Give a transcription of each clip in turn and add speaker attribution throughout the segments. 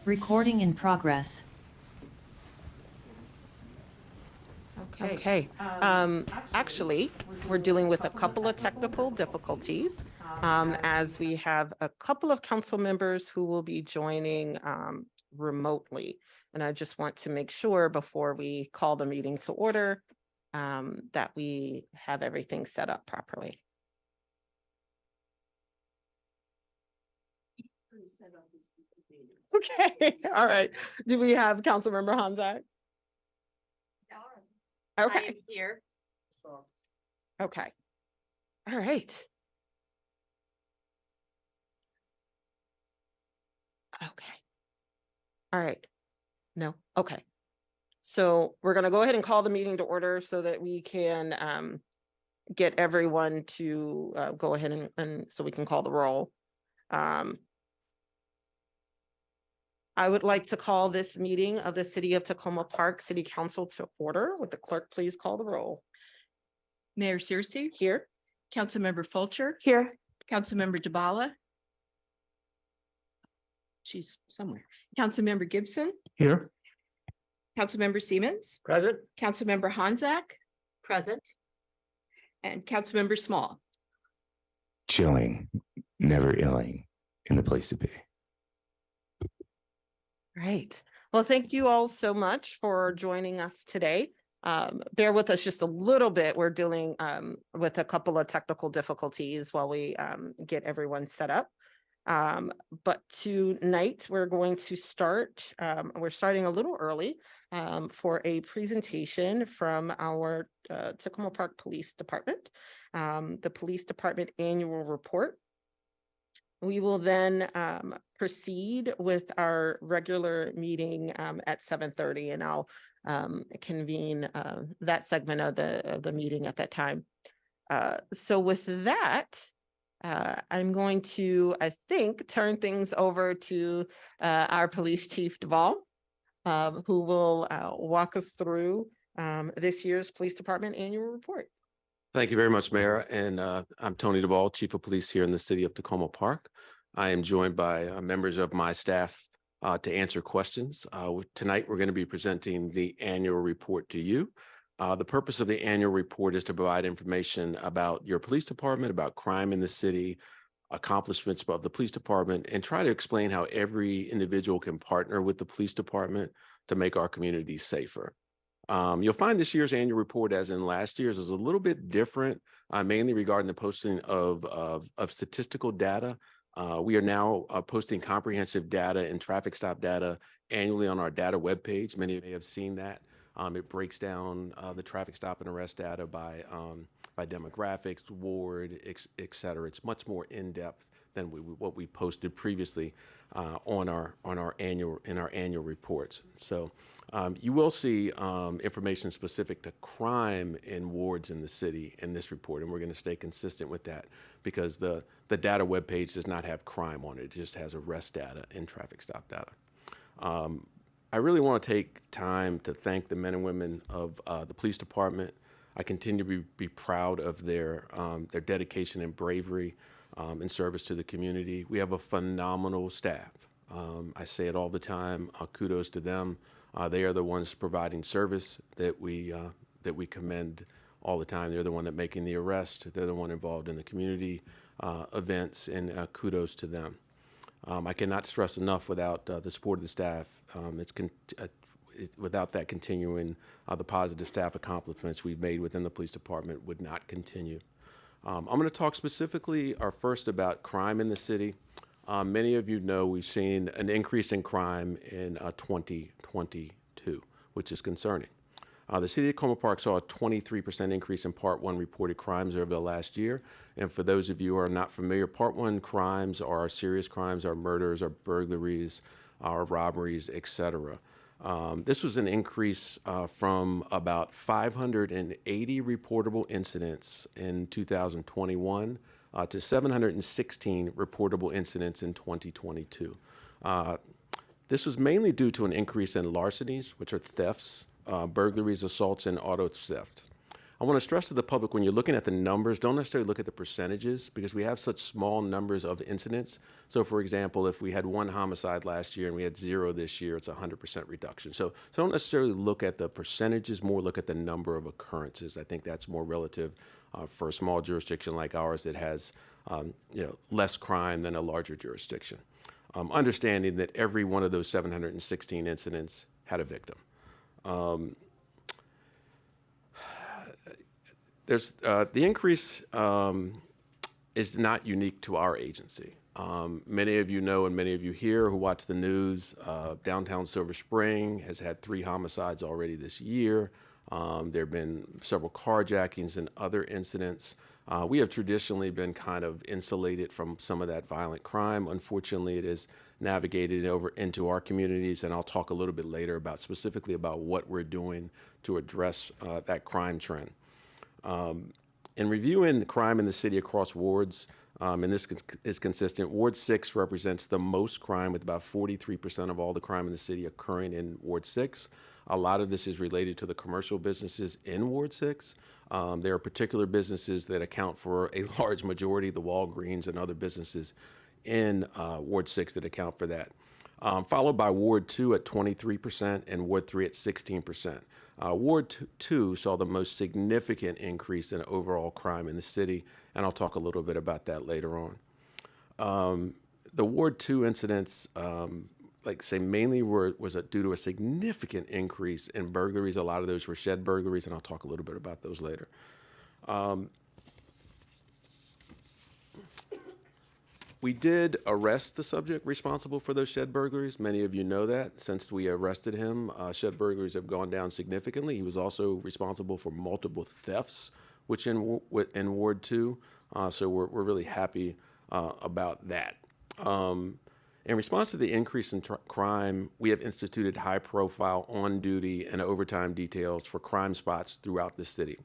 Speaker 1: Recording in progress.
Speaker 2: Okay. Actually, we're dealing with a couple of technical difficulties as we have a couple of council members who will be joining remotely. And I just want to make sure before we call the meeting to order that we have everything set up properly. Okay, all right. Do we have Councilmember Honzak? Okay.
Speaker 3: I am here.
Speaker 2: Okay. All right. Okay. All right. No. Okay. So we're going to go ahead and call the meeting to order so that we can get everyone to go ahead and so we can call the roll. I would like to call this meeting of the City of Tacoma Park City Council to order. Would the clerk please call the roll?
Speaker 3: Mayor Searcy,
Speaker 2: Here.
Speaker 3: Councilmember Fulcher,
Speaker 2: Here.
Speaker 3: Councilmember DeBala. She's somewhere. Councilmember Gibson,
Speaker 4: Here.
Speaker 3: Councilmember Siemens,
Speaker 4: Present.
Speaker 3: Councilmember Honzak,
Speaker 1: Present.
Speaker 3: and Councilmember Small.
Speaker 4: Chilling, never illing, in the place to be.
Speaker 2: Right. Well, thank you all so much for joining us today. Bear with us just a little bit. We're dealing with a couple of technical difficulties while we get everyone set up. But tonight we're going to start, we're starting a little early for a presentation from our Tacoma Park Police Department, the Police Department Annual Report. We will then proceed with our regular meeting at 7:30, and I'll convene that segment of the meeting at that time. So with that, I'm going to, I think, turn things over to our Police Chief Duvall, who will walk us through this year's Police Department Annual Report.
Speaker 5: Thank you very much, Mayor. And I'm Tony Duvall, Chief of Police here in the City of Tacoma Park. I am joined by members of my staff to answer questions. Tonight, we're going to be presenting the annual report to you. The purpose of the annual report is to provide information about your police department, about crime in the city, accomplishments of the police department, and try to explain how every individual can partner with the police department to make our communities safer. You'll find this year's annual report, as in last year's, is a little bit different, mainly regarding the posting of statistical data. We are now posting comprehensive data and traffic stop data annually on our data webpage. Many of you may have seen that. It breaks down the traffic stop and arrest data by demographics, ward, et cetera. It's much more in depth than what we posted previously on our annual reports. So. You will see information specific to crime in wards in the city in this report, and we're going to stay consistent with that because the data webpage does not have crime on it. It just has arrest data and traffic stop data. I really want to take time to thank the men and women of the police department. I continue to be proud of their dedication and bravery in service to the community. We have a phenomenal staff. I say it all the time. Kudos to them. They are the ones providing service that we commend all the time. They're the one that making the arrest. They're the one involved in the community events, and kudos to them. I cannot stress enough without the support of the staff. Without that continuing, the positive staff accomplishments we've made within the police department would not continue. I'm going to talk specifically first about crime in the city. Many of you know we've seen an increase in crime in 2022, which is concerning. The City of Tacoma Park saw a 23% increase in Part 1 reported crimes over the last year. And for those of you who are not familiar, Part 1 crimes are serious crimes, are murders, are burglaries, are robberies, et cetera. This was an increase from about 580 reportable incidents in 2021 to 716 reportable incidents in 2022. This was mainly due to an increase in larcenies, which are thefts, burglaries, assaults, and auto theft. I want to stress to the public, when you're looking at the numbers, don't necessarily look at the percentages because we have such small numbers of incidents. So for example, if we had 1 homicide last year and we had 0 this year, it's a 100% reduction. So don't necessarily look at the percentages, more look at the number of occurrences. I think that's more relative for a small jurisdiction like ours that has less crime than a larger jurisdiction. Understanding that every one of those 716 incidents had a victim. There's the increase is not unique to our agency. Many of you know, and many of you here who watch the news, downtown Silver Spring has had 3 homicides already this year. There have been several carjackings and other incidents. We have traditionally been kind of insulated from some of that violent crime. Unfortunately, it has navigated over into our communities, and I'll talk a little bit later about specifically about what we're doing to address that crime trend. In reviewing the crime in the city across wards, and this is consistent, Ward 6 represents the most crime, with about 43% of all the crime in the city occurring in Ward 6. A lot of this is related to the commercial businesses in Ward 6. There are particular businesses that account for a large majority, the Walgreens and other businesses in Ward 6 that account for that. Followed by Ward 2 at 23% and Ward 3 at 16%. Ward 2 saw the most significant increase in overall crime in the city, and I'll talk a little bit about that later on. The Ward 2 incidents, mainly was due to a significant increase in burglaries. A lot of those were shed burglaries, and I'll talk a little bit about those later. We did arrest the subject responsible for those shed burglaries. Many of you know that. Since we arrested him, shed burglaries have gone down significantly. He was also responsible for multiple thefts, which in Ward 2. So we're really happy about that. In response to the increase in crime, we have instituted high-profile on-duty and overtime details for crime spots throughout the city.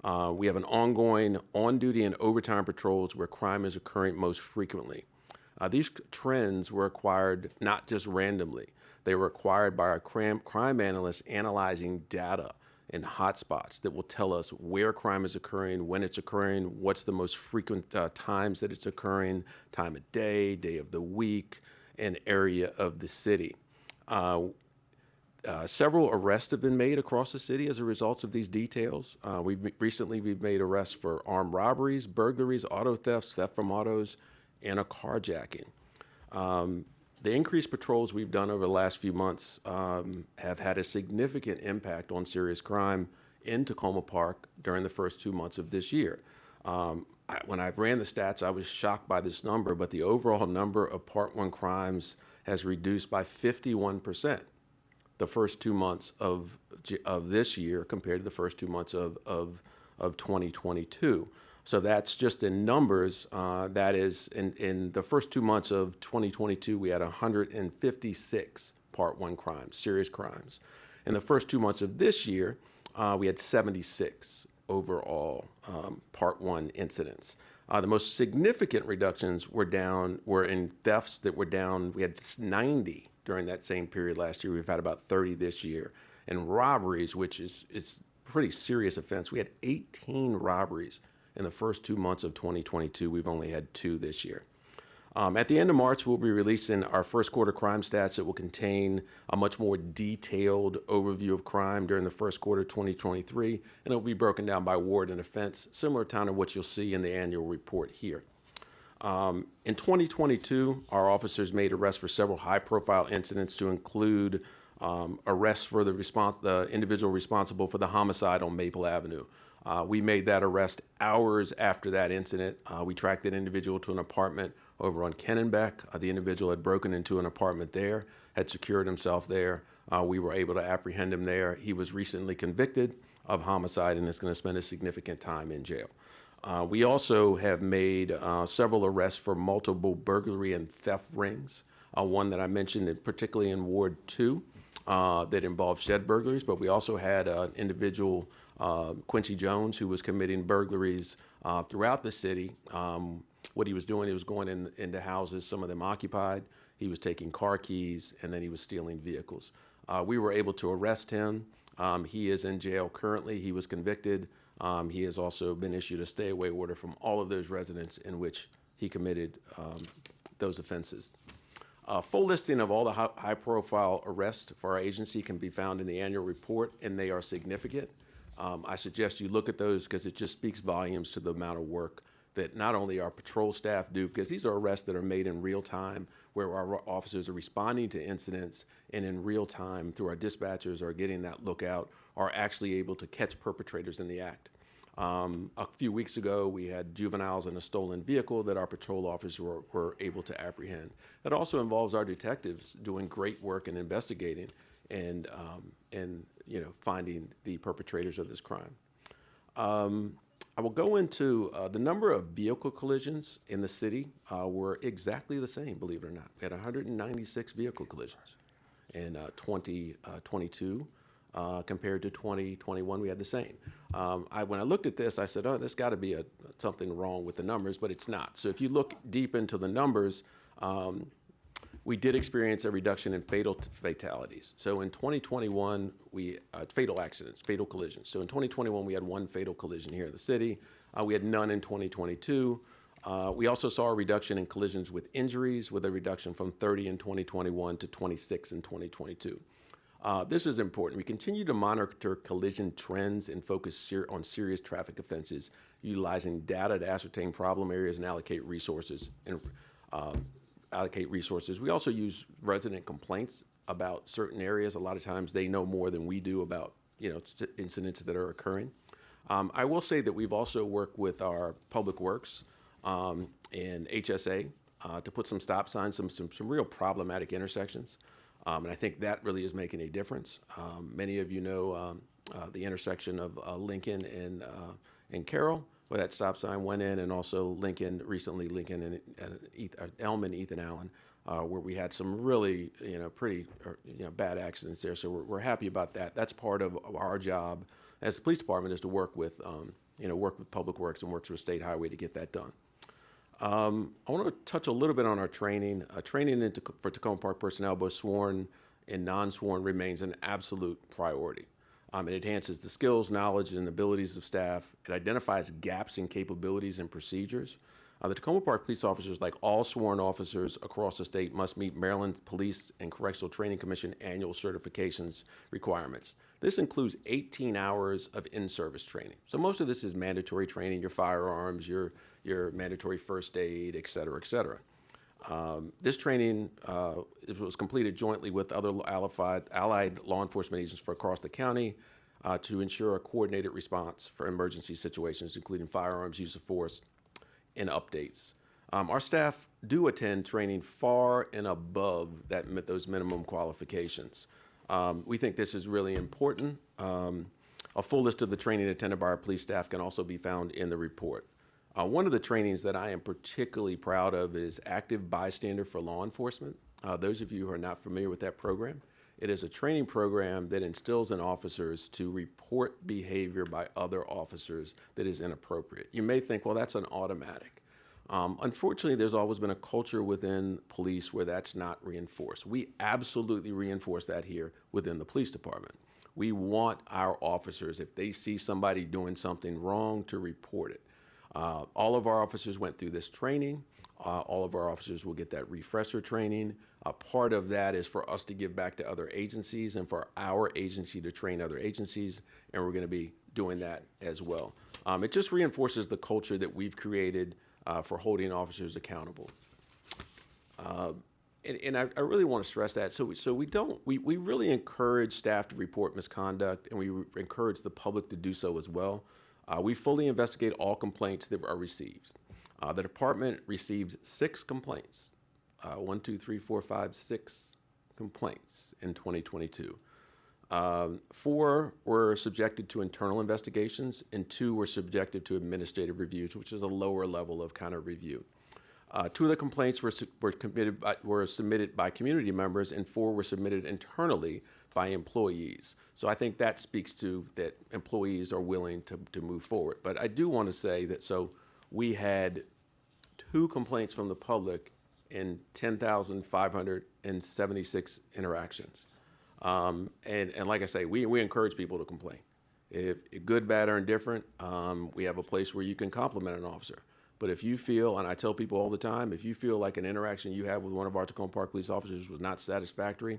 Speaker 5: We have an ongoing on-duty and overtime patrols where crime is occurring most frequently. These trends were acquired not just randomly. They were acquired by our crime analysts analyzing data and hotspots that will tell us where crime is occurring, when it's occurring, what's the most frequent times that it's occurring, time of day, day of the week, and area of the city. Several arrests have been made across the city as a result of these details. Recently we've made arrests for armed robberies, burglaries, auto thefts, theft from autos, and a carjacking. The increased patrols we've done over the last few months have had a significant impact on serious crime in Tacoma Park during the first 2 months of this year. When I ran the stats, I was shocked by this number, but the overall number of Part 1 crimes has reduced by 51% the first 2 months of this year compared to the first 2 months of 2022. So that's just in numbers. That is, in the first 2 months of 2022, we had 156 Part 1 crimes, serious crimes. In the first 2 months of this year, we had 76 overall Part 1 incidents. The most significant reductions were in thefts that were down. We had 90 during that same period last year. We've had about 30 this year. And robberies, which is pretty serious offense, we had 18 robberies in the first 2 months of 2022. We've only had 2 this year. At the end of March, we'll be releasing our first quarter crime stats that will contain a much more detailed overview of crime during the first quarter of 2023, and it'll be broken down by ward and offense, similar to what you'll see in the annual report here. In 2022, our officers made arrests for several high-profile incidents to include arrests for the individual responsible for the homicide on Maple Avenue. We made that arrest hours after that incident. We tracked that individual to an apartment over on Kennenbeck. The individual had broken into an apartment there, had secured himself there. We were able to apprehend him there. He was recently convicted of homicide and is going to spend a significant time in jail. We also have made several arrests for multiple burglary and theft rings. One that I mentioned, particularly in Ward 2, that involved shed burglaries, but we also had an individual, Quincy Jones, who was committing burglaries throughout the city. What he was doing, he was going into houses, some of them occupied. He was taking car keys, and then he was stealing vehicles. We were able to arrest him. He is in jail currently. He was convicted He has also been issued a stay-away order from all of those residents in which he committed those offenses. A full listing of all the high-profile arrests for our agency can be found in the annual report, and they are significant. I suggest you look at those because it just speaks volumes to the amount of work that not only our patrol staff do, because these are arrests that are made in real time, where our officers are responding to incidents and in real time through our dispatchers are getting that lookout, are actually able to catch perpetrators in the act. A few weeks ago, we had juveniles in a stolen vehicle that our patrol officers were able to apprehend. That also involves our detectives doing great work in investigating and finding the perpetrators of this crime. I will go into the number of vehicle collisions in the city were exactly the same, believe it or not. We had 196 vehicle collisions in 2022 compared to 2021. We had the same. When I looked at this, I said, "Oh, there's got to be something wrong with the numbers," but it's not. So if you look deep into the numbers, we did experience a reduction in fatalities. So in 2021, fatal accidents, fatal collisions. So in 2021, we had one fatal collision here in the city. We had none in 2022. We also saw a reduction in collisions with injuries, with a reduction from 30 in 2021 to 26 in 2022. This is important. We continue to monitor collision trends and focus on serious traffic offenses, utilizing data to ascertain problem areas and allocate resources. We also use resident complaints about certain areas. A lot of times they know more than we do about incidents that are occurring. I will say that we've also worked with our Public Works and HSA to put some stop signs, some real problematic intersections. And I think that really is making a difference. Many of you know the intersection of Lincoln and Carroll, where that stop sign went in, and also Lincoln and Elm and Ethan Allen, where we had some really pretty bad accidents there. So we're happy about that. That's part of our job as the police department, is to work with Public Works and works with State Highway to get that done. I want to touch a little bit on our training. Training for Tacoma Park personnel, both sworn and non-sworn, remains an absolute priority. It enhances the skills, knowledge, and abilities of staff. It identifies gaps in capabilities and procedures. The Tacoma Park police officers, like all sworn officers across the state, must meet Maryland Police and Correctional Training Commission annual certifications requirements. This includes 18 hours of in-service training. So most of this is mandatory training, your firearms, your mandatory first aid, et cetera, et cetera. This training was completed jointly with other allied law enforcement agents for across the county to ensure a coordinated response for emergency situations, including firearms, use of force, and updates. Our staff do attend training far and above those minimum qualifications. We think this is really important. A full list of the training attended by our police staff can also be found in the report. One of the trainings that I am particularly proud of is Active Bystander for Law Enforcement. Those of you who are not familiar with that program, it is a training program that instills in officers to report behavior by other officers that is inappropriate. You may think, well, that's an automatic. Unfortunately, there's always been a culture within police where that's not reinforced. We absolutely reinforce that here within the police department. We want our officers, if they see somebody doing something wrong, to report it. All of our officers went through this training. All of our officers will get that refresher training. Part of that is for us to give back to other agencies and for our agency to train other agencies, and we're going to be doing that as well. It just reinforces the culture that we've created for holding officers accountable. And I really want to stress that. So we really encourage staff to report misconduct, and we encourage the public to do so as well. We fully investigate all complaints that are received. The department receives 6 complaints. 6 complaints in 2022. 4 were subjected to internal investigations, and 2 were subjected to administrative reviews, which is a lower level of kind of review. 2 of the complaints were submitted by community members, and 4 were submitted internally by employees. So I think that speaks to that employees are willing to move forward. But I do want to say that we had 2 complaints from the public in 10,576 interactions. And like I say, we encourage people to complain. If good, bad, or indifferent, we have a place where you can compliment an officer. But if you feel, and I tell people all the time, if you feel like an interaction you have with one of our Tacoma Park police officers was not satisfactory,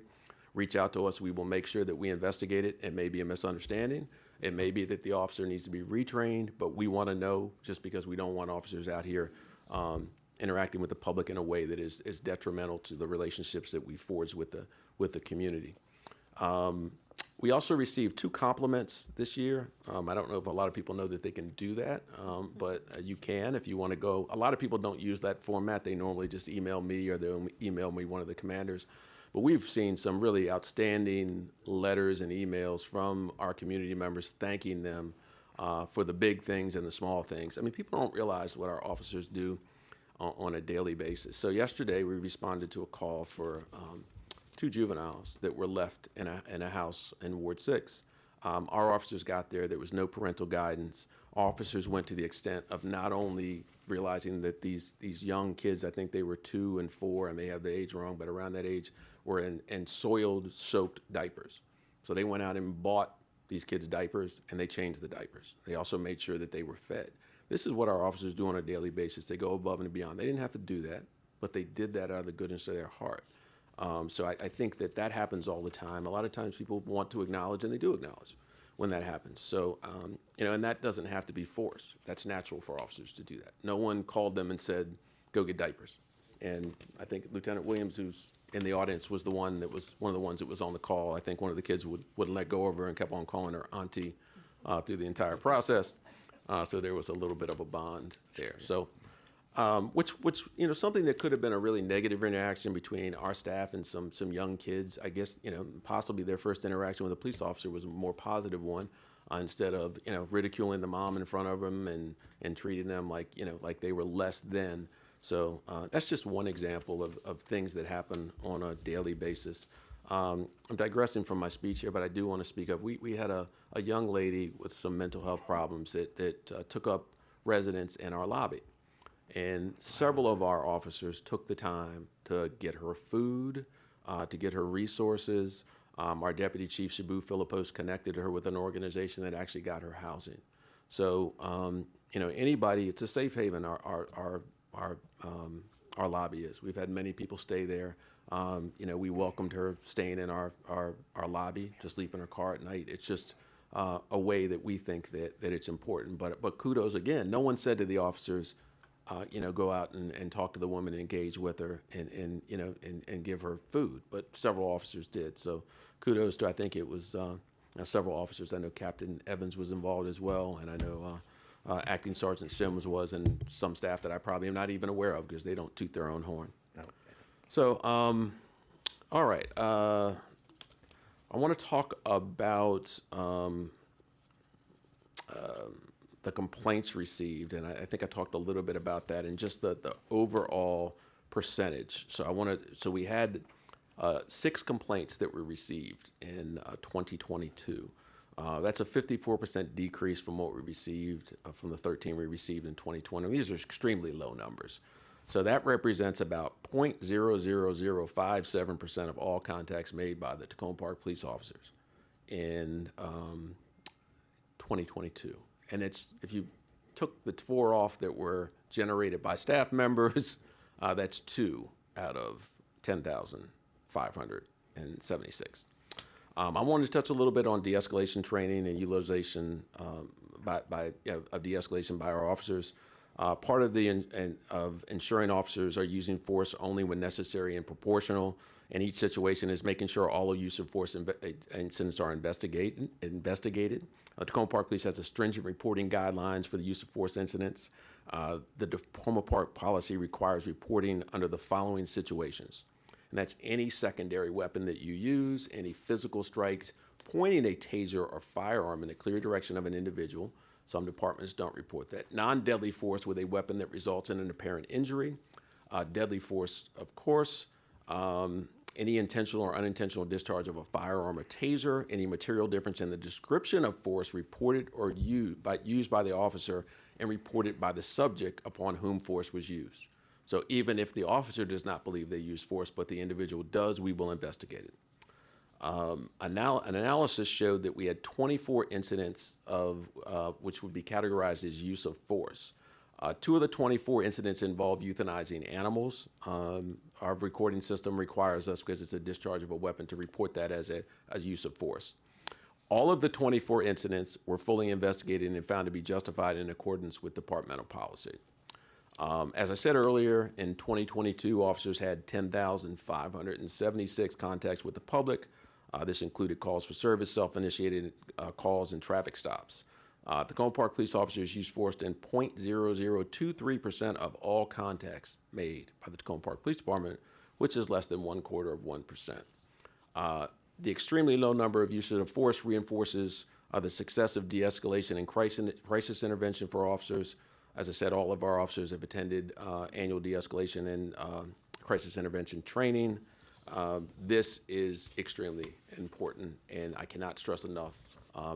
Speaker 5: reach out to us. We will make sure that we investigate it. It may be a misunderstanding. It may be that the officer needs to be retrained, but we want to know, just because we don't want officers out here interacting with the public in a way that is detrimental to the relationships that we forge with the community. We also received 2 compliments this year. I don't know if a lot of people know that they can do that, but you can if you want to go. A lot of people don't use that format. They normally just email me, or they'll email me one of the commanders. But we've seen some really outstanding letters and emails from our community members thanking them for the big things and the small things. I mean, people don't realize what our officers do on a daily basis. So yesterday we responded to a call for 2 juveniles that were left in a house in Ward 6. Our officers got there. There was no parental guidance. Officers went to the extent of not only realizing that these young kids, I think they were 2 and 4, I may have the age wrong, but around that age, were in soiled, soaked diapers. So they went out and bought these kids diapers, and they changed the diapers. They also made sure that they were fed. This is what our officers do on a daily basis. They go above and beyond. They didn't have to do that, but they did that out of the goodness of their heart. So I think that happens all the time. A lot of times people want to acknowledge, and they do acknowledge when that happens. So, and that doesn't have to be forced. That's natural for officers to do that. No one called them and said, go get diapers. And I think Lieutenant Williams, who's in the audience, was one of the ones that was on the call. I think one of the kids wouldn't let go of her and kept on calling her auntie through the entire process. So there was a little bit of a bond there. So, which something that could have been a really negative interaction between our staff and some young kids. I guess possibly their first interaction with a police officer was a more positive one, instead of ridiculing the mom in front of them and treating them like they were less than. So that's just one example of things that happen on a daily basis. I'm digressing from my speech here, but I do want to speak of, we had a young lady with some mental health problems that took up residence in our lobby. And several of our officers took the time to get her food, to get her resources. Our Deputy Chief, Shabu Philippos, connected her with an organization that actually got her housing. So, anybody, it's a safe haven, our lobby is. We've had many people stay there. We welcomed her staying in our lobby to sleep in her car at night. It's just a way that we think that it's important. But kudos again. No one said to the officers, go out and talk to the woman and engage with her and give her food. But several officers did. So kudos to, I think it was several officers. I know Captain Evans was involved as well, and I know Acting Sergeant Sims was, and some staff that I probably am not even aware of because they don't toot their own horn. So, all right. I want to talk about the complaints received, and I think I talked a little bit about that, and just the overall percentage. So we had 6 complaints that were received in 2022. That's a 54% decrease from what we received from the 13 we received in 2020. These are extremely low numbers. So that represents about 0.00057% of all contacts made by the Tacoma Park police officers in 2022. And it's, if you took the 4 off that were generated by staff members, that's 2 out of 10,576. I wanted to touch a little bit on de-escalation training and utilization of de-escalation by our officers. Part of of ensuring officers are using force only when necessary and proportional, and each situation is making sure all use of force incidents are investigated. Tacoma Park Police has a stringent reporting guidelines for the use of force incidents. The Tacoma Park policy requires reporting under the following situations. And that's any secondary weapon that you use, any physical strikes, pointing a taser or firearm in the clear direction of an individual. Some departments don't report that. Non-deadly force with a weapon that results in an apparent injury. Deadly force, of course. Any intentional or unintentional discharge of a firearm or taser. Any material difference in the description of force reported or used by the officer and reported by the subject upon whom force was used. So even if the officer does not believe they used force, but the individual does, we will investigate it. An analysis showed that we had 24 incidents of which would be categorized as use of force. 2 of the 24 incidents involve euthanizing animals. Our recording system requires us, because it's a discharge of a weapon, to report that as a use of force. All of the 24 incidents were fully investigated and found to be justified in accordance with departmental policy. As I said earlier, in 2022, officers had 10,576 contacts with the public. This included calls for service, self-initiated calls, and traffic stops. Tacoma Park police officers used force in 0.0023% of all contacts made by the Tacoma Park Police Department, which is less than 1/4%. The extremely low number of uses of force reinforces the success of de-escalation and crisis intervention for officers. As I said, all of our officers have attended annual de-escalation and crisis intervention training. This is extremely important, and I cannot stress enough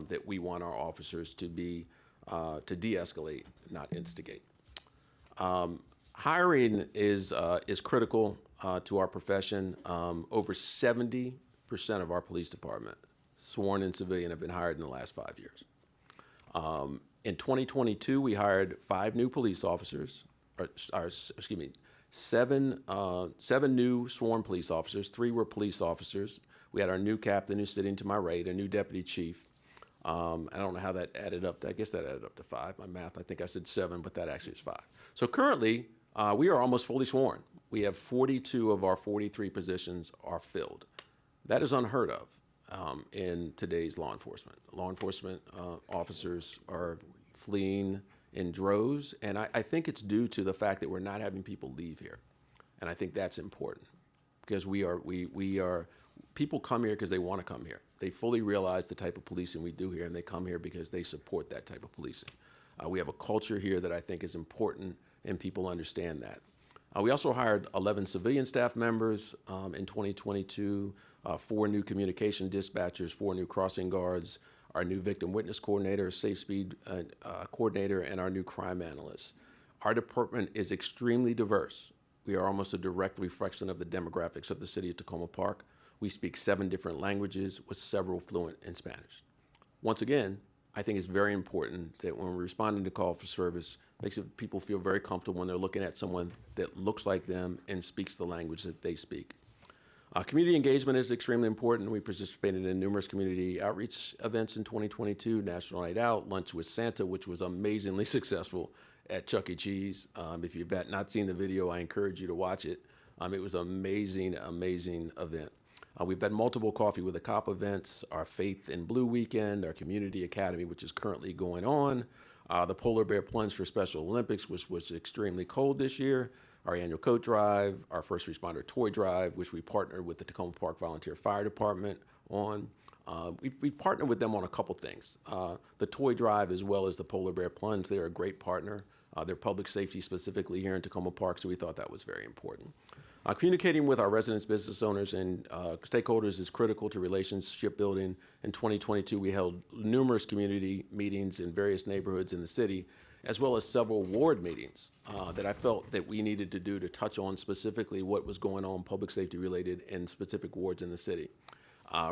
Speaker 5: that we want our officers to be to de-escalate, not instigate. Hiring is critical to our profession. Over 70% of our police department, sworn and civilian, have been hired in the last 5 years. In 2022, we hired 5 new police officers, seven new sworn police officers. 3 were police officers. We had our new captain who's sitting to my right, a new deputy chief. I don't know how that added up. I guess that added up to 5. My math, I think I said 7, but that actually is 5. So currently, we are almost fully sworn. We have 42 of our 43 positions are filled. That is unheard of in today's law enforcement. Law enforcement officers are fleeing in droves, and I think it's due to the fact that we're not having people leave here. And I think that's important, because we are people come here because they want to come here. They fully realize the type of policing we do here, and they come here because they support that type of policing. We have a culture here that I think is important, and people understand that. We also hired 11 civilian staff members in 2022, 4 new communication dispatchers, 4 new crossing guards, our new victim witness coordinator, safe speed coordinator, and our new crime analyst. Our department is extremely diverse. We are almost a direct reflection of the demographics of the city of Tacoma Park. We speak 7 different languages, with several fluent in Spanish. Once again, I think it's very important that when we're responding to call for service, makes people feel very comfortable when they're looking at someone that looks like them and speaks the language that they speak. Community engagement is extremely important. We participated in numerous community outreach events in 2022, National Night Out, Lunch with Santa, which was amazingly successful at Chuck E. Cheese. If you've not seen the video, I encourage you to watch it. It was an amazing, amazing event. We've had multiple Coffee with a Cop events, our Faith in Blue weekend, our Community Academy, which is currently going on, the Polar Bear Plunge for Special Olympics, which was extremely cold this year, our annual coat drive, our first responder toy drive, which we partnered with the Tacoma Park Volunteer Fire Department on. We partnered with them on a couple things. The toy drive, as well as the Polar Bear Plunge, they're a great partner. They're public safety specifically here in Tacoma Park, so we thought that was very important. Communicating with our residents, business owners, and stakeholders is critical to relationship building. In 2022, we held numerous community meetings in various neighborhoods in the city, as well as several ward meetings that I felt that we needed to do to touch on specifically what was going on public safety related in specific wards in the city.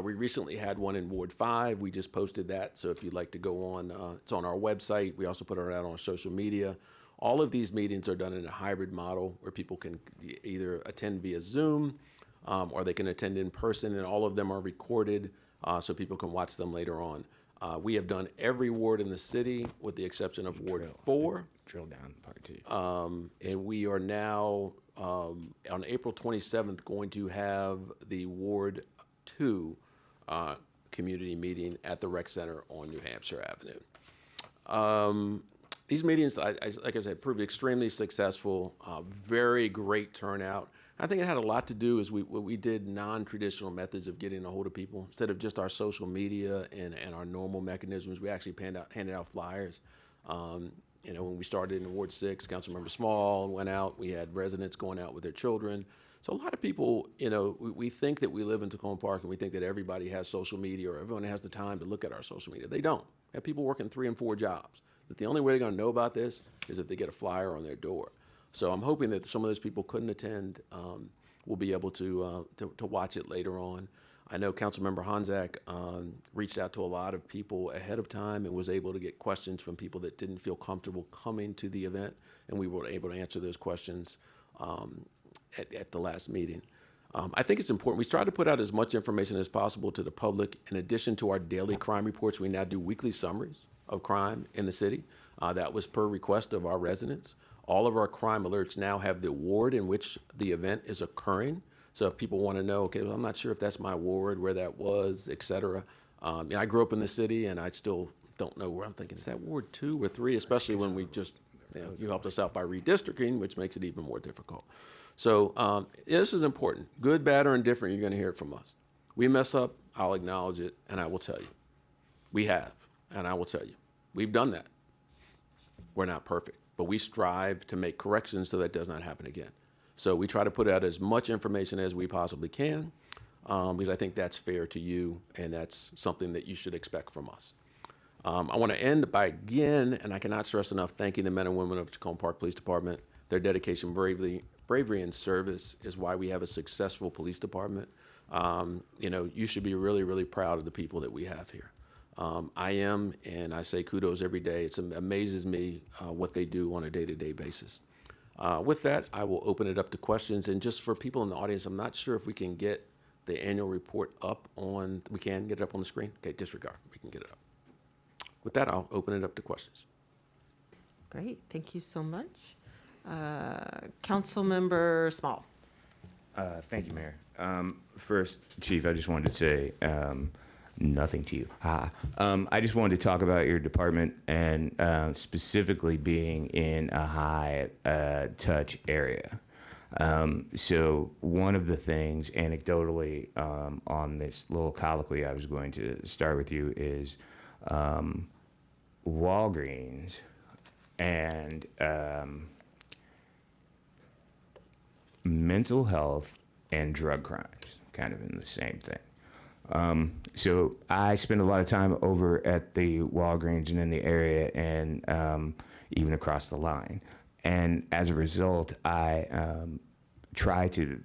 Speaker 5: We recently had one in Ward 5. We just posted that, so if you'd like to go on, it's on our website. We also put it out on social media. All of these meetings are done in a hybrid model where people can either attend via Zoom or they can attend in person, and all of them are recorded so people can watch them later on. We have done every ward in the city with the exception of Ward 4.
Speaker 4: Drill down part 2.
Speaker 5: And we are now, on April 27th, going to have the Ward 2 community meeting at the Rec Center on New Hampshire Avenue. These meetings, like I said, proved extremely successful, very great turnout. I think it had a lot to do is we did non-traditional methods of getting a hold of people. Instead of just our social media and our normal mechanisms, we actually handed out flyers. When we started in Ward 6, Councilmember Small went out. We had residents going out with their children. So a lot of people, we think that we live in Tacoma Park and we think that everybody has social media or everyone has the time to look at our social media. They don't. We have people working 3 and 4 jobs. That the only way they're going to know about this is if they get a flyer on their door. So I'm hoping that some of those people couldn't attend will be able to watch it later on. I know Councilmember Honzak reached out to a lot of people ahead of time and was able to get questions from people that didn't feel comfortable coming to the event, and we were able to answer those questions at the last meeting. I think it's important. We try to put out as much information as possible to the public. In addition to our daily crime reports, we now do weekly summaries of crime in the city. That was per request of our residents. All of our crime alerts now have the ward in which the event is occurring. So if people want to know, okay, well, I'm not sure if that's my ward, where that was, et cetera. I grew up in the city, and I still don't know where I'm thinking, is that Ward 2 or 3, especially when we just, you helped us out by redistricting, which makes it even more difficult. So this is important. Good, bad, or indifferent, you're going to hear it from us. We mess up, I'll acknowledge it, and I will tell you. We have, and I will tell you. We've done that. We're not perfect, but we strive to make corrections so that does not happen again. So we try to put out as much information as we possibly can, because I think that's fair to you, and that's something that you should expect from us. I want to end by again, and I cannot stress enough, thanking the men and women of Tacoma Park Police Department. Their dedication, bravery, and service is why we have a successful police department. You should be really, really proud of the people that we have here. I am, and I say kudos every day. It amazes me what they do on a day-to-day basis. With that, I will open it up to questions. And just for people in the audience, I'm not sure if we can get the annual report up on, we can get it up on the screen? Okay, disregard, we can get it up. With that, I'll open it up to questions.
Speaker 2: Great, thank you so much. Councilmember Small.
Speaker 4: Thank you, Mayor. First, Chief, I just wanted to say nothing to you. I just wanted to talk about your department and specifically being in a high touch area. So one of the things anecdotally on this little colloquy I was going to start with you is Walgreens and mental health and drug crimes, kind of in the same thing. So I spend a lot of time over at the Walgreens and in the area and even across the line. And as a result, I try to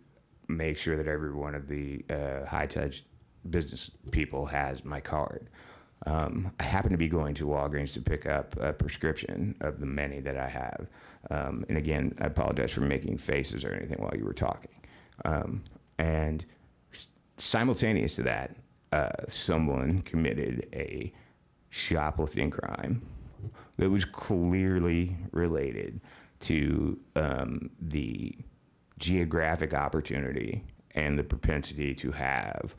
Speaker 4: make sure that every one of the high-touch business people has my card. I happen to be going to Walgreens to pick up a prescription of the many that I have. And again, I apologize for making faces or anything while you were talking. And simultaneous to that, someone committed a shoplifting crime that was clearly related to the geographic opportunity and the propensity to have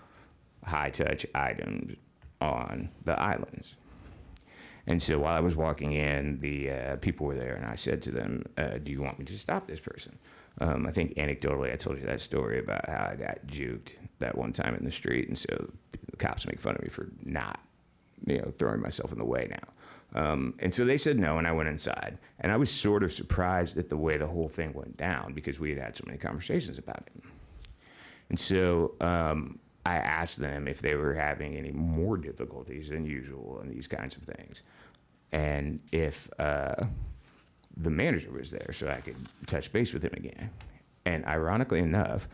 Speaker 4: high-touch items on the islands. And so while I was walking in, the people were there, and I said to them, do you want me to stop this person? I think anecdotally I told you that story about how I got juked that one time in the street, and so the cops make fun of me for not, throwing myself in the way now. And so they said no, and I went inside. And I was sort of surprised at the way the whole thing went down because we had had so many conversations about it. And so I asked them if they were having any more difficulties than usual in these kinds of things. And if the manager was there so I could touch base with him again. And ironically enough,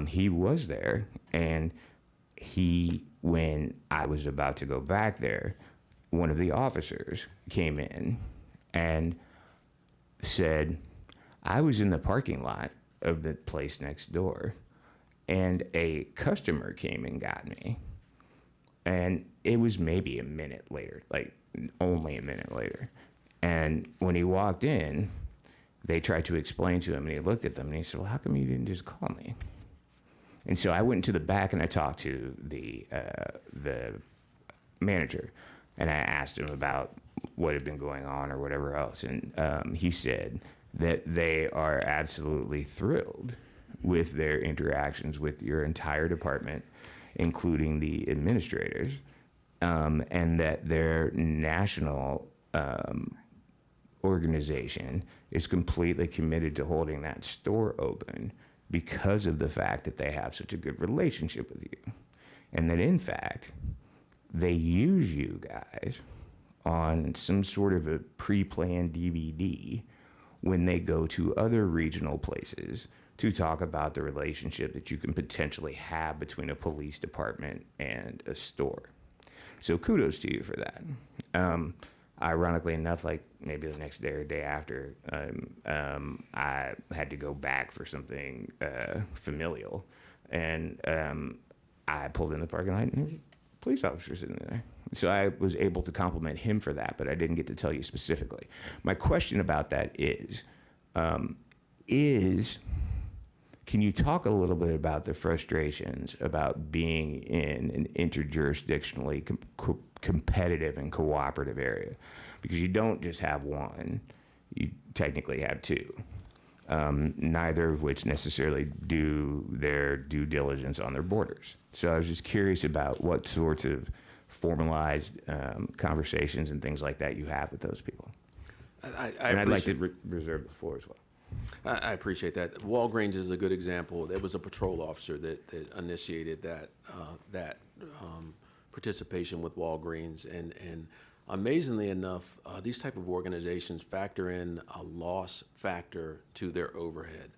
Speaker 4: he was there, and when I was about to go back there, one of the officers came in and said, I was in the parking lot of the place next door, and a customer came and got me. And it was maybe a minute later, like only a minute later. And when he walked in, they tried to explain to him, and he looked at them and he said, well, how come you didn't just call me? And so I went to the back and I talked to the manager, and I asked him about what had been going on or whatever else. And he said that they are absolutely thrilled with their interactions with your entire department, including the administrators, and that their national organization is completely committed to holding that store open because of the fact that they have such a good relationship with you. And that in fact, they use you guys on some sort of a pre-planned DVD when they go to other regional places to talk about the relationship that you can potentially have between a police department and a store. So kudos to you for that. Ironically enough, like maybe the next day or day after, I had to go back for something familial, and I pulled in the parking lot, and there was a police officer sitting there. So I was able to compliment him for that, but I didn't get to tell you specifically. My question about that is can you talk a little bit about the frustrations about being in an interjurisdictionally competitive and cooperative area? Because you don't just have one, you technically have two, neither of which necessarily do their due diligence on their borders. So I was just curious about what sorts of formalized conversations and things like that you have with those people. And I'd like to reserve the floor as well.
Speaker 5: I appreciate that. Walgreens is a good example. There was a patrol officer that initiated that participation with Walgreens, and amazingly enough, these type of organizations factor in a loss factor to their overhead.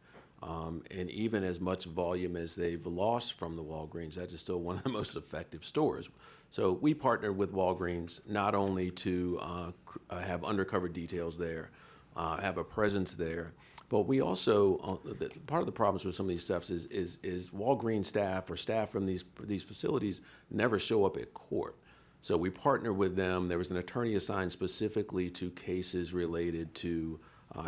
Speaker 5: And even as much volume as they've lost from the Walgreens, that is still one of the most effective stores. So we partnered with Walgreens not only to have undercover details there, have a presence there, but we also, part of the problems with some of these stuff is Walgreens staff or staff from these facilities never show up at court. So we partner with them. There was an attorney assigned specifically to cases related to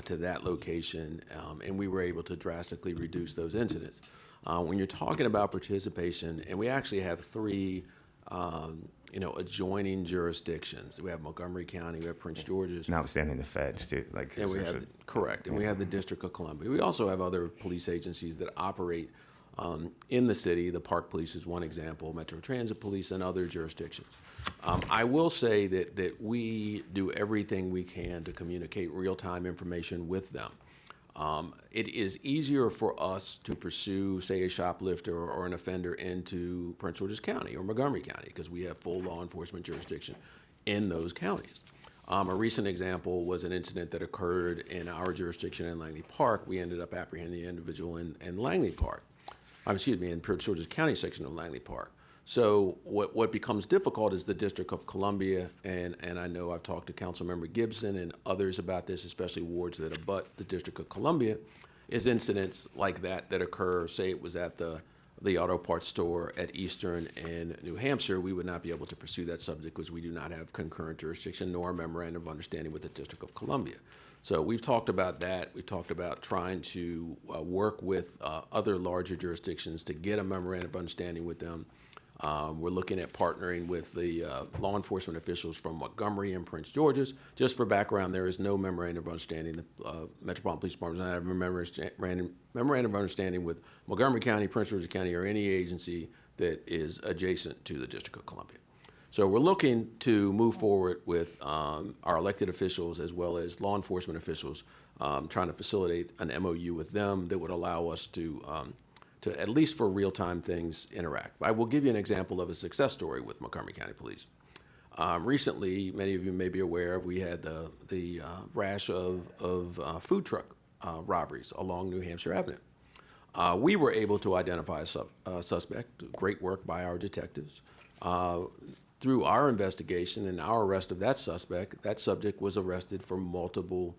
Speaker 5: that location, and we were able to drastically reduce those incidents. When you're talking about participation, and we actually have three adjoining jurisdictions. We have Montgomery County, we have Prince George's.
Speaker 4: Notwithstanding the feds too, like.
Speaker 5: And we have, correct, and we have the District of Columbia. We also have other police agencies that operate in the city. The Park Police is one example, Metro Transit Police, and other jurisdictions. I will say that we do everything we can to communicate real-time information with them. It is easier for us to pursue, say, a shoplifter or an offender into Prince George's County or Montgomery County because we have full law enforcement jurisdiction in those counties. A recent example was an incident that occurred in our jurisdiction in Langley Park. We ended up apprehending an individual in Langley Park. In Prince George's County section of Langley Park. So what becomes difficult is the District of Columbia, and I know I've talked to Councilmember Gibson and others about this, especially wards that abut the District of Columbia, is incidents like that occur, say it was at the auto parts store at Eastern in New Hampshire. We would not be able to pursue that subject because we do not have concurrent jurisdiction nor a memorandum of understanding with the District of Columbia. So we've talked about that. We've talked about trying to work with other larger jurisdictions to get a memorandum of understanding with them. We're looking at partnering with the law enforcement officials from Montgomery and Prince George's. Just for background, there is no memorandum of understanding. The Metropolitan Police Department does not have a memorandum of understanding with Montgomery County, Prince George's County, or any agency that is adjacent to the District of Columbia. So we're looking to move forward with our elected officials as well as law enforcement officials, trying to facilitate an MOU with them that would allow us to at least for real-time things, interact. I will give you an example of a success story with Montgomery County Police. Recently, many of you may be aware, we had the rash of food truck robberies along New Hampshire Avenue. We were able to identify a suspect, great work by our detectives. Through our investigation and our arrest of that subject was arrested for multiple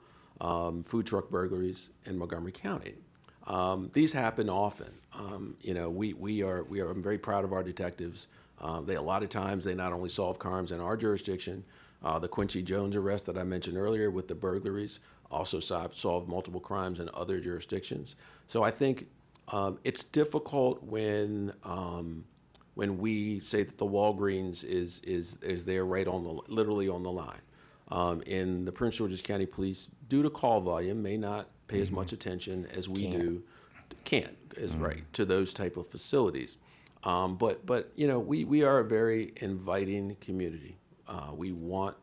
Speaker 5: food truck burglaries in Montgomery County. These happen often. I'm very proud of our detectives. A lot of times they not only solve crimes in our jurisdiction, the Quincy Jones arrest that I mentioned earlier with the burglaries also solved multiple crimes in other jurisdictions. So I think it's difficult when we say that the Walgreens is there right literally on the line. In the Prince George's County Police, due to call volume, may not pay as much attention as we right, to those type of facilities. But we are a very inviting community. We want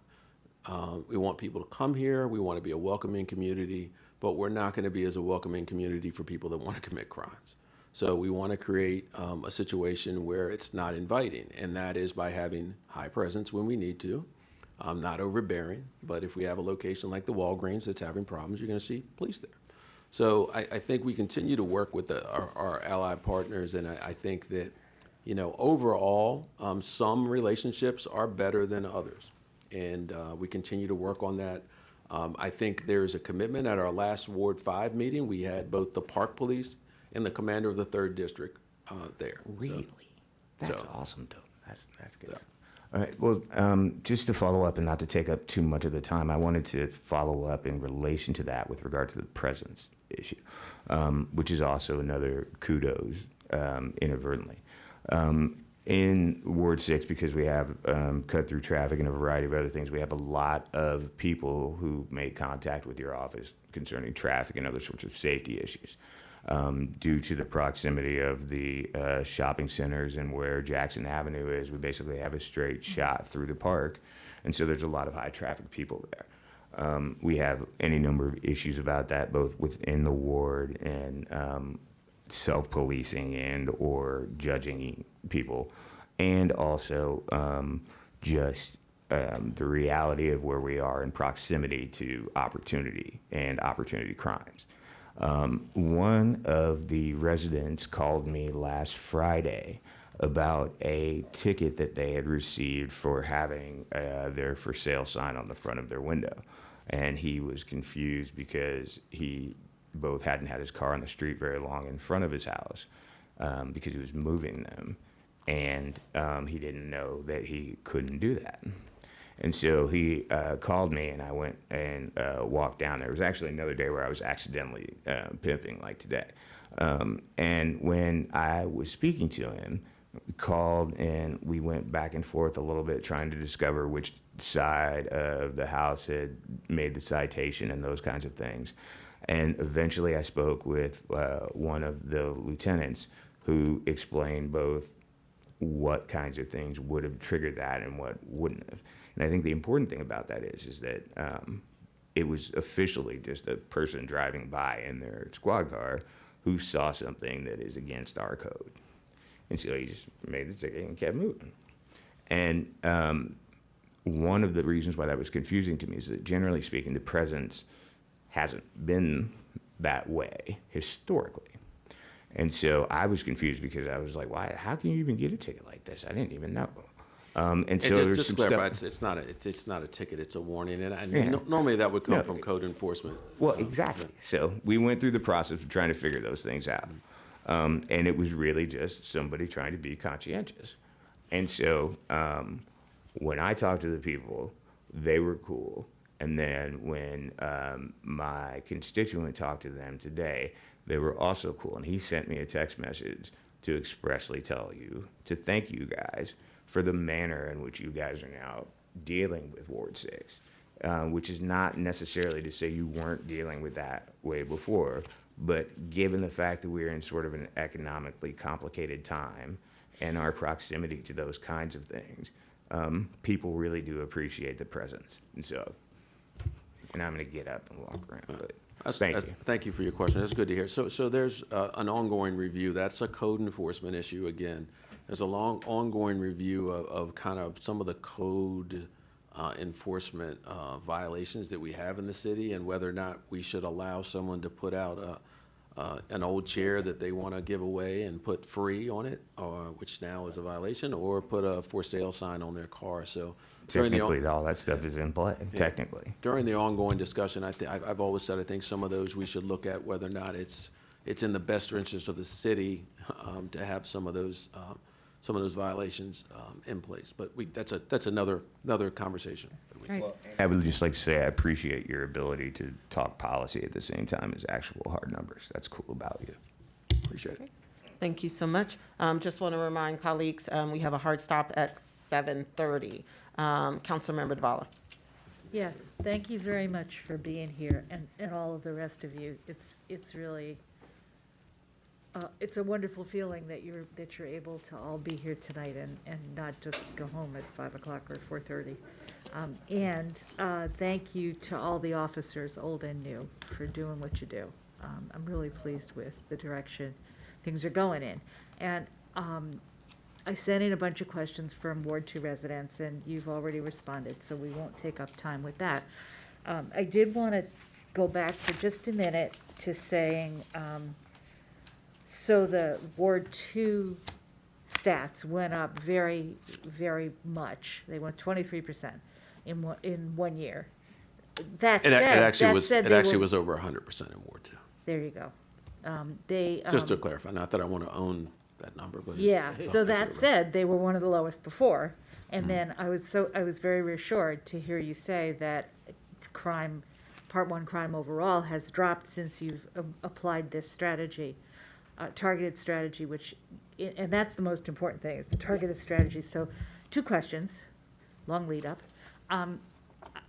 Speaker 5: people to come here. We want to be a welcoming community, but we're not going to be as a welcoming community for people that want to commit crimes. So we want to create a situation where it's not inviting, and that is by having high presence when we need to, not overbearing. But if we have a location like the Walgreens that's having problems, you're going to see police there. So I think we continue to work with our allied partners, and I think that, overall, some relationships are better than others. And we continue to work on that. I think there's a commitment at our last Ward 5 meeting. We had both the Park Police and the commander of the 3rd District there. So-
Speaker 4: Really? That's
Speaker 5: so-
Speaker 4: awesome, Tony. That's good.
Speaker 5: So.
Speaker 4: All right. Well, just to follow up and not to take up too much of the time, I wanted to follow up in relation to that with regard to the presence issue, which is also another kudos inadvertently. In Ward 6, because we have cut through traffic and a variety of other things, we have a lot of people who make contact with your office concerning traffic and other sorts of safety issues. Due to the proximity of the shopping centers and where Jackson Avenue is, we basically have a straight shot through the park. And so there's a lot of high traffic people there. We have any number of issues about that, both within the ward and self-policing and or judging people, and also just the reality of where we are in proximity to opportunity and opportunity crimes. One of the residents called me last Friday about a ticket that they had received for having their for sale sign on the front of their window. And he was confused because he both hadn't had his car on the street very long in front of his house because he was moving them. And he didn't know that he couldn't do that. And so he called me, and I went and walked down there. It was actually another day where I was accidentally pimping, like today. And when I was speaking to him, called, and we went back and forth a little bit, trying to discover which side of the house had made the citation and those kinds of things. And eventually I spoke with one of the lieutenants who explained both what kinds of things would have triggered that and what wouldn't have. And I think the important thing about that is that it was officially just a person driving by in their squad car who saw something that is against our code. And so he just made the ticket and kept moving. And one of the reasons why that was confusing to me is that, generally speaking, the presence hasn't been that way historically. And so I was confused because I was like, why? How can you even get a ticket like this? I didn't even know. And so
Speaker 5: And
Speaker 4: there's
Speaker 5: just
Speaker 4: some
Speaker 5: to clarify,
Speaker 4: stuff.
Speaker 5: it's not a ticket, it's a warning, and
Speaker 4: Yeah.
Speaker 5: normally that would come
Speaker 4: No.
Speaker 5: from code enforcement.
Speaker 4: Well, exactly. So we went through the process of trying to figure those things out. And it was really just somebody trying to be conscientious. And so when I talked to the people, they were cool. And then when my constituent talked to them today, they were also cool. And he sent me a text message to expressly tell you, to thank you guys for the manner in which you guys are now dealing with Ward 6, which is not necessarily to say you weren't dealing with that way before, but given the fact that we're in sort of an economically complicated time and our proximity to those kinds of things, people really do appreciate the presence. And I'm going to get up and walk around, but thank you.
Speaker 5: Thank you for your question. That's good to hear. So there's an ongoing review. That's a code enforcement issue again. There's a long ongoing review of kind of some of the code enforcement violations that we have in the city, and whether or not we should allow someone to put out an old chair that they want to give away and put free on it, or which now is a violation, or put a for sale sign on their car. So
Speaker 4: Technically, all that stuff is in play,
Speaker 5: Yeah.
Speaker 4: technically.
Speaker 5: during the ongoing discussion, I've always said I think some of those we should look at whether or not it's in the best interest of the city to have some of those violations in place. But that's another conversation.
Speaker 4: I would just like to say I appreciate your ability to talk policy at the same time as actual hard numbers. That's cool about you.
Speaker 5: Appreciate it.
Speaker 2: Thank you so much. Just want to remind colleagues, we have a hard stop at 7:30. Councilmember Dvala.
Speaker 6: Yes, thank you very much for being here, and all of the rest of you. It's really, it's a wonderful feeling that you're able to all be here tonight and not just go home at 5 o'clock or 4:30. And thank you to all the officers, old and new, for doing what you do. I'm really pleased with the direction things are going in. And I sent in a bunch of questions from Ward 2 residents, and you've already responded, so we won't take up time with that. I did want to go back for just a minute to saying, so the Ward 2 stats went up very, very much. They went 23% in one year. That
Speaker 5: And
Speaker 6: said,
Speaker 5: it actually
Speaker 6: that
Speaker 5: was,
Speaker 6: said
Speaker 5: it
Speaker 6: they
Speaker 5: actually
Speaker 6: were-
Speaker 5: was over 100% in Ward 2.
Speaker 6: There you go. They.
Speaker 5: Just to clarify, not that I want to own that number, but.
Speaker 6: Yeah,
Speaker 5: it's
Speaker 6: so
Speaker 5: actually
Speaker 6: that
Speaker 5: over.
Speaker 6: said, they were one of the lowest before.
Speaker 5: Mm-hmm.
Speaker 6: And then I was very reassured to hear you say that crime, Part 1 crime overall has dropped since you've applied this strategy, targeted strategy, and that's the most important thing, is the targeted strategy. So 2 questions, long lead up.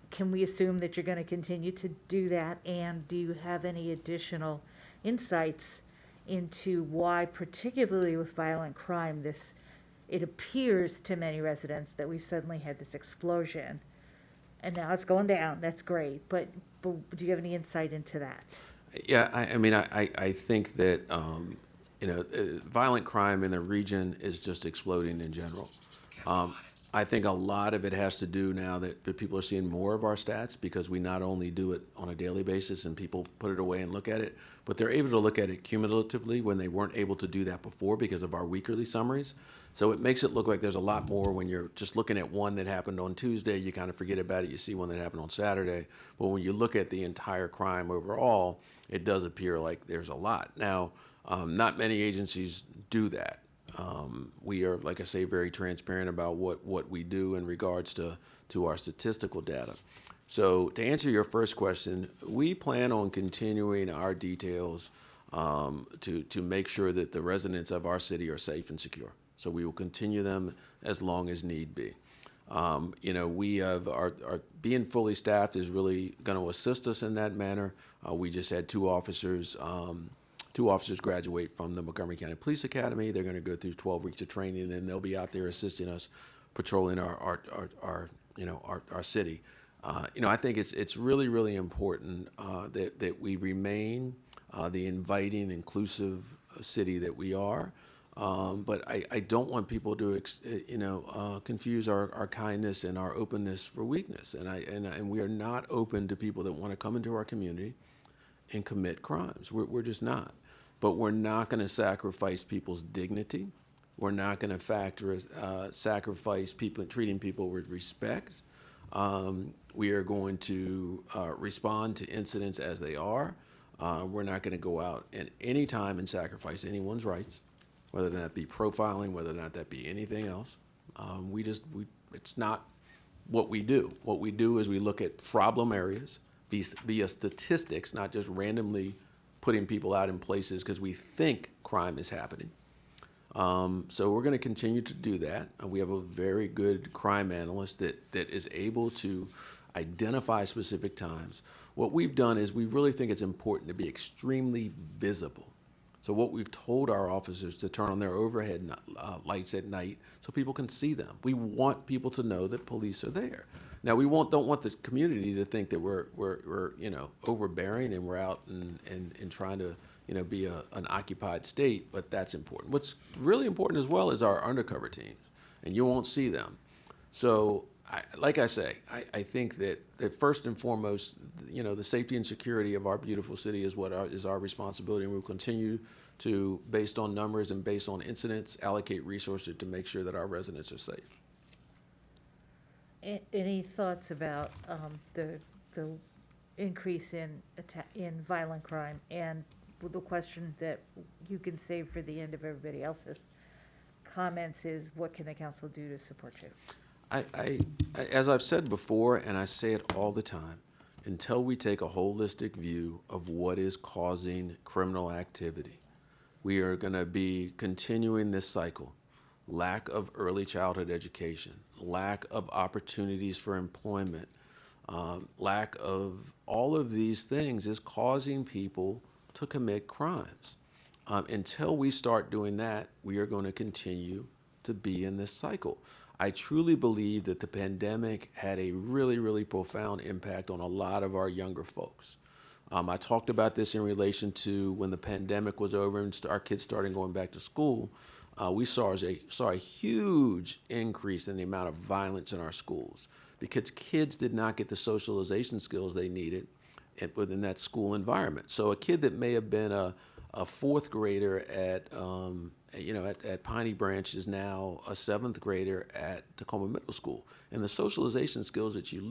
Speaker 6: Can we assume that you're going to continue to do that? And do you have any additional insights into why, particularly with violent crime, it appears to many residents that we've suddenly had this explosion, and now it's going down? That's great, but do you have any insight into that?
Speaker 5: Yeah, I mean, I think that, violent crime in the region is just exploding in general. I think a lot of it has to do now that people are seeing more of our stats, because we not only do it on a daily basis and people put it away and look at it, but they're able to look at it cumulatively when they weren't able to do that before because of our weekly summaries. So it makes it look like there's a lot more when you're just looking at one that happened on Tuesday, you kind of forget about it. You see one that happened on Saturday. But when you look at the entire crime overall, it does appear like there's a lot. Now, not many agencies do that. We are, like I say, very transparent about what we do in regards to our statistical data. So to answer your first question, we plan on continuing our details to make sure that the residents of our city are safe and secure. So we will continue them as long as need be. We have our being fully staffed is really going to assist us in that manner. We just had 2 officers graduate from the Montgomery County Police Academy. They're going to go through 12 weeks of training, and they'll be out there assisting us patrolling our city. I think it's really, really important that we remain the inviting, inclusive city that we are. But I don't want people to confuse our kindness and our openness for weakness. And we are not open to people that want to come into our community and commit crimes. We're just not. But we're not going to sacrifice people's dignity. We're not going to sacrifice treating people with respect. We are going to respond to incidents as they are. We're not going to go out at any time and sacrifice anyone's rights, whether that be profiling, whether or not that be anything else. It's not what we do. What we do is we look at problem areas via statistics, not just randomly putting people out in places because we think crime is happening. So we're going to continue to do that. We have a very good crime analyst that is able to identify specific times. What we've done is we really think it's important to be extremely visible. So what we've told our officers to turn on their overhead lights at night so people can see them. We want people to know that police are there. Now we don't want the community to think that we're overbearing and we're out and trying to be an occupied state, but that's important. What's really important as well is our undercover teams, and you won't see them. So like I say, I think that first and foremost, the safety and security of our beautiful city is our responsibility, and we'll continue to, based on numbers and based on incidents, allocate resources to make sure that our residents are safe.
Speaker 6: Any thoughts about the increase in violent crime? And the question that you can save for the end of everybody else's comments is, what can the council do to support you?
Speaker 5: As I've said before, and I say it all the time, until we take a holistic view of what is causing criminal activity, we are going to be continuing this cycle. Lack of early childhood education, lack of opportunities for employment, lack of all of these things is causing people to commit crimes. Until we start doing that, we are going to continue to be in this cycle. I truly believe that the pandemic had a really, really profound impact on a lot of our younger folks. I talked about this in relation to when the pandemic was over and our kids started going back to school. We saw a huge increase in the amount of violence in our schools because kids did not get the socialization skills they needed within that school environment. So a kid that may have been a fourth grader at at Piney Branch is now a seventh grader at Tacoma Middle School, and the socialization skills that you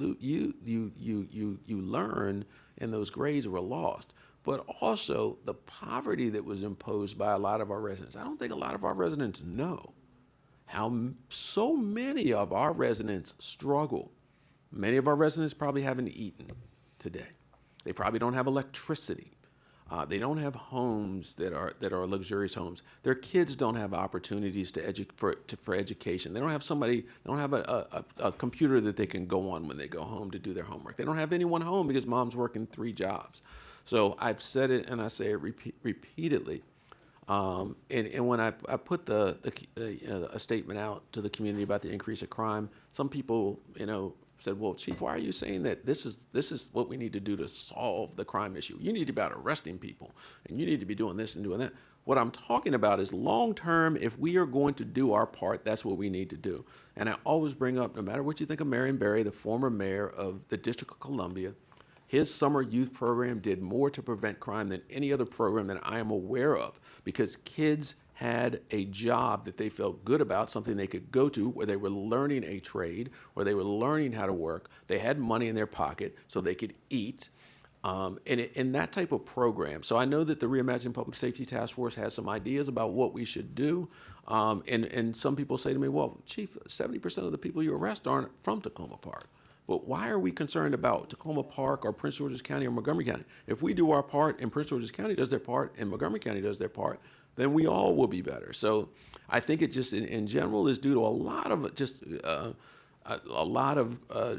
Speaker 5: learn in those grades were lost. But also the poverty that was imposed by a lot of our residents. I don't think a lot of our residents know how so many of our residents struggle. Many of our residents probably haven't eaten today. They probably don't have electricity. They don't have homes that are luxurious homes. Their kids don't have opportunities for education. They don't have somebody. They don't have a computer that they can go on when they go home to do their homework. They don't have anyone home because mom's working 3 jobs. So I've said it and I say it repeatedly. And when I put a statement out to the community about the increase of crime, some people said, "Well, Chief, why are you saying that this is what we need to do to solve the crime issue? You need to be out arresting people, and you need to be doing this and doing that." What I'm talking about is long term. If we are going to do our part, that's what we need to do. And I always bring up, no matter what you think of Marion Barry, the former mayor of the District of Columbia, his summer youth program did more to prevent crime than any other program that I am aware of, because kids had a job that they felt good about, something they could go to, where they were learning a trade, where they were learning how to work. They had money in their pocket so they could eat. And that type of program. So I know that the Reimagining Public Safety Task Force has some ideas about what we should do. And some people say to me, "Well, Chief, 70% of the people you arrest aren't from Tacoma Park. But why are we concerned about Tacoma Park or Prince George's County or Montgomery County? If we do our part and Prince George's County does their part and Montgomery County does their part, then we all will be better." So I think it just in general is due to a lot of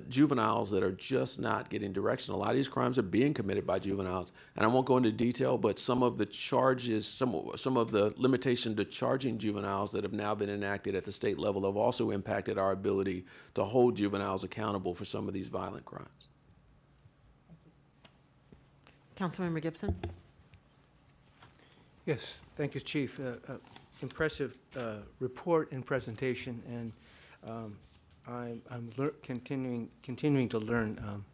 Speaker 5: juveniles that are just not getting direction. A lot of these crimes are being committed by juveniles, and I won't go into detail, but some of the charges, some of the limitation to charging juveniles that have now been enacted at the state level have also impacted our ability to hold juveniles accountable for some of these violent crimes.
Speaker 2: Councilmember Gibson?
Speaker 7: Yes, thank you, Chief. Impressive report and presentation, and I'm continuing to learn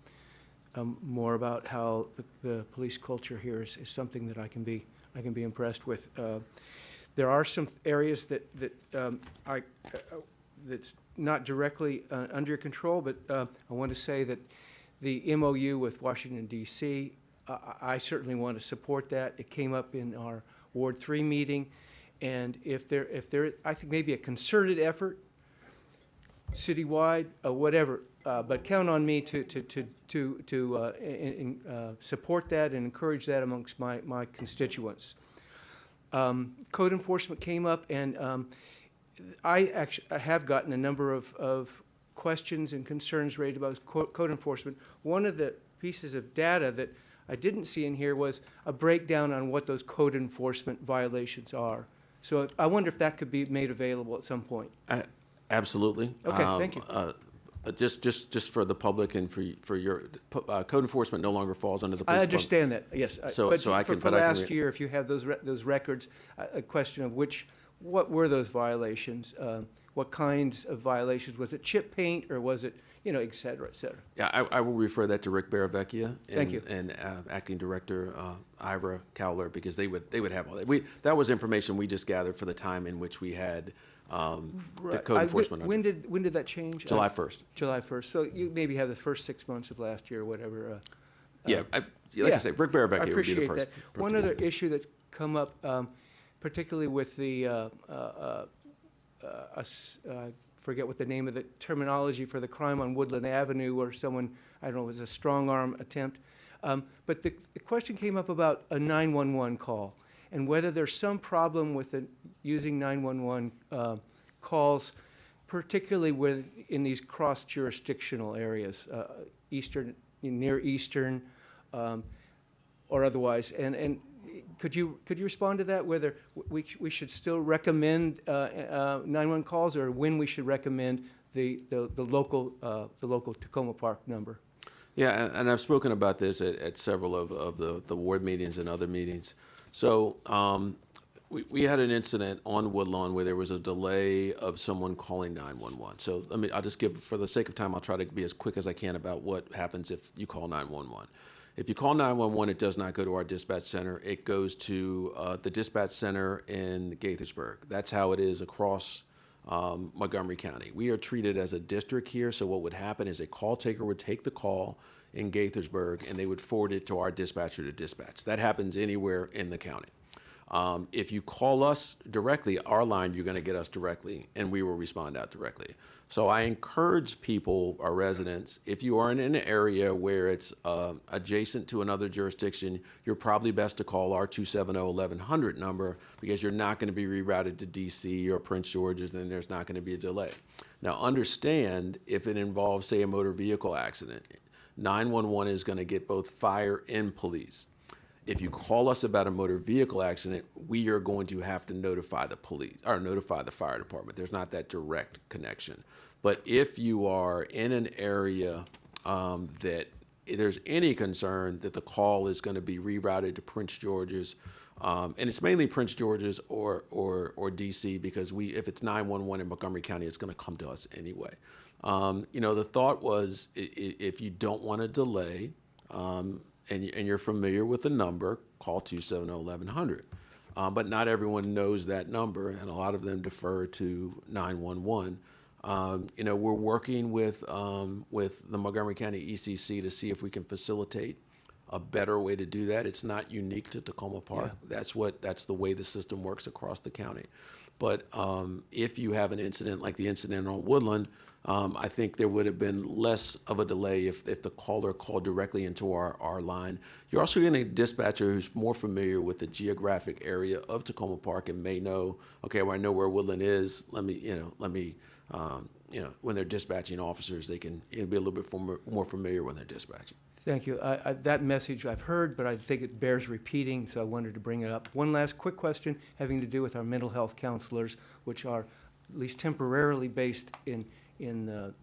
Speaker 7: more about how the police culture here is something that I can be impressed with. There are some areas that's not directly under your control, but I want to say that the MOU with Washington D.C. I certainly want to support that. It came up in our Ward 3 meeting, and if there, I think maybe a concerted effort, citywide, whatever, but count on me to support that and encourage that amongst my constituents. Code enforcement came up, and I have gotten a number of questions and concerns raised about code enforcement. One of the pieces of data that I didn't see in here was a breakdown on what those code enforcement violations are. So I wonder if that could be made available at some point.
Speaker 5: Absolutely.
Speaker 7: Okay, thank you.
Speaker 5: Just for the public and for your code enforcement no longer falls under the police.
Speaker 7: I understand that, yes.
Speaker 5: So I can.
Speaker 7: For last year, if you have those records, a question of what were those violations? What kinds of violations? Was it chip paint, or was it, et cetera, et cetera?
Speaker 5: Yeah, I will refer that to Rick Baravecchia
Speaker 7: Thank you.
Speaker 5: and Acting Director Ira Cowler, because they would have all that. That was information we just gathered for the time in which we had the code enforcement.
Speaker 7: When did that change?
Speaker 5: July 1st.
Speaker 7: July 1st. So you maybe have the first 6 months of last year or whatever.
Speaker 5: I say, Rick Baravecchia would be the
Speaker 7: appreciate
Speaker 5: person.
Speaker 7: that. One other issue that's come up, particularly with the, I forget what the name of the terminology for the crime on Woodland Avenue, where someone, I don't know, it was a strong arm attempt. But the question came up about a 911 call and whether there's some problem with using 911 calls, particularly in these cross-jurisdictional areas, near Eastern, or otherwise. And could you respond to that? Whether we should still recommend 911 calls, or when we should recommend the local Tacoma Park number?
Speaker 5: Yeah, and I've spoken about this at several of the ward meetings and other meetings. So we had an incident on Woodlawn where there was a delay of someone calling 911. So I'll just give, for the sake of time, I'll try to be as quick as I can about what happens if you call 911. If you call 911, it does not go to our dispatch center. It goes to the dispatch center in Gaithersburg. That's how it is across Montgomery County. We are treated as a district here, so what would happen is a call taker would take the call in Gaithersburg and they would forward it to our dispatcher to dispatch. That happens anywhere in the county. If you call us directly, our line, you're going to get us directly, and we will respond out directly. So I encourage people, our residents, if you are in an area where it's adjacent to another jurisdiction, you're probably best to call our 270-1100 number, because you're not going to be rerouted to DC or Prince George's, and there's not going to be a delay. Now, understand, if it involves, say, a motor vehicle accident, 911 is going to get both fire and police. If you call us about a motor vehicle accident, we are going to have to notify the police or notify the fire department. There's not that direct connection. But if you are in an area that there's any concern that the call is going to be rerouted to Prince George's, and it's mainly Prince George's or DC, because if it's 911 in Montgomery County, it's going to come to us anyway. The thought was, if you don't want to delay, and you're familiar with the number, call 270-1100. But not everyone knows that number, and a lot of them defer to 911. We're working with the Montgomery County ECC to see if we can facilitate a better way to do that. It's not unique to Tacoma Park. Yeah. That's the way the system works across the county. But if you have an incident like the incident on Woodland, I think there would have been less of a delay if the caller called directly into our line. You're also getting a dispatcher who's more familiar with the geographic area of Tacoma Park and may know, okay, well, I know where Woodland is. Let me, when they're dispatching officers, they can be a little bit more familiar when they're dispatching.
Speaker 7: Thank you. That message I've heard, but I think it bears repeating, so I wanted to bring it up. One last quick question having to do with our mental health counselors, which are at least temporarily based in the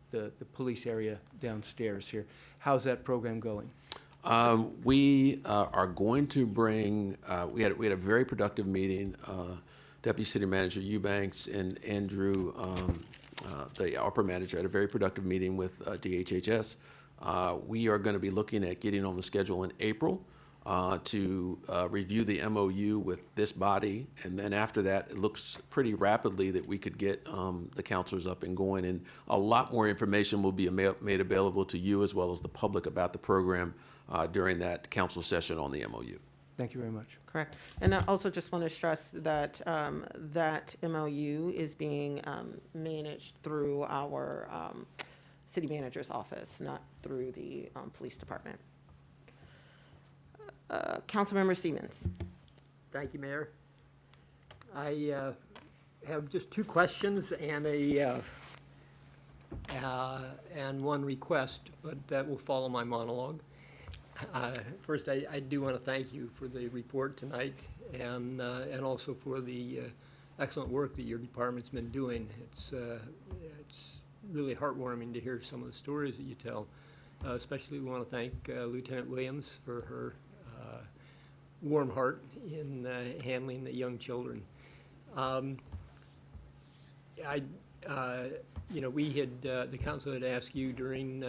Speaker 7: police area downstairs here. How's that program going?
Speaker 5: We are going to bring, we had a very productive meeting. Deputy City Manager Eubanks and Andrew, the upper manager, had a very productive meeting with DHHS. We are going to be looking at getting on the schedule in April to review the MOU with this body, and then after that, it looks pretty rapidly that we could get the counselors up and going, and a lot more information will be made available to you as well as the public about the program during that council session on the MOU.
Speaker 7: Thank you very much.
Speaker 2: Correct. And I also just want to stress that that MOU is being managed through our city manager's office, not through the police department. Councilmember Siemens.
Speaker 8: Thank you, Mayor. I have just two questions and and one request, but that will follow my monologue. First, I do want to thank you for the report tonight and also for the excellent work that your department's been doing. It's really heartwarming to hear some of the stories that you tell. Especially we want to thank Lieutenant Williams for her warm heart in handling the young children. We had, the council had asked you during,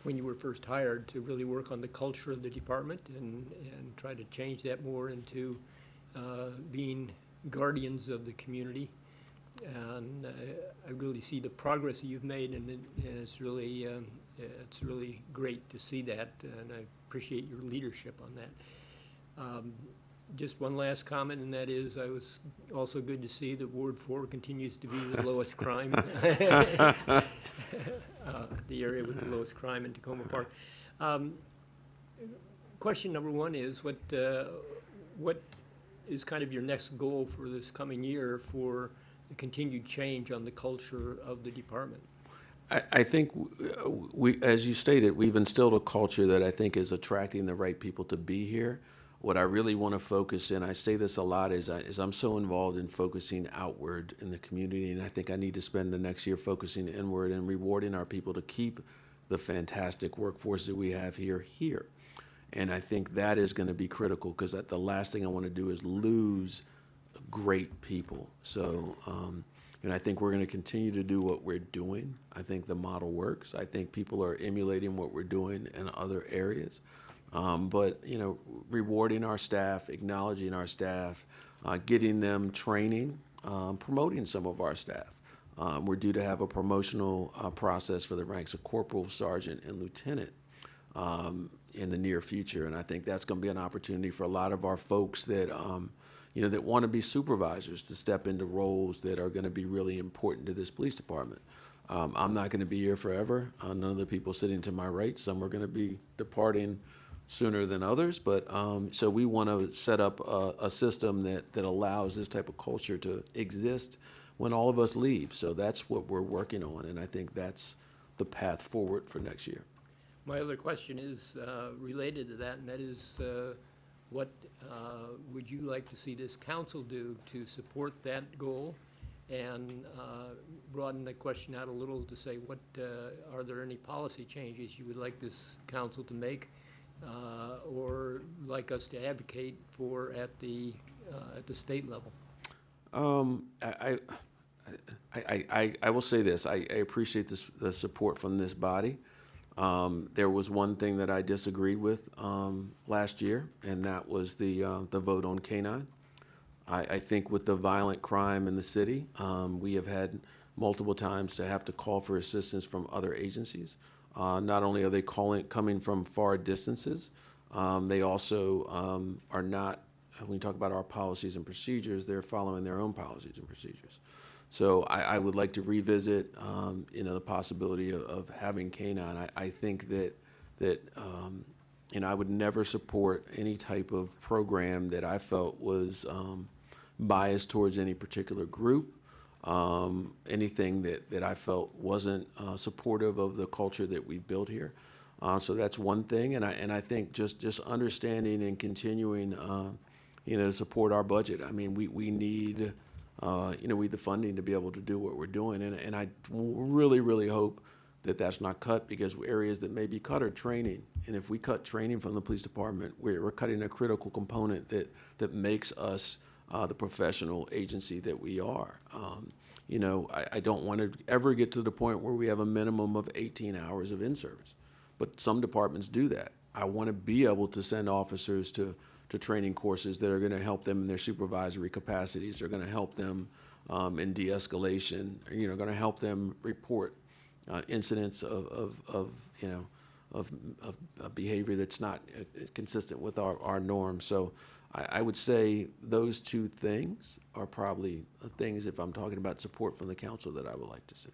Speaker 8: when you were first hired, to really work on the culture of the department and try to change that more into being guardians of the community. And I really see the progress that you've made, and it's really great to see that, and I appreciate your leadership on that. Just one last comment, and that is, I was also good to see that Ward 4 continues to be the lowest crime, the area with the lowest crime in Tacoma Park. Question number one is, what is kind of your next goal for this coming year for the continued change on the culture of the department?
Speaker 5: I think we, as you stated, we've instilled a culture that I think is attracting the right people to be here. What I really want to focus in, I say this a lot, is I'm so involved in focusing outward in the community, and I think I need to spend the next year focusing inward and rewarding our people to keep the fantastic workforce that we have here. And I think that is going to be critical, because the last thing I want to do is lose great people. So, And I think we're going to continue to do what we're doing. I think the model works. I think people are emulating what we're doing in other areas. But, you know, rewarding our staff, acknowledging our staff, getting them training, promoting some of our staff. We're due to have a promotional process for the ranks of corporal, sergeant, and lieutenant in the near future. And I think that's going to be an opportunity for a lot of our folks that, you know, that want to be supervisors to step into roles that are going to be really important to this police department. I'm not going to be here forever. None of the people sitting to my right, some are going to be departing sooner than others. But so we want to set up a system that allows this type of culture to exist when all of us leave. So that's what we're working on, and I think that's the path forward for next year.
Speaker 8: My other question is related to that, and that is, what would you like to see this council do to support that goal? And broaden the question out a little to say, what are there any policy changes you would like this council to make, or like us to advocate for at the state level?
Speaker 5: I will say this. I appreciate the support from this body. There was one thing that I disagreed with last year, and that was the vote on K-9. I think with the violent crime in the city, we have had multiple times to have to call for assistance from other agencies. Not only are they coming from far distances, they also are not, when we talk about our policies and procedures, they're following their own policies and procedures. So I would like to revisit, you know, the possibility of having K-9. I think that you know, I would never support any type of program that I felt was biased towards any particular group, anything that I felt wasn't supportive of the culture that we've built here. So that's one thing, and I think just understanding and continuing, you know, to support our budget. I mean, we need, you know, we need the funding to be able to do what we're doing, and I really hope that that's not cut, because areas that may be cut are training. And if we cut training from the police department, we're cutting a critical component that makes us the professional agency that we are. You know, I don't want to ever get to the point where we have a minimum of 18 hours of in-service, but some departments do that. I want to be able to send officers to training courses that are going to help them in their supervisory capacities. They're going to help them in de-escalation. You know, going to help them report incidents of you know, of behavior that's not consistent with our norms. So I would say those two things are probably things, if I'm talking about support from the council, that I would like to see.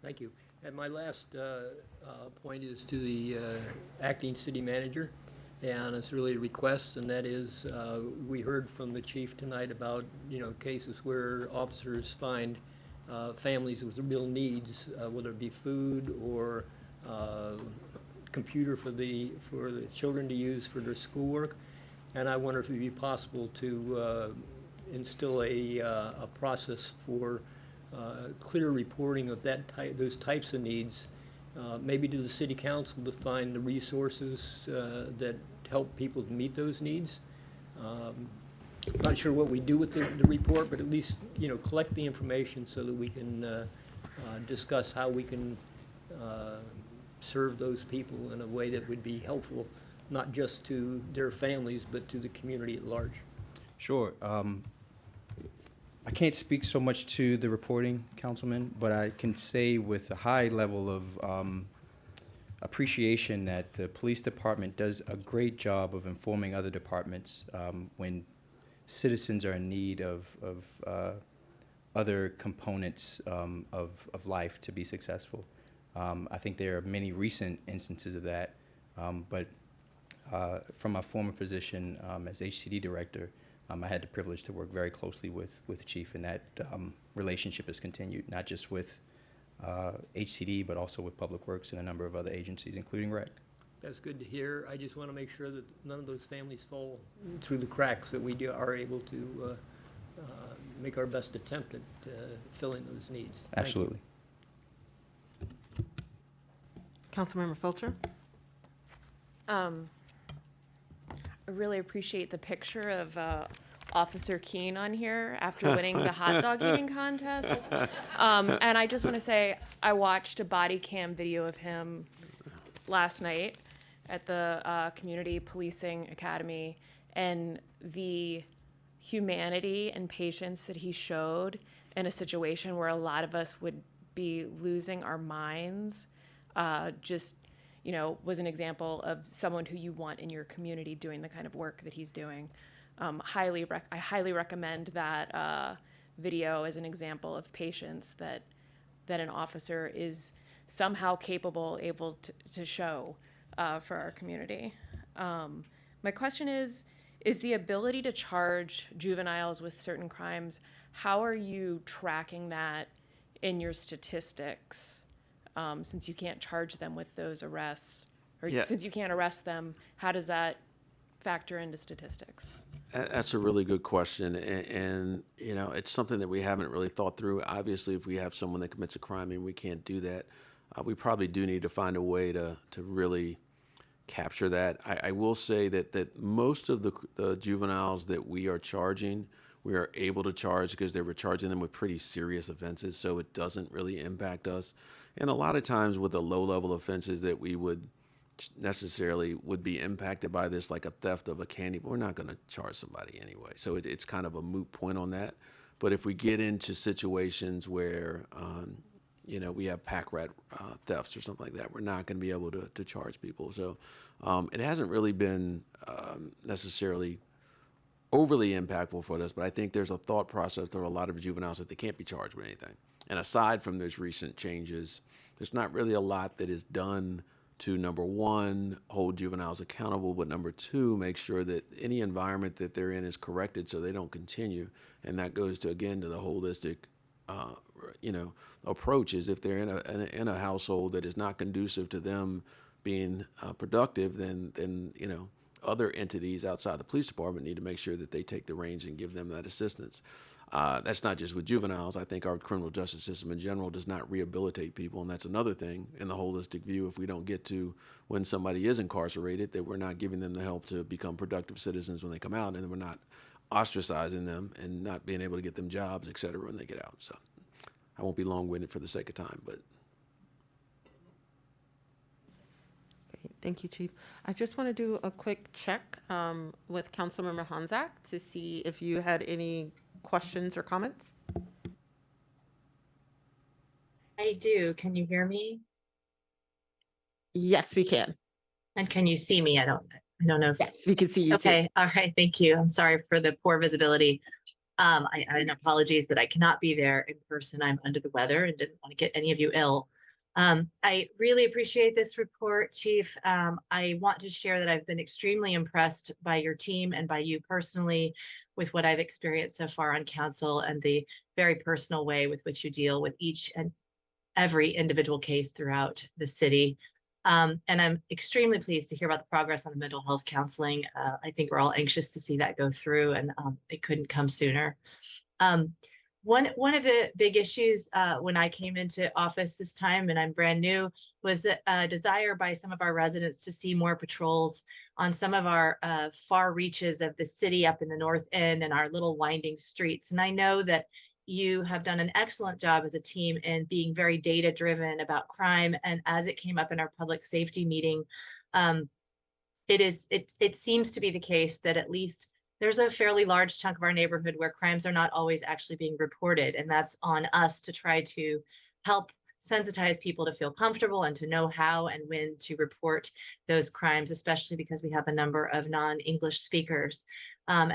Speaker 8: Thank you. And my last point is to the acting city manager, and it's really a request, and that is, we heard from the chief tonight about, you know, cases where officers find families with real needs, whether it be food or computer for the children to use for their schoolwork. And I wonder if it would be possible to instill a process for clear reporting of those types of needs, maybe to the city council to find the resources that help people to meet those needs. Not sure what we do with the report, but at least, you know, collect the information so that we can discuss how we can serve those people in a way that would be helpful, not just to their families, but to the community at large.
Speaker 9: Sure. I can't speak so much to the reporting, Councilman, but I can say with a high level of appreciation that the police department does a great job of informing other departments when citizens are in need of other components of life to be successful. I think there are many recent instances of that, but from my former position as HCD director, I had the privilege to work very closely with the chief, and that relationship has continued, not just with HCD, but also with Public Works and a number of other agencies, including REC.
Speaker 8: That's good to hear. I just want to make sure that none of those families fall through the cracks, that we are able to make our best attempt at filling those needs. Thank you.
Speaker 9: Absolutely.
Speaker 2: Councilmember Fulcher?
Speaker 10: I really appreciate the picture of Officer Keene on here after winning the hot dog eating contest. And I just want to say, I watched a body cam video of him last night at the Community Policing Academy, and the humanity and patience that he showed in a situation where a lot of us would be losing our minds, just, you know, was an example of someone who you want in your community doing the kind of work that he's doing. I highly recommend that video as an example of patience that an officer is somehow able to show for our community. My question is the ability to charge juveniles with certain crimes, how are you tracking that in your statistics? Since you can't charge them with those arrests, or
Speaker 5: Yeah.
Speaker 10: since you can't arrest them, how does that factor into statistics?
Speaker 5: That's a really good question, and you know, it's something that we haven't really thought through. Obviously, if we have someone that commits a crime and we can't do that, we probably do need to find a way to really capture that. I will say that most of the juveniles that we are charging, we are able to charge because they were charging them with pretty serious offenses, so it doesn't really impact us. And a lot of times with the low-level offenses that we would necessarily would be impacted by this, like a theft of a candy, we're not going to charge somebody anyway. So it's kind of a moot point on that. But if we get into situations where, you know, we have pack rat thefts or something like that, we're not going to be able to charge people. So it hasn't really been necessarily overly impactful for us, but I think there's a thought process for a lot of juveniles that they can't be charged with anything. And aside from those recent changes, there's not really a lot that is done to, number one, hold juveniles accountable, but number two, make sure that any environment that they're in is corrected so they don't continue. And that goes to, again, to the holistic, you know, approach. Is if they're in a household that is not conducive to them being productive, then you know, other entities outside the police department need to make sure that they take the reins and give them that assistance. That's not just with juveniles. I think our criminal justice system in general does not rehabilitate people, and that's another thing in the holistic view. If we don't get to when somebody is incarcerated, that we're not giving them the help to become productive citizens when they come out, and we're not ostracizing them and not being able to get them jobs, et cetera, when they get out. So I won't be long-winded for the sake of time, but.
Speaker 2: Thank you, Chief. I just want to do a quick check with Councilmember Honzak to see if you had any questions or comments.
Speaker 1: I do. Can you hear me?
Speaker 2: Yes, we can.
Speaker 1: And can you see me? I don't know.
Speaker 2: Yes, we can see you too.
Speaker 1: Okay. All right. Thank you. I'm sorry for the poor visibility. And apologies that I cannot be there in person. I'm under the weather and didn't want to get any of you ill. I really appreciate this report, Chief. I want to share that I've been extremely impressed by your team and by you personally with what I've experienced so far on council and the very personal way with which you deal with each and every individual case throughout the city. And I'm extremely pleased to hear about the progress on the mental health counseling. I think we're all anxious to see that go through, and it couldn't come sooner. One of the big issues when I came into office this time, and I'm brand new, was a desire by some of our residents to see more patrols on some of our far reaches of the city up in the north end and our little winding streets. And I know that you have done an excellent job as a team in being very data driven about crime. And as it came up in our public safety meeting, it seems to be the case that at least there's a fairly large chunk of our neighborhood where crimes are not always actually being reported. And that's on us to try to help sensitize people to feel comfortable and to know how and when to report those crimes, especially because we have a number of non-English speakers. And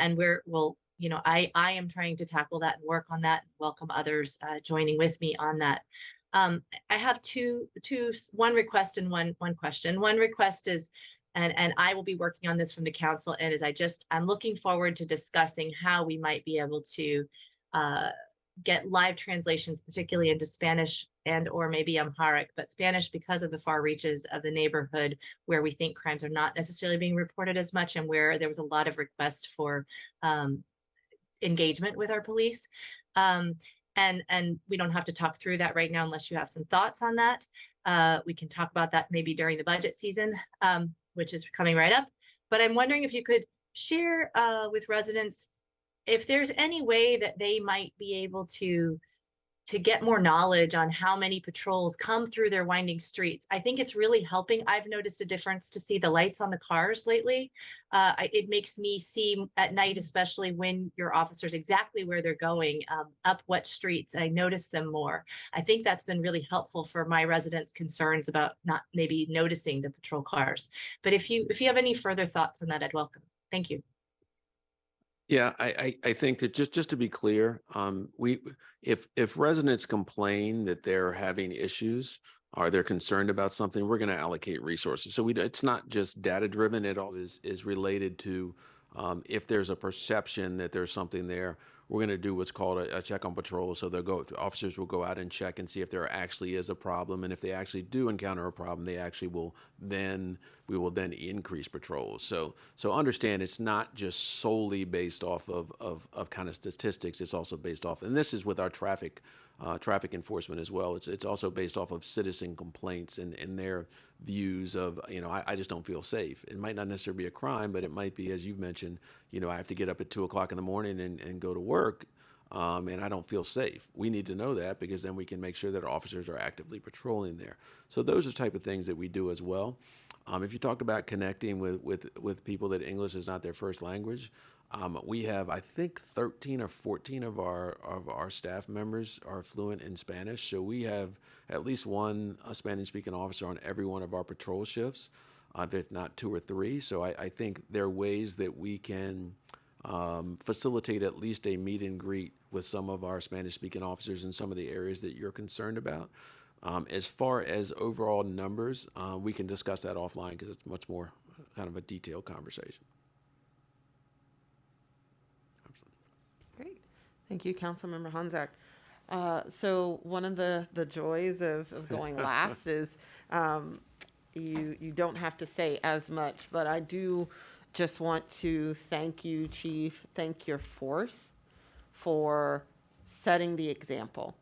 Speaker 1: I am trying to tackle that and work on that, welcome others joining with me on that. I have one request and one question. One request is, and I will be working on this from the council, and I'm looking forward to discussing how we might be able to get live translations, particularly into Spanish and or maybe Amharic, but Spanish because of the far reaches of the neighborhood where we think crimes are not necessarily being reported as much and where there was a lot of requests for engagement with our police. And we don't have to talk through that right now unless you have some thoughts on that. We can talk about that maybe during the budget season, which is coming right up. But I'm wondering if you could share with residents if there's any way that they might be able to get more knowledge on how many patrols come through their winding streets. I think it's really helping. I've noticed a difference to see the lights on the cars lately. It makes me see at night, especially when your officers exactly where they're going, up what streets. I notice them more. I think that's been really helpful for my residents' concerns about not maybe noticing the patrol cars. But if you have any further thoughts on that, I'd welcome. Thank you.
Speaker 5: Yeah, I think that just to be clear, if residents complain that they're having issues or they're concerned about something, we're going to allocate resources. So it's not just data driven. It all is related to if there's a perception that there's something there, we're going to do what's called a check on patrol. So officers will go out and check and see if there actually is a problem. And if they actually do encounter a problem, we will then increase patrols. So understand it's not just solely based off of kind of statistics. It's also based off, and this is with our traffic enforcement as well. It's also based off of citizen complaints and their views of, I just don't feel safe. It might not necessarily be a crime, but it might be, as you've mentioned, I have to get up at 2 o'clock in the morning and go to work. And I don't feel safe. We need to know that, because then we can make sure that our officers are actively patrolling there. So those are the type of things that we do as well. If you talked about connecting with people that English is not their first language, we have, I think, 13 or 14 of our staff members are fluent in Spanish. So we have at least one Spanish-speaking officer on every one of our patrol shifts, if not 2 or 3. So I think there are ways that we can facilitate at least a meet and greet with some of our Spanish-speaking officers in some of the areas that you're concerned about. As far as overall numbers, we can discuss that offline, because it's much more kind of a detailed conversation.
Speaker 2: Great. Thank you, Councilmember Honzak. So one of the joys of going last is you don't have to say as much, but I do just want to thank you, Chief, thank your force for setting the example.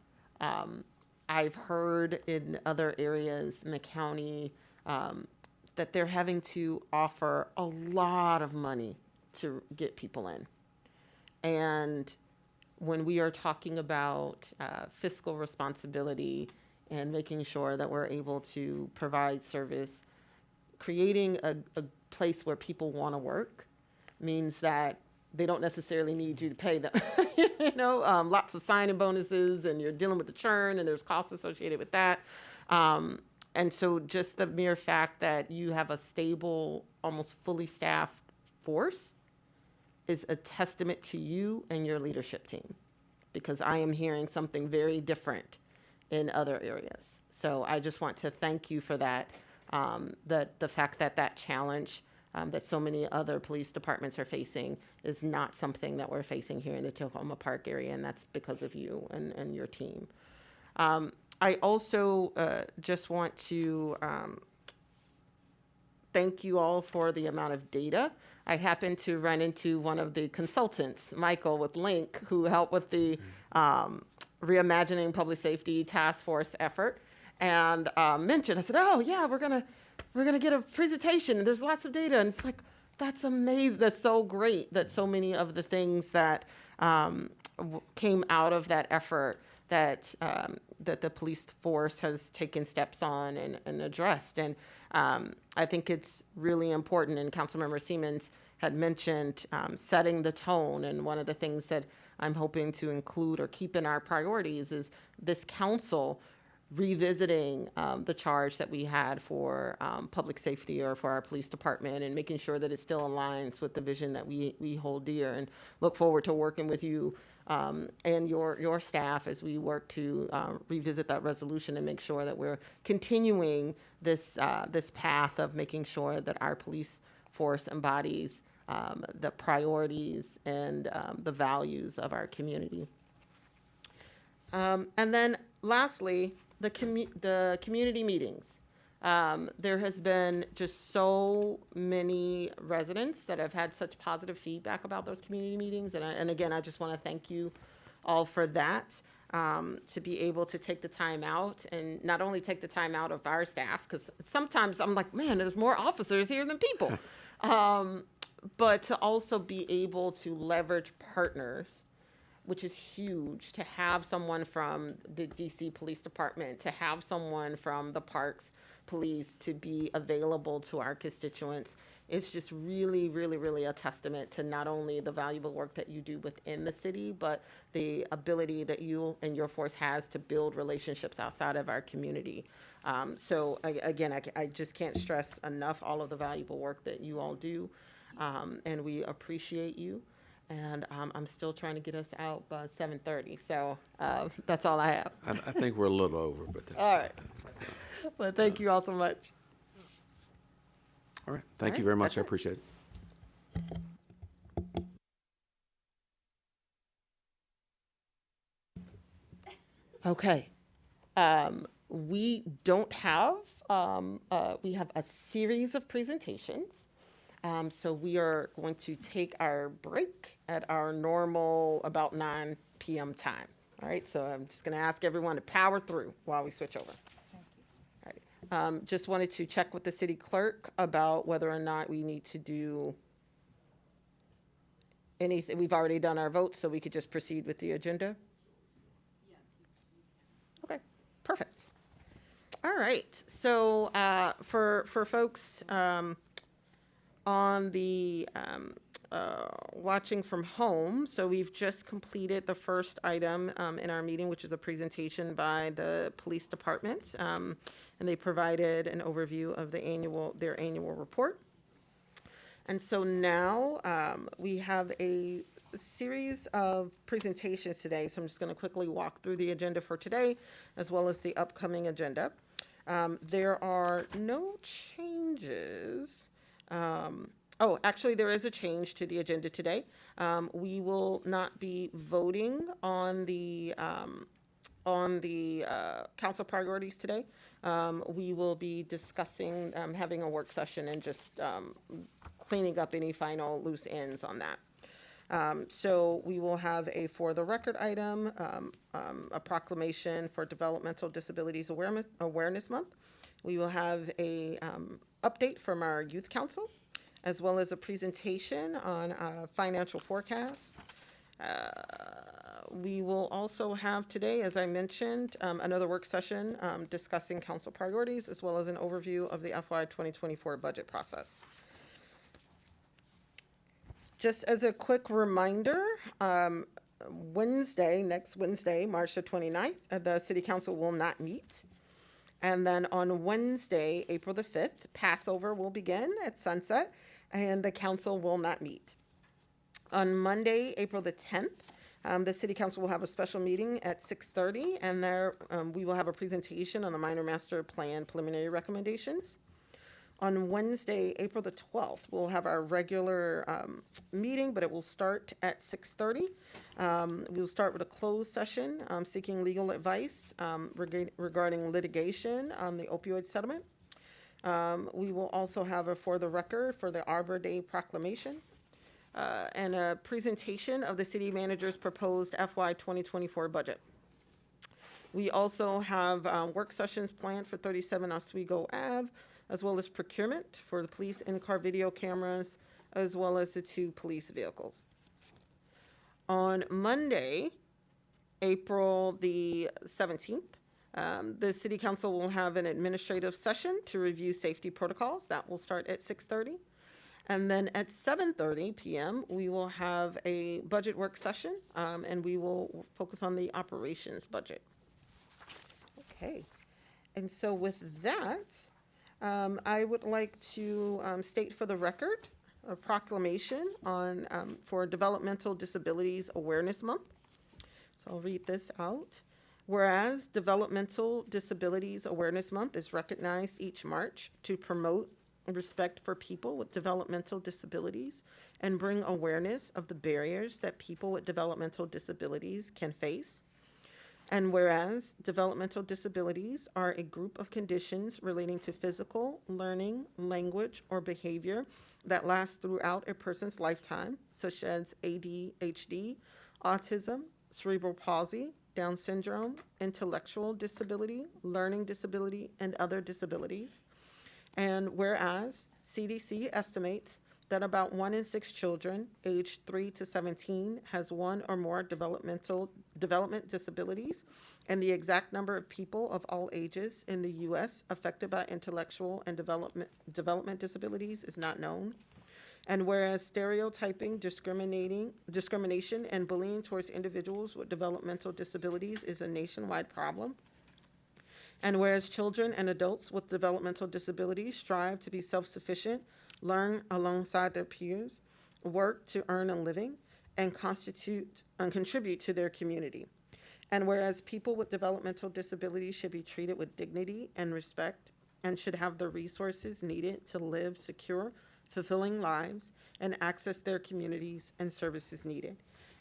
Speaker 2: I've heard in other areas in the county that they're having to offer a lot of money to get people in. And when we are talking about fiscal responsibility and making sure that we're able to provide service, creating a place where people want to work means that they don't necessarily need you to pay them. Lots of sign-in bonuses, and you're dealing with the churn, and there's costs associated with that. And so just the mere fact that you have a stable, almost fully staffed force is a testament to you and your leadership team, because I am hearing something very different in other areas. So I just want to thank you for that. The fact that challenge that so many other police departments are facing is not something that we're facing here in the Takoma Park area, and that's because of you and your team. I also just want to thank you all for the amount of data. I happened to run into one of the consultants, Michael with Link, who helped with the Reimagining Public Safety Task Force effort, and mentioned, I said, oh yeah, we're gonna get a presentation, and there's lots of data. And it's like, that's amazing. That's so great that so many of the things that came out of that effort that the police force has taken steps on and addressed. And I think it's really important, and Councilmember Siemens had mentioned setting the tone. And one of the things that I'm hoping to include or keep in our priorities is this council revisiting the charge that we had for public safety or for our police department, and making sure that it still aligns with the vision that we hold dear, and look forward to working with you and your staff as we work to revisit that resolution and make sure that we're continuing this path of making sure that our police force embodies the priorities and the values of our community. And then lastly, the community meetings. There has been just so many residents that have had such positive feedback about those community meetings. And again, I just want to thank you all for that, to be able to take the time out, and not only take the time out of our staff, because sometimes I'm like, man, there's more officers here than people. but to also be able to leverage partners, which is huge, to have someone from the DC Police Department, to have someone from the Parks Police to be available to our constituents. It's just really, really, really a testament to not only the valuable work that you do within the city, but the ability that you and your force has to build relationships outside of our community. Again, I just can't stress enough all of the valuable work that you all do, and we appreciate you. And I'm still trying to get us out by 7:30, so that's all I have.
Speaker 5: I think we're a little over, but that's.
Speaker 2: All right. Well, thank you all so much.
Speaker 5: All right. Thank
Speaker 2: All
Speaker 5: you
Speaker 2: right,
Speaker 5: very much.
Speaker 2: that's
Speaker 5: I
Speaker 2: it.
Speaker 5: appreciate it.
Speaker 2: Okay. We don't have, we have a series of presentations. So we are going to take our break at our normal about 9 p.m. time. All right, so I'm just going to ask everyone to power through while we switch over. All right. Just wanted to check with the city clerk about whether or not we need to do anything. We've already done our votes, so we could just proceed with the agenda. Okay, perfect. All right, so for folks on the watching from home, so we've just completed the first item in our meeting, which is a presentation by the police department, and they provided an overview of their annual report. And so now we have a series of presentations today, so I'm just going to quickly walk through the agenda for today, as well as the upcoming agenda. There are no changes. Oh, actually, there is a change to the agenda today. We will not be voting on the council priorities today. We will be discussing having a work session and just cleaning up any final loose ends on that. So we will have a for the record item, a proclamation for Developmental Disabilities Awareness Month. We will have a update from our youth council, as well as a presentation on financial forecast. We will also have today, as I mentioned, another work session discussing council priorities, as well as an overview of the FY 2024 budget process. Just as a quick reminder, next Wednesday, March the 29th, the City Council will not meet. And then on Wednesday, April the 5th, Passover will begin at sunset, and the council will not meet. On Monday, April the 10th, the City Council will have a special meeting at 6:30, and there we will have a presentation on the minor master plan preliminary recommendations. On Wednesday, April the 12th, we'll have our regular meeting, but it will start at 6:30. We'll start with a closed session seeking legal advice regarding litigation on the opioid settlement. We will also have a for the record for the Arbor Day proclamation and a presentation of the city manager's proposed FY 2024 budget. We also have work sessions planned for 37 Oswego Ave, as well as procurement for the police in-car video cameras, as well as the 2 police vehicles. On Monday, April the 17th, the City Council will have an administrative session to review safety protocols. That will start at 6:30. And then at 7:30 p.m., we will have a budget work session, and we will focus on the operations budget. Okay. And so with that, I would like to state for the record a proclamation on for Developmental Disabilities Awareness Month. So I'll read this out. Whereas Developmental Disabilities Awareness Month is recognized each March to promote respect for people with developmental disabilities and bring awareness of the barriers that people with developmental disabilities can face. And whereas developmental disabilities are a group of conditions relating to physical, learning, language, or behavior that last throughout a person's lifetime, such as ADHD, autism, cerebral palsy, Down syndrome, intellectual disability, learning disability, and other disabilities. And whereas CDC estimates that about 1 in 6 children aged 3 to 17 has one or more development disabilities, and the exact number of people of all ages in the U.S. affected by intellectual and development disabilities is not known. And whereas stereotyping, discrimination, and bullying towards individuals with developmental disabilities is a nationwide problem. And whereas children and adults with developmental disabilities strive to be self-sufficient, learn alongside their peers, work to earn a living, and contribute to their community. And whereas people with developmental disabilities should be treated with dignity and respect and should have the resources needed to live secure, fulfilling lives and access their communities and services needed.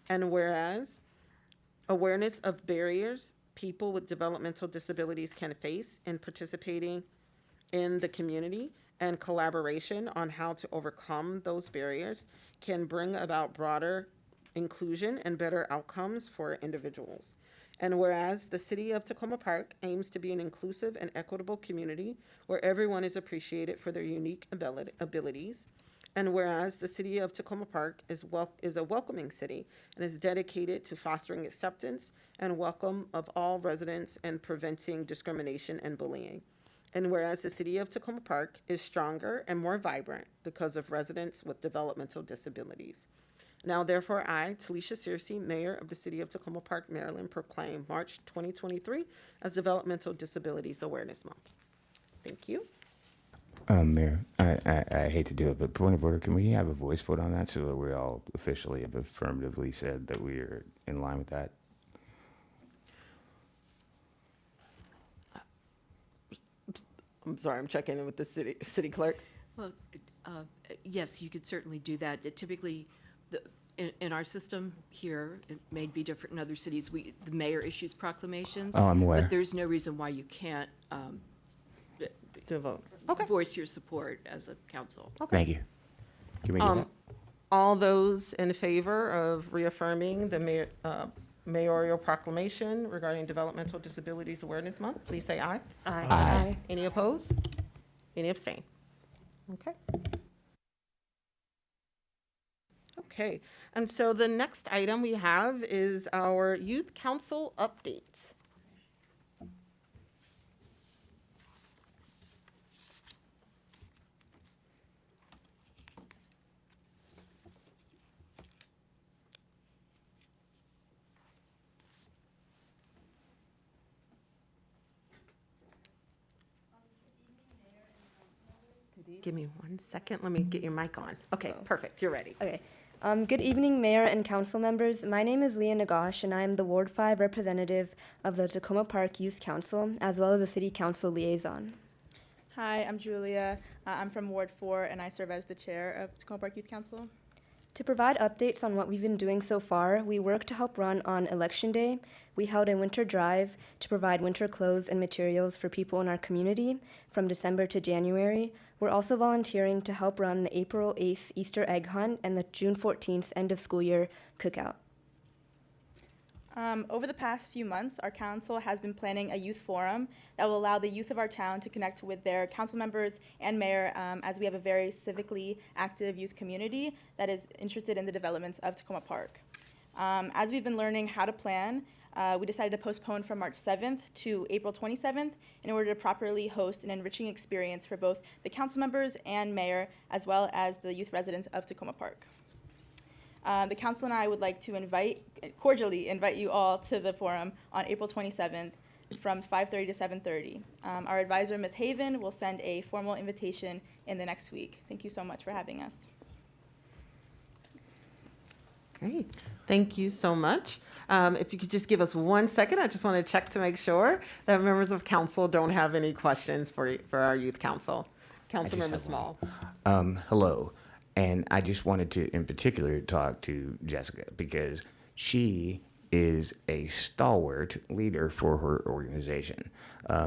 Speaker 2: And whereas awareness of barriers people with developmental disabilities can face in participating in the community and collaboration on how to overcome those barriers can bring about broader inclusion and better outcomes for individuals. And whereas the City of Tacoma Park aims to be an inclusive and equitable community where everyone is appreciated for their unique abilities, and whereas the City of Tacoma Park is a welcoming city and is dedicated to fostering acceptance and welcome of all residents and preventing discrimination and bullying. And whereas the City of Tacoma Park is stronger and more vibrant because of residents with developmental disabilities. Now, therefore, I, Talisha Searcy, Mayor of the City of Tacoma Park, Maryland, proclaim March 2023 as Developmental Disabilities Awareness Month. Thank you.
Speaker 4: Mayor, I hate to do it, but point of order, can we have a voice vote on that so that we all officially have affirmatively said that we are in line with that?
Speaker 2: I'm sorry, I'm checking in with the city clerk.
Speaker 11: Well, yes, you could certainly do that. Typically, in our system here, it may be different in other cities, the mayor issues proclamations.
Speaker 4: Oh, I'm aware.
Speaker 11: But there's no reason why you can't
Speaker 2: To vote. Okay.
Speaker 11: voice your support as a council.
Speaker 4: Thank you. Can we do that?
Speaker 2: All those in favor of reaffirming the mayoral proclamation regarding Developmental Disabilities Awareness Month, please say aye.
Speaker 4: Aye.
Speaker 2: Any opposed? Any abstain? Okay. Okay, and so the next item we have is our Youth Council update. Give me 1 second. Let me get your mic on. Okay, perfect. You're ready.
Speaker 12: Okay. Good evening, Mayor and Council members. My name is Leah Nagash, and I am the Ward 5 representative of the Tacoma Park Youth Council, as well as the City Council liaison.
Speaker 13: Hi, I'm Julia. I'm from Ward 4, and I serve as the chair of Tacoma Park Youth Council.
Speaker 12: To provide updates on what we've been doing so far, we worked to help run on Election Day. We held a winter drive to provide winter clothes and materials for people in our community from December to January. We're also volunteering to help run the April 8th Easter egg hunt and the June 14th end of school year cookout.
Speaker 13: Over the past few months, our council has been planning a youth forum that will allow the youth of our town to connect with their council members and mayor, as we have a very civically active youth community that is interested in the developments of Tacoma Park. As we've been learning how to plan, we decided to postpone from March 7th to April 27th in order to properly host an enriching experience for both the council members and mayor, as well as the youth residents of Tacoma Park. The council and I would like to cordially invite you all to the forum on April 27th from 5:30 to 7:30. Our advisor, Ms. Haven, will send a formal invitation in the next week. Thank you so much for having us.
Speaker 2: Great. Thank you so much. If you could just give us 1 second, I just want to check to make sure that members of council don't have any questions for our youth council. Councilmember Small.
Speaker 4: Hello. And I just wanted to, in particular, talk to Jessica because she is a stalwart leader for her organization.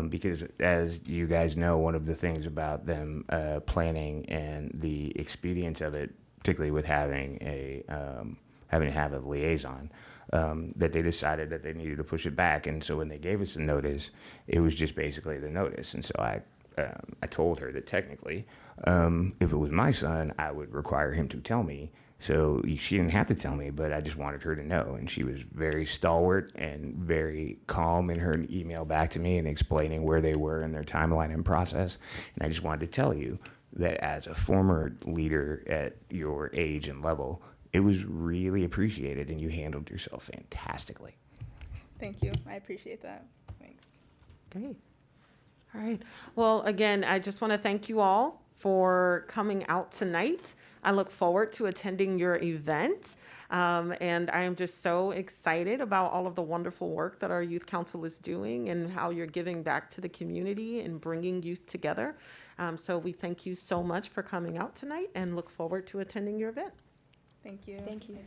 Speaker 4: Because as you guys know, one of the things about them planning and the expedience of it, particularly with having to have a liaison, that they decided that they needed to push it back. And so when they gave us the notice, it was just basically the notice. And so I told her that technically, if it was my son, I would require him to tell me. So she didn't have to tell me, but I just wanted her to know. And she was very stalwart and very calm in her email back to me and explaining where they were in their timeline and process. And I just wanted to tell you that as a former leader at your age and level, it was really appreciated and you handled yourself fantastically.
Speaker 13: Thank you. I appreciate that. Thanks.
Speaker 2: Great. All right. Well, again, I just want to thank you all for coming out tonight. I look forward to attending your event. And I am just so excited about all of the wonderful work that our Youth Council is doing and how you're giving back to the community and bringing youth together. So we thank you so much for coming out tonight and look forward to attending your event.
Speaker 13: Thank you.
Speaker 12: Thank you.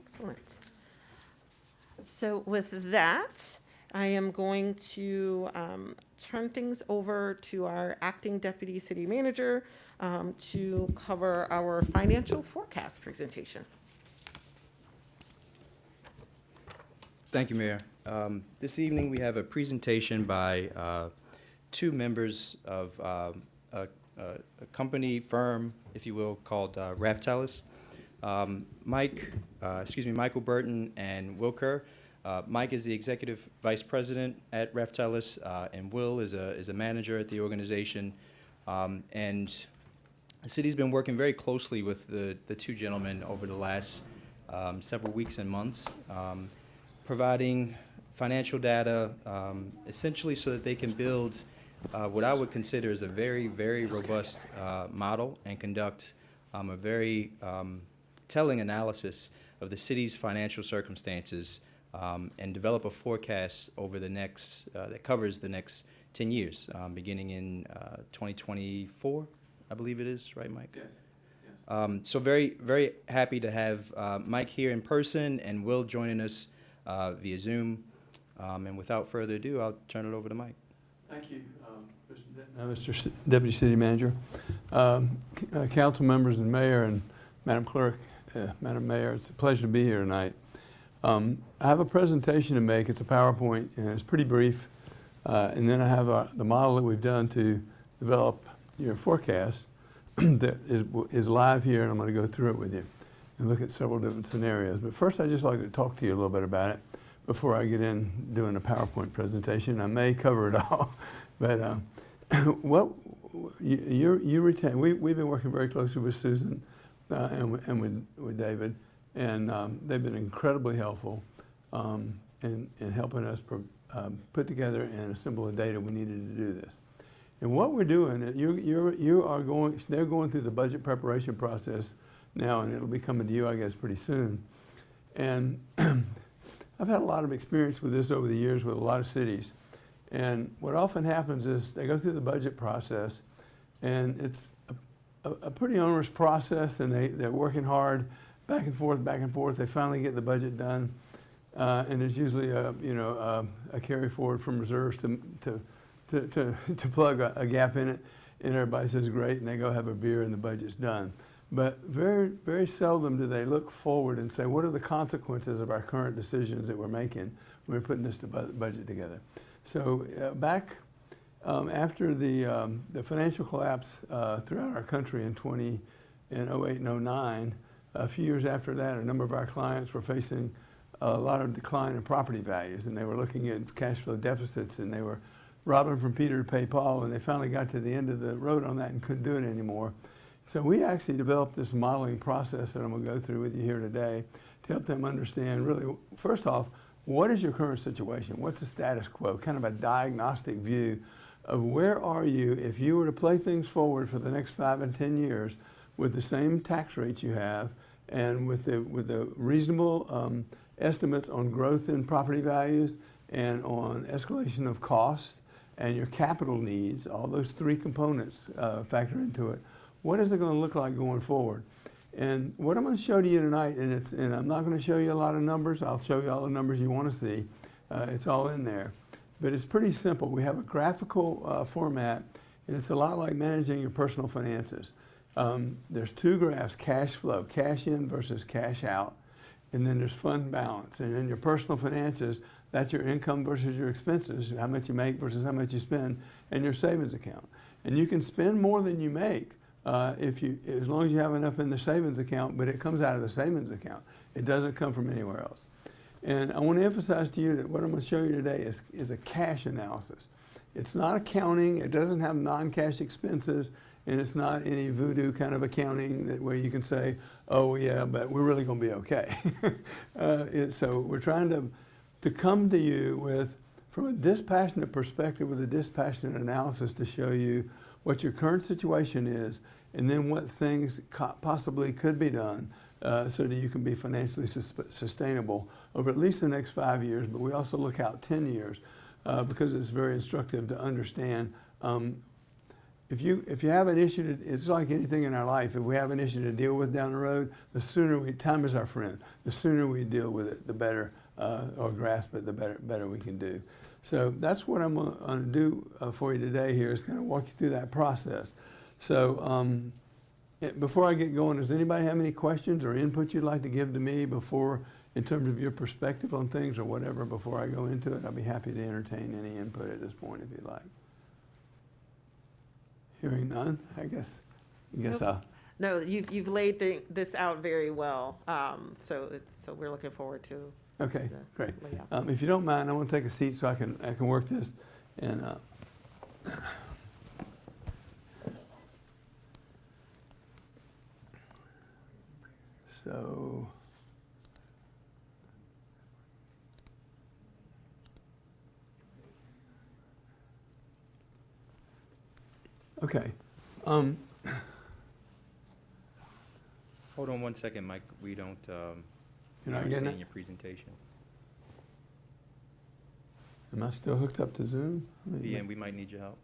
Speaker 2: Excellent. So with that, I am going to turn things over to our acting deputy city manager to cover our financial forecast presentation.
Speaker 9: Thank you, Mayor. This evening, we have a presentation by two members of a company firm, if you will, called Raftellus. Michael Burton and Will Kerr. Mike is the executive vice president at Raftellus, and Will is a manager at the organization. And the city's been working very closely with the two gentlemen over the last several weeks and months, providing financial data essentially so that they can build what I would consider as a very, very robust model and conduct a very telling analysis of the city's financial circumstances and develop a forecast over the next, that covers the next 10 years, beginning in 2024, I believe it is, right, Mike? Yes. So very, very happy to have Mike here in person and Will joining us via Zoom. And without further ado, I'll turn it over to Mike.
Speaker 14: Thank you, Mr. Deputy City Manager. Council members and Mayor and Madam Clerk, Madam Mayor, it's a pleasure to be here tonight. I have a presentation to make. It's a PowerPoint, and it's pretty brief. And then I have the model that we've done to develop your forecast that is live here, and I'm going to go through it with you and look at several different scenarios. But first, I'd just like to talk to you a little bit about it before I get in doing a PowerPoint presentation. I may cover it all, but what you retain. We've been working very closely with Susan and with David. And they've been incredibly helpful in helping us put together and assemble the data we needed to do this. And what we're doing, they're going through the budget preparation process now, and it'll be coming to you, I guess, pretty soon. And I've had a lot of experience with this over the years with a lot of cities. And what often happens is they go through the budget process, and it's a pretty onerous process, and they're working hard. Back and forth. They finally get the budget done, and there's usually a carry forward from reserves to plug a gap in it, and everybody says great, and they go have a beer, and the budget's done. But very, very seldom do they look forward and say, what are the consequences of our current decisions that we're making when we're putting this budget together? So back after the financial collapse throughout our country in 08 and 09. A few years after that, a number of our clients were facing a lot of decline in property values, and they were looking at cash flow deficits, and they were robbing from Peter to pay Paul, and they finally got to the end of the road on that and couldn't do it anymore. So we actually developed this modeling process that I'm going to go through with you here today to help them understand really, first off, what is your current situation? What's the status quo? Kind of a diagnostic view of where are you if you were to play things forward for the next 5 and 10 years with the same tax rates you have and with the reasonable estimates on growth in property values and on escalation of costs and your capital needs, all those three components factor into it. What is it going to look like going forward? And what I'm going to show to you tonight, and I'm not going to show you a lot of numbers. I'll show you all the numbers you want to see. It's all in there. But it's pretty simple. We have a graphical format, and it's a lot like managing your personal finances. There's two graphs, cash flow, cash in versus cash out, and then there's fund balance. And in your personal finances, That's your income versus your expenses, how much you make versus how much you spend, and your savings account. And you can spend more than you make as long as you have enough in the savings account, but it comes out of the savings account. It doesn't come from anywhere else. And I want to emphasize to you that what I'm going to show you today is a cash analysis. It's not accounting. It doesn't have non-cash expenses, and it's not any voodoo kind of accounting where you can say, oh, yeah, but we're really going to be okay. So we're trying to come to you from a dispassionate perspective with a dispassionate analysis to show you what your current situation is and then what things possibly could be done so that you can be financially sustainable over at least the next 5 years, but we also look out 10 years because it's very instructive to understand if you have an issue, it's like anything in our life. If we have an issue to deal with down the road, time is our friend. The sooner we deal with it, the better, or grasp it, the better we can do. So that's what I'm going to do for you today here is kind of walk you through that process. So before I get going, does anybody have any questions or input you'd like to give to me in terms of your perspective on things or whatever, before I go into it? I'll be happy to entertain any input at this point if you'd like. Hearing none, I guess
Speaker 2: Nope.
Speaker 14: I'll.
Speaker 2: No, you've laid this out very well. So we're looking forward to.
Speaker 14: Okay, great.
Speaker 2: layout.
Speaker 14: If you don't mind, I want to take a seat so I can work this. And so. Okay.
Speaker 9: Hold on one second, Mike. We don't,
Speaker 14: You're
Speaker 9: we're
Speaker 14: not
Speaker 9: not
Speaker 14: getting
Speaker 9: seeing
Speaker 14: it?
Speaker 9: your presentation.
Speaker 14: Am I still hooked up to Zoom?
Speaker 9: Yeah, we might need your help.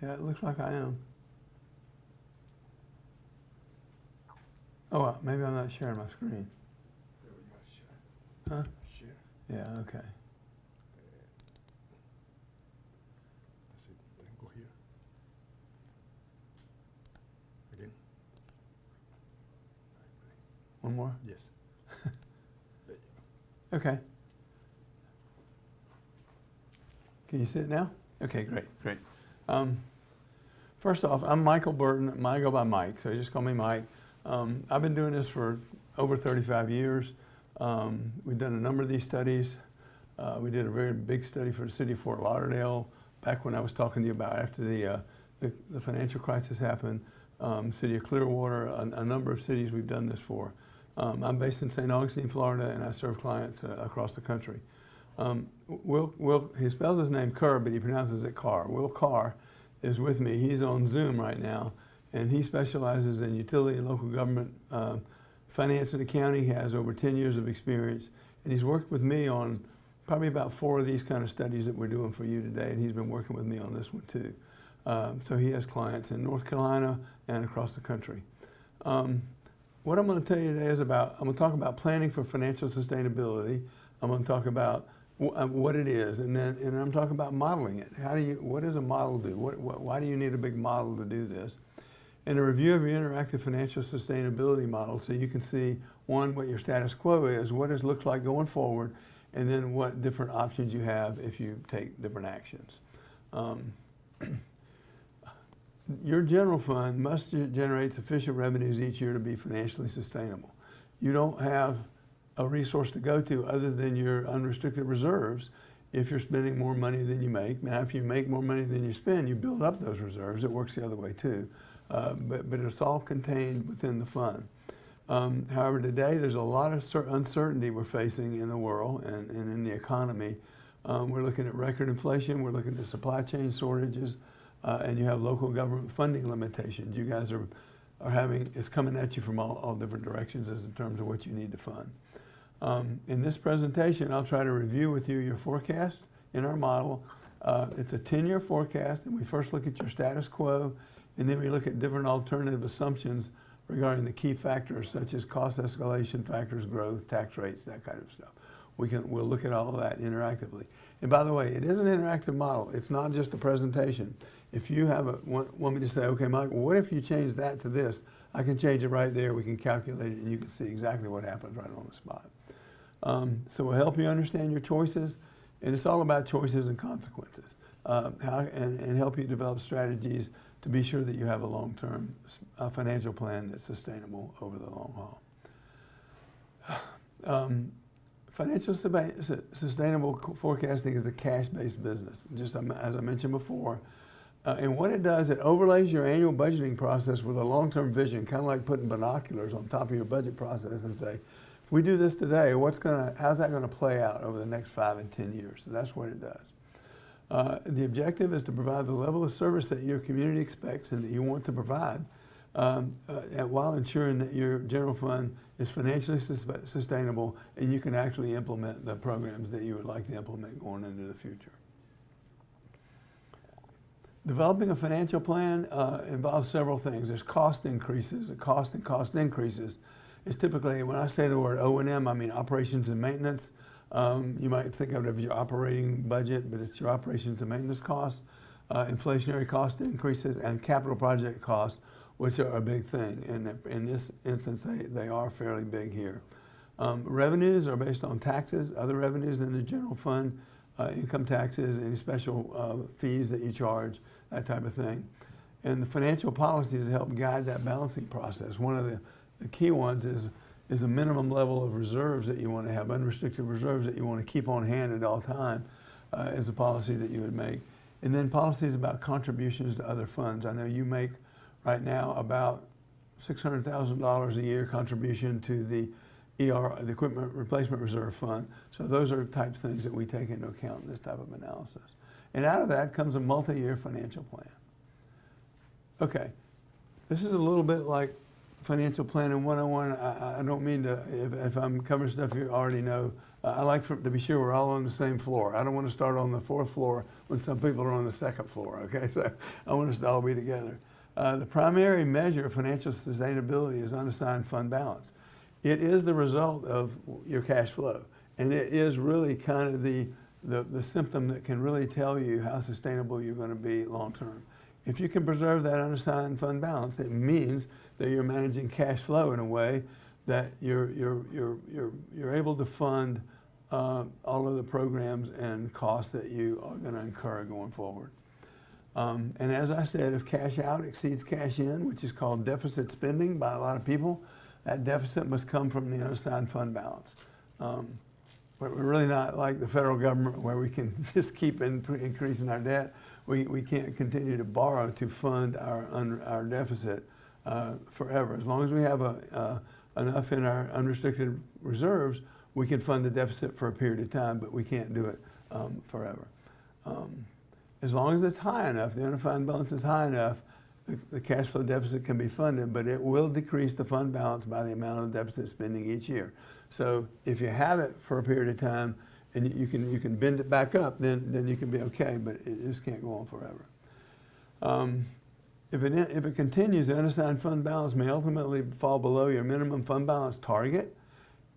Speaker 14: Yeah, it looks like I am. Oh, maybe I'm not sharing my screen. Huh? Yeah, okay.
Speaker 15: Go here. Again?
Speaker 14: One more?
Speaker 15: Yes.
Speaker 14: Okay. Can you see it now? Okay, great. First off, I'm Michael Burton. I go by Mike, so just call me Mike. I've been doing this for over 35 years. We've done a number of these studies. We did a very big study for the city of Fort Lauderdale back when I was talking to you about after the financial crisis happened. City of Clearwater, a number of cities we've done this for. I'm based in St. Augustine, Florida, and I serve clients across the country. He spells his name Kerr, but he pronounces it Carr. Will Carr is with me. He's on Zoom right now, and he specializes in utility and local government finance and accounting. He has over 10 years of experience, and he's worked with me on probably about 4 of these kind of studies that we're doing for you today, and he's been working with me on this one too. So he has clients in North Carolina and across the country. What I'm going to tell you today is I'm going to talk about planning for financial sustainability. I'm going to talk about what it is, and I'm talking about modeling it. What does a model do? Why do you need a big model to do this? And a review of your interactive financial sustainability model so you can see, one, what your status quo is, what it looks like going forward, and then what different options you have if you take different actions. Your general fund must generate sufficient revenues each year to be financially sustainable. You don't have a resource to go to other than your unrestricted reserves if you're spending more money than you make. Now, if you make more money than you spend, you build up those reserves. It works the other way too. But it's all contained within the fund. However, today there's a lot of uncertainty we're facing in the world and in the economy. We're looking at record inflation. We're looking at supply chain shortages. And you have local government funding limitations. You guys are having, it's coming at you from all different directions as in terms of what you need to fund. In this presentation, I'll try to review with you your forecast in our model. It's a 10-year forecast, and we first look at your status quo, and then we look at different alternative assumptions regarding the key factors such as cost escalation factors, growth, tax rates, that kind of stuff. We'll look at all of that interactively. And by the way, it is an interactive model. It's not just a presentation. If you want me to say, okay, Mike, well, what if you change that to this? I can change it right there. We can calculate it, and you can see exactly what happens right on the spot. So we'll help you understand your choices, and it's all about choices and consequences, and help you develop strategies to be sure that you have a long-term financial plan that's sustainable over the long haul. Financial sustainable forecasting is a cash-based business, just as I mentioned before. And what it does, it overlays your annual budgeting process with a long-term vision, kind of like putting binoculars on top of your budget process and say, if we do this today, how's that gonna play out over the next 5 and 10 years? So that's what it does. The objective is to provide the level of service that your community expects and that you want to provide, while ensuring that your general fund is financially sustainable and you can actually implement the programs that you would like to implement going into the future. Developing a financial plan involves several things. There's cost increases. The cost increases is typically, when I say the word O&M, I mean operations and maintenance. You might think of it as your operating budget, but it's your operations and maintenance costs, inflationary cost increases, and capital project costs, which are a big thing. And in this instance, they are fairly big here. Revenues are based on taxes, other revenues in the general fund, income taxes, any special fees that you charge, that type of thing. And the financial policies help guide that balancing process. One of the key ones is a minimum level of reserves that you want to have, unrestricted reserves that you want to keep on hand at all time, is a policy that you would make. And then policies about contributions to other funds. I know you make right now about $600,000 a year contribution to the the Equipment Replacement Reserve Fund. So those are the types of things that we take into account in this type of analysis. And out of that comes a multi-year financial plan. Okay, this is a little bit like financial planning 101. I don't mean to, if I'm covering stuff you already know, I like to be sure we're all on the same floor. I don't want to start on the 4th floor when some people are on the 2nd floor, okay? So I want us to all be together. The primary measure of financial sustainability is unassigned fund balance. It is the result of your cash flow, and it is really kind of the symptom that can really tell you how sustainable you're going to be long term. If you can preserve that unassigned fund balance, it means that you're managing cash flow in a way that you're able to fund all of the programs and costs that you are going to incur going forward. And as I said, if cash out exceeds cash in, which is called deficit spending by a lot of people, that deficit must come from the unassigned fund balance. We're really not like the federal government where we can just keep increasing our debt. We can't continue to borrow to fund our deficit forever. As long as we have enough in our unrestricted reserves, we can fund the deficit for a period of time, but we can't do it forever. As long as it's high enough, the unassigned balance is high enough, the cash flow deficit can be funded, but it will decrease the fund balance by the amount of deficit spending each year. So if you have it for a period of time and you can bend it back up, then you can be okay, but it just can't go on forever. If it continues, the unassigned fund balance may ultimately fall below your minimum fund balance target.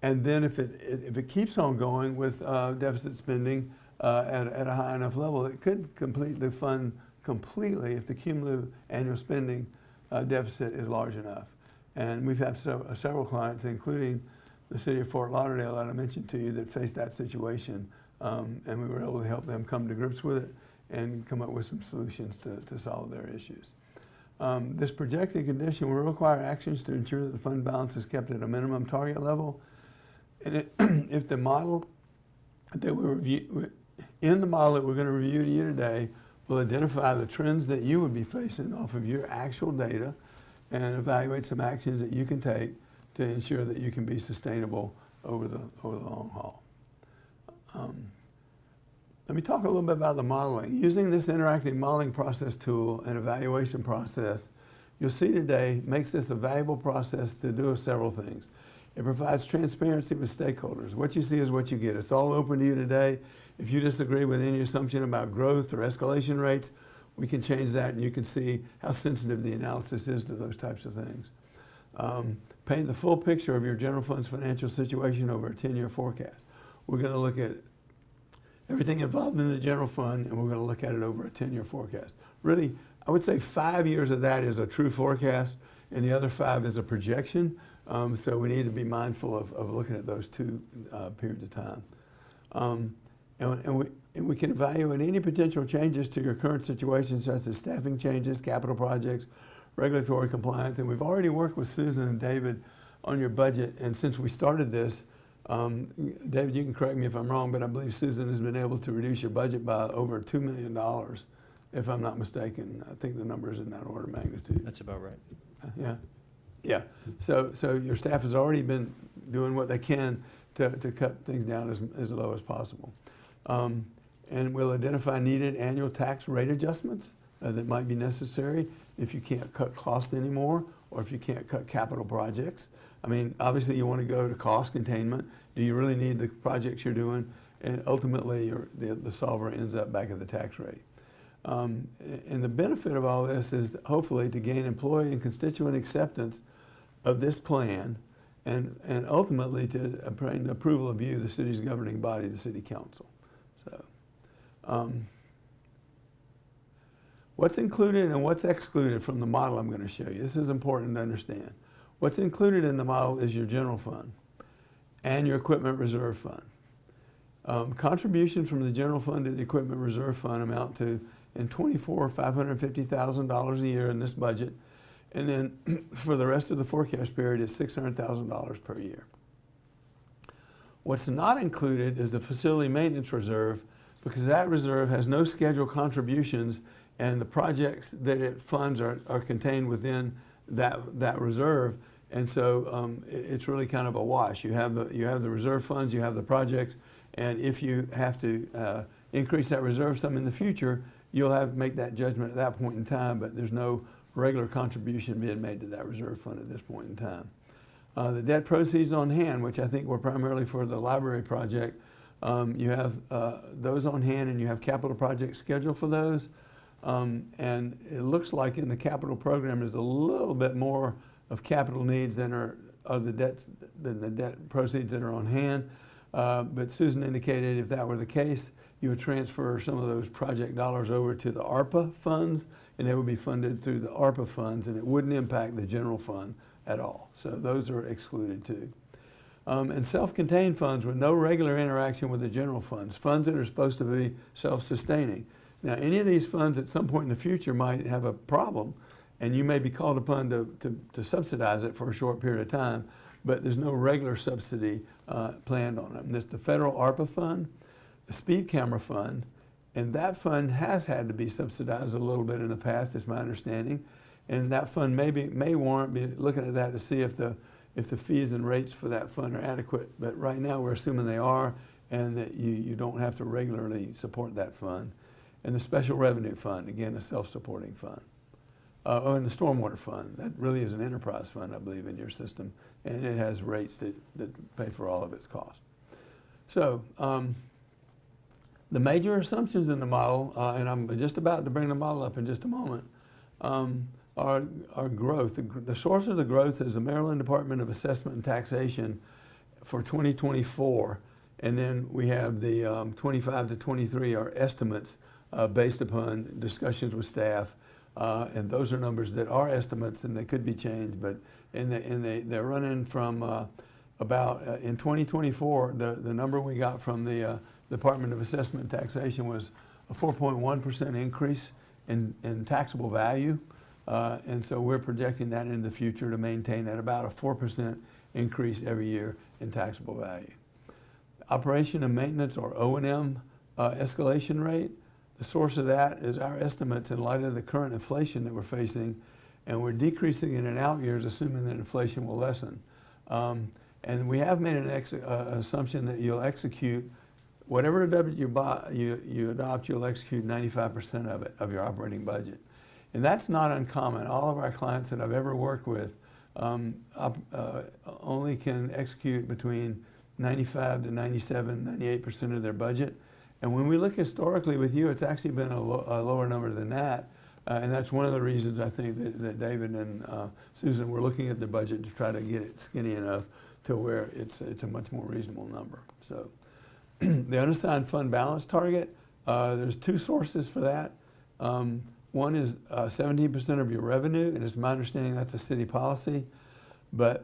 Speaker 14: And then if it keeps on going with deficit spending at a high enough level, it could complete the fund completely if the cumulative annual spending deficit is large enough. And we've had several clients, including the city of Fort Lauderdale that I mentioned to you, that faced that situation. And we were able to help them come to grips with it and come up with some solutions to solve their issues. This projected condition will require actions to ensure that the fund balance is kept at a minimum target level. And if the model that we review, in the model that we're going to review to you today, will identify the trends that you would be facing off of your actual data and evaluate some actions that you can take to ensure that you can be sustainable over the long haul. Let me talk a little bit about the modeling. Using this interactive modeling process tool and evaluation process, you'll see today makes this a valuable process to do several things. It provides transparency with stakeholders. What you see is what you get. It's all open to you today. If you disagree with any assumption about growth or escalation rates, we can change that and you can see how sensitive the analysis is to those types of things. Paint the full picture of your general fund's financial situation over a 10-year forecast. We're going to look at everything involved in the general fund and we're going to look at it over a 10-year forecast. Really, I would say 5 years of that is a true forecast and the other 5 is a projection. So we need to be mindful of looking at those two periods of time. And we can evaluate any potential changes to your current situation, such as staffing changes, capital projects, regulatory compliance. And we've already worked with Susan and David on your budget. And since we started this, David, you can correct me if I'm wrong, but I believe Susan has been able to reduce your budget by over $2 million, if I'm not mistaken. I think the number is in that order of magnitude.
Speaker 9: That's about right.
Speaker 14: Yeah. Yeah. So your staff has already been doing what they can to cut things down as low as possible. And we'll identify needed annual tax rate adjustments that might be necessary if you can't cut costs anymore or if you can't cut capital projects. I mean, obviously you want to go to cost containment. Do you really need the projects you're doing? And ultimately the solver ends up back at the tax rate. And the benefit of all this is hopefully to gain employee and constituent acceptance of this plan and ultimately to obtain the approval of you, the city's governing body, the city council. So what's included and what's excluded from the model I'm going to show you. This is important to understand. What's included in the model is your general fund and your equipment reserve fund. Contributions from the general fund to the equipment reserve fund amount to, in 24, $550,000 a year in this budget. And then for the rest of the forecast period, it's $600,000 per year. What's not included is the facility maintenance reserve, because that reserve has no scheduled contributions and the projects that it funds are contained within that reserve. And so it's really kind of a wash. You have the reserve funds, you have the projects, and if you have to increase that reserve some in the future, you'll have to make that judgment at that point in time, but there's no regular contribution being made to that reserve fund at this point in time. The debt proceeds on hand, which I think were primarily for the library project, you have those on hand and you have capital projects scheduled for those. And it looks like in the capital program there's a little bit more of capital needs than the debt proceeds that are on hand. But Susan indicated if that were the case, you would transfer some of those project dollars over to the ARPA funds, and they would be funded through the ARPA funds, and it wouldn't impact the general fund at all. So those are excluded too. And self-contained funds with no regular interaction with the general funds, funds that are supposed to be self-sustaining. Now, any of these funds at some point in the future might have a problem, and you may be called upon to subsidize it for a short period of time, but there's no regular subsidy planned on them. There's the federal ARPA fund, the speed camera fund, and that fund has had to be subsidized a little bit in the past, is my understanding. And that fund may warrant be looking at that to see if the fees and rates for that fund are adequate. But right now we're assuming they are, and that you don't have to regularly support that fund. And the special revenue fund, again, a self-supporting fund. And the stormwater fund, that really is an enterprise fund, I believe, in your system, and it has rates that pay for all of its costs. So the major assumptions in the model, and I'm just about to bring the model up in just a moment, are growth. The source of the growth is the Maryland Department of Assessment and Taxation for 2024, and then we have the 25 to 23 are estimates based upon discussions with staff. And those are numbers that are estimates and they could be changed, but they're running from about, in 2024, the number we got from the Department of Assessment and Taxation was a 4.1% increase in taxable value. And so we're projecting that in the future to maintain at about a 4% increase every year in taxable value. Operation and maintenance, or O&M escalation rate, the source of that is our estimates in light of the current inflation that we're facing, and we're decreasing it in out years, assuming that inflation will lessen. And we have made an assumption that you'll execute whatever you adopt, you'll execute 95% of it, of your operating budget. And that's not uncommon. All of our clients that I've ever worked with only can execute between 95 to 97, 98% of their budget. And when we look historically with you, it's actually been a lower number than that. And that's one of the reasons I think that David and Susan were looking at the budget to try to get it skinny enough to where it's a much more reasonable number. So the unassigned fund balance target, there's two sources for that. One is 17% of your revenue, and it's my understanding that's a city policy. But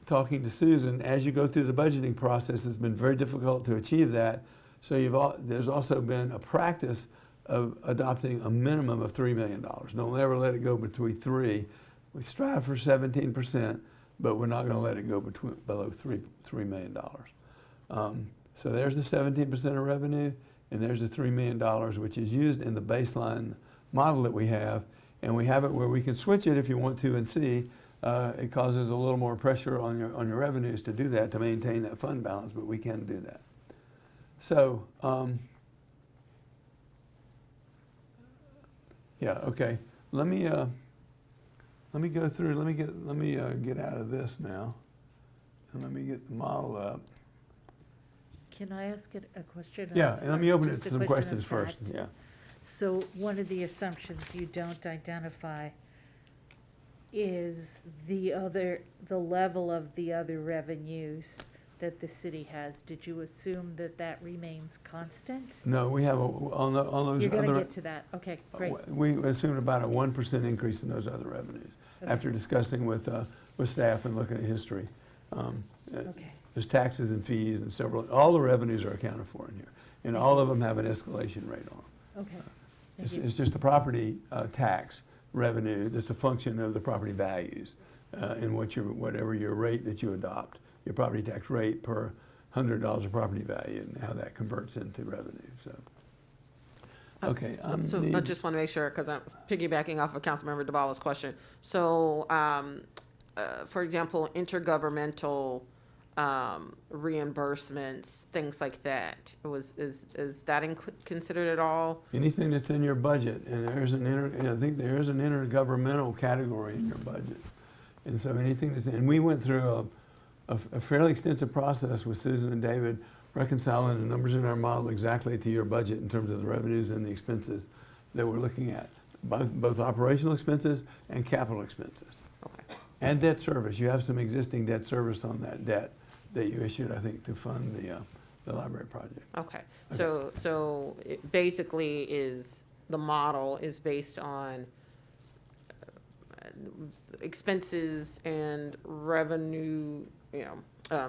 Speaker 14: talking to Susan, as you go through the budgeting process, it's been very difficult to achieve that. So there's also been a practice of adopting a minimum of $3 million. Don't ever let it go between 3. We strive for 17%, but we're not going to let it go below $3 million. So there's the 17% of revenue, and there's the $3 million, which is used in the baseline model that we have. And we have it where we can switch it if you want to and see. It causes a little more pressure on your revenues to do that, to maintain that fund balance, but we can do that. So, yeah, okay. Let me go through. Let me get out of this now, and let me get the model up.
Speaker 6: Can I ask it a question?
Speaker 14: Yeah, and let me open it
Speaker 6: Just
Speaker 14: to
Speaker 6: a
Speaker 14: some
Speaker 6: question
Speaker 14: questions
Speaker 6: of
Speaker 14: first.
Speaker 6: fact?
Speaker 14: Yeah.
Speaker 6: So one of the assumptions you don't identify is the level of the other revenues that the city has. Did you assume that that remains constant?
Speaker 14: No, we have on those
Speaker 6: You're going to
Speaker 14: other.
Speaker 6: get to that. Okay, great.
Speaker 14: We assumed about a 1% increase in those other revenues after discussing with staff and looking at history.
Speaker 6: Okay.
Speaker 14: There's taxes and fees and all the revenues are accounted for in here, and all of them have an escalation rate on them.
Speaker 6: Okay.
Speaker 14: It's just the property tax revenue that's a function of the property values and whatever your rate that you adopt, your property tax rate per $100 of property value, and how that converts into revenue. So, okay.
Speaker 2: So I just want to make sure, because I'm piggybacking off of Councilmember DeBala's question. So, for example, intergovernmental reimbursements, things like that. Is that considered at all?
Speaker 14: Anything that's in your budget, and I think there is an intergovernmental category in your budget, and so anything and we went through a fairly extensive process with Susan and David, reconciling the numbers in our model exactly to your budget in terms of the revenues and the expenses that we're looking at, both operational expenses and capital expenses.
Speaker 2: Okay.
Speaker 14: And debt service. You have some existing debt service on that debt that you issued, I think, to fund the library project.
Speaker 2: Okay. So it basically the model is based on expenses and revenue,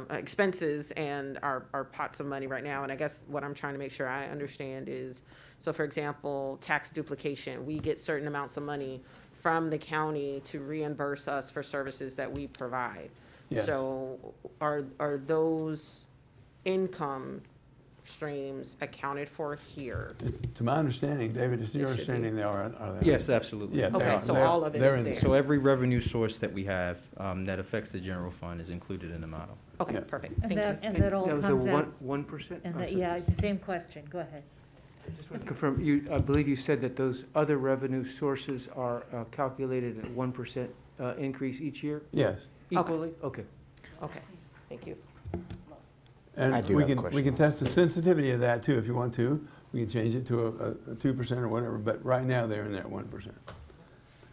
Speaker 2: expenses and our pots of money right now. And I guess what I'm trying to make sure I understand is, so for example, tax duplication, we get certain amounts of money from the county to reimburse us for services that we provide.
Speaker 14: Yes.
Speaker 2: So are those income streams accounted for here?
Speaker 14: To my understanding, David, is your
Speaker 2: It should be.
Speaker 14: understanding they are they?
Speaker 9: Yes, absolutely.
Speaker 14: Yeah, they
Speaker 2: Okay,
Speaker 14: are.
Speaker 2: so
Speaker 14: They're-
Speaker 2: all of it
Speaker 14: they're
Speaker 2: is
Speaker 14: in
Speaker 2: there.
Speaker 9: So every revenue source that we have that affects the general fund is included in the model.
Speaker 2: Okay,
Speaker 14: Yeah.
Speaker 2: perfect.
Speaker 6: And
Speaker 2: Thank you.
Speaker 6: that, and that all
Speaker 7: That was
Speaker 6: comes
Speaker 7: the
Speaker 6: out,
Speaker 7: 1%?
Speaker 6: and
Speaker 7: I'm
Speaker 6: that,
Speaker 7: sorry.
Speaker 6: yeah, same question. Go ahead.
Speaker 7: I just want to confirm, I believe you said that those other revenue sources are calculated at 1% increase each year
Speaker 14: Yes.
Speaker 7: equally? Okay.
Speaker 2: Okay, thank you.
Speaker 14: And
Speaker 4: I do
Speaker 14: we
Speaker 4: have a
Speaker 14: can
Speaker 4: question.
Speaker 14: test the sensitivity of that too if you want to. We can change it to a 2% or whatever, but right now they're in that 1%.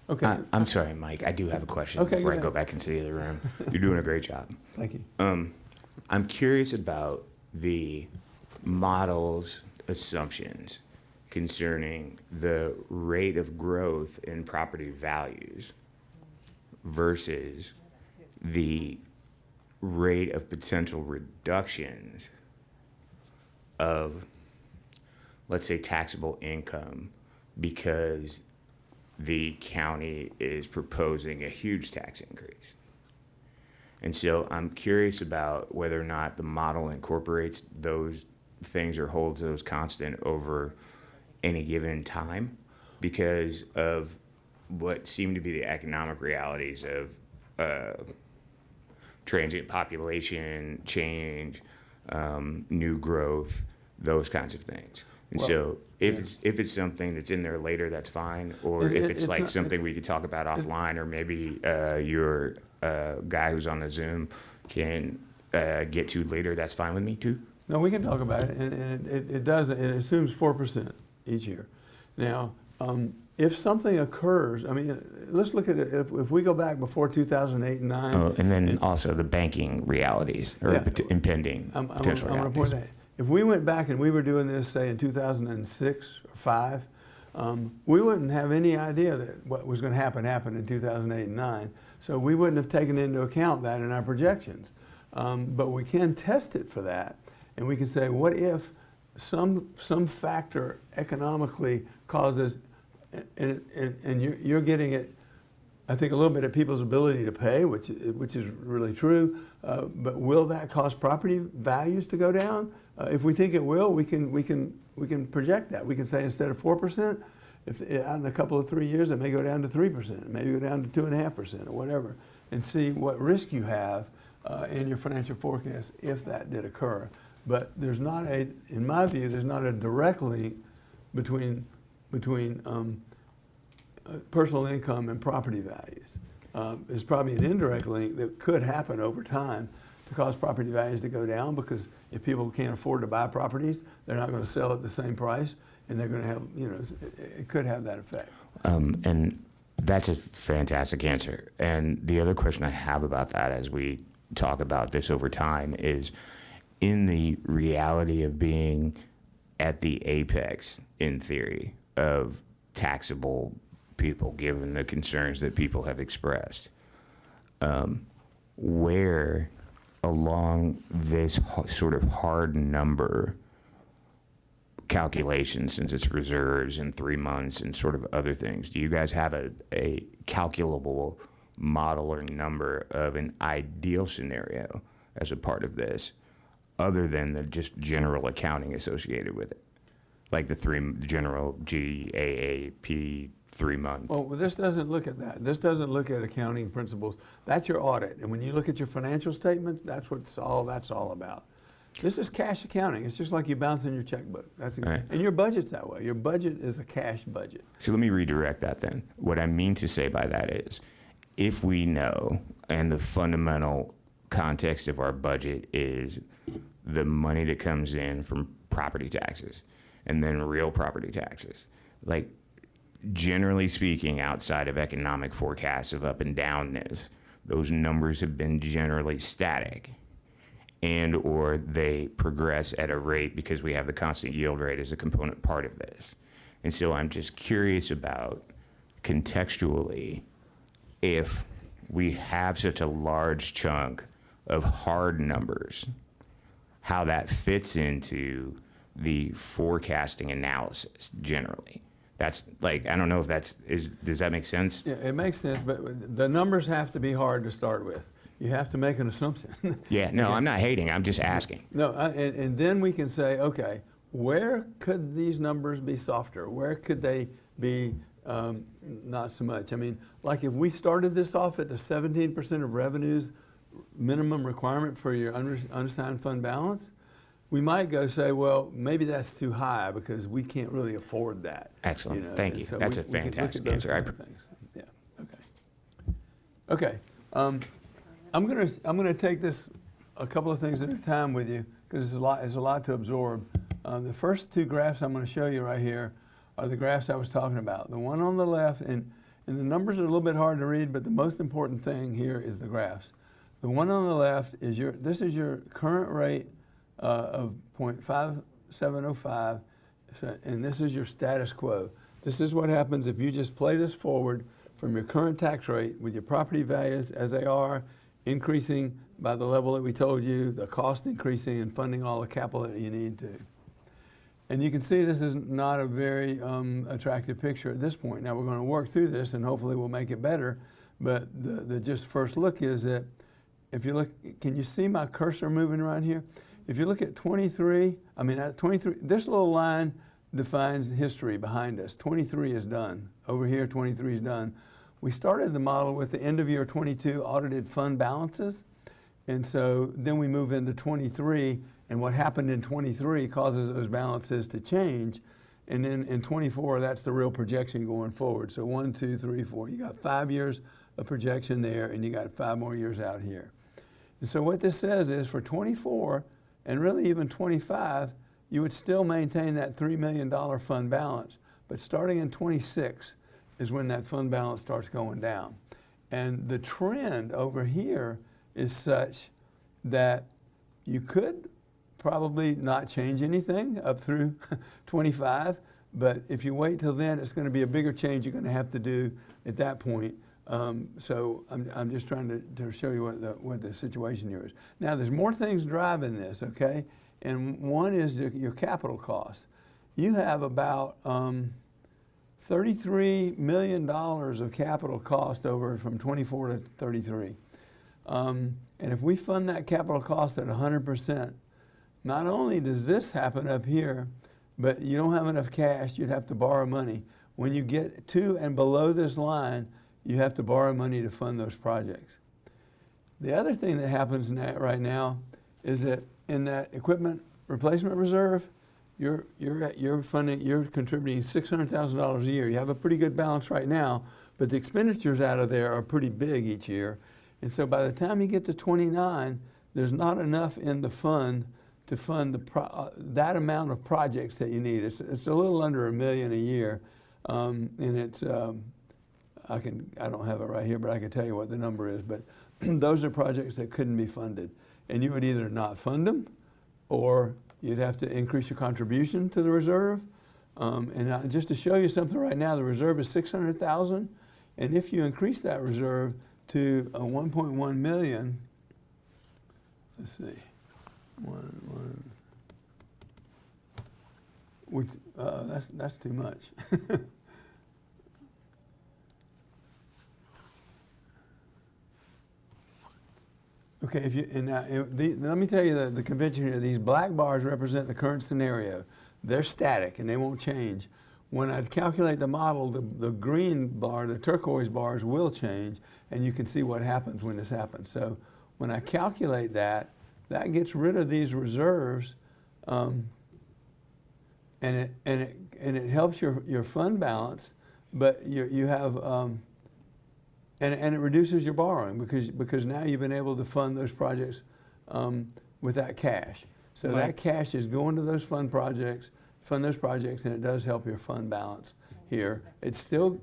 Speaker 14: Okay.
Speaker 4: I'm sorry, Mike. I do have a question
Speaker 14: Okay,
Speaker 4: before
Speaker 14: go
Speaker 4: I go
Speaker 14: ahead.
Speaker 4: back into the other room. You're doing a great job.
Speaker 14: Thank you.
Speaker 4: I'm curious about the model's assumptions concerning the rate of growth in property values versus the rate of potential reductions of, let's say, taxable income because the county is proposing a huge tax increase. And so I'm curious about whether or not the model incorporates those things or holds those constant over any given time because of what seem to be the economic realities of transient population change, new growth, those kinds of things. And so if it's something that's in there later, that's fine. Or if it's like something we could talk about offline, or maybe your guy who's on the Zoom can get to later, that's fine with me too.
Speaker 14: No, we can talk about it, and it assumes 4% each year. Now, if something occurs, I mean, let's look at it, if we go back before 2008 and 9.
Speaker 4: Oh, and then also the banking realities or
Speaker 14: Yeah.
Speaker 4: impending
Speaker 14: I'm
Speaker 4: potential
Speaker 14: going to
Speaker 4: realities.
Speaker 14: point that. If we went back and we were doing this, say, in 2006 or 5, We wouldn't have any idea that what was going to happen in 2008 and 9. So we wouldn't have taken into account that in our projections. But we can test it for that. And we can say, what if some factor economically causes, and you're getting it, I think, a little bit of people's ability to pay, which is really true. But will that cause property values to go down? If we think it will, we can project that. We can say instead of 4%, if in a couple of 3 years it may go down to 3%, maybe go down to 2.5% or whatever, and see what risk you have in your financial forecast if that did occur. But there's not in my view, there's not a direct link between personal income and property values. There's probably an indirect link that could happen over time to cause property values to go down, because if people can't afford to buy properties, they're not going to sell at the same price, and they're going to have, it could have that effect.
Speaker 4: And that's a fantastic answer. And the other question I have about that as we talk about this over time is, in the reality of being at the apex, in theory, of taxable people, given the concerns that people have expressed, where along this sort of hard number calculation, since it's reserves in 3 months and sort of other things, do you guys have a calculable model or number of an ideal scenario as a part of this, other than the just general accounting associated with it? Like the general GAAP 3 months.
Speaker 14: Well, this doesn't look at that. This doesn't look at accounting principles. That's your audit. And when you look at your financial statements, that's all about. This is cash accounting. It's just like you bounce in your checkbook.
Speaker 4: Right.
Speaker 14: And your budget's that way. Your budget is a cash budget.
Speaker 4: So let me redirect that then. What I mean to say by that is, if we know, and the fundamental context of our budget is the money that comes in from property taxes and then real property taxes, like, generally speaking, outside of economic forecasts of up and downness, those numbers have been generally static, and or they progress at a rate because we have the constant yield rate as a component part of this. And so I'm just curious about, contextually, if we have such a large chunk of hard numbers, how that fits into the forecasting analysis generally. That's like, I don't know if does that make sense?
Speaker 14: Yeah, it makes sense, but the numbers have to be hard to start with. You have to make an assumption.
Speaker 4: Yeah, no, I'm not hating, I'm just asking.
Speaker 14: No, and then we can say, okay, where could these numbers be softer? Where could they be not so much? I mean, like if we started this off at the 17% of revenues minimum requirement for your unassigned fund balance, we might go say, well, maybe that's too high because we can't really afford that.
Speaker 4: Excellent, thank you.
Speaker 14: So
Speaker 4: That's a
Speaker 14: we can look at
Speaker 4: fantastic
Speaker 14: those
Speaker 4: answer.
Speaker 14: kind of things. Yeah, okay. I'm gonna take this a couple of things at a time with you, because there's a lot to absorb. The first two graphs I'm going to show you right here are the graphs I was talking about. The one on the left, and the numbers are a little bit hard to read, but the most important thing here is the graphs. The one on the left is this is your current rate of 0.5705, and this is your status quo. This is what happens if you just play this forward from your current tax rate with your property values as they are, increasing by the level that we told you, the cost increasing, and funding all the capital that you need to. And you can see this is not a very attractive picture at this point. Now we're going to work through this and hopefully we'll make it better, but the just first look is that if you look, can you see my cursor moving around here? If you look at 23, this little line defines history behind us. 23 is done. Over here, 23 is done. We started the model with the end of year 22 audited fund balances. And so then we move into 23, and what happened in 23 causes those balances to change. And then in 24, that's the real projection going forward. So 1, 2, 3, 4. You got 5 years of projection there, and you got 5 more years out here. And so what this says is for 24, and really even 25, you would still maintain that $3 million fund balance. But starting in 26 is when that fund balance starts going down. And the trend over here is such that you could probably not change anything up through 25, But if you wait till then, it's going to be a bigger change you're going to have to do at that point. So I'm just trying to show you what the situation here is. Now, there's more things driving this, okay? And one is your capital costs. You have about $33 million of capital cost over from 24 to 33. And if we fund that capital cost at 100%, not only does this happen up here, but you don't have enough cash, you'd have to borrow money. When you get to and below this line, you have to borrow money to fund those projects. The other thing that happens right now is that in that equipment replacement reserve, you're contributing $600,000 a year. You have a pretty good balance right now, but the expenditures out of there are pretty big each year. And so by the time you get to 29, there's not enough in the fund to fund that amount of projects that you need. It's a little under $1 million a year, and it's I don't have it right here, but I can tell you what the number is. But those are projects that couldn't be funded, and you would either not fund them, or you'd have to increase your contribution to the reserve. And just to show you something right now, the reserve is $600,000, and if you increase that reserve to 1.1 million, let's see. Which, that's too much. Okay, let me tell you the convention here. These black bars represent the current scenario. They're static and they won't change. When I calculate the model, the green bar, the turquoise bars will change, and you can see what happens when this happens. So when I calculate that gets rid of these reserves, and it helps your fund balance, but you have and it reduces your borrowing because now you've been able to fund those projects with that cash. So that cash is going to those fund those projects, and it does help your fund balance here. It still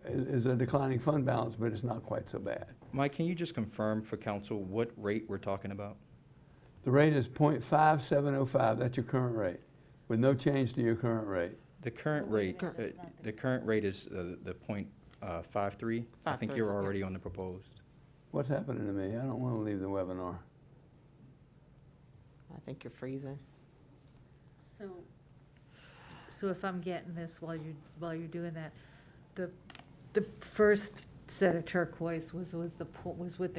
Speaker 14: is a declining fund balance, but it's not quite so bad.
Speaker 9: Mike, can you just confirm for council what rate we're talking about?
Speaker 14: The rate is 0.5705. That's your current rate, with no change to your current rate.
Speaker 9: The current rate, the current rate is the 0.53. I think you're already on the proposed.
Speaker 14: What's happening to me? I don't want to leave the webinar.
Speaker 2: I think you're freezing.
Speaker 6: So if I'm getting this while you're doing that, the first set of turquoise was with the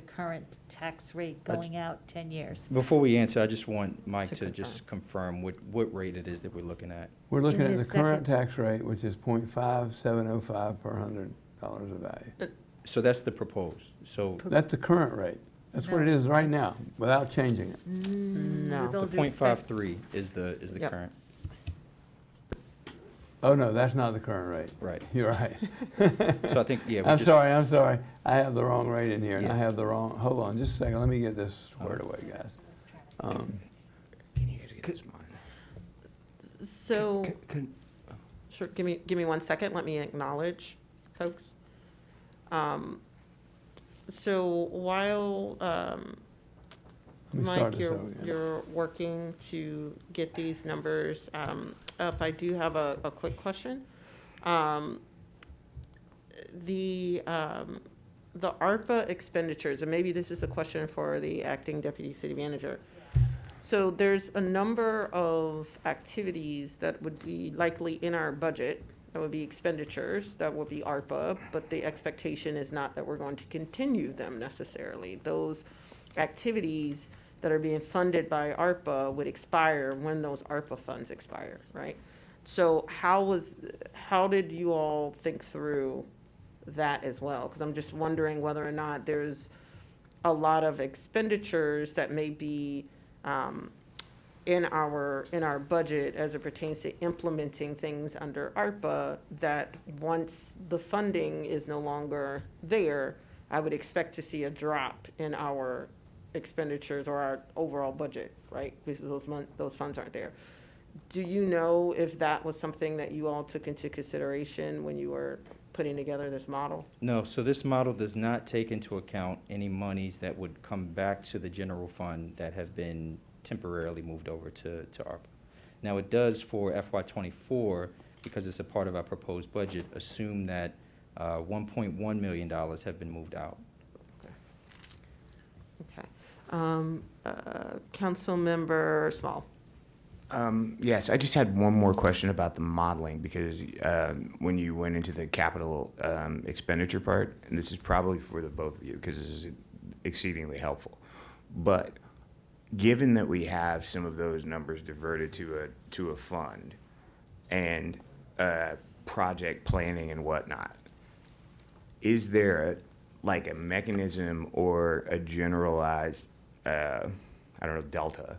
Speaker 6: current tax rate going out 10 years.
Speaker 9: Before we answer, I just want Mike to just confirm what rate it is that we're looking at.
Speaker 14: We're looking
Speaker 6: In
Speaker 14: at
Speaker 6: the
Speaker 14: the current tax rate, which is 0.5705 per $100 of value.
Speaker 9: So that's the proposed. So
Speaker 14: That's the current rate. That's what it is right now, without changing it.
Speaker 2: No.
Speaker 9: the 0.53 is the
Speaker 2: Yep.
Speaker 9: current.
Speaker 14: Oh, no, that's not the current rate.
Speaker 9: Right.
Speaker 14: You're right.
Speaker 9: So I think, yeah. we
Speaker 14: I'm
Speaker 9: just-
Speaker 14: sorry. I have the wrong rate in here, and I have the wrong, hold on just a second. Let me get this squared away, guys.
Speaker 4: Can you get this mine?
Speaker 2: So, sure, give me 1 second. Let me acknowledge folks. So while,
Speaker 14: Let me start
Speaker 2: Mike,
Speaker 14: this over again.
Speaker 2: you're working to get these numbers up, I do have a quick question. The ARPA expenditures, and maybe this is a question for the acting deputy city manager. So there's a number of activities that would be likely in our budget, that would be expenditures, that would be ARPA, but the expectation is not that we're going to continue them necessarily. Those activities that are being funded by ARPA would expire when those ARPA funds expire, right? So how did you all think through that as well? Because I'm just wondering whether or not there's a lot of expenditures that may be in our budget as it pertains to implementing things under ARPA, that once the funding is no longer there, I would expect to see a drop in our expenditures or our overall budget, right? Because those funds aren't there. Do you know if that was something that you all took into consideration when you were putting together this model?
Speaker 9: No, so this model does not take into account any monies that would come back to the general fund that have been temporarily moved over to ARPA. Now, it does for FY '24 because it's a part of our proposed budget, assume that $1.1 million have been moved out.
Speaker 2: Okay. Councilmember Small.
Speaker 4: Yes, I just had one more question about the modeling because when you went into the capital expenditure part, and this is probably for the both of you because this is exceedingly helpful, but given that we have some of those numbers diverted to a fund and project planning and whatnot, is there a mechanism or a generalized, I don't know, delta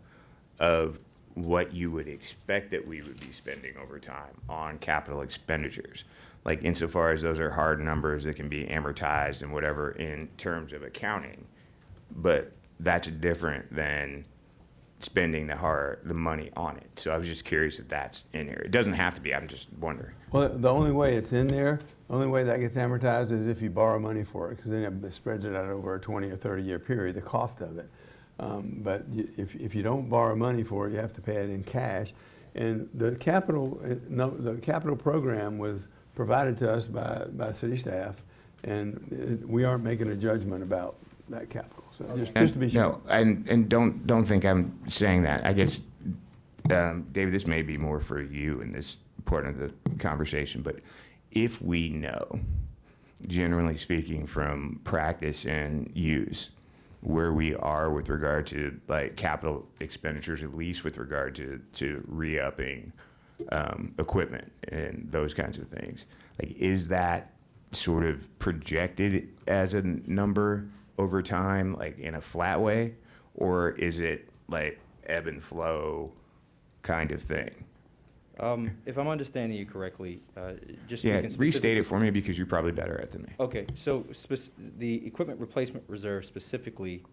Speaker 4: of what you would expect that we would be spending over time on capital expenditures? Like insofar as those are hard numbers that can be amortized and whatever in terms of accounting, but that's different than spending the money on it. So I was just curious if that's in here. It doesn't have to be, I'm just wondering.
Speaker 14: Well, the only way it's in there, the only way that gets amortized is if you borrow money for it, because then it spreads it out over a 20 or 30-year period, the cost of it. But if you don't borrow money for it, you have to pay it in cash. And the capital program was provided to us by city staff, and we aren't making a judgment about that capital. So just to be sure.
Speaker 4: No, and don't think I'm saying that. I guess, David, this may be more for you in this part of the conversation, but if we know, generally speaking, from practice and use, where we are with regard to capital expenditures, at least with regard to re-upping equipment and those kinds of things, is that sort of projected as a number over time, in a flat way, or is it ebb and flow kind of thing?
Speaker 9: If I'm understanding you correctly, just
Speaker 4: Yeah,
Speaker 9: speaking
Speaker 4: restate it for me because you're probably better at it than me.
Speaker 9: Okay, so the equipment replacement reserve specifically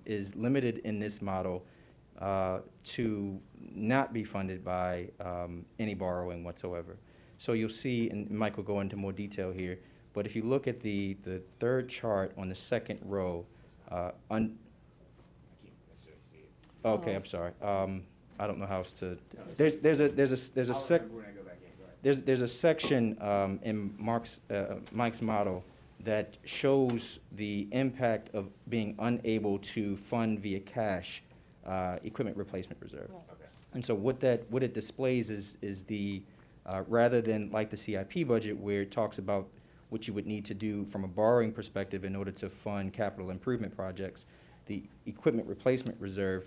Speaker 9: is limited in this model to not be funded by any borrowing whatsoever. So you'll see, and Mike will go into more detail here, but if you look at the third chart on the second row, okay, I'm sorry. I don't know how else to. There's a section in Mike's model that shows the impact of being unable to fund via cash equipment replacement reserve. Okay. And so what it displays is the rather than like the CIP budget where it talks about what you would need to do from a borrowing perspective in order to fund capital improvement projects, the equipment replacement reserve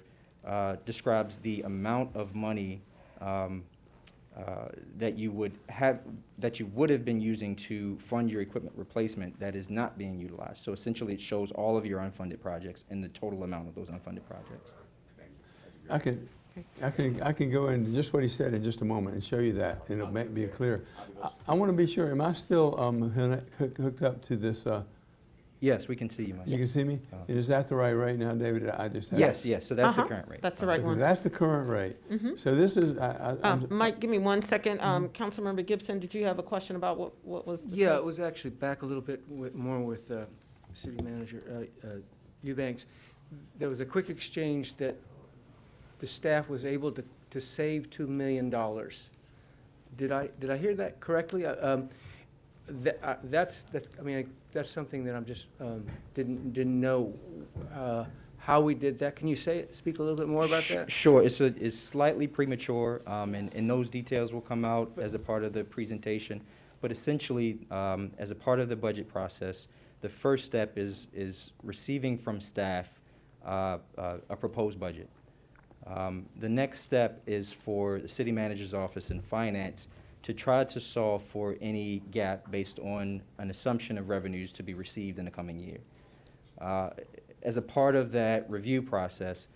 Speaker 9: describes the amount of money that you would have been using to fund your equipment replacement that is not being utilized. So essentially, it shows all of your unfunded projects and the total amount of those unfunded projects.
Speaker 14: I can go into just what he said in just a moment and show you that, and it'll make me clear. I want to be sure. Am I still hooked up to this?
Speaker 9: Yes, we can see you, Mike.
Speaker 14: You can see me? And is that the right rate now, David? I just
Speaker 9: Yes, so that's the current rate.
Speaker 2: That's the right one.
Speaker 14: That's the current rate. So this is.
Speaker 2: Mike, give me 1 second. Councilmember Gibson, did you have a question about what was discussed?
Speaker 7: Yeah, it was actually back a little bit more with City Manager Eubanks. There was a quick exchange that the staff was able to save $2 million. Did I hear that correctly? That's something that I'm just didn't know how we did that. Can you speak a little bit more about that?
Speaker 9: Sure. It's slightly premature, and those details will come out as a part of the presentation. But essentially, as a part of the budget process, the first step is receiving from staff a proposed budget. The next step is for the city manager's office and finance to try to solve for any gap based on an assumption of revenues to be received in the coming year. As a part of that review process,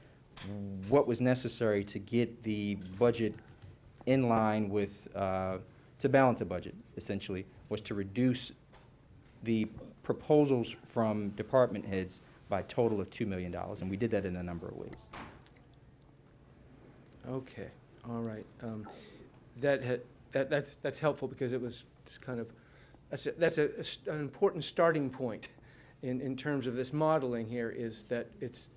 Speaker 9: what was necessary to get the budget in line with, to balance a budget, essentially, was to reduce the proposals from department heads by a total of $2 million, and we did that in a number of ways.
Speaker 7: Okay, all right. That's helpful because it was just kind of, that's an important starting point in terms of this modeling here, is that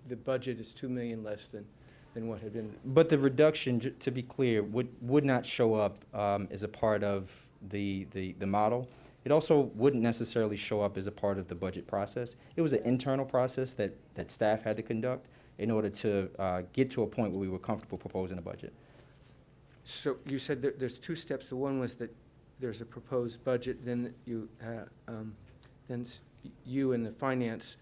Speaker 7: the budget is $2 million less than than what had been.
Speaker 9: But the reduction, to be clear, would not show up as a part of the model. It also wouldn't necessarily show up as a part of the budget process. It was an internal process that staff had to conduct in order to get to a point where we were comfortable proposing a budget.
Speaker 7: So you said that there's two steps. The one was that there's a proposed budget, then you, you and the finance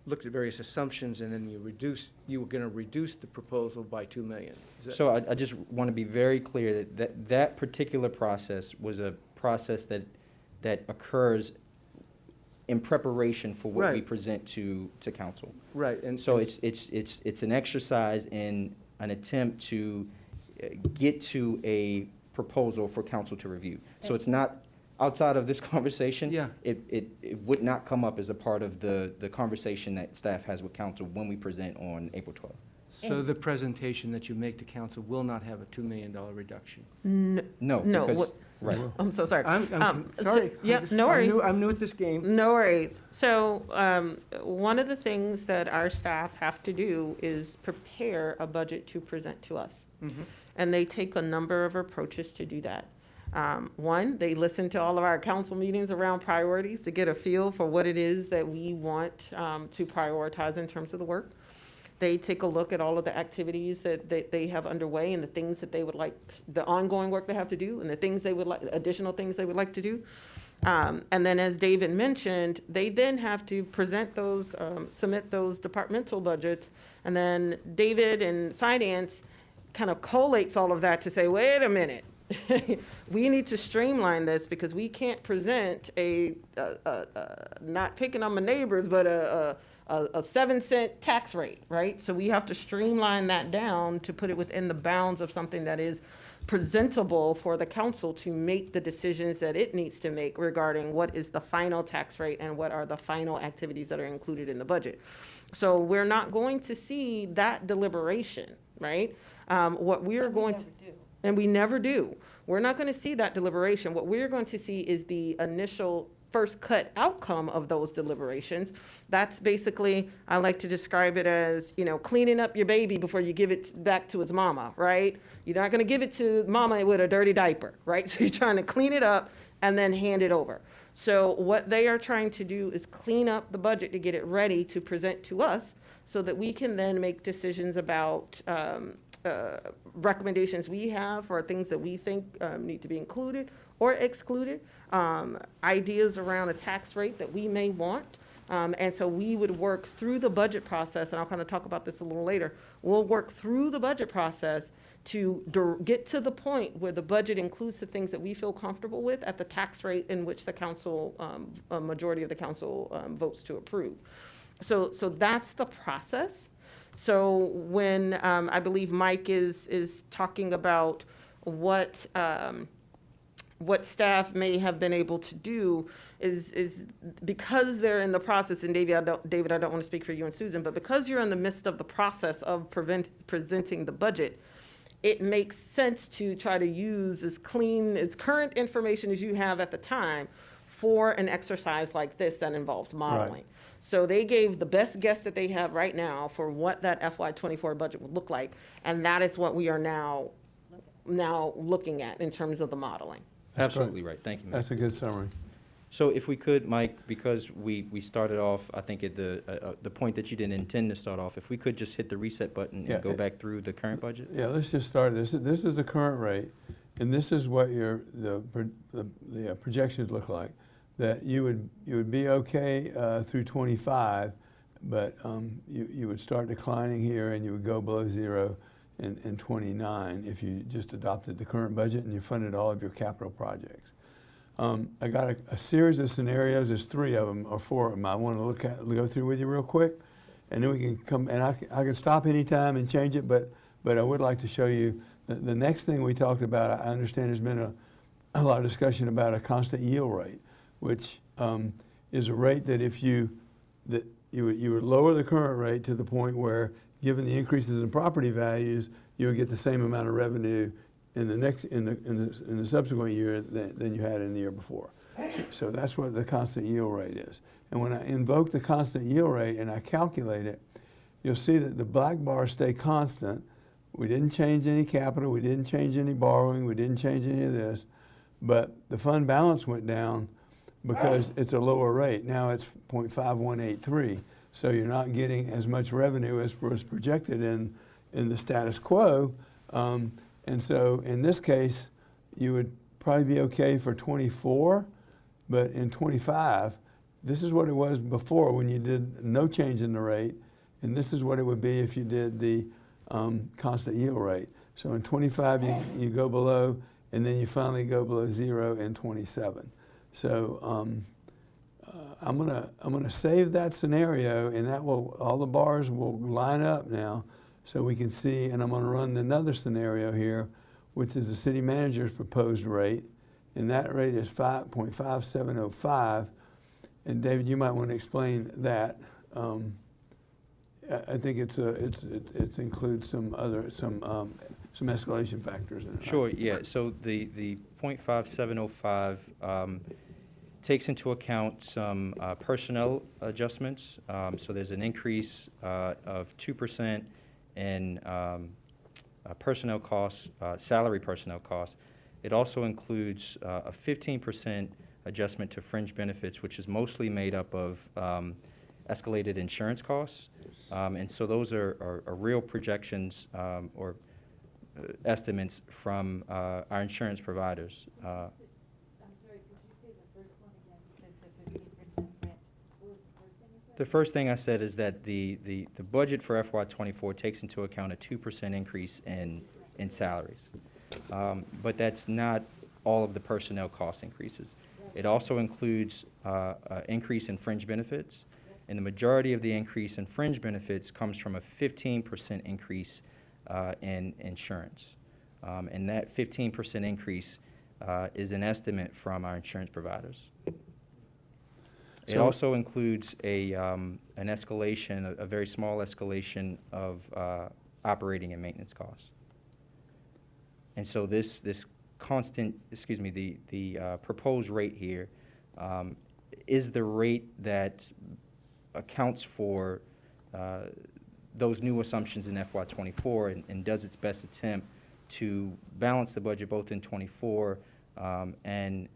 Speaker 7: looked at various assumptions, and then you were going to reduce the proposal by 2 million.
Speaker 9: So I just want to be very clear that particular process was a process that occurs in preparation for what we
Speaker 7: Right.
Speaker 9: present to council.
Speaker 7: Right, and
Speaker 9: So it's an exercise in an attempt to get to a proposal for council to review. So it's not outside of this conversation.
Speaker 7: Yeah.
Speaker 9: It would not come up as a part of the conversation that staff has with council when we present on April 12th.
Speaker 7: So the presentation that you make to council will not have a $2 million reduction?
Speaker 9: No,
Speaker 2: No,
Speaker 9: because,
Speaker 2: what-
Speaker 9: right.
Speaker 2: I'm so sorry.
Speaker 7: I'm
Speaker 2: So-
Speaker 7: sorry.
Speaker 2: yeah, no worries.
Speaker 7: I'm new at this game.
Speaker 2: No worries. So, one of the things that our staff have to do is prepare a budget to present to us. And they take a number of approaches to do that. One, they listen to all of our council meetings around priorities to get a feel for what it is that we want to prioritize in terms of the work. They take a look at all of the activities that they have underway and the things that they would like, the ongoing work they have to do and the things they would like, additional things they would like to do. And then as David mentioned, they then have to present those, submit those departmental budgets. And then David and Finance kind of collates all of that to say, wait a minute, we need to streamline this because we can't present not picking on my neighbors, but a 7-cent tax rate, right? So we have to streamline that down to put it within the bounds of something that is presentable for the council to make the decisions that it needs to make regarding what is the final tax rate and what are the final activities that are included in the budget. So we're not going to see that deliberation, right? What we are going to, and we never do. We're not going to see that deliberation. What we're going to see is the initial first cut outcome of those deliberations. That's basically, I like to describe it as, cleaning up your baby before you give it back to its mama, right? You're not going to give it to mama with a dirty diaper, right? So you're trying to clean it up and then hand it over. So what they are trying to do is clean up the budget to get it ready to present to us so that we can then make decisions about recommendations we have or things that we think need to be included or excluded, ideas around a tax rate that we may want. And so we would work through the budget process, and I'll kind of talk about this a little later. We'll work through the budget process to get to the point where the budget includes the things that we feel comfortable with at the tax rate in which the council, a majority of the council votes to approve. So that's the process. So when I believe Mike is talking about what staff may have been able to do is because they're in the process, and David, I don't want to speak for you and Susan, but because you're in the midst of the process of presenting the budget, it makes sense to try to use as current information as you have at the time for an exercise like this that involves modeling.
Speaker 14: Right.
Speaker 2: So they gave the best guess that they have right now for what that FY24 budget would look like, and that is what we are now looking at in terms of the modeling.
Speaker 9: Absolutely right. Thank you, Mayor.
Speaker 14: That's a good summary.
Speaker 9: So if we could, Mike, because we started off, I think at the point that you didn't intend to start off, if we could just hit the reset button
Speaker 14: Yeah,
Speaker 9: and go back through the current budget?
Speaker 14: Yeah, let's just start. This is the current rate, and this is what the projections look like. That you would be okay through 25, but you would start declining here, and you would go below zero in 29 if you just adopted the current budget and you funded all of your capital projects. I got a series of scenarios. There's 3 of them or 4 of them. I want to go through with you real quick, and then we can come. And I can stop anytime and change it, but I would like to show you the next thing we talked about. I understand there's been a lot of discussion about a constant yield rate, which is a rate that you would lower the current rate to the point where, given the increases in property values, you would get the same amount of revenue in the subsequent year than you had in the year before. So that's what the constant yield rate is. And when I invoke the constant yield rate and I calculate it, you'll see that the black bars stay constant. We didn't change any capital, we didn't change any borrowing, we didn't change any of this, but the fund balance went down because it's a lower rate. Now it's 0.5183, so you're not getting as much revenue as was projected in the status quo. And so in this case, you would probably be okay for 24, but in 25, this is what it was before when you did no change in the rate, and this is what it would be if you did the constant yield rate. So in 25, you go below, and then you finally go below 0 in 27. So I'm gonna save that scenario, and that will, all the bars will line up now, so we can see. And I'm gonna run another scenario here, which is the city manager's proposed rate, and that rate is 5.5705. And David, you might want to explain that. I think it includes some escalation factors in it.
Speaker 9: Sure, yeah. So the 0.5705 takes into account some personnel adjustments. So there's an increase of 2% in personnel costs, salary personnel costs. It also includes a 15% adjustment to fringe benefits, which is mostly made up of escalated insurance costs. And so those are real projections or estimates from our insurance providers.
Speaker 6: I'm sorry, could you say the first one again? The 15% grant. What was the first thing you said?
Speaker 9: The first thing I said is that the budget for FY24 takes into account a 2% increase in salaries. But that's not all of the personnel cost increases. It also includes an increase in fringe benefits, and the majority of the increase in fringe benefits comes from a 15% increase in insurance. And that 15% increase is an estimate from our insurance providers. It also includes an escalation, a very small escalation of operating and maintenance costs. And so this constant, the proposed rate here is the rate that accounts for those new assumptions in FY24 and does its best attempt to balance the budget both in 24 and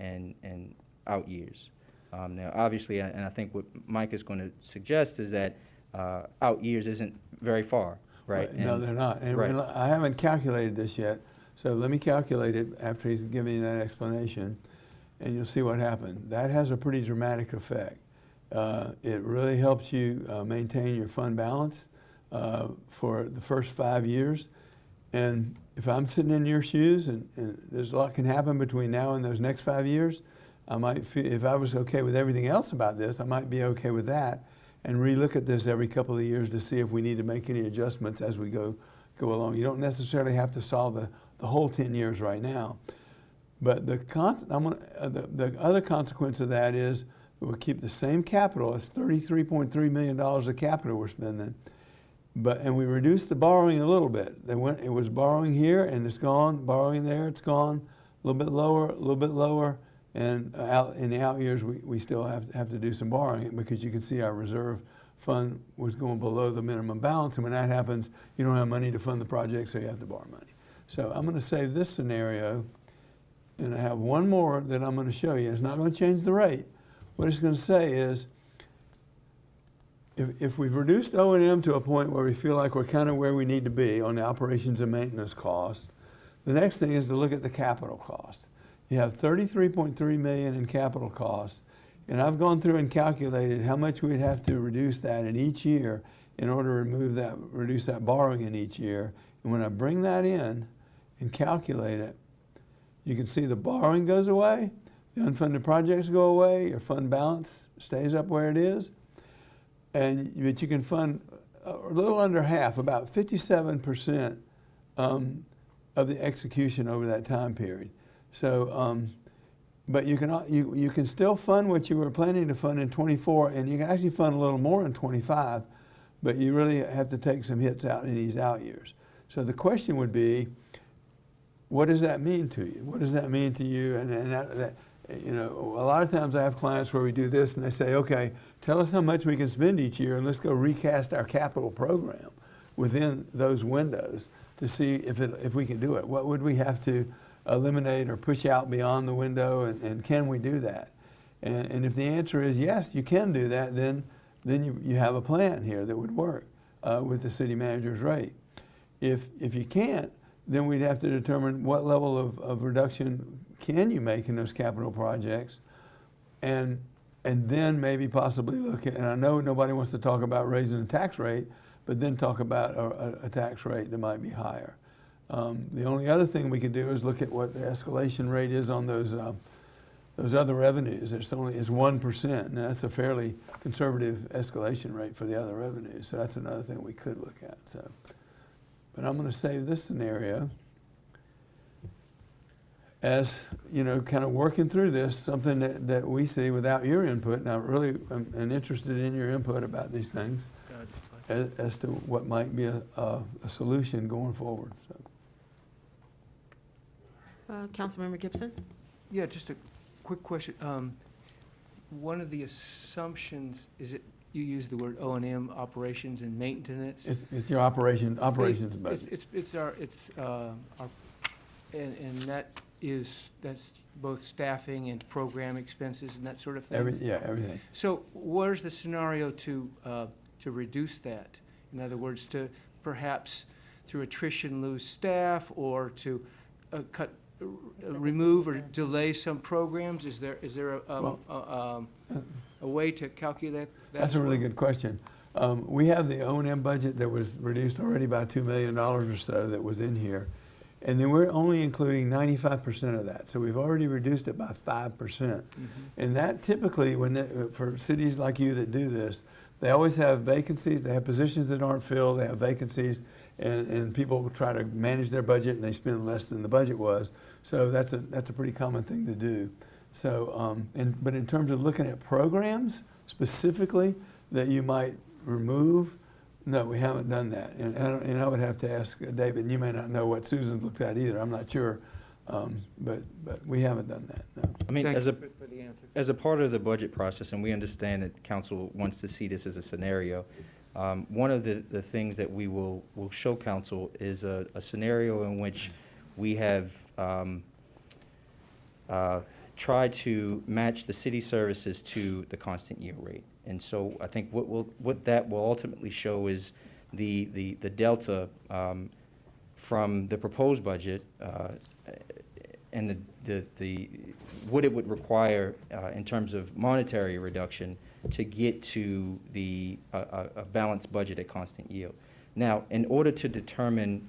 Speaker 9: out years. Now, obviously, and I think what Mike is going to suggest is that out years isn't very far, right?
Speaker 14: No, they're not. And
Speaker 9: right.
Speaker 14: I haven't calculated this yet, so let me calculate it after he's given you that explanation, and you'll see what happened. That has a pretty dramatic effect. It really helps you maintain your fund balance for the first 5 years. And if I'm sitting in your shoes, and there's a lot can happen between now and those next 5 years, I might feel, if I was okay with everything else about this, I might be okay with that and relook at this every couple of years to see if we need to make any adjustments as we go along. You don't necessarily have to solve the whole 10 years right now. But the other consequence of that is we'll keep the same capital. It's $33.3 million of capital we're spending. And we reduced the borrowing a little bit. It was borrowing here and it's gone, borrowing there, it's gone, a little bit lower, and in the out years we still have to do some borrowing because you can see our reserve fund was going below the minimum balance, and when that happens, you don't have money to fund the project, so you have to borrow money. So I'm going to save this scenario, and I have one more that I'm going to show you. It's not going to change the rate. What it's going to say is, if we've reduced O&M to a point where we feel like we're kind of where we need to be on the operations and maintenance costs, the next thing is to look at the capital cost. You have $33.3 million in capital costs, and I've gone through and calculated how much we'd have to reduce that in each year in order to reduce that borrowing in each year. And when I bring that in and calculate it, you can see the borrowing goes away, the unfunded projects go away, your fund balance stays up where it is, but you can fund a little under half, about 57% of the execution over that time period. So, but you can still fund what you were planning to fund in 24, and you can actually fund a little more in 25, but you really have to take some hits out in these out years. So the question would be, what does that mean to you? What does that mean to you? You know, a lot of times I have clients where we do this and they say, okay, tell us how much we can spend each year and let's go recast our capital program within those windows to see if we can do it. What would we have to eliminate or push out beyond the window, and can we do that? And if the answer is yes, you can do that, then you have a plan here that would work with the city manager's rate. If you can't, then we'd have to determine what level of reduction can you make in those capital projects, and then maybe possibly look at, and I know nobody wants to talk about raising the tax rate, but then talk about a tax rate that might be higher. The only other thing we could do is look at what the escalation rate is on those other revenues. It's 1%, and that's a fairly conservative escalation rate for the other revenues. So that's another thing we could look at. So, but I'm going to save this scenario as, you know, kind of working through this, something that we see without your input. And I really am interested in your input about these things as to what might be a solution going forward. So.
Speaker 2: Councilmember Gibson?
Speaker 7: Yeah, just a quick question. One of the assumptions is it, you use the word O&M, operations and maintenance.
Speaker 14: It's your operations budget.
Speaker 7: And that's both staffing and program expenses and that sort of thing?
Speaker 14: Everything.
Speaker 7: So where's the scenario to reduce that? In other words, to perhaps through attrition lose staff, or to remove or delay some programs? Is there a way to calculate that?
Speaker 14: That's a really good question. We have the O&M budget that was reduced already by $2 million or so that was in here. And then we're only including 95% of that. So we've already reduced it by 5%. Mm-hmm. And that typically, for cities like you that do this, they always have vacancies. They have positions that aren't filled. They have vacancies, and people try to manage their budget and they spend less than the budget was. So that's a pretty common thing to do. So, but in terms of looking at programs specifically that you might remove, no, we haven't done that. And I would have to ask David, and you may not know what Susan looked at either. I'm not sure. But we haven't done that, no.
Speaker 9: I mean, as a part of the budget process, and we understand that council wants to see this as a scenario, one of the things that we will show council is a scenario in which we have tried to match the city services to the constant yield rate. And so I think what that will ultimately show is the delta from the proposed budget and the what it would require in terms of monetary reduction to get to a balanced budget at constant yield. Now, in order to determine,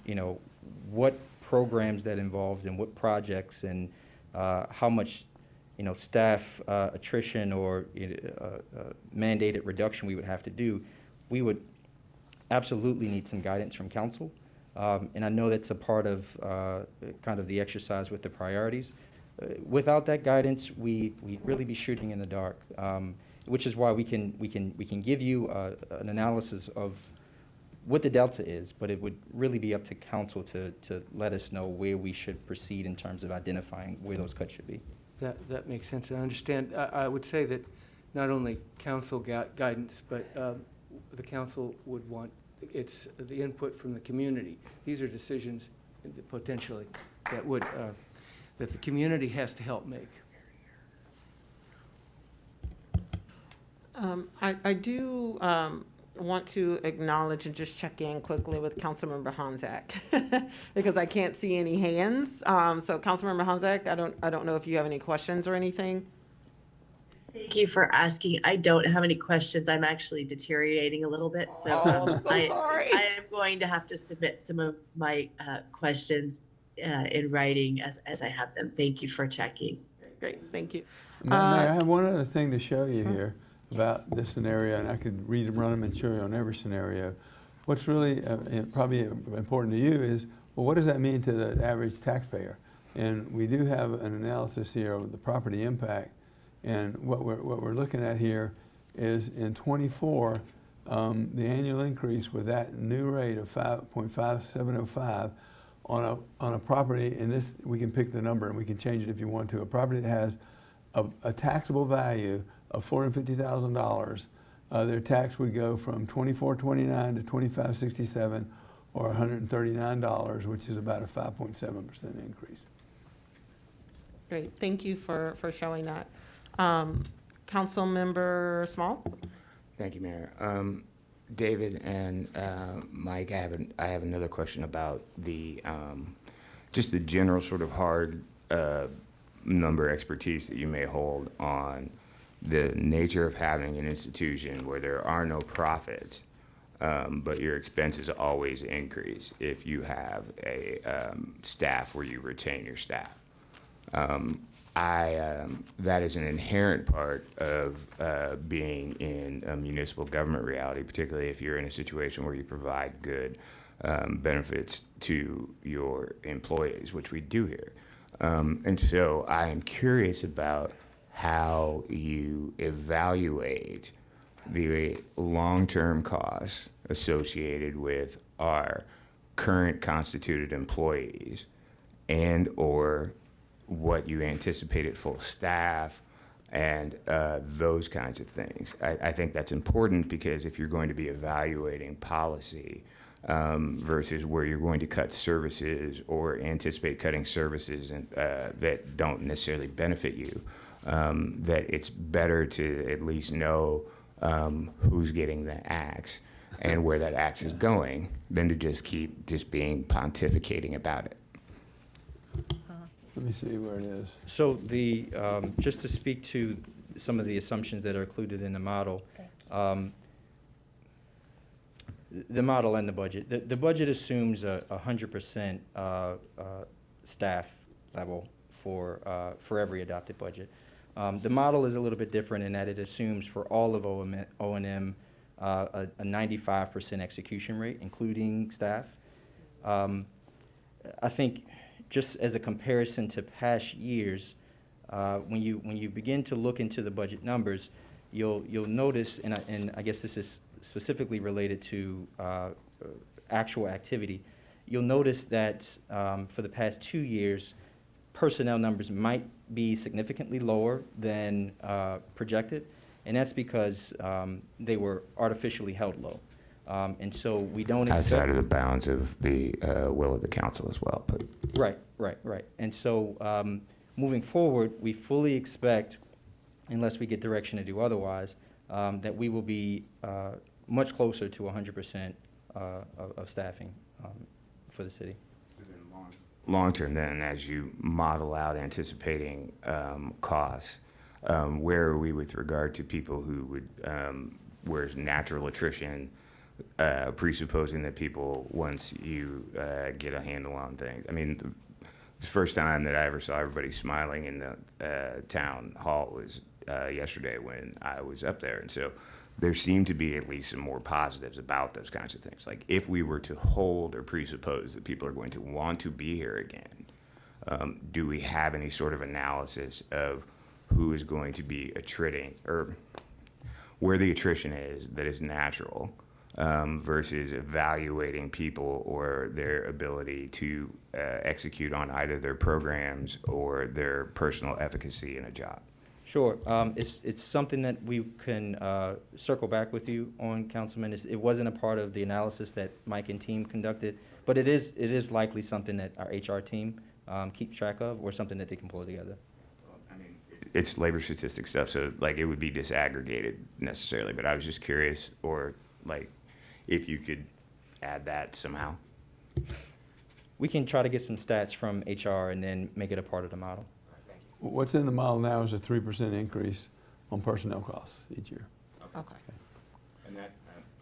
Speaker 9: what programs that involves and what projects and how much, staff attrition or mandated reduction we would have to do, we would absolutely need some guidance from council. And I know that's a part of kind of the exercise with the priorities. Without that guidance, we'd really be shooting in the dark, which is why we can give you an analysis of what the delta is, but it would really be up to council to let us know where we should proceed in terms of identifying where those cuts should be.
Speaker 7: That makes sense. I understand. I would say that not only council guidance, but the council would want the input from the community. These are decisions potentially that the community has to help make.
Speaker 2: I do want to acknowledge and just check in quickly with Councilmember Honzak because I can't see any hands. So Councilmember Honzak, I don't know if you have any questions or anything.
Speaker 1: Thank you for asking. I don't have any questions. I'm actually deteriorating a little bit. So,
Speaker 2: sorry.
Speaker 1: I am going to have to submit some of my questions in writing as I have them. Thank you for checking.
Speaker 2: Great, thank you.
Speaker 14: I have one other thing to show you here about this scenario, and I could run them and show you on every scenario. What's really probably important to you is, well, what does that mean to the average taxpayer? And we do have an analysis here of the property impact. And what we're looking at here is in '24, the annual increase with that new rate of 5.5705 on a property, and this we can pick the number and we can change it if you want to. A property that has a taxable value of $450,000, their tax would go from $24.29 to $25.67, or $139, which is about a 5.7% increase.
Speaker 2: Great, thank you for showing that. Councilmember Small?
Speaker 4: Thank you, Mayor. David and Mike, I have another question about the just the general sort of hard number expertise that you may hold on the nature of having an institution where there are no profits, but your expenses always increase if you have a staff where you retain your staff. That is an inherent part of being in a municipal government reality, particularly if you're in a situation where you provide good benefits to your employees, which we do here. And so I am curious about how you evaluate the long-term costs associated with our current constituted employees and or what you anticipate at full staff and those kinds of things. I think that's important because if you're going to be evaluating policy versus where you're going to cut services or anticipate cutting services and, that don't necessarily benefit you, that it's better to at least know who's getting the axe and where that axe is going than to just keep being pontificating about it.
Speaker 14: Let me see where it is.
Speaker 9: So the, just to speak to some of the assumptions that are included in the model, the model and the budget. The budget assumes a 100% staff level for every adopted budget. The model is a little bit different in that it assumes for all of O&M a 95% execution rate, including staff. I think just as a comparison to past years, when you begin to look into the budget numbers, you'll notice, and I guess this is specifically related to actual activity, you'll notice that for the past 2 years, personnel numbers might be significantly lower than projected, and that's because they were artificially held low. And so we don't expect—
Speaker 4: Outside of the bounds of the will of the council as well. But
Speaker 9: Right. And so moving forward, we fully expect, unless we get direction to do otherwise, that we will be much closer to 100% of staffing for the city.
Speaker 4: Long-term then, as you model out anticipating costs, where are we with regard to people who would, where's natural attrition, presupposing that people, once you get a handle on things. I mean, the first time that I ever saw everybody smiling in the town hall was yesterday when I was up there. And so there seemed to be at least some more positives about those kinds of things. Like if we were to hold or presuppose that people are going to want to be here again, do we have any sort of analysis of who is going to be attriting or where the attrition is that is natural versus evaluating people or their ability to execute on either their programs or their personal efficacy in a job?
Speaker 9: Sure. It's something that we can circle back with you on, Councilman. It wasn't a part of the analysis that Mike and team conducted, but it is likely something that our HR team keeps track of or something that they can pull together.
Speaker 4: I mean, it's labor statistic stuff, so like it would be disaggregated necessarily, but I was just curious, or like if you could add that somehow.
Speaker 9: We can try to get some stats from HR and then make it a part of the model.
Speaker 14: What's in the model now is a 3% increase on personnel costs each year.
Speaker 2: Okay.
Speaker 4: And that,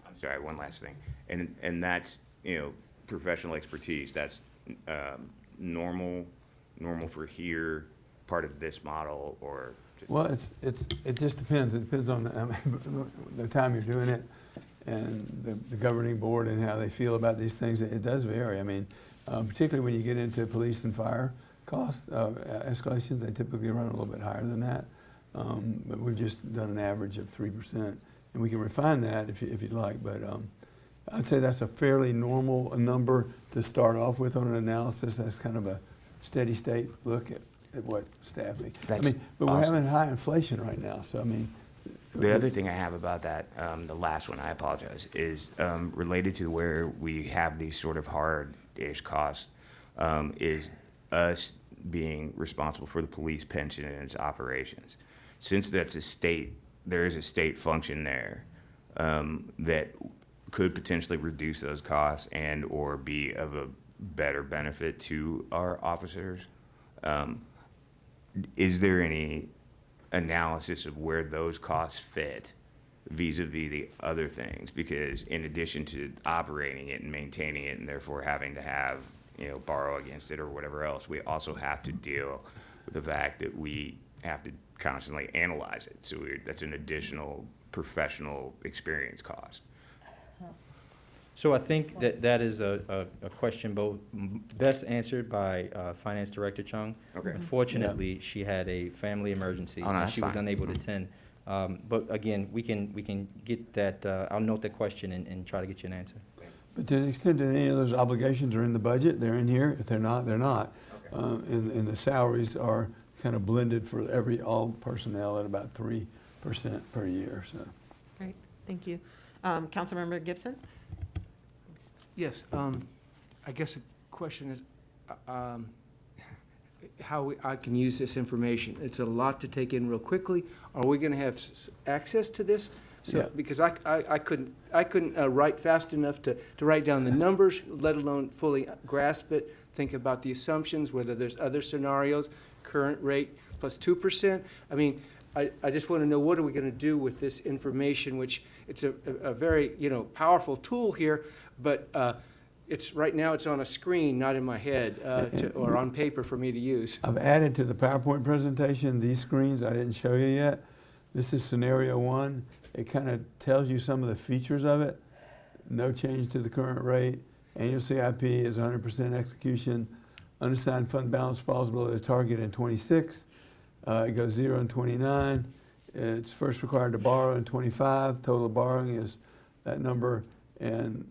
Speaker 4: I'm sorry, one last thing. And that's, professional expertise, that's normal for here, part of this model, or?
Speaker 14: Well, it just depends. It depends on the time you're doing it and the governing board and how they feel about these things. It does vary. I mean, particularly when you get into police and fire cost escalations, they typically run a little bit higher than that. But we've just done an average of 3%. And we can refine that if you'd like. But I'd say that's a fairly normal number to start off with on an analysis. That's kind of a steady state look what staffing. I
Speaker 4: That's
Speaker 14: mean, but we're
Speaker 4: awesome.
Speaker 14: having high inflation right now, so I mean.
Speaker 4: The other thing I have about that, the last one, I apologize, is related to where we have these sort of hard-ish costs, is us being responsible for the police pension and its operations. Since that's a state, there is a state function there that could potentially reduce those costs and or be of a better benefit to our officers. Is there any analysis of where those costs fit vis-a-vis the other things? Because in addition to operating it and maintaining it and therefore having to have, borrow against it or whatever else, we also have to deal with the fact that we have to constantly analyze it. So that's an additional professional experience cost.
Speaker 9: So I think that that is a question both best answered by Finance Director Chung.
Speaker 4: Okay.
Speaker 9: Unfortunately, she had a family emergency
Speaker 4: Oh, no,
Speaker 9: and
Speaker 4: that's
Speaker 9: she was
Speaker 4: fine.
Speaker 9: unable to attend. But again, we can get that. I'll note that question and try to get you an answer.
Speaker 14: But to the extent that any of those obligations are in the budget, they're in here. If they're not, they're not. And the salaries are kind of blended for all personnel at about 3% per year, so.
Speaker 2: Great, thank you. Councilmember Gibson?
Speaker 7: Yes, I guess the question is, how I can use this information. It's a lot to take in real quickly. Are we gonna have access to this? So,
Speaker 14: Yeah.
Speaker 7: because I couldn't write fast enough to write down the numbers, let alone fully grasp it, think about the assumptions, whether there's other scenarios, current rate plus 2%. I mean, I just want to know, what are we going to do with this information, which it's a very, powerful tool here, but right now it's on a screen, not in my head, or on paper for me to use.
Speaker 14: I've added to the PowerPoint presentation these screens I didn't show you yet. This is scenario 1. It kind of tells you some of the features of it. No change to the current rate. Annual CIP is 100% execution. Unassigned fund balance falls below the target in 26. It goes 0 in 29. It's first required to borrow in 25. Total borrowing is that number, and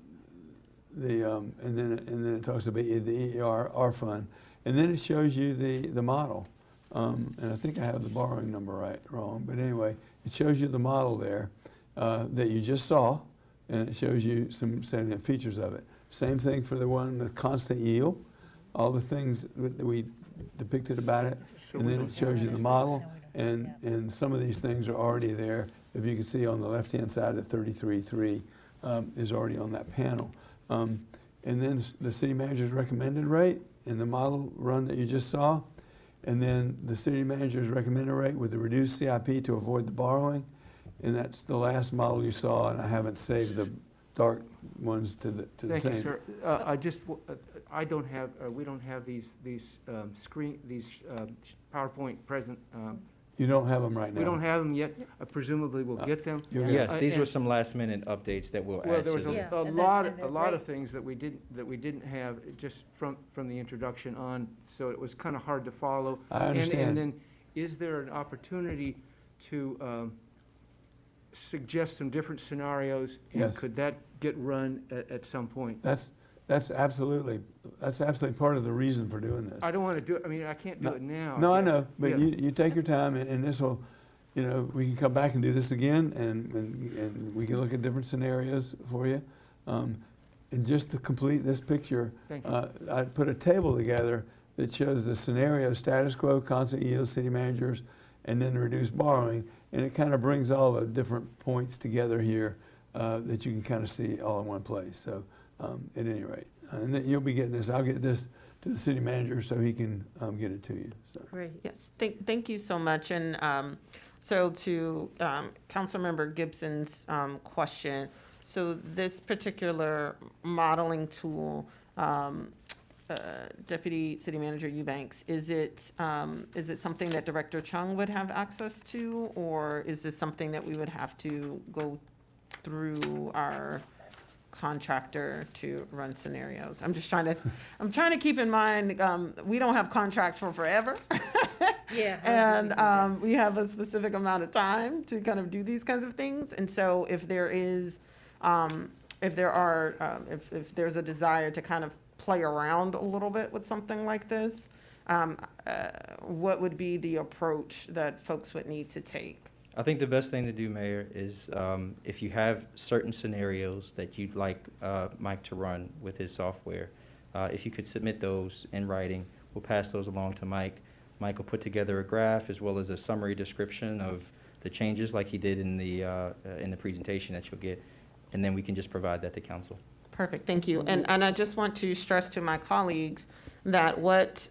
Speaker 14: then it talks about the ER fund, and then it shows you the model. And I think I have the borrowing number wrong, but anyway, it shows you the model there that you just saw, and it shows you some salient features of it. Same thing for the one with constant yield, all the things that we depicted about it, and then it shows you the model, and some of these things are already there. If you can see on the left-hand side, the 33.3 is already on that panel. And then the city manager's recommended rate in the model run that you just saw, and then the city manager's recommended rate with the reduced CIP to avoid the borrowing, and that's the last model you saw, and I haven't saved the dark ones to the same.
Speaker 7: Thank you, sir. I don't have, we don't have these PowerPoint present.
Speaker 14: You don't have them right now?
Speaker 7: We don't have them yet. Presumably we'll get them.
Speaker 9: Yes, these were
Speaker 7: and-
Speaker 9: some last minute updates that we'll
Speaker 7: Well,
Speaker 9: add
Speaker 7: there
Speaker 9: to
Speaker 7: was
Speaker 9: the.
Speaker 6: Yeah,
Speaker 7: a
Speaker 6: and
Speaker 7: lot,
Speaker 6: they're
Speaker 7: a lot of
Speaker 6: great.
Speaker 7: things that we didn't have just from the introduction on, so it was kind of hard to follow.
Speaker 14: I understand.
Speaker 7: And then, is there an opportunity to suggest some different scenarios? And
Speaker 14: Yes.
Speaker 7: could that get run at some point?
Speaker 14: That's absolutely part of the reason for doing this.
Speaker 7: I don't want to do it, I mean, I can't do it now.
Speaker 14: No, I
Speaker 7: guess.
Speaker 14: know, but
Speaker 7: Yeah.
Speaker 14: you take your time, and this will, we can come back and do this again, and we can look at different scenarios for you. And just to complete this picture,
Speaker 7: Thank you.
Speaker 14: I put a table together that shows the scenario, status quo, constant yield, city managers, and then reduced borrowing, and it kind of brings all the different points together here that you can kind of see all in one place. So at any rate, and then you'll be getting this. I'll get this to the city manager so he can get it to you. So.
Speaker 6: Great.
Speaker 2: Yes, thank you so much. And so to Councilmember Gibson's question, so this particular modeling tool, Deputy City Manager Eubanks, is it something that Director Chung would have access to, or is this something that we would have to go through our contractor to run scenarios? I'm trying to keep in mind, we don't have contracts for forever.
Speaker 6: Yeah.
Speaker 2: And we have a specific amount of time to kind of do these kinds of things. And so if there's a desire to kind of play around a little bit with something like this, what would be the approach that folks would need to take?
Speaker 9: I think the best thing to do, Mayor, is if you have certain scenarios that you'd like Mike to run with his software, if you could submit those in writing, we'll pass those along to Mike. Mike will put together a graph as well as a summary description of the changes like he did in the presentation that you'll get, and then we can just provide that to council.
Speaker 2: Perfect, thank you. And I just want to stress to my colleagues that what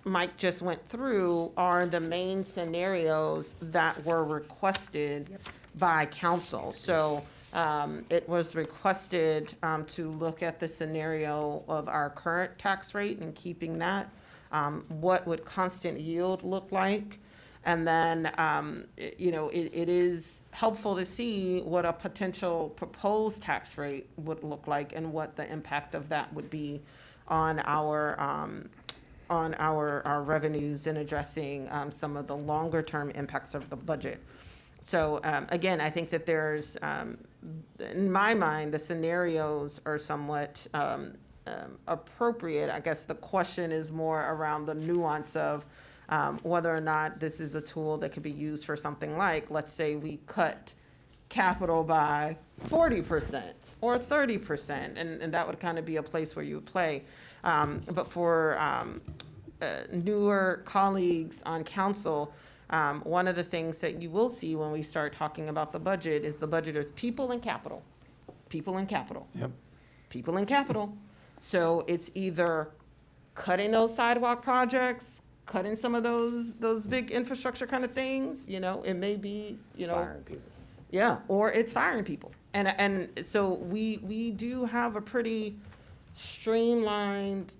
Speaker 2: Mike just went through are the main scenarios that were requested by council. So it was requested to look at the scenario of our current tax rate and keeping that. What would constant yield look like? And then, it is helpful to see what a potential proposed tax rate would look like and what the impact of that would be on our revenues in addressing some of the longer term impacts of the budget. So again, I think that there's, in my mind, the scenarios are somewhat appropriate. I guess the question is more around the nuance of whether or not this is a tool that could be used for something like, let's say we cut capital by 40% or 30%, and that would kind of be a place where you would play. But for newer colleagues on council, one of the things that you will see when we start talking about the budget is the budget is people and capital. People and capital.
Speaker 14: Yep.
Speaker 2: People and capital. So it's either cutting those sidewalk projects, cutting some of those big infrastructure kind of things, it may be,
Speaker 4: Firing people.
Speaker 2: yeah, or it's firing people. And so we do have a pretty streamlined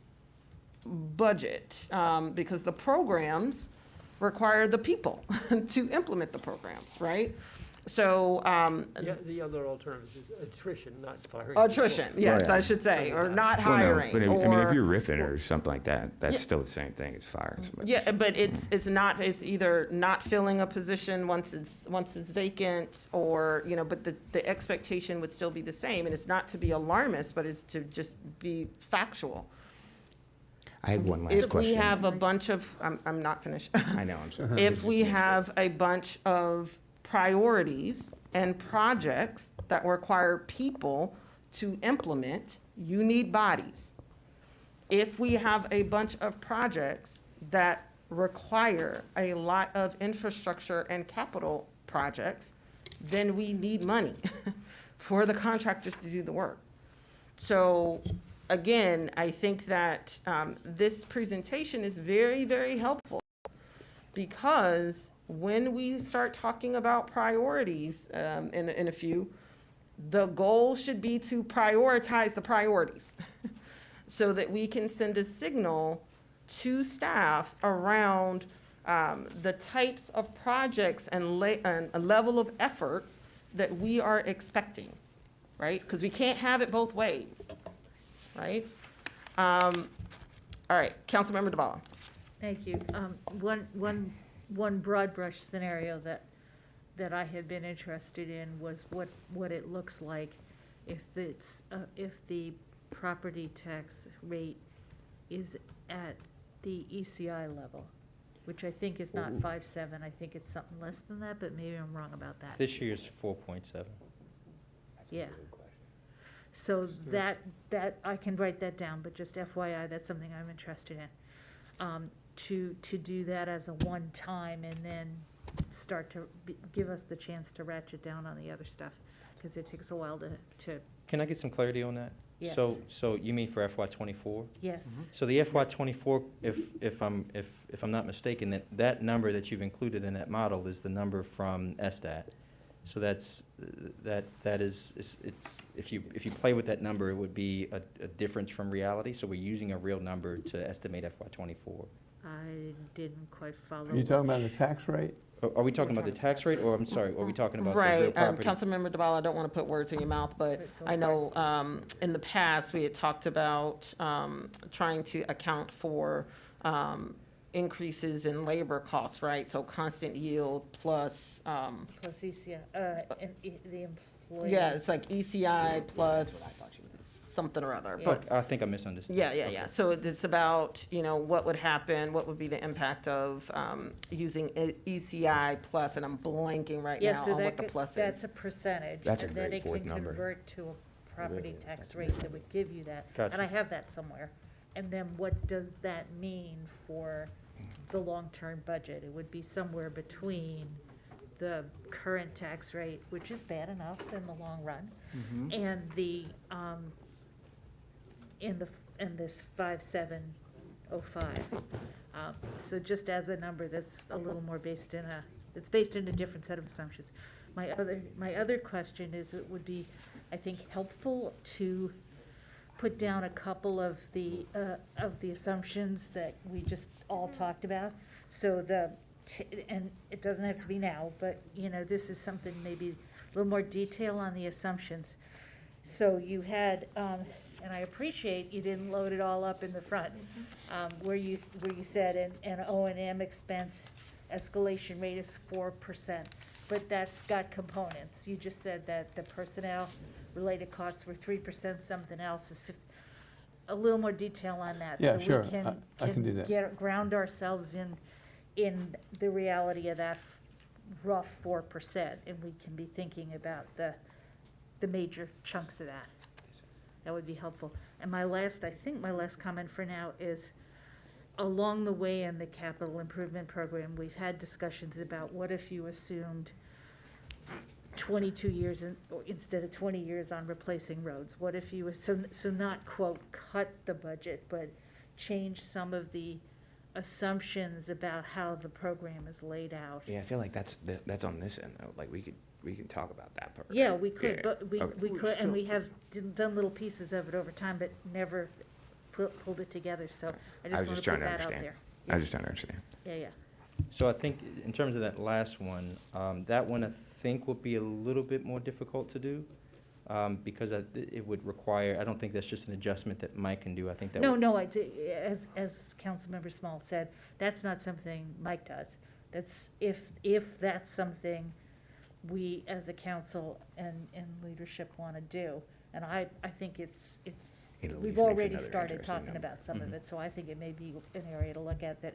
Speaker 2: budget because the programs require the people to implement the programs, right? So
Speaker 8: The other alternative is attrition, not firing.
Speaker 2: attrition, yes,
Speaker 4: Right.
Speaker 2: I should say, or not
Speaker 4: Well, no,
Speaker 2: hiring.
Speaker 4: but I mean,
Speaker 2: or-
Speaker 4: if you're riffing or something like that, that's
Speaker 2: Yeah.
Speaker 4: still the same thing as firing somebody.
Speaker 2: Yeah, but it's either not filling a position once it's vacant, or, but the expectation would still be the same, and it's not to be alarmist, but it's to just be factual.
Speaker 4: I had one last
Speaker 2: If
Speaker 4: question.
Speaker 2: we have a bunch of, I'm not finished.
Speaker 4: I know, I'm sorry.
Speaker 2: If we have a bunch of priorities and projects that require people to implement, you need bodies. If we have a bunch of projects that require a lot of infrastructure and capital projects, then we need money for the contractors to do the work. So again, I think that this presentation is very, very helpful, because when we start talking about priorities in a few, the goal should be to prioritize the priorities so that we can send a signal to staff around the types of projects and a level of effort that we are expecting, right? Because we can't have it both ways, right? All right, Councilmember DeBala.
Speaker 6: Thank you. One broad brush scenario that I had been interested in was what it looks like if the property tax rate is at the ECI level, which I think is not 5.7. I think it's something less than that, but maybe I'm wrong about that.
Speaker 9: This year's 4.7.
Speaker 6: Yeah. So that I can write that down, but just FYI, that's something I'm interested in. To do that as a one-time and then start to give us the chance to ratchet down on the other stuff, because it takes a while to,
Speaker 9: Can I get some clarity on that?
Speaker 6: Yes.
Speaker 9: So you mean for FY '24?
Speaker 6: yes.
Speaker 9: So the FY '24, if I'm not mistaken, that number that you've included in that model is the number from SDAT. So that is, it's, if you play with that number, it would be a difference from reality. So we're using a real number to estimate FY '24.
Speaker 6: I didn't quite follow.
Speaker 14: Are you talking about the tax rate?
Speaker 9: Are we talking about the tax rate, or I'm sorry, are we talking about the real
Speaker 2: Right,
Speaker 9: property?
Speaker 2: Councilmember DeBala, I don't want to put words in your mouth, but I know in the past, we had talked about trying to account for increases in labor costs, right? So constant yield plus,
Speaker 6: Plus ECI, and the employee.
Speaker 2: yeah, it's like ECI plus something or other,
Speaker 6: Yeah.
Speaker 2: but
Speaker 9: I think I misunderstood.
Speaker 2: yeah. So it's about, what would happen, what would be the impact of using ECI plus, and I'm blanking right
Speaker 6: Yeah,
Speaker 2: now
Speaker 6: so
Speaker 2: on
Speaker 6: that
Speaker 2: what the
Speaker 6: could-
Speaker 2: plus
Speaker 6: that's
Speaker 2: is.
Speaker 6: a percentage.
Speaker 4: That's a
Speaker 6: and then
Speaker 4: great
Speaker 6: it can
Speaker 4: fourth number.
Speaker 6: convert to a property tax rate that would give you that.
Speaker 9: Gotcha.
Speaker 6: And I have that somewhere. And then what does that mean for the long-term budget? It would be somewhere between the current tax rate, which is bad enough in the long run, and the, in this 5705. So just as a number that's a little more based in it's based in a different set of assumptions. My other question is, it would be, I think, helpful to put down a couple of the assumptions that we just all talked about. So and it doesn't have to be now, but, this is something, maybe a little more detail on the assumptions. So you had, and I appreciate you didn't load it all up in the front, where you said an O&M expense escalation rate is 4%, but that's got components. You just said that the personnel-related costs were 3%, something else is a little more detail on that.
Speaker 14: Yeah,
Speaker 6: so
Speaker 14: sure.
Speaker 6: We can,
Speaker 14: I can do that.
Speaker 6: Ground ourselves in the reality of that rough 4%, and we can be thinking about the major chunks of that. That would be helpful. And I think my last comment for now is, along the way in the capital improvement program, we've had discussions about what if you assumed 22 years instead of 20 years on replacing roads? What if you, so not, quote, cut the budget, but change some of the assumptions about how the program is laid out?
Speaker 4: Yeah, I feel like that's on this end though. Like we could talk about that part.
Speaker 6: Yeah, we could,
Speaker 4: Yeah.
Speaker 6: but we
Speaker 4: Okay.
Speaker 6: could, and we have done little pieces of it over time, but never pulled it together, so I
Speaker 4: I
Speaker 6: just
Speaker 4: was
Speaker 6: want
Speaker 4: just
Speaker 6: to
Speaker 4: trying
Speaker 6: put
Speaker 4: to
Speaker 6: that out
Speaker 4: understand.
Speaker 6: there.
Speaker 4: I was just trying to understand.
Speaker 6: Yeah.
Speaker 9: So I think in terms of that last one, that one I think will be a little bit more difficult to do, because it would require, I don't think that's just an adjustment that Mike can do. I think that would-
Speaker 6: No, as Councilmember Small said, that's not something Mike does. That's, if that's something we as a council and leadership want to do. And I think it's,
Speaker 4: It at
Speaker 6: we've
Speaker 4: least makes
Speaker 6: already
Speaker 4: another
Speaker 6: started
Speaker 4: interesting
Speaker 6: talking
Speaker 4: number.
Speaker 6: about some of it, so I think it may be an area to look at that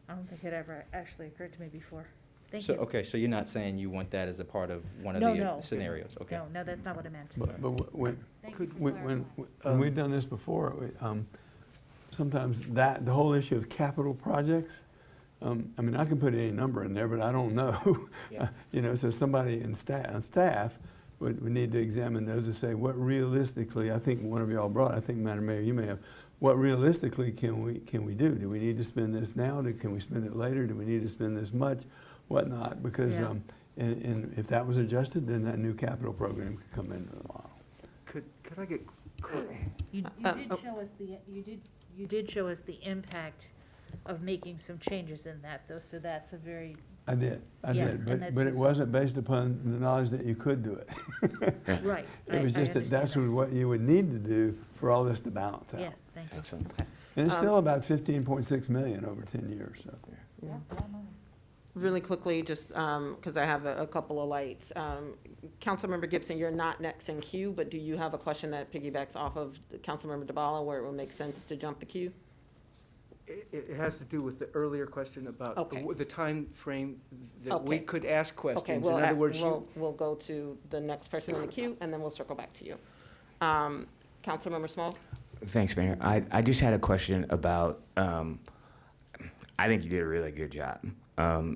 Speaker 6: I don't think it ever actually occurred to me before. Thank
Speaker 9: So,
Speaker 6: you.
Speaker 9: okay, so you're not saying you want that as a part of one of
Speaker 6: No,
Speaker 9: the
Speaker 6: no.
Speaker 9: scenarios? Okay.
Speaker 6: No, that's not what I meant.
Speaker 14: But when
Speaker 6: Thank you for
Speaker 14: when we've done this before, sometimes the whole issue of capital projects, I mean, I can put any number in there, but I don't know.
Speaker 9: Yeah.
Speaker 14: So somebody on staff would need to examine those and say, what realistically, I think one of y'all brought, I think Madam Mayor, you may have, what realistically can we do? Do we need to spend this now? Can we spend it later? Do we need to spend this much? Whatnot? Because,
Speaker 6: Yeah.
Speaker 14: and if that was adjusted, then that new capital program could come into the model.
Speaker 7: Could I get,
Speaker 6: You did show us the impact of making some changes in that, though, so that's a very,
Speaker 14: I did,
Speaker 6: Yeah, and that's
Speaker 14: but it
Speaker 6: just-
Speaker 14: wasn't based upon the knowledge that you could do it.
Speaker 6: right.
Speaker 14: It was just that that's what you would need to do for all this to balance out.
Speaker 6: Yes, thank you.
Speaker 4: Excellent.
Speaker 14: And it's still about 15.6 million over 10 years, so.
Speaker 2: Really quickly, just because I have a couple of lights. Councilmember Gibson, you're not next in queue, but do you have a question that piggybacks off of Councilmember DeBala where it would make sense to jump the queue?
Speaker 7: it has to do with the earlier question about
Speaker 2: Okay.
Speaker 7: the time frame that we
Speaker 2: Okay.
Speaker 7: could ask
Speaker 2: Okay,
Speaker 7: questions. In other words,
Speaker 2: we'll go to the next person in the queue, and then we'll circle back to you. Councilmember Small?
Speaker 4: Thanks, Mayor. I just had a question about, I think you did a really good job.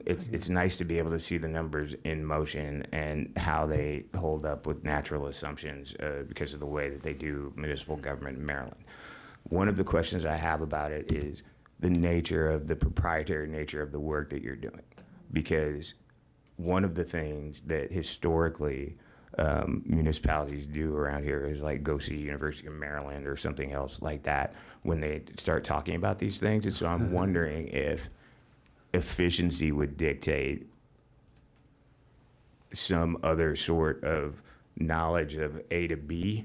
Speaker 4: It's nice to be able to see the numbers in motion and how they hold up with natural assumptions because of the way that they do municipal government in Maryland. One of the questions I have about it is the nature of the proprietary nature of the work that you're doing. Because one of the things that historically municipalities do around here is like go see University of Maryland or something else like that when they start talking about these things. And so I'm wondering if efficiency would dictate some other sort of knowledge of A to B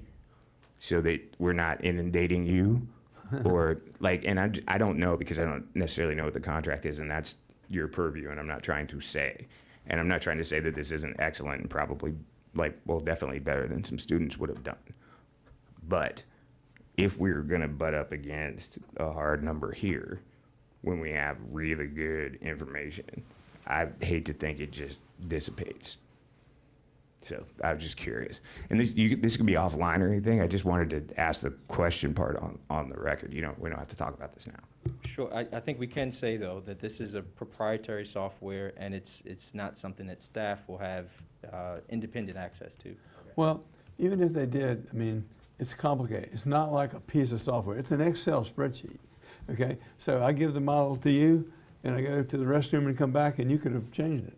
Speaker 4: so that we're not inundating you or like, and I don't know because I don't necessarily know what the contract is and that's your purview and I'm not trying to say. And I'm not trying to say that this isn't excellent and probably like, well, definitely better than some students would have done. But if we're going to butt up against a hard number here when we have really good information, I hate to think it just dissipates. So I was just curious. And this could be offline or anything. I just wanted to ask the question part on the record. We don't have to talk about this now.
Speaker 9: Sure, I think we can say, though, that this is a proprietary software, and it's not something that staff will have independent access to.
Speaker 14: Well, even if they did, I mean, it's complicated. It's not like a piece of software. It's an Excel spreadsheet, okay? So I give the model to you, and I go to the restroom and come back, and you could have changed it.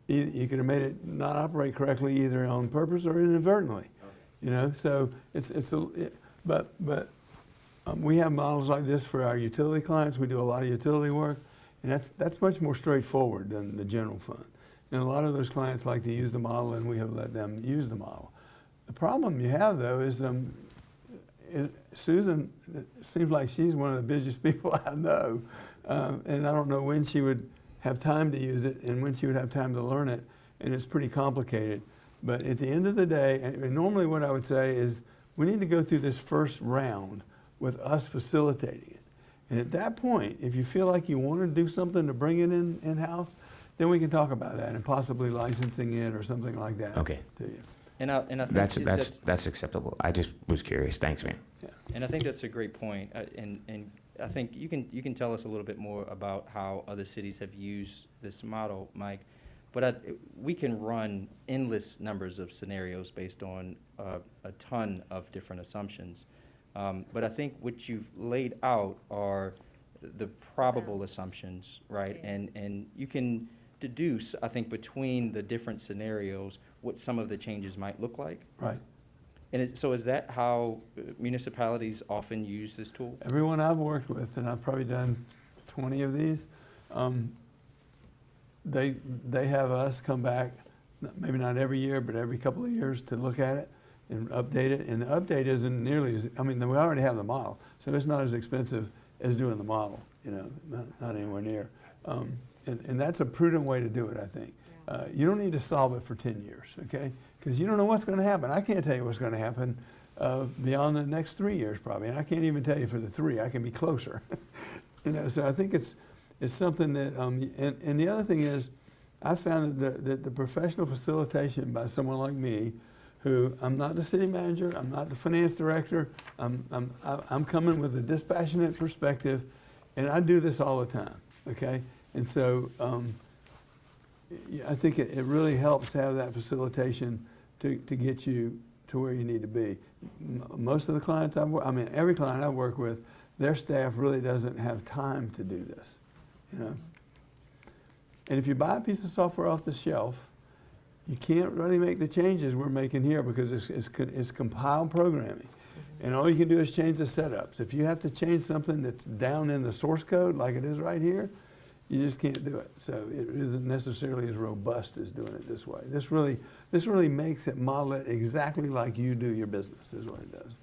Speaker 14: You could have made it not operate correctly either on purpose or inadvertently, So we have models like this for our utility clients. We do a lot of utility work, and that's much more straightforward than the general fund. And a lot of those clients like to use the model, and we have let them use the model. The problem you have, though, is Susan, it seems like she's one of the busiest people I know, and I don't know when she would have time to use it and when she would have time to learn it, and it's pretty complicated. But at the end of the day, and normally what I would say is we need to go through this first round with us facilitating it. And at that point, if you feel like you want to do something to bring it in-house, then we can talk about that and possibly licensing it or something like that.
Speaker 4: Okay.
Speaker 14: To you.
Speaker 9: And I think
Speaker 4: That's acceptable. I just was curious. Thanks, man.
Speaker 14: Yeah.
Speaker 9: And I think that's a great point. And I think you can tell us a little bit more about how other cities have used this model, Mike. But we can run endless numbers of scenarios based on a ton of different assumptions. But I think what you've laid out are the probable assumptions, right? And you can deduce, I think, between the different scenarios what some of the changes might look like.
Speaker 14: Right.
Speaker 9: And so is that how municipalities often use this tool?
Speaker 14: Everyone I've worked with, and I've probably done 20 of these, they have us come back, maybe not every year, but every couple of years to look at it and update it. And the update isn't nearly as, we already have the model, so it's not as expensive as doing the model, not anywhere near. And that's a prudent way to do it, I think. You don't need to solve it for 10 years, okay? Because you don't know what's going to happen. I can't tell you what's going to happen beyond the next 3 years, probably. And I can't even tell you for the 3. I can be closer. So I think it's something that, and the other thing is, I found that the professional facilitation by someone like me, who I'm not the city manager, I'm not the finance director, I'm coming with a dispassionate perspective, and I do this all the time, okay? And so I think it really helps to have that facilitation to get you to where you need to be. Most of the clients every client I work with, their staff really doesn't have time to do this, And if you buy a piece of software off the shelf, you can't really make the changes we're making here because it's compiled programming. And all you can do is change the setups. If you have to change something that's down in the source code like it is right here, you just can't do it. So it isn't necessarily as robust as doing it this way. This really makes it model it exactly like you do your business is what it does.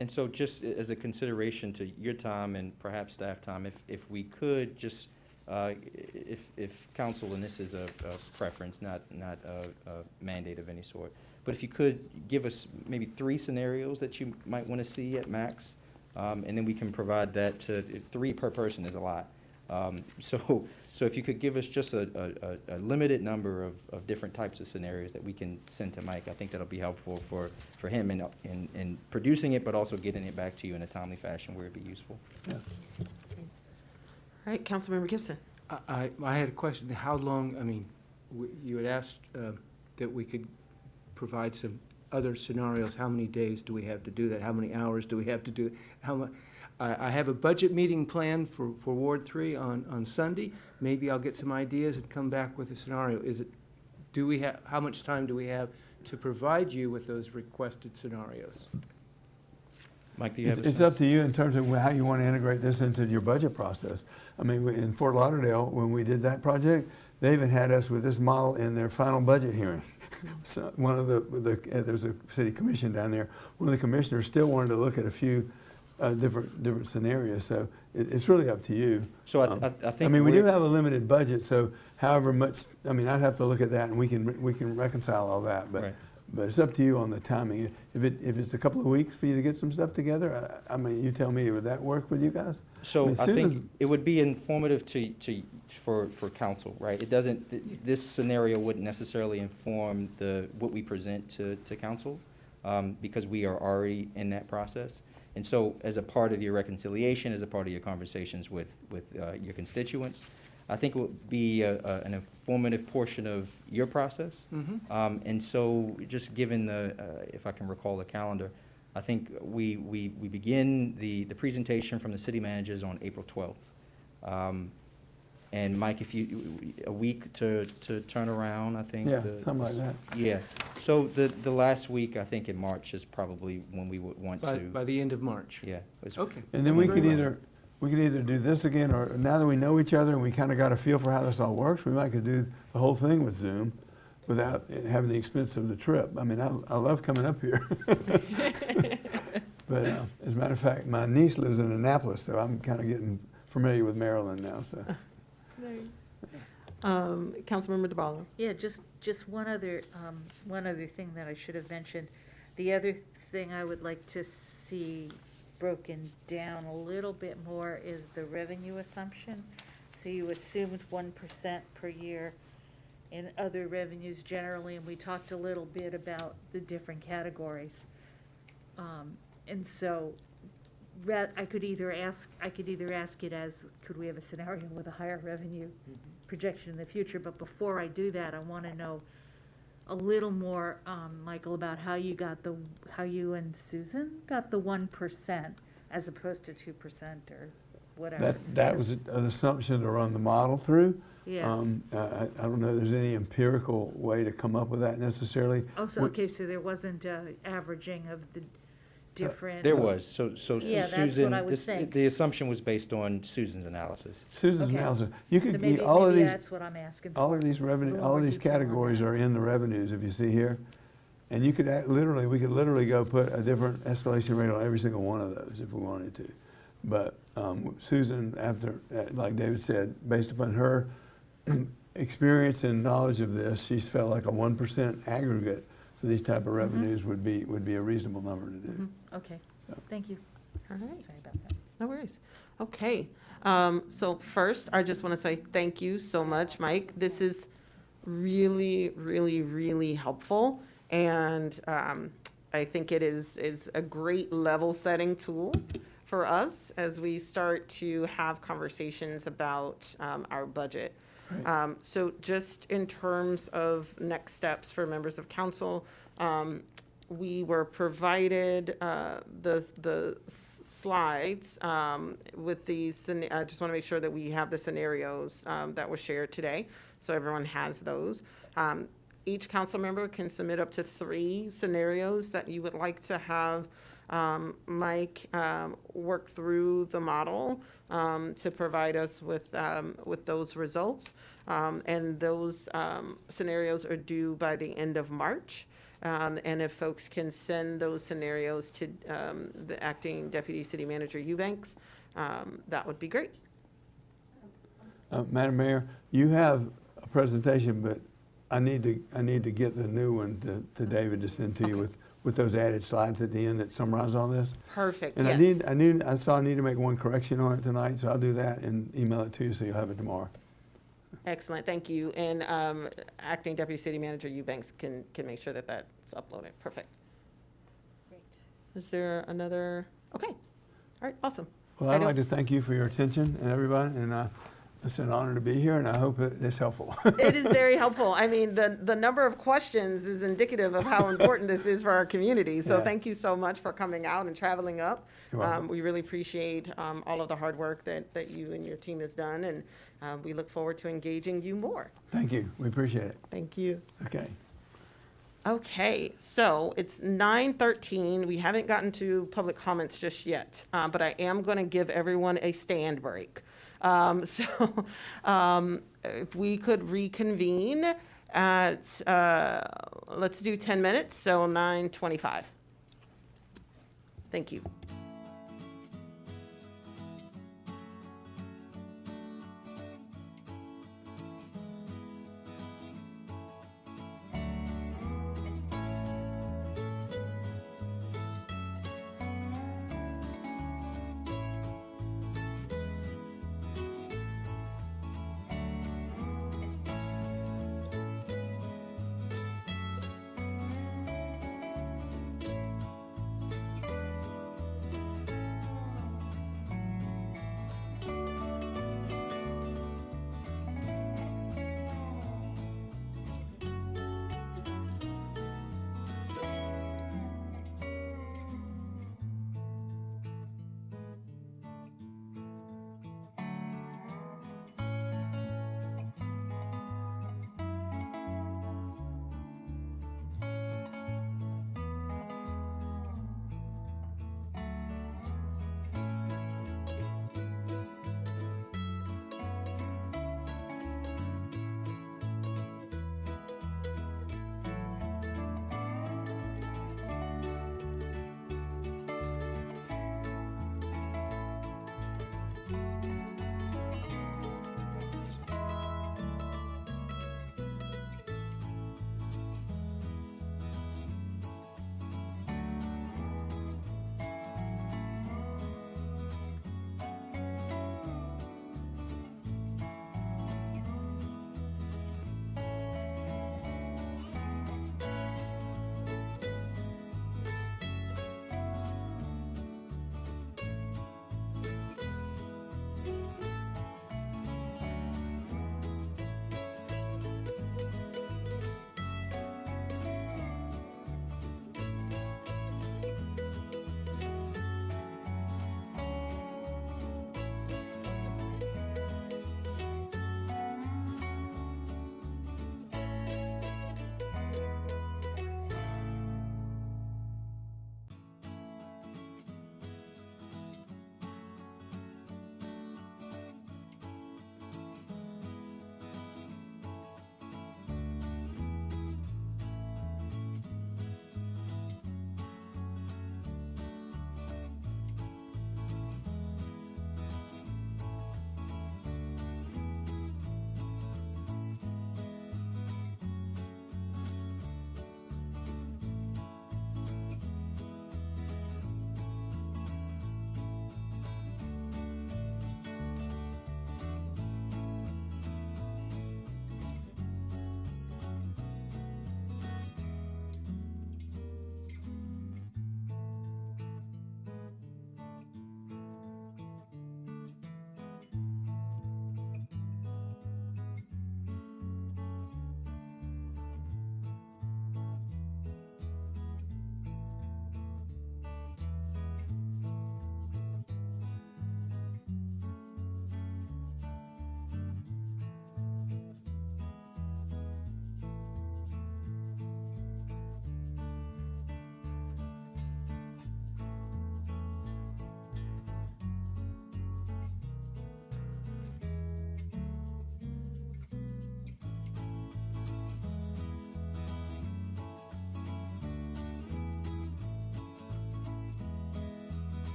Speaker 9: And so just as a consideration to your time and perhaps staff time, if we could just, if council, and this is a preference, not a mandate of any sort, but if you could give us maybe 3 scenarios that you might want to see at max, and then we can provide that to 3 per person is a lot. So if you could give us just a limited number of different types of scenarios that we can send to Mike, I think that'll be helpful for him in producing it, but also getting it back to you in a timely fashion where it'd be useful.
Speaker 14: Yeah.
Speaker 2: All right, Councilmember Gibson.
Speaker 7: I had a question. How long, you had asked that we could provide some other scenarios. How many days do we have to do that? How many hours do we have to do it? How much? I have a budget meeting planned for Ward 3 on Sunday. Maybe I'll get some ideas and come back with a scenario. How much time do we have to provide you with those requested scenarios?
Speaker 9: Mike, do you have a
Speaker 14: It's
Speaker 9: sense?
Speaker 14: up to you in terms of how you want to integrate this into your budget process. In Fort Lauderdale, when we did that project, they even had us with this model in their final budget hearing. So one of there's a city commission down there. One of the commissioners still wanted to look at a few different scenarios. So it's really up to you.
Speaker 9: So I think
Speaker 14: we do have a limited budget. So however much, I'd have to look at that, and we can reconcile all that. But
Speaker 9: Right.
Speaker 14: But it's up to you on the timing. If it's a couple of weeks for you to get some stuff together, I mean, you tell me, would that work with you guys?
Speaker 9: So
Speaker 14: mean,
Speaker 9: I
Speaker 14: Susan's-
Speaker 9: think it would be informative for council, right? It doesn't, this scenario wouldn't necessarily inform what we present to council, because we are already in that process. And so as a part of your reconciliation, as a part of your conversations with your constituents, I think it would be an informative portion of your process. And so just given if I can recall the calendar, I think we begin the presentation from the city managers on April 12th. And Mike, if a week to turn around, I think.
Speaker 14: Yeah, something like that.
Speaker 9: Yeah. So the last week, I think in March is probably when we would want to.
Speaker 7: By the end of March.
Speaker 9: Yeah.
Speaker 7: Okay.
Speaker 14: And then we could either do this again, or now that we know each other and we kind of got a feel for how this all works, we might could do the whole thing with Zoom without having the expense of the trip. I mean, I love coming up here. But as a matter of fact, my niece lives in Annapolis, so I'm kind of getting familiar with Maryland now, so.
Speaker 2: Councilmember DeBarlo.
Speaker 6: Yeah, just one other thing that I should have mentioned. The other thing I would like to see broken down a little bit more is the revenue assumption. So you assumed 1% per year in other revenues generally, and we talked a little bit about the different categories. And so I could either ask it as, could we have a scenario with a higher revenue projection in the future? But before I do that, I want to know a little more, Michael, about how you and Susan got the 1% as opposed to 2% or whatever.
Speaker 14: That was an assumption to run the model through.
Speaker 6: Yeah.
Speaker 14: I don't know if there's any empirical way to come up with that necessarily.
Speaker 6: Oh, so, okay, so there wasn't averaging of the different.
Speaker 9: There was, so
Speaker 6: Yeah, that's
Speaker 9: Susan,
Speaker 6: what I would think.
Speaker 9: the assumption was based on Susan's analysis.
Speaker 14: Susan's
Speaker 6: Okay.
Speaker 14: analysis. You
Speaker 6: So
Speaker 14: could,
Speaker 6: maybe
Speaker 14: all of these,
Speaker 6: that's what I'm asking
Speaker 14: all of
Speaker 6: for.
Speaker 14: these revenue,
Speaker 6: little
Speaker 14: all of
Speaker 6: more
Speaker 14: these
Speaker 6: detail on
Speaker 14: categories
Speaker 6: that.
Speaker 14: are in the revenues, if you see here. And you could we could literally go put a different escalation rate on every single one of those if we wanted to. But Susan, after, like David said, based upon her experience and knowledge of this, she's felt like a 1% aggregate for these type of revenues would be a reasonable number to do.
Speaker 6: Okay, thank you.
Speaker 2: All right.
Speaker 6: Sorry about that.
Speaker 2: No worries. Okay. So first, I just want to say thank you so much, Mike. This is really, really, really helpful. And I think it is a great level setting tool for us as we start to have conversations about our budget. So just in terms of next steps for members of council, we were provided the slides with these. I just want to make sure that we have the scenarios that were shared today, so everyone has those. Each council member can submit up to 3 scenarios that you would like to have Mike work through the model to provide us with those results. And those scenarios are due by the end of March. And if folks can send those scenarios to the acting deputy city manager Eubanks, that would be great.
Speaker 14: Madam Mayor, you have a presentation, but I need to get the new one to David to send to you with those added slides at the end that summarize all this.
Speaker 2: Perfect.
Speaker 14: And
Speaker 2: yes.
Speaker 14: I need to make one correction on it tonight, so I'll do that and email it to you so you'll have it tomorrow.
Speaker 2: Excellent, thank you. And acting deputy city manager Eubanks can make sure that that's uploaded. Perfect.
Speaker 6: Great.
Speaker 2: Is there another? Okay. All right, awesome.
Speaker 14: Well, I'd like to thank you for your attention and everybody, and it's an honor to be here, and I hope it's helpful.
Speaker 2: It is very helpful. I mean, the number of questions is indicative of how important this is for our community. So
Speaker 14: Yeah.
Speaker 2: thank you so much for coming out and traveling up.
Speaker 14: You're welcome.
Speaker 2: We really appreciate all of the hard work that you and your team has done, and we look forward to engaging you more.
Speaker 14: Thank you. We appreciate it.
Speaker 2: Thank you.
Speaker 14: Okay.
Speaker 2: Okay, so it's 9:13. We haven't gotten to public comments just yet, but I am going to give everyone a stand break. So if we could reconvene at, let's do 10 minutes, so 9:25. Thank you.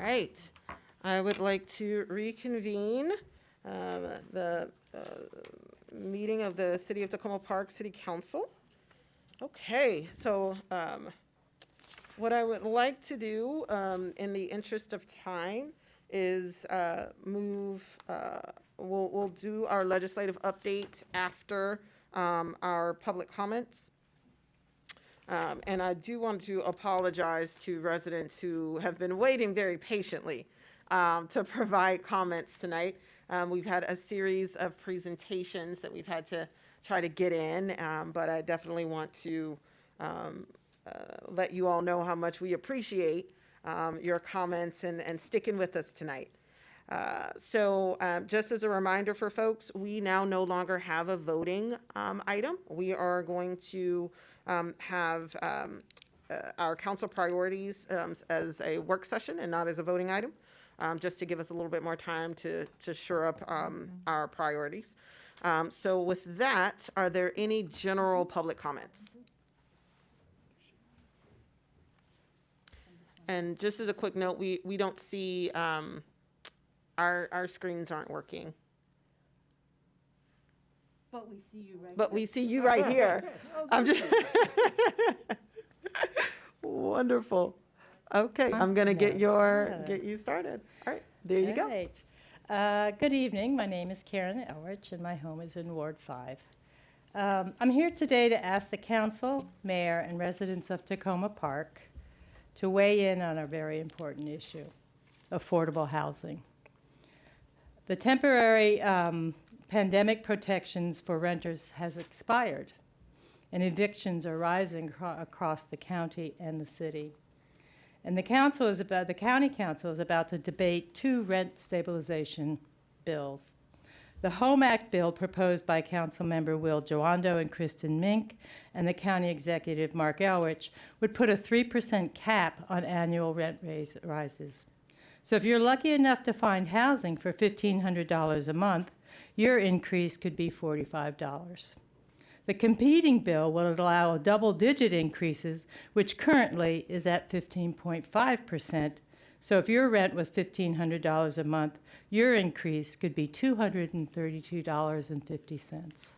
Speaker 2: right. I would like to reconvene the meeting of the City of Tacoma Park City Council. Okay, so what I would like to do in the interest of time is we'll do our legislative update after our public comments. And I do want to apologize to residents who have been waiting very patiently to provide comments tonight. We've had a series of presentations that we've had to try to get in, but I definitely want to let you all know how much we appreciate your comments and sticking with us tonight. So just as a reminder for folks, we now no longer have a voting item. We are going to have our council priorities as a work session and not as a voting item, just to give us a little bit more time to shore up our priorities. So with that, are there any general public comments? And just as a quick note, we don't see, our screens aren't working.
Speaker 6: But we see you right.
Speaker 2: But we see you right here. I'm just wonderful. Okay, I'm gonna get you started. All right, there you go.
Speaker 15: Right. Good evening. My name is Karen Elrich, and my home is in Ward 5. I'm here today to ask the council, mayor, and residents of Tacoma Park to weigh in on a very important issue: affordable housing. The temporary pandemic protections for renters has expired, and evictions are rising across the county and the city. And the county council is about to debate 2 rent stabilization bills. The Home Act bill proposed by Councilmember Will Joando and Kristen Mink and the county executive Mark Elrich would put a 3% cap on annual rent rises. So if you're lucky enough to find housing for $1,500 a month, your increase could be $45. The competing bill will allow double-digit increases, which currently is at 15.5%. So if your rent was $1,500 a month, your increase could be $232.50.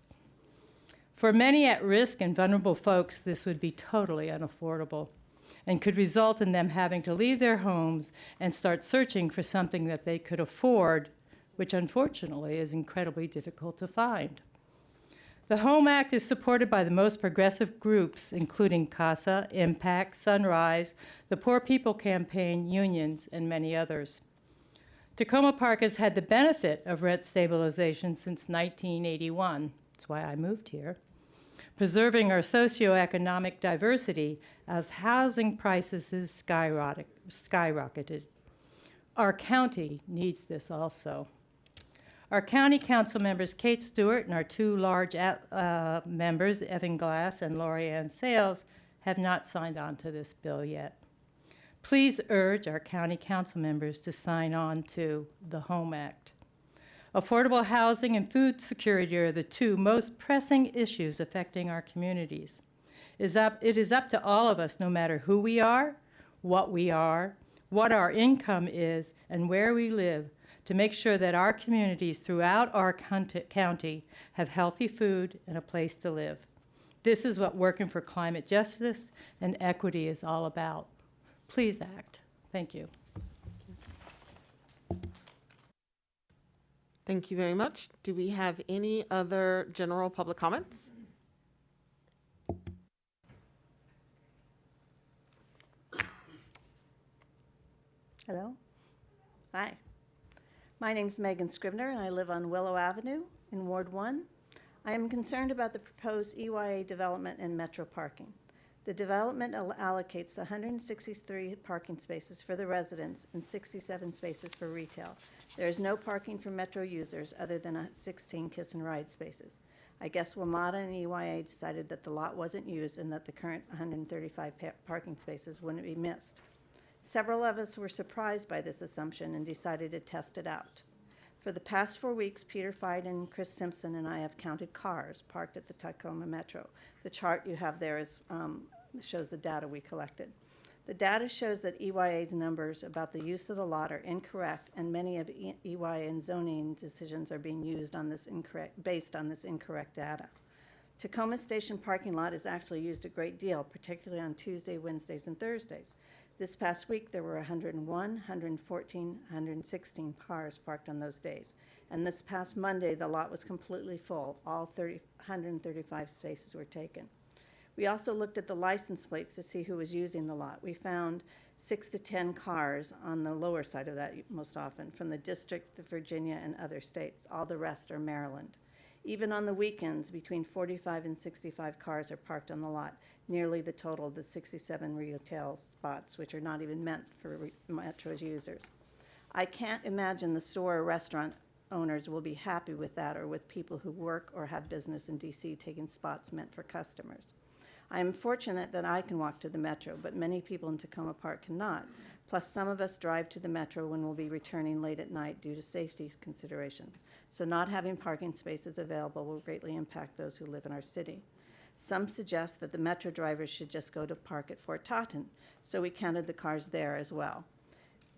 Speaker 15: For many at-risk and vulnerable folks, this would be totally unaffordable and could result in them having to leave their homes and start searching for something that they could afford, which unfortunately is incredibly difficult to find. The Home Act is supported by the most progressive groups, including CASA, Impact, Sunrise, the Poor People Campaign, unions, and many others. Tacoma Park has had the benefit of rent stabilization since 1981. That's why I moved here. Preserving our socioeconomic diversity as housing prices has skyrocketed. Our county needs this also. Our county council members, Kate Stewart, and our 2 large members, Evan Glass and Lori Ann Sales, have not signed on to this bill yet. Please urge our county council members to sign on to the Home Act. Affordable housing and food security are the 2 most pressing issues affecting our communities. It is up to all of us, no matter who we are, what our income is, and where we live, to make sure that our communities throughout our county have healthy food and a place to live. This is what working for climate justice and equity is all about. Please act. Thank you.
Speaker 2: Thank you very much. Do we have any other general public comments?
Speaker 16: Hello. Hi. My name is Megan Scribner, and I live on Willow Avenue in Ward 1. I am concerned about the proposed EYA development and metro parking. The development allocates 163 parking spaces for the residents and 67 spaces for retail. There is no parking for metro users other than 16 kiss and ride spaces. I guess WMATA and EYA decided that the lot wasn't used and that the current 135 parking spaces wouldn't be missed. Several of us were surprised by this assumption and decided to test it out. For the past 4 weeks, Peter Fiden, Chris Simpson, and I have counted cars parked at the Tacoma Metro. The chart you have there shows the data we collected. The data shows that EYA's numbers about the use of the lot are incorrect, and many of EYA zoning decisions are being used on this based on this incorrect data. Tacoma Station parking lot is actually used a great deal, particularly on Tuesday, Wednesdays, and Thursdays. This past week, there were 101, 114, 116 cars parked on those days. And this past Monday, the lot was completely full. All 135 spaces were taken. We also looked at the license plates to see who was using the lot. We found 6 to 10 cars on the lower side of that most often, from the district, the Virginia, and other states. All the rest are Maryland. Even on the weekends, between 45 and 65 cars are parked on the lot, nearly the total of the 67 retail spots, which are not even meant for Metro's users. I can't imagine the store or restaurant owners will be happy with that, or with people who work or have business in DC taking spots meant for customers. I am fortunate that I can walk to the Metro, but many people in Tacoma Park cannot. Plus, some of us drive to the Metro when we'll be returning late at night due to safety considerations. So not having parking spaces available will greatly impact those who live in our city. Some suggest that the Metro drivers should just go to park at Fort Totten, so we counted the cars there as well.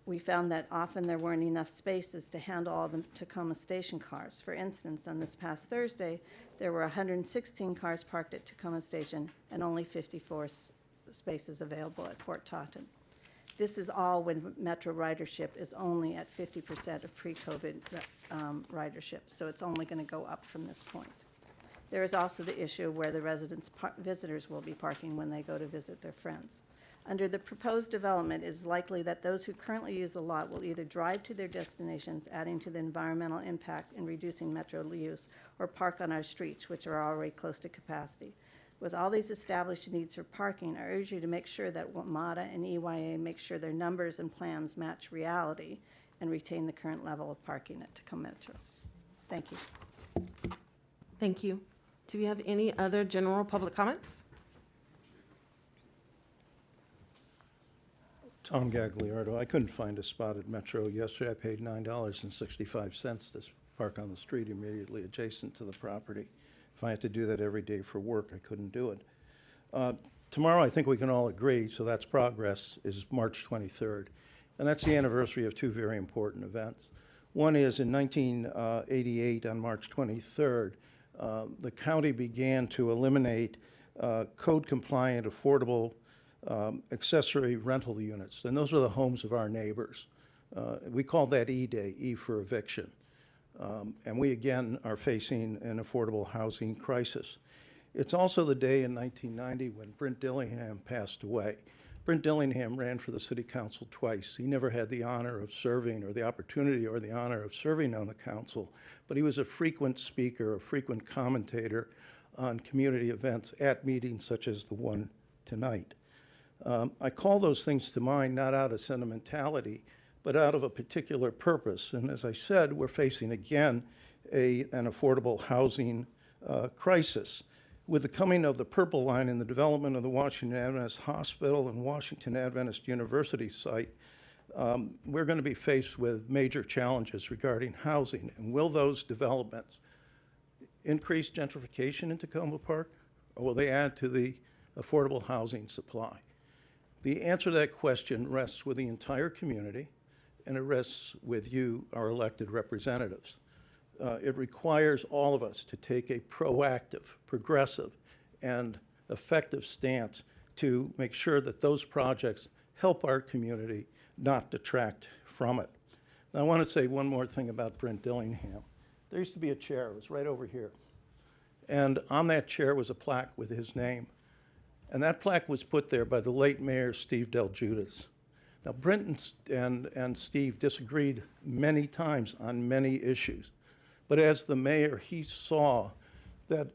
Speaker 16: We found that often there weren't enough spaces to handle all the Tacoma Station cars. For instance, on this past Thursday, there were 116 cars parked at Tacoma Station and only 54 spaces available at Fort Totten. This is all when Metro ridership is only at 50% of pre-COVID ridership, so it's only going to go up from this point. There is also the issue of where the visitors will be parking when they go to visit their friends. Under the proposed development, it is likely that those who currently use the lot will either drive to their destinations, adding to the environmental impact and reducing Metro use, or park on our streets, which are already close to capacity. With all these established needs for parking, I urge you to make sure that WMATA and EYA make sure their numbers and plans match reality and retain the current level of parking at Tacoma Metro. Thank you.
Speaker 2: Thank you. Do we have any other general public comments?
Speaker 17: Tom Gagliardo. I couldn't find a spot at Metro yesterday. I paid $9.65 to park on the street immediately adjacent to the property. If I had to do that every day for work, I couldn't do it. Tomorrow, I think we can all agree, so that's progress, is March 23rd. And that's the anniversary of two very important events. One is in 1988, on March 23rd, the county began to eliminate code-compliant, affordable accessory rental units. And those were the homes of our neighbors. We call that E-Day, E for eviction. And we again are facing an affordable housing crisis. It's also the day in 1990 when Brent Dillingham passed away. Brent Dillingham ran for the city council twice. He never had the honor of serving, or the opportunity or the honor of serving on the council, but he was a frequent speaker, a frequent commentator on community events at meetings such as the one tonight. I call those things to mind not out of sentimentality, but out of a particular purpose. And as I said, we're facing again an affordable housing crisis. With the coming of the Purple Line and the development of the Washington Adventist Hospital and Washington Adventist University site, we're going to be faced with major challenges regarding housing. And will those developments increase gentrification in Tacoma Park, or will they add to the affordable housing supply? The answer to that question rests with the entire community, and it rests with you, our elected representatives. It requires all of us to take a proactive, progressive, and effective stance to make sure that those projects help our community, not detract from it. Now, I want to say one more thing about Brent Dillingham. There used to be a chair, it was right over here. And on that chair was a plaque with his name. And that plaque was put there by the late Mayor Steve Del Giudice. Now, Brent and Steve disagreed many times on many issues. But as the mayor, he saw that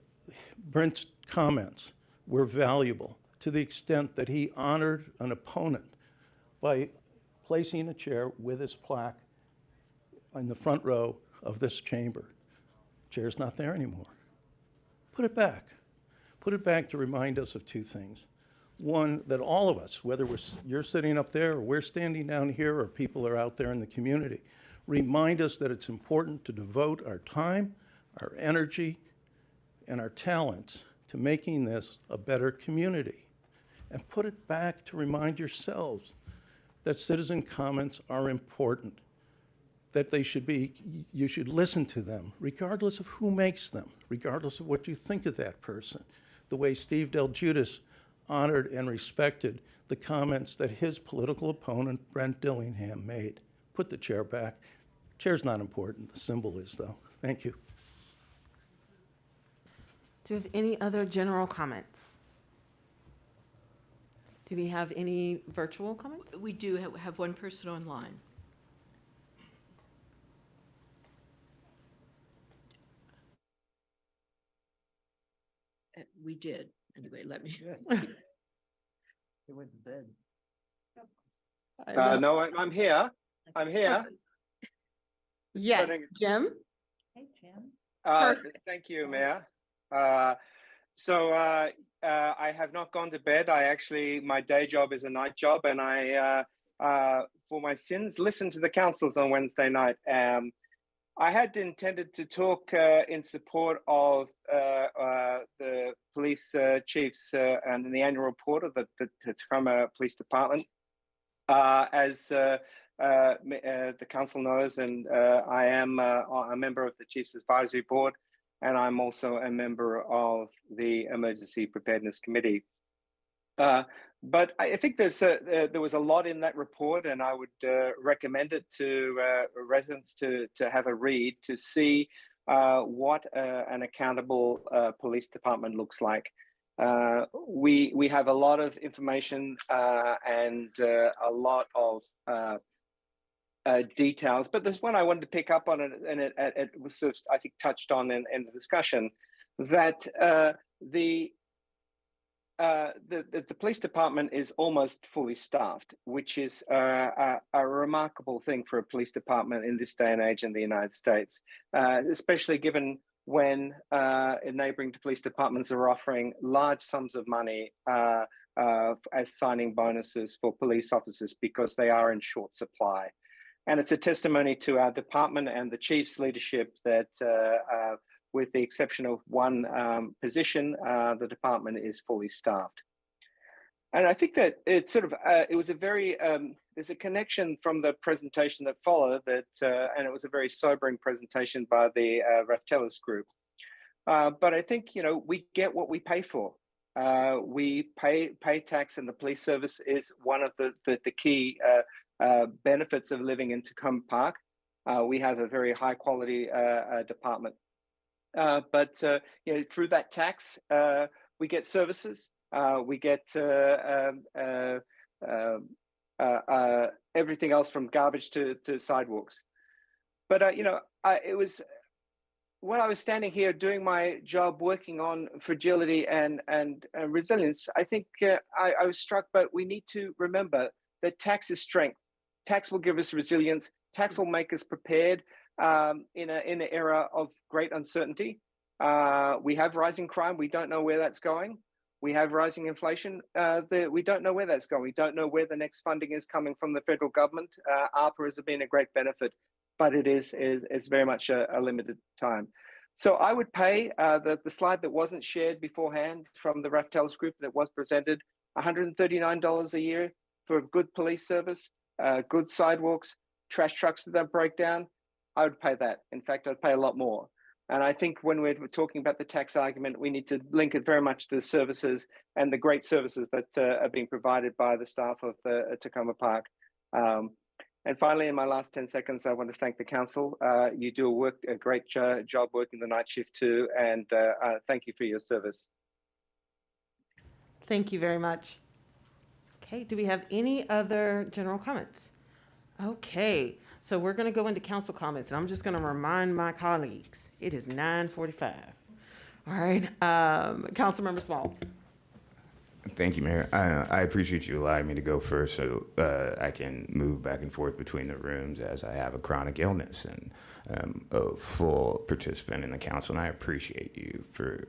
Speaker 17: Brent's comments were valuable to the extent that he honored an opponent by placing a chair with his plaque in the front row of this chamber. Chair's not there anymore. Put it back. Put it back to remind us of two things. One, that all of us, whether you're sitting up there or we're standing down here or people are out there in the community, remind us that it's important to devote our time, our energy, and our talents to making this a better community. and put it back to remind yourselves that citizen comments are important, that you should listen to them, regardless of who makes them, regardless of what you think of that person. The way Steve Del Giudice honored and respected the comments that his political opponent, Brent Dillingham, made. Put the chair back. Chair's not important, the symbol is, though. Thank you.
Speaker 2: Do we have any other general comments? Do we have any virtual comments?
Speaker 11: We do have one person online. We did. Anyway, let me.
Speaker 7: They went to bed.
Speaker 18: No, I'm here. I'm here.
Speaker 3: Yes, Jim?
Speaker 6: Hey, Jim.
Speaker 18: Thank you, Mayor. So I have not gone to bed. My day job is a night job, and I, for my sins, listen to the councils on Wednesday night. I had intended to talk in support of the police chiefs and the annual report of the Tacoma Police Department. As the council knows, and I am a member of the Chiefs Advisory Board, and I'm also a member of the Emergency Preparedness Committee. But I think there was a lot in that report, and I would recommend it to residents to have a read to see what an accountable police department looks like. We have a lot of information and a lot of details, but there's one I wanted to pick up on, and it was sort of, I think, touched on in the discussion, that the police department is almost fully staffed, which is a remarkable thing for a police department in this day and age in the United States, especially given when neighboring police departments are offering large sums of money as signing bonuses for police officers because they are in short supply. And it's a testimony to our department and the chief's leadership that with the exception of one position, the department is fully staffed. And I think that it sort of, it was a very, there's a connection from the presentation that followed that, and it was a very sobering presentation by the Raftelis group. But I think, we get what we pay for. We pay tax, and the police service is one of the key benefits of living in Tacoma Park. We have a very high quality department. But through that tax, we get services, we get everything else from garbage to sidewalks. But it was when I was standing here doing my job, working on fragility and resilience. I think I was struck, but we need to remember that tax is strength. Tax will give us resilience. Tax will make us prepared. In an era of great uncertainty. We have rising crime. We don't know where that's going. We have rising inflation. We don't know where that's going. We don't know where the next funding is coming from the federal government. ARPA has been a great benefit, but it is very much a limited time. So I would pay the slide that wasn't shared beforehand from the Raftelis group that was presented, $139 a year for good police service, good sidewalks, trash trucks that don't break down. I would pay that. In fact, I'd pay a lot more. And I think when we're talking about the tax argument, we need to link it very much to the services and the great services that are being provided by the staff of Tacoma Park. And finally, in my last 10 seconds, I want to thank the council. You do a great job working the night shift too, and thank you for your service.
Speaker 2: Thank you very much. Okay, do we have any other general comments? Okay. So we're going to go into council comments, and I'm just going to remind my colleagues, it is 9:45. All right, Councilmember Small.
Speaker 4: Thank you, Mayor. I appreciate you allowing me to go first so I can move back and forth between the rooms as I have a chronic illness and a full participant in the council, and I appreciate you for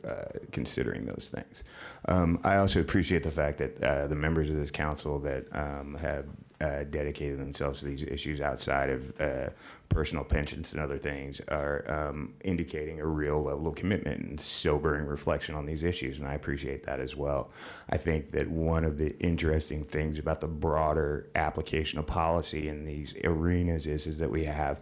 Speaker 4: considering those things. I also appreciate the fact that the members of this council that have dedicated themselves to these issues outside of personal pensions and other things are indicating a real level of commitment and sobering reflection on these issues, and I appreciate that as well. I think that one of the interesting things about the broader application of policy in these arenas is that we have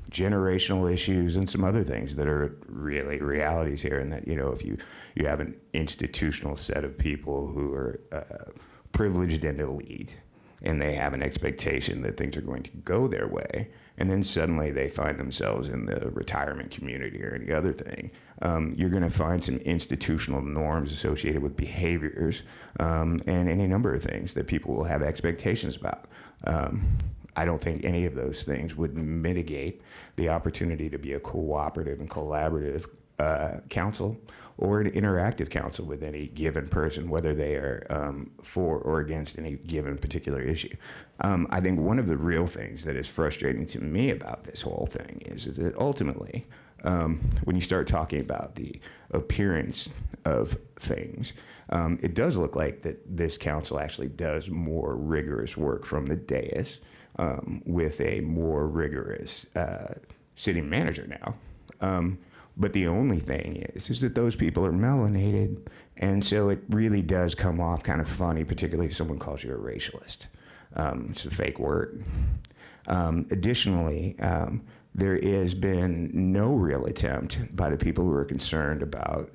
Speaker 4: generational issues and some other things that are really realities here, and that, you know, if you have an institutional set of people who are privileged and elite, and they have an expectation that things are going to go their way, and then suddenly they find themselves in the retirement community or any other thing, you're going to find some institutional norms associated with behaviors and any number of things that people will have expectations about. I don't think any of those things would mitigate the opportunity to be a cooperative and collaborative council or an interactive council with any given person, whether they are for or against any given particular issue. I think one of the real things that is frustrating to me about this whole thing is that ultimately, when you start talking about the appearance of things, it does look like that this council actually does more rigorous work from the dais with a more rigorous city manager now. But the only thing is that those people are melanated, and so it really does come off kind of funny, particularly if someone calls you a racialist. It's a fake word. Additionally, there has been no real attempt by the people who are concerned about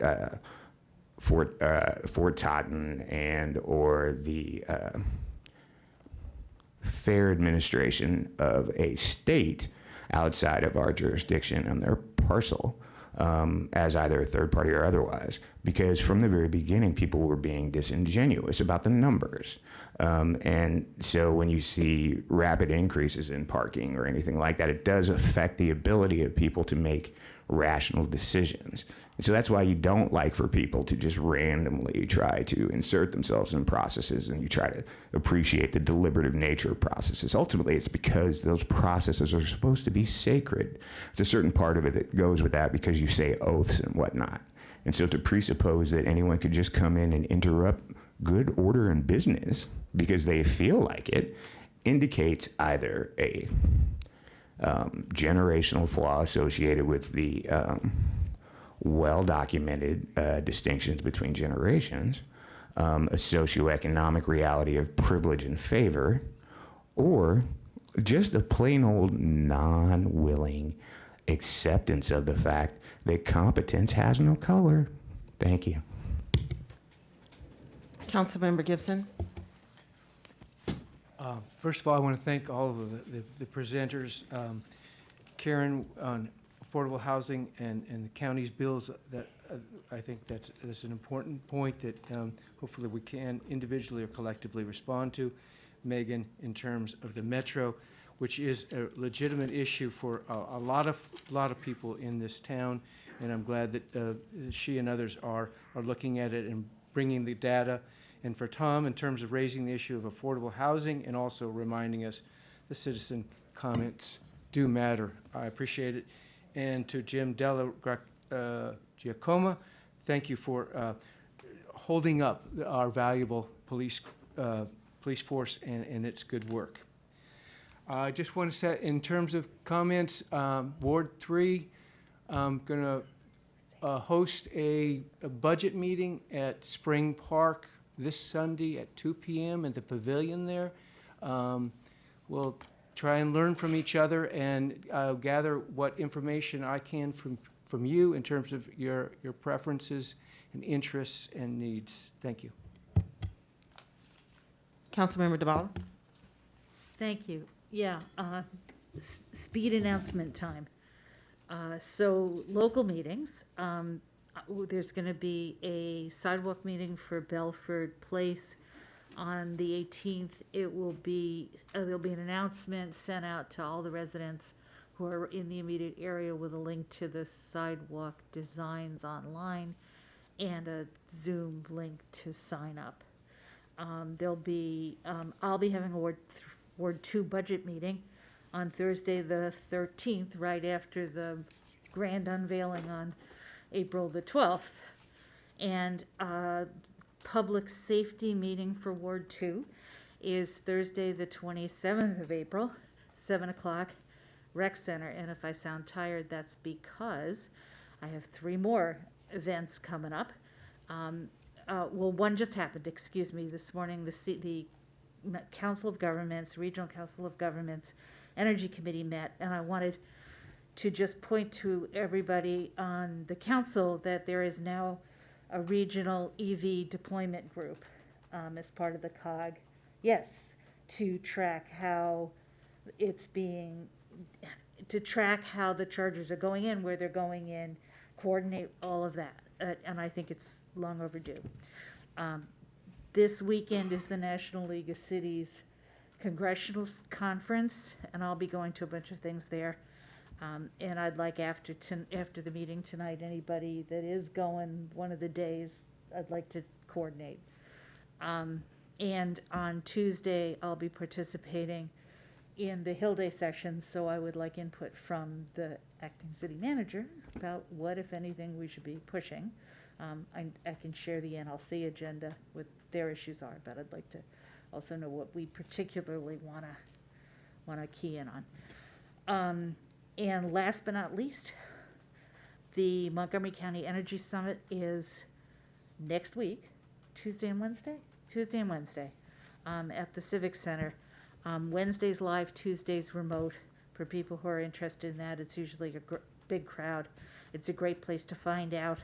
Speaker 4: Fort Totten and or the fair administration of a state outside of our jurisdiction on their parcel as either a third party or otherwise, because from the very beginning, people were being disingenuous about the numbers. And so when you see rapid increases in parking or anything like that, it does affect the ability of people to make rational decisions. And so that's why you don't like for people to just randomly try to insert themselves in processes, and you try to appreciate the deliberative nature of processes. Ultimately, it's because those processes are supposed to be sacred. There's a certain part of it that goes with that because you say oaths and whatnot. And so to presuppose that anyone could just come in and interrupt good order in business because they feel like it indicates either a generational flaw associated with the well-documented distinctions between generations, a socioeconomic reality of privilege and favor, or just a plain old non-willing acceptance of the fact that competence has no color. Thank you.
Speaker 2: Councilmember Gibson.
Speaker 7: First of all, I want to thank all of the presenters. Karen on affordable housing and the county's bills, that I think that's an important point that hopefully we can individually or collectively respond to. Megan, in terms of the metro, which is a legitimate issue for a lot of people in this town, and I'm glad that she and others are looking at it and bringing the data. And for Tom, in terms of raising the issue of affordable housing and also reminding us the citizen comments do matter. I appreciate it. And to Jim Della Giacomo, thank you for holding up our valuable police force and its good work. I just want to say, in terms of comments, Ward 3, I'm going to host a budget meeting at Spring Park this Sunday at 2 p.m. at the pavilion there. We'll try and learn from each other, and I'll gather what information I can from you in terms of your preferences and interests and needs. Thank you.
Speaker 2: Councilmember DeBala.
Speaker 6: Thank you. Yeah, speed announcement time. So local meetings, there's going to be a sidewalk meeting for Belford Place on the 18th. It will be, there'll be an announcement sent out to all the residents who are in the immediate area with a link to the sidewalk designs online and a Zoom link to sign up. There'll be, I'll be having a Ward 2 budget meeting on Thursday the 13th, right after the grand unveiling on April the 12th, and public safety meeting for Ward 2 is Thursday, the 27th of April, 7 o'clock, Rec Center. And if I sound tired, that's because I have 3 more events coming up. Well, one just happened, excuse me, this morning. The Council of Governments, Regional Council of Governments, Energy Committee met, and I wanted to just point to everybody on the council that there is now a regional EV deployment group as part of the COG. Yes, to track how it's being, to track how the chargers are going in, where they're going in, coordinate all of that. And I think it's long overdue. This weekend is the National League of Cities Congressional Conference, and I'll be going to a bunch of things there. And I'd like after the meeting tonight, anybody that is going one of the days, I'd like to coordinate. And on Tuesday, I'll be participating in the Hill Day session, so I would like input from the acting city manager about what, if anything, we should be pushing. I can share the NLC agenda with their issues are, but I'd like to also know what we particularly wanna key in on. And last but not least, the Montgomery County Energy Summit is next week, Tuesday and Wednesday, at the Civic Center. Wednesday's live, Tuesday's remote. For people who are interested in that, it's usually a big crowd. It's a great place to find out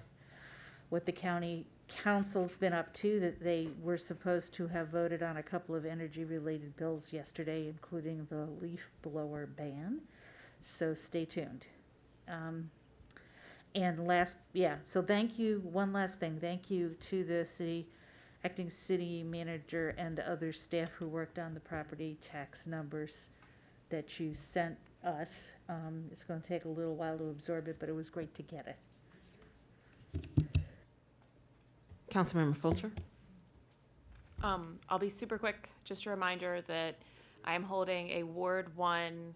Speaker 6: what the county council's been up to, that they were supposed to have voted on a couple of energy-related bills yesterday, including the leaf blower ban. So stay tuned. And so thank you, one last thing, thank you to the acting city manager and other staff who worked on the property tax numbers that you sent us. It's going to take a little while to absorb it, but it was great to get it.
Speaker 2: Councilmember Fulcher.
Speaker 10: I'll be super quick. Just a reminder that I am holding a Ward 1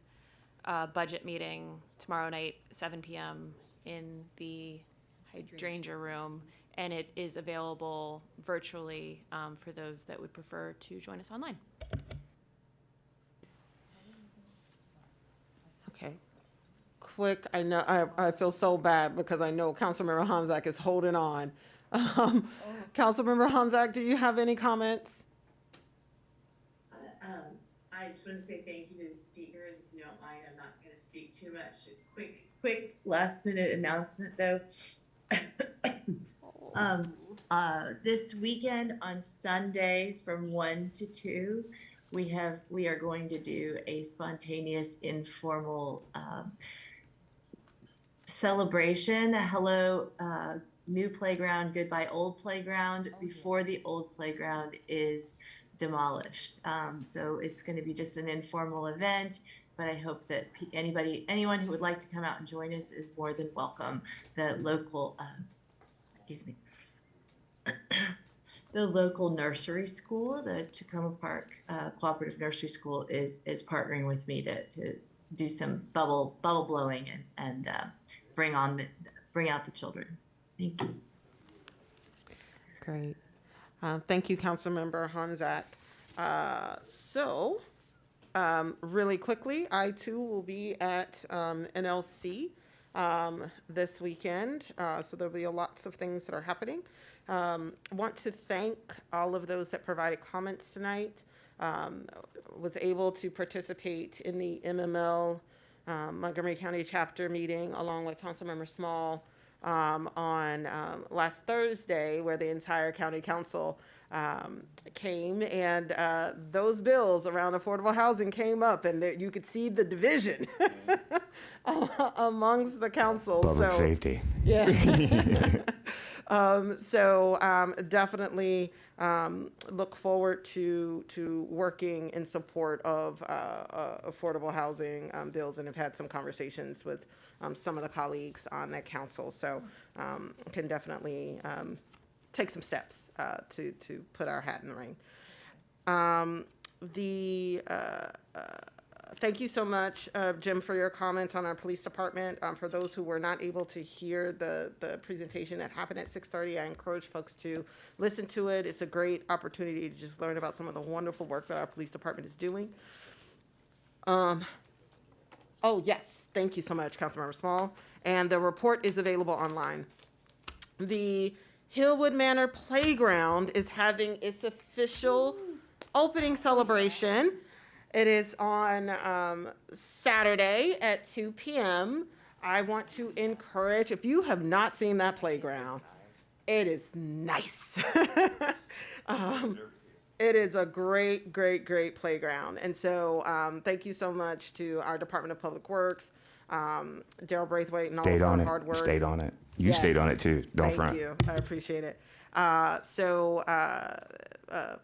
Speaker 10: budget meeting tomorrow night, 7 p.m. in the hydrangea room, and it is available virtually for those that would prefer to join us online.
Speaker 2: Okay. Quick, I know, I feel so bad because I know Councilmember Honzak is holding on. Councilmember Honzak, do you have any comments?
Speaker 1: I just want to say thank you to the speakers. If you don't mind, I'm not going to speak too much. Quick last minute announcement though. This weekend on Sunday from 1 to 2, we are going to do a spontaneous informal celebration. Hello, new playground, goodbye old playground, before the old playground is demolished. So it's going to be just an informal event, but I hope that anyone who would like to come out and join us is more than welcome. The local, the local nursery school, the Tacoma Park Cooperative Nursery School, is partnering with me to do some bubble blowing and bring out the children. Thank you.
Speaker 2: Great. Thank you, Councilmember Honzak. Really quickly, I too will be at NLC this weekend. So there'll be lots of things that are happening. Want to thank all of those that provided comments tonight. Was able to participate in the MML Montgomery County chapter meeting along with Councilmember Small on last Thursday, where the entire county council came, and those bills around affordable housing came up, and you could see the division amongst the council.
Speaker 4: Public safety.
Speaker 2: Yeah. Definitely look forward to working in support of affordable housing bills, and have had some conversations with some of the colleagues on that council. So can definitely take some steps to put our hat in the ring. The thank you so much, Jim, for your comments on our police department. For those who were not able to hear the presentation that happened at 6:30, I encourage folks to listen to it. It's a great opportunity to just learn about some of the wonderful work that our police department is doing. Oh, yes, thank you so much, Councilmember Small. And the report is available online. The Hillwood Manor Playground is having its official opening celebration. It is on Saturday at 2 p.m. I want to encourage, if you have not seen that playground, it is nice. It is a great, great, great playground. And so thank you so much to our Department of Public Works, Daryl Braithwaite, and all of our hard work.
Speaker 4: Stayed on it. You stayed on it too. Don't front.
Speaker 2: Thank you. I appreciate it.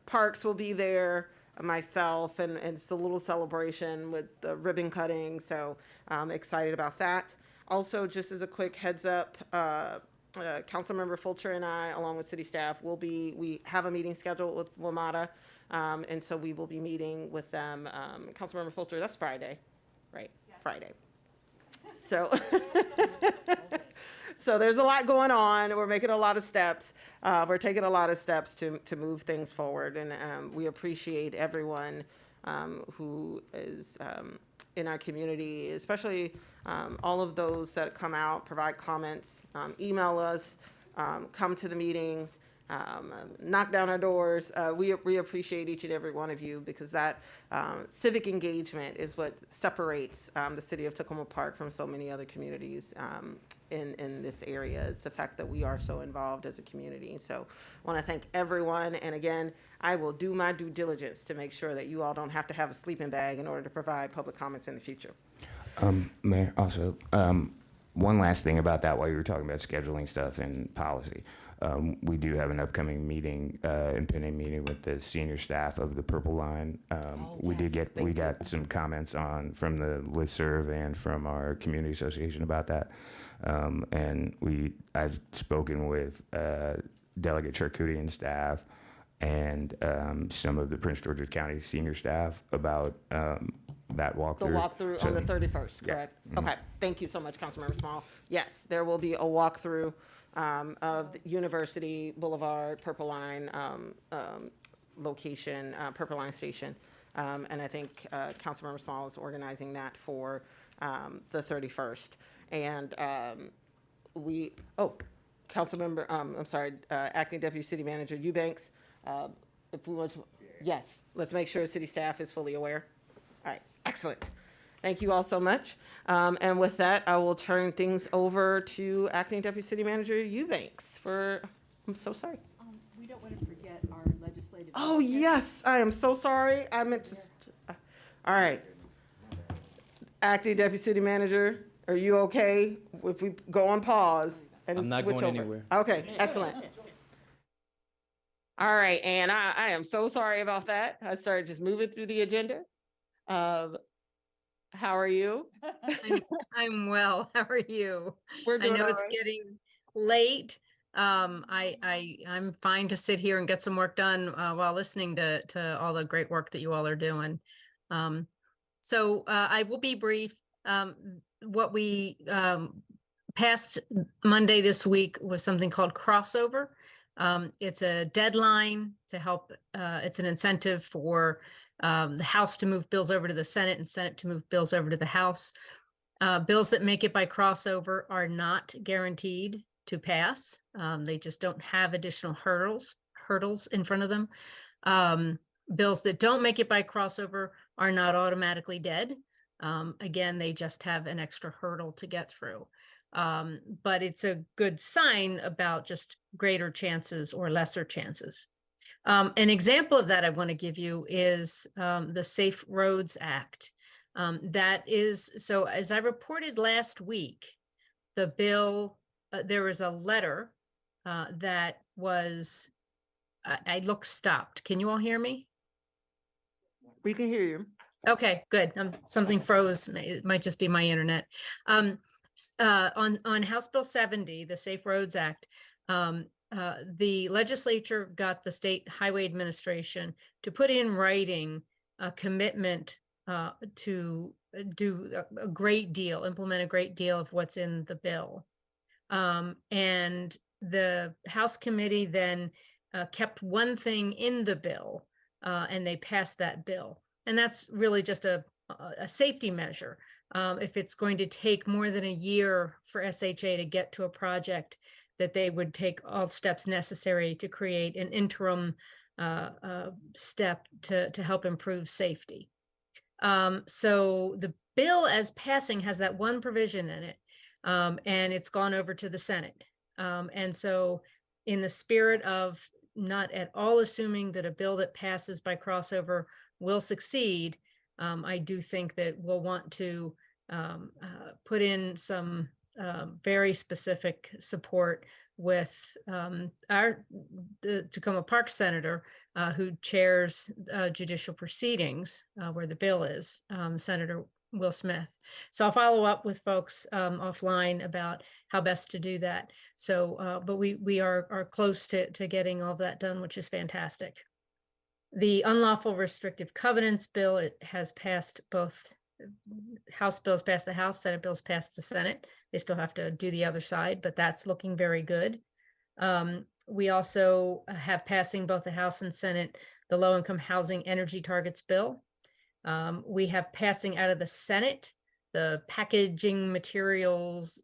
Speaker 2: Parks will be there, myself, and it's a little celebration with the ribbon cutting. So I'm excited about that. Also, just as a quick heads up, Councilmember Fulcher and I, along with city staff, we have a meeting scheduled with WMATA. And so we will be meeting with them. Councilmember Fulcher, that's Friday, right? Yeah. Friday. So, so there's a lot going on. We're making a lot of steps. We're taking a lot of steps to move things forward. And we appreciate everyone who is in our community, especially all of those that come out, provide comments, email us, come to the meetings, knock down our doors. We appreciate each and every one of you, because that civic engagement is what separates the city of Tacoma Park from so many other communities in this area. It's the fact that we are so involved as a community. So I want to thank everyone. And again, I will do my due diligence to make sure that you all don't have to have a sleeping bag in order to provide public comments in the future.
Speaker 4: Mayor, also, one last thing about that while you were talking about scheduling stuff and policy. We do have an upcoming meeting, impending meeting with the senior staff of the Purple Line. We got some comments from the listserv and from our community association about that. And I've spoken with Delegate Charcuti staff and some of the Prince George's County senior staff about that walkthrough.
Speaker 2: The walkthrough on the 31st, correct? Yeah. Okay, thank you so much, Councilmember Small. Yes, there will be a walkthrough of the University Boulevard Purple Line location, Purple Line Station. And I think Councilmember Small is organizing that for the 31st. And Councilmember, I'm sorry, Acting Deputy City Manager Eubanks, if we want to, yes, let's make sure city staff is fully aware. All right, excellent. Thank you all so much. And with that, I will turn things over to Acting Deputy City Manager Eubanks I'm so sorry.
Speaker 11: We don't want to forget our legislative.
Speaker 2: Oh, yes, I am so sorry. I meant to, all right. Acting Deputy City Manager, are you okay if we go on pause and
Speaker 9: I'm not
Speaker 2: switch
Speaker 9: going
Speaker 2: over?
Speaker 9: anywhere.
Speaker 2: Okay, excellent. All right, and I am so sorry about that. I started just moving through the agenda. How are you?
Speaker 3: I'm well. How are you?
Speaker 2: We're
Speaker 3: I
Speaker 2: doing
Speaker 3: know
Speaker 2: all
Speaker 3: it's
Speaker 2: right.
Speaker 3: getting late. I'm fine to sit here and get some work done while listening to all the great work that you all are doing. So I will be brief. What we passed Monday this week was something called crossover. It's a deadline to help. It's an incentive for the House to move bills over to the Senate and Senate to move bills over to the House. Bills that make it by crossover are not guaranteed to pass. They just don't have additional hurdles in front of them. Bills that don't make it by crossover are not automatically dead. Again, they just have an extra hurdle to get through. But it's a good sign about just greater chances or lesser chances. An example of that I want to give you is the Safe Roads Act. That is, so as I reported last week, the bill, there was a letter that was, I look stopped. Can you all hear me?
Speaker 2: We can hear you.
Speaker 3: Okay, good. Something froze. It might just be my internet. On House Bill 70, the Safe Roads Act, the legislature got the State Highway Administration to put in writing a commitment to do a great deal, implement a great deal of what's in the bill. And the House committee then kept one thing in the bill, and they passed that bill. And that's really just a safety measure. If it's going to take more than a year for SHA to get to a project, that they would take all steps necessary to create an interim step to help improve safety. So the bill as passing has that one provision in it, and it's gone over to the Senate. And so in the spirit of not at all assuming that a bill that passes by crossover will succeed, I do think that we'll want to put in some very specific support with the Tacoma Park senator who chairs judicial proceedings where the bill is, Senator Will Smith. So I'll follow up with folks offline about how best to do that. So, but we are close to getting all of that done, which is fantastic. The unlawful restrictive covenants bill, it has passed both. House bills passed the House, Senate bills passed the Senate. They still have to do the other side, but that's looking very good. We also have passing both the House and Senate the low-income housing energy targets bill. We have passing out of the Senate the packaging materials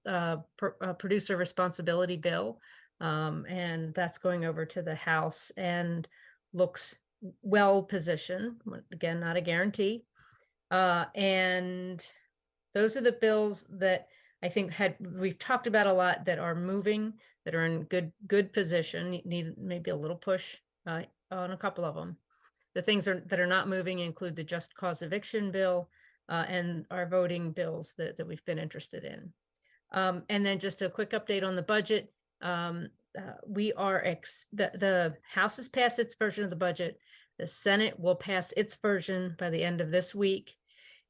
Speaker 3: producer responsibility bill, and that's going over to the House and looks well positioned. Again, not a guarantee. And those are the bills that I think we've talked about a lot, that are moving, that are in good position, need maybe a little push on a couple of them. The things that are not moving include the just cause eviction bill and our voting bills that we've been interested in. And then just a quick update on the budget. We are the House has passed its version of the budget. The Senate will pass its version by the end of this week.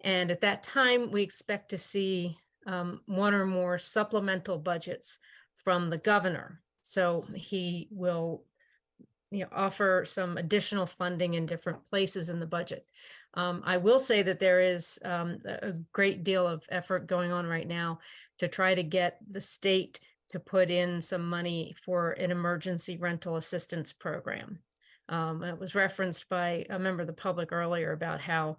Speaker 3: And at that time, we expect to see one or more supplemental budgets from the governor. So he will offer some additional funding in different places in the budget. I will say that there is a great deal of effort going on right now to try to get the state to put in some money for an emergency rental assistance program. It was referenced by a member of the public earlier about how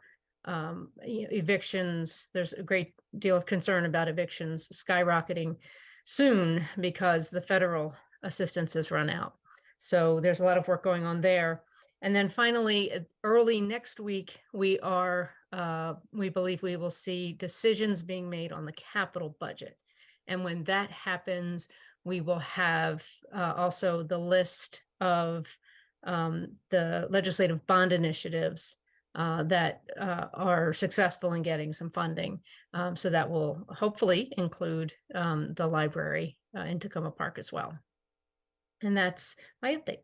Speaker 3: evictions, there's a great deal of concern about evictions skyrocketing soon because the federal assistance has run out. So there's a lot of work going on there. And then finally, early next week, we believe we will see decisions being made on the capital budget. And when that happens, we will have also the list of the legislative bond initiatives that are successful in getting some funding. So that will hopefully include the library in Tacoma Park as well. And that's my update.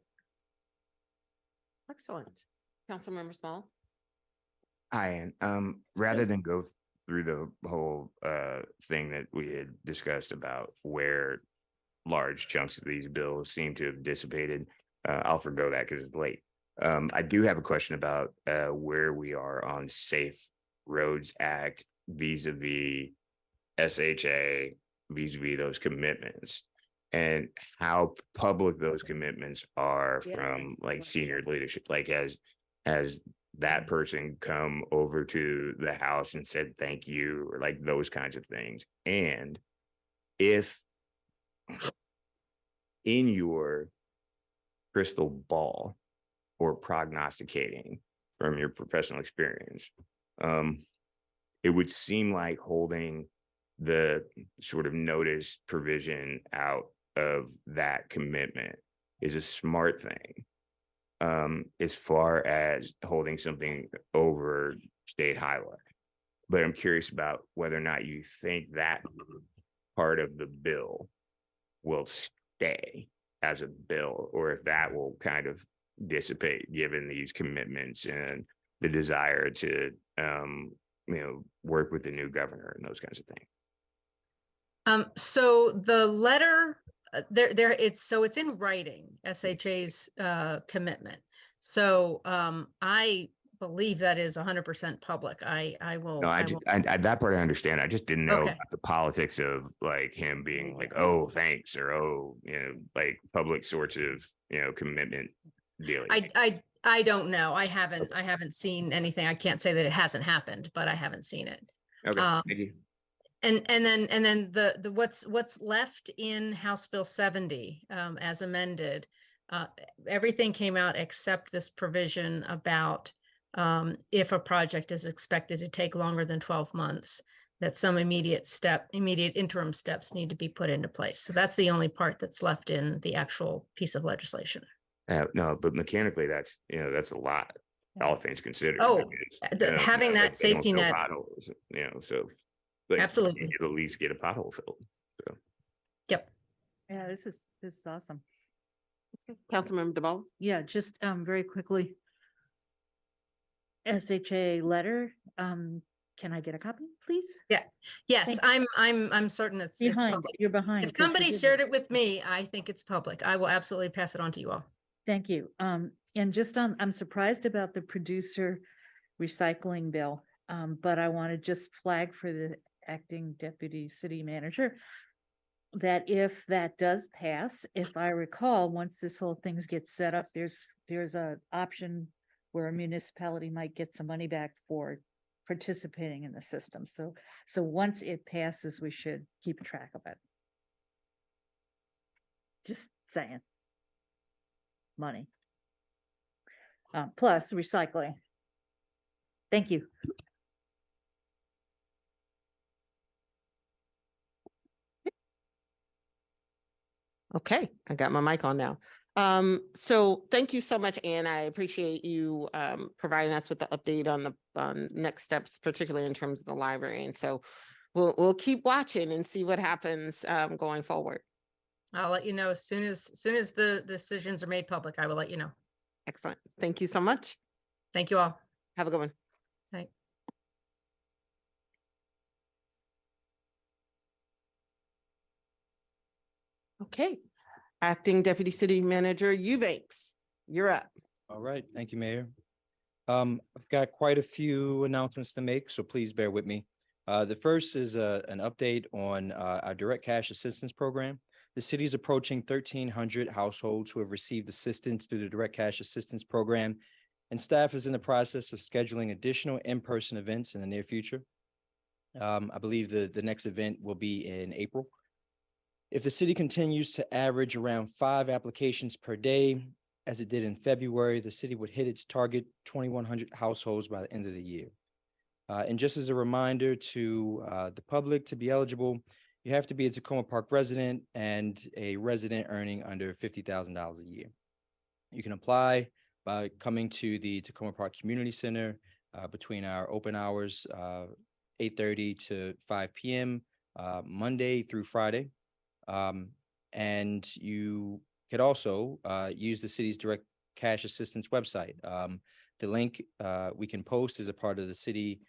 Speaker 19: Excellent. Councilmember Small.
Speaker 4: Hi, and rather than go through the whole thing that we had discussed about where large chunks of these bills seem to have dissipated, I'll forgo that because it's late. I do have a question about where we are on Safe Roads Act vis-a-vis SHA, vis-a-vis those commitments, and how public those commitments are from like senior leadership. Like has that person come over to the House and said thank you, or like those kinds of things? And if in your crystal ball or prognosticating from your professional experience, it would seem like holding the sort of notice provision out of that commitment is a smart thing, as far as holding something over state highway. But I'm curious about whether or not you think that part of the bill will stay as a bill, or if that will kind of dissipate given these commitments and the desire to work with the new governor and those kinds of things.
Speaker 3: So the letter it's in writing, SHA's commitment. So I believe that is 100% public. I will.
Speaker 4: No, that part I understand. I just didn't know
Speaker 3: Okay.
Speaker 4: about the politics of like him being like, oh, thanks, or oh, like public sorts of, commitment dealing.
Speaker 3: I don't know. I haven't seen anything. I can't say that it hasn't happened, but I haven't seen it.
Speaker 4: Okay, thank you.
Speaker 3: And then the what's left in House Bill 70 as amended, everything came out except this provision about if a project is expected to take longer than 12 months, that some immediate interim steps need to be put into place. So that's the only part that's left in the actual piece of legislation.
Speaker 4: No, but mechanically, that's a lot. All things considered.
Speaker 3: Oh,
Speaker 4: because,
Speaker 3: having
Speaker 4: they
Speaker 3: that
Speaker 4: don't
Speaker 3: safety
Speaker 4: fill
Speaker 3: net.
Speaker 4: potholes, so like,
Speaker 3: Absolutely.
Speaker 4: you could at least get a pothole filled. So.
Speaker 3: Yep.
Speaker 6: Yeah, this is awesome.
Speaker 2: Councilmember DeBolt?
Speaker 6: Yeah, just very quickly. SHA letter, can I get a copy, please?
Speaker 3: Yeah. Yes,
Speaker 6: Thank
Speaker 3: I'm certain it's
Speaker 6: Behind,
Speaker 3: public.
Speaker 6: you're behind.
Speaker 3: If
Speaker 6: 'cause you
Speaker 3: somebody
Speaker 6: did
Speaker 3: shared it with me, I think it's public. I will absolutely pass it on to you all.
Speaker 6: Thank you. And just I'm surprised about the producer recycling bill. But I want to just flag for the acting deputy city manager that if that does pass, if I recall, once this whole thing gets set up, there's a option where a municipality might get some money back for participating in the system. So once it passes, we should keep track of it. Just saying. Money. Plus recycling. Thank you.
Speaker 2: Okay, I got my mic on now. So thank you so much, Anne. I appreciate you providing us with the update on the next steps, particularly in terms of the library. And so we'll keep watching and see what happens going forward.
Speaker 3: I'll let you know as soon as the decisions are made public. I will let you know.
Speaker 2: Excellent. Thank you so much.
Speaker 3: Thank you all.
Speaker 2: Have a good one.
Speaker 3: Thanks.
Speaker 2: Okay. Acting Deputy City Manager Eubanks, you're up.
Speaker 9: All right, thank you, Mayor. I've got quite a few announcements to make, so please bear with me. The first is an update on our direct cash assistance program. The city is approaching 1,300 households who have received assistance through the direct cash assistance program, and staff is in the process of scheduling additional in-person events in the near future. I believe the next event will be in April. If the city continues to average around 5 applications per day, as it did in February, the city would hit its target 2,100 households by the end of the year. And just as a reminder to the public, to be eligible, you have to be a Takoma Park resident and a resident earning under $50,000 a year. You can apply by coming to the Takoma Park Community Center between our open hours, 8:30 to 5 p.m., Monday through Friday. And you could also use the city's direct cash assistance website. The link we can post as a part of the city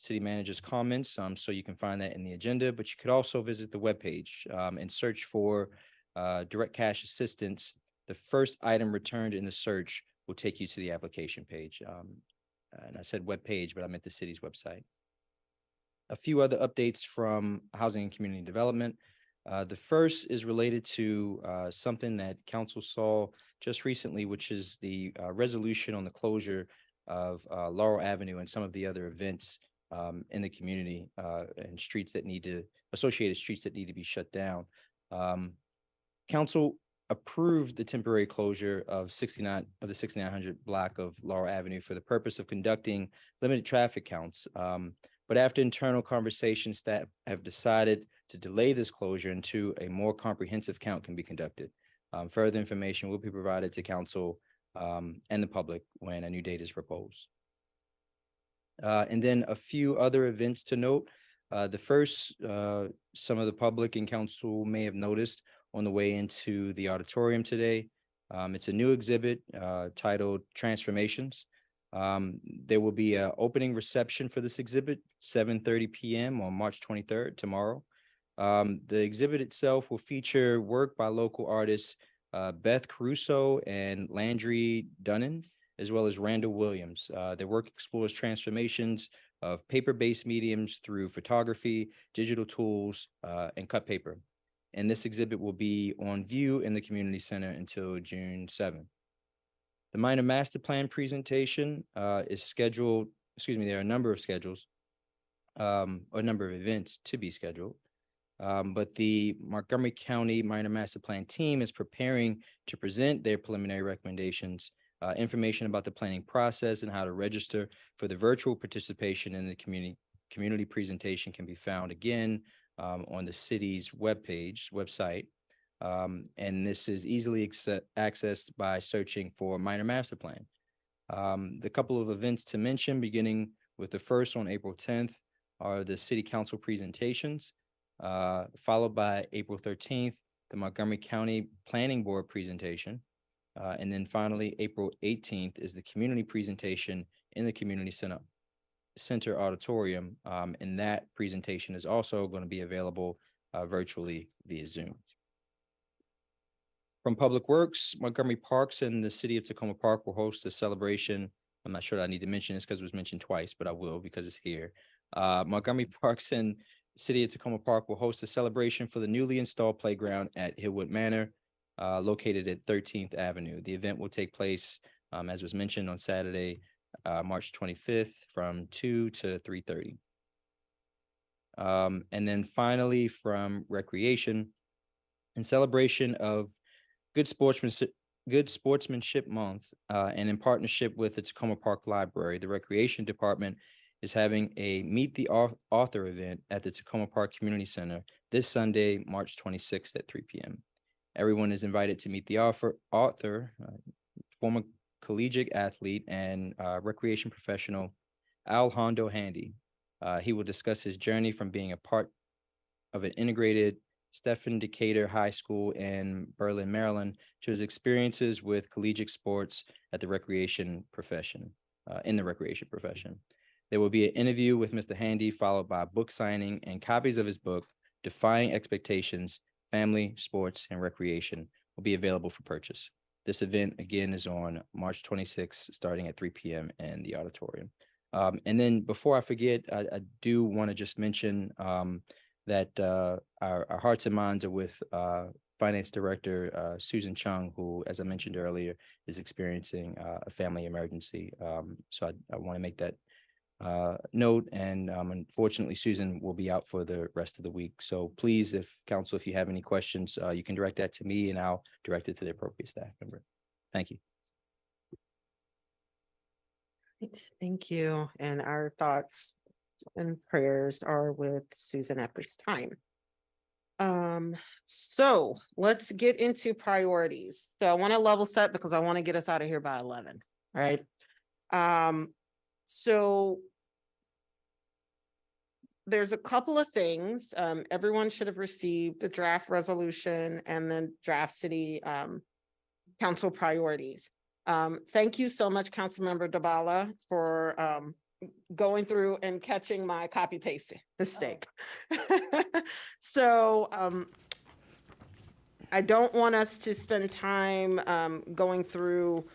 Speaker 9: manager's comments, so you can find that in the agenda, but you could also visit the webpage and search for direct cash assistance. The first item returned in the search will take you to the application page. And I said webpage, but I meant the city's website. A few other updates from Housing and Community Development. The first is related to something that council saw just recently, which is the resolution on the closure of Laurel Avenue and some of the other events in the community and associated streets that need to be shut down. Council approved the temporary closure of the 6900 block of Laurel Avenue for the purpose of conducting limited traffic counts. But after internal conversations, staff have decided to delay this closure until a more comprehensive count can be conducted. Further information will be provided to council and the public when a new date is proposed. And then a few other events to note. The first, some of the public and council may have noticed on the way into the auditorium today. It's a new exhibit titled Transformations. There will be an opening reception for this exhibit, 7:30 p.m. on March 23rd, tomorrow. The exhibit itself will feature work by local artists Beth Caruso and Landry Dunnan, as well as Randall Williams. Their work explores transformations of paper-based mediums through photography, digital tools, and cut paper. And this exhibit will be on view in the community center until June 7th. The minor master plan presentation is scheduled, there are a number of schedules, or a number of events to be scheduled. But the Montgomery County Minor Master Plan team is preparing to present their preliminary recommendations. Information about the planning process and how to register for the virtual participation in the community presentation can be found again on the city's website. And this is easily accessed by searching for Minor Master Plan. The couple of events to mention, beginning with the first on April 10th, are the City Council presentations, followed by April 13th, the Montgomery County Planning Board presentation. And then finally, April 18th is the community presentation in the Community Center Auditorium. And that presentation is also going to be available virtually via Zoom. From Public Works, Montgomery Parks and the City of Tacoma Park will host a celebration. I'm not sure that I need to mention this because it was mentioned twice, but I will because it's here. Montgomery Parks and City of Tacoma Park will host a celebration for the newly installed playground at Hillwood Manor, located at 13th Avenue. The event will take place, as was mentioned, on Saturday, March 25th from 2 to 3:30. And then finally, from Recreation, in celebration of Good Sportsmanship Month, and in partnership with the Tacoma Park Library, the Recreation Department is having a Meet the Author event at the Tacoma Park Community Center this Sunday, March 26th at 3 p.m. Everyone is invited to meet the author, former collegiate athlete and recreation professional Al Hondo Handy. He will discuss his journey from being a part of an integrated Stephen Decatur High School in Berlin, Maryland, to his experiences with collegiate sports at the recreation profession, in the recreation profession. There will be an interview with Mr. Handy, followed by a book signing and copies of his book, Defying Expectations, Family, Sports, and Recreation, will be available for purchase. This event, again, is on March 26th, starting at 3 p.m. in the auditorium. And then before I forget, I do want to just mention that our hearts and minds are with Finance Director Susan Chung, who, as I mentioned earlier, is experiencing a family emergency. So I want to make that note, and unfortunately, Susan will be out for the rest of the week. So please, if you have any questions, you can direct that to me, and I'll direct it to the appropriate staff member. Thank you.
Speaker 2: Thank you. And our thoughts and prayers are with Susan at this time. So let's get into priorities. So I want to level set because I want to get us out of here by 11. All right. So there's a couple of things. Everyone should have received the draft resolution and the draft city council priorities. Thank you so much, Councilmember Dabala, for going through and catching my copy paste mistake. So I don't want us to spend time going through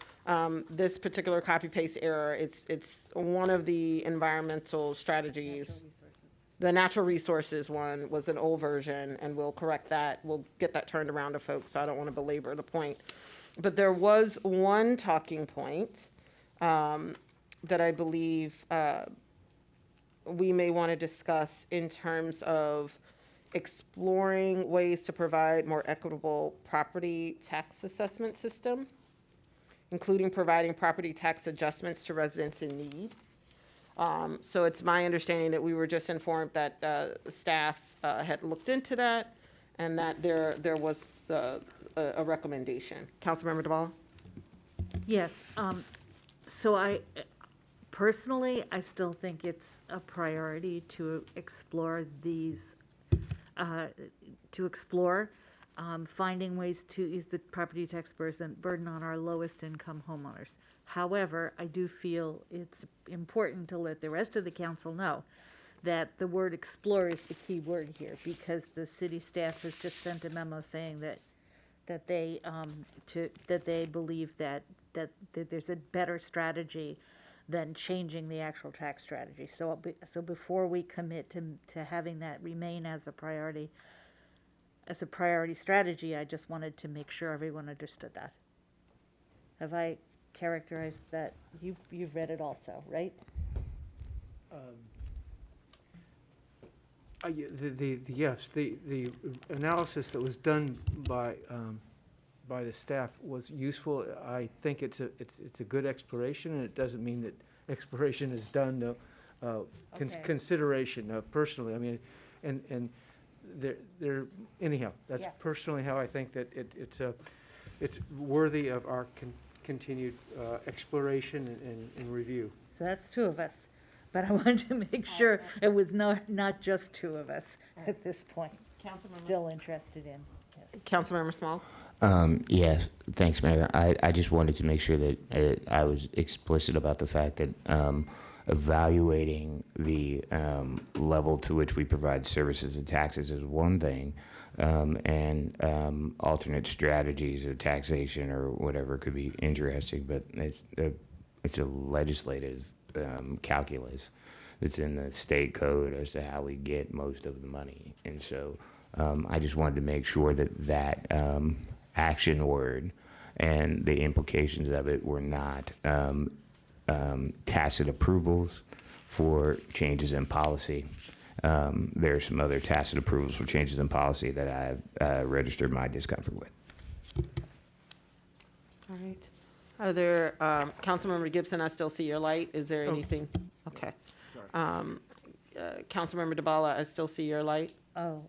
Speaker 2: this particular copy paste error. It's one of the environmental strategies. The natural resources one was an old version, and we'll correct that. We'll get that turned around to folks, so I don't want to belabor the point. But there was one talking point that I believe we may want to discuss in terms of exploring ways to provide more equitable property tax assessment system, including providing property tax adjustments to residents in need. So it's my understanding that we were just informed that staff had looked into that and that there was a recommendation. Councilmember Dabala?
Speaker 6: Yes, so personally, I still think it's a priority to explore these, finding ways to ease the property tax burden on our lowest income homeowners. However, I do feel it's important to let the rest of the council know that the word explore is the key word here, because the city staff has just sent a memo saying that they believe that that there's a better strategy than changing the actual tax strategy. So, before we commit to having that remain as a priority strategy, I just wanted to make sure everyone understood that. Have I characterized that? You've read it also, right?
Speaker 7: Yes, the analysis that was done by the staff was useful. I think it's a good exploration, and it doesn't mean that exploration is done, though.
Speaker 6: Okay.
Speaker 7: Consideration, personally, I mean, and there, anyhow, that's
Speaker 6: Yeah.
Speaker 7: personally how I think that it's worthy of our continued exploration and review.
Speaker 6: So that's two of us. But I wanted to make sure it was not just two of us at this point. Still interested in, yes.
Speaker 2: Councilmember Small?
Speaker 4: Yeah, thanks, Mayor. I just wanted to make sure that I was explicit about the fact that evaluating the level to which we provide services and taxes is one thing, and alternate strategies of taxation or whatever could be interesting, but it's a legislative calculus that's in the state code as to how we get most of the money. And so I just wanted to make sure that action word and the implications of it were not tacit approvals for changes in policy. There are some other tacit approvals for changes in policy that I've registered my discomfort with.
Speaker 2: All right. Are there, Councilmember Gibson, I still see your light. Is there anything? Okay. Councilmember DeBala, I still see your light.
Speaker 6: Oh,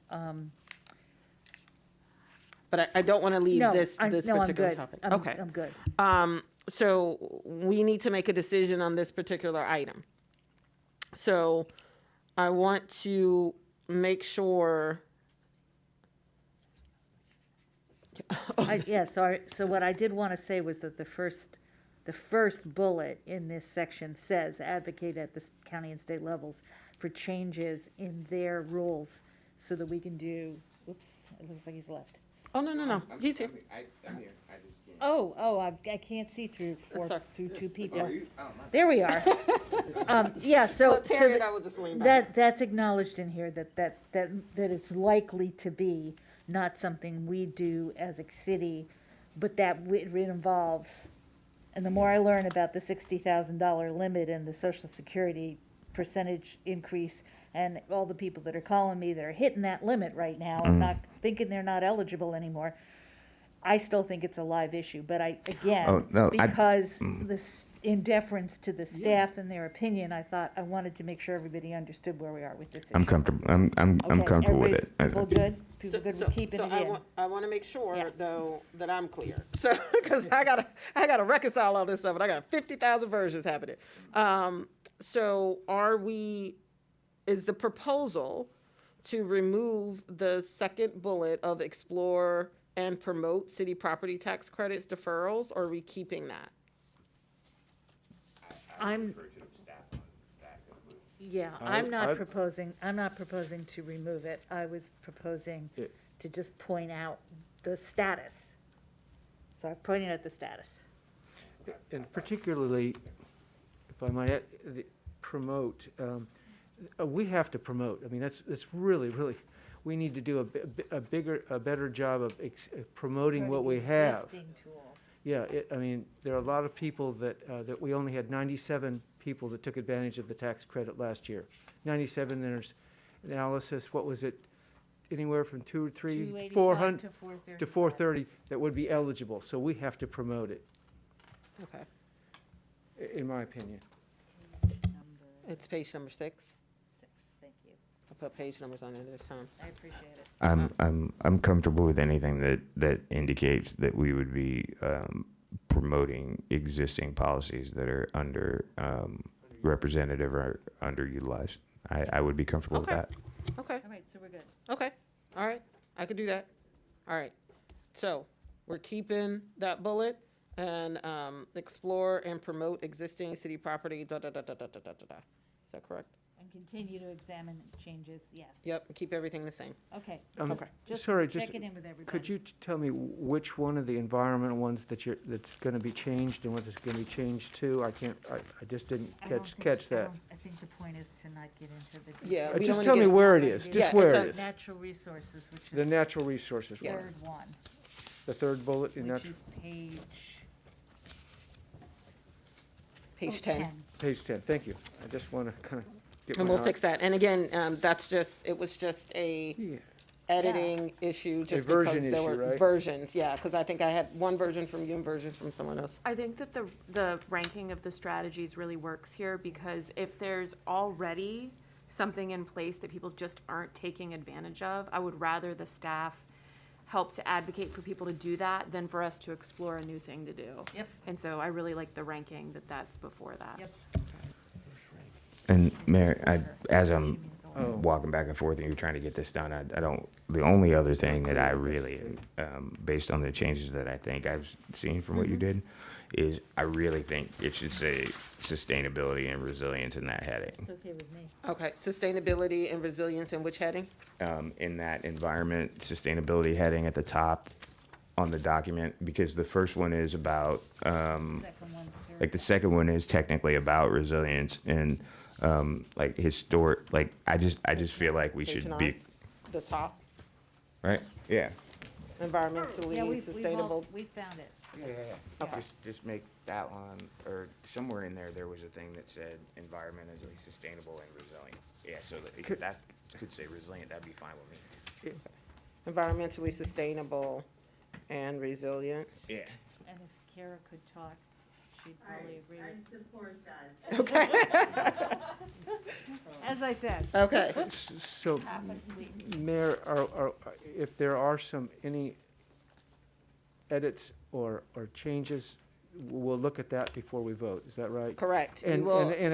Speaker 2: But I don't want to leave
Speaker 6: no,
Speaker 2: this
Speaker 6: I'm
Speaker 2: particular
Speaker 6: good.
Speaker 2: topic.
Speaker 6: I'm-
Speaker 2: Okay.
Speaker 6: I'm good.
Speaker 2: So we need to make a decision on this particular item. So I want to make sure.
Speaker 6: So what I did want to say was that the first bullet in this section says advocate at the county and state levels for changes in their rules so that we can do, oops, it looks like he's left.
Speaker 2: Oh, no, he's here.
Speaker 4: I'm here. I just can't.
Speaker 6: Oh, I can't see through
Speaker 2: Sorry.
Speaker 6: through two people.
Speaker 4: Oh, my
Speaker 6: There we are. Yeah, so,
Speaker 2: Well, Terry and I will just lean back.
Speaker 6: that's acknowledged in here, that it's likely to be not something we do as a city, but that it involves, and the more I learn about the $60,000 limit and the Social Security percentage increase, and all the people that are calling me that are hitting that limit right now and not thinking they're not eligible anymore, I still think it's a live issue, but because in deference to the staff and their opinion, I thought I wanted to make sure everybody understood where we are with this issue.
Speaker 4: I'm comfortable. I'm comfortable with it.
Speaker 6: People good? People good with keeping it in?
Speaker 2: I want to make sure though that I'm clear. So because I gotta reconcile all this stuff, and I got 50,000 versions happening. So is the proposal to remove the second bullet of explore and promote city property tax credits deferrals, or are we keeping that?
Speaker 6: I'm not proposing to remove it. I was proposing to just point out the status. So I'm pointing out the status.
Speaker 7: And particularly, if I might promote, we have to promote. I mean, that's really, we need to do a better job of promoting what we have.
Speaker 6: Existing tools.
Speaker 7: Yeah, I mean, there are a lot of people that we only had 97 people that took advantage of the tax credit last year. 97, there's analysis, what was it? Anywhere from 400 to 430 that would be eligible. So we have to promote it,
Speaker 2: Okay.
Speaker 7: in my opinion.
Speaker 2: It's page number 6.
Speaker 6: Thank you.
Speaker 2: I'll put page numbers on there this time.
Speaker 6: I appreciate it.
Speaker 4: I'm comfortable with anything that indicates that we would be promoting existing policies that are under representative or underutilized. I would be comfortable with that.
Speaker 2: Okay.
Speaker 6: All right, so we're good.
Speaker 2: Okay. All right. I could do that. All right. So we're keeping that bullet and explore and promote existing city property. Is that correct?
Speaker 6: And continue to examine changes, yes.
Speaker 2: Yep, keep everything the same.
Speaker 6: Okay.
Speaker 7: Sorry, just,
Speaker 6: checking in with everybody.
Speaker 7: could you tell me which one of the environmental ones that's going to be changed and what it's going to be changed to? I just didn't catch that.
Speaker 6: I think the point is to not get into the.
Speaker 2: Yeah, we don't
Speaker 7: Just
Speaker 2: wanna
Speaker 7: tell me
Speaker 2: get-
Speaker 7: where it is,
Speaker 2: Yeah,
Speaker 7: just where
Speaker 2: it's
Speaker 7: it
Speaker 2: a
Speaker 7: is.
Speaker 6: Natural resources, which is.
Speaker 7: The natural resources one.
Speaker 6: Third one,
Speaker 7: The third bullet in
Speaker 6: which
Speaker 7: natural,
Speaker 6: is
Speaker 2: Page 10.
Speaker 7: page 10. Thank you. I just want to kind of get
Speaker 2: And
Speaker 7: my
Speaker 2: we'll
Speaker 7: eye-
Speaker 2: fix that. And again, it was just a
Speaker 7: Yeah.
Speaker 2: editing issue, just
Speaker 7: version
Speaker 2: because there
Speaker 7: issue,
Speaker 2: were
Speaker 7: right?
Speaker 2: versions, yeah, because I think I had one version from you and version from someone else.
Speaker 10: I think that the ranking of the strategies really works here, because if there's already something in place that people just aren't taking advantage of, I would rather the staff help to advocate for people to do that than for us to explore a new thing to do.
Speaker 6: Yep.
Speaker 10: And so I really like the ranking that's before that.
Speaker 6: Yep.
Speaker 4: And Mayor, as I'm
Speaker 7: Oh.
Speaker 4: walking back and forth and you're trying to get this done, I don't, the only other thing that I really, based on the changes that I think I've seen from what you did, is I really think it should say sustainability and resilience in that heading.
Speaker 6: It's okay with me.
Speaker 2: Okay, sustainability and resilience in which heading?
Speaker 4: In that environment sustainability heading at the top on the document, because the first one is about,
Speaker 6: Second one,
Speaker 4: like the second one is technically about resilience and like historic, like I just feel like we
Speaker 2: Page
Speaker 4: should be,
Speaker 2: 9, the top,
Speaker 4: right? Yeah.
Speaker 6: Yeah,
Speaker 2: environmentally sustainable.
Speaker 6: we found it.
Speaker 4: Yeah. Just make that one, or somewhere in there, there was a thing that said environmentally sustainable and resilient. Yeah, so that could say resilient, that'd be fine with me.
Speaker 2: Environmentally sustainable and resilient.
Speaker 4: Yeah.
Speaker 6: And if Kara could talk, she'd probably agree with.
Speaker 1: support that.
Speaker 2: Okay.
Speaker 6: As I said.
Speaker 2: Okay.
Speaker 7: So, Mayor, if there are any edits or changes, we'll look at that before we vote, is that right?
Speaker 2: Correct. You
Speaker 7: And,
Speaker 2: will-
Speaker 7: and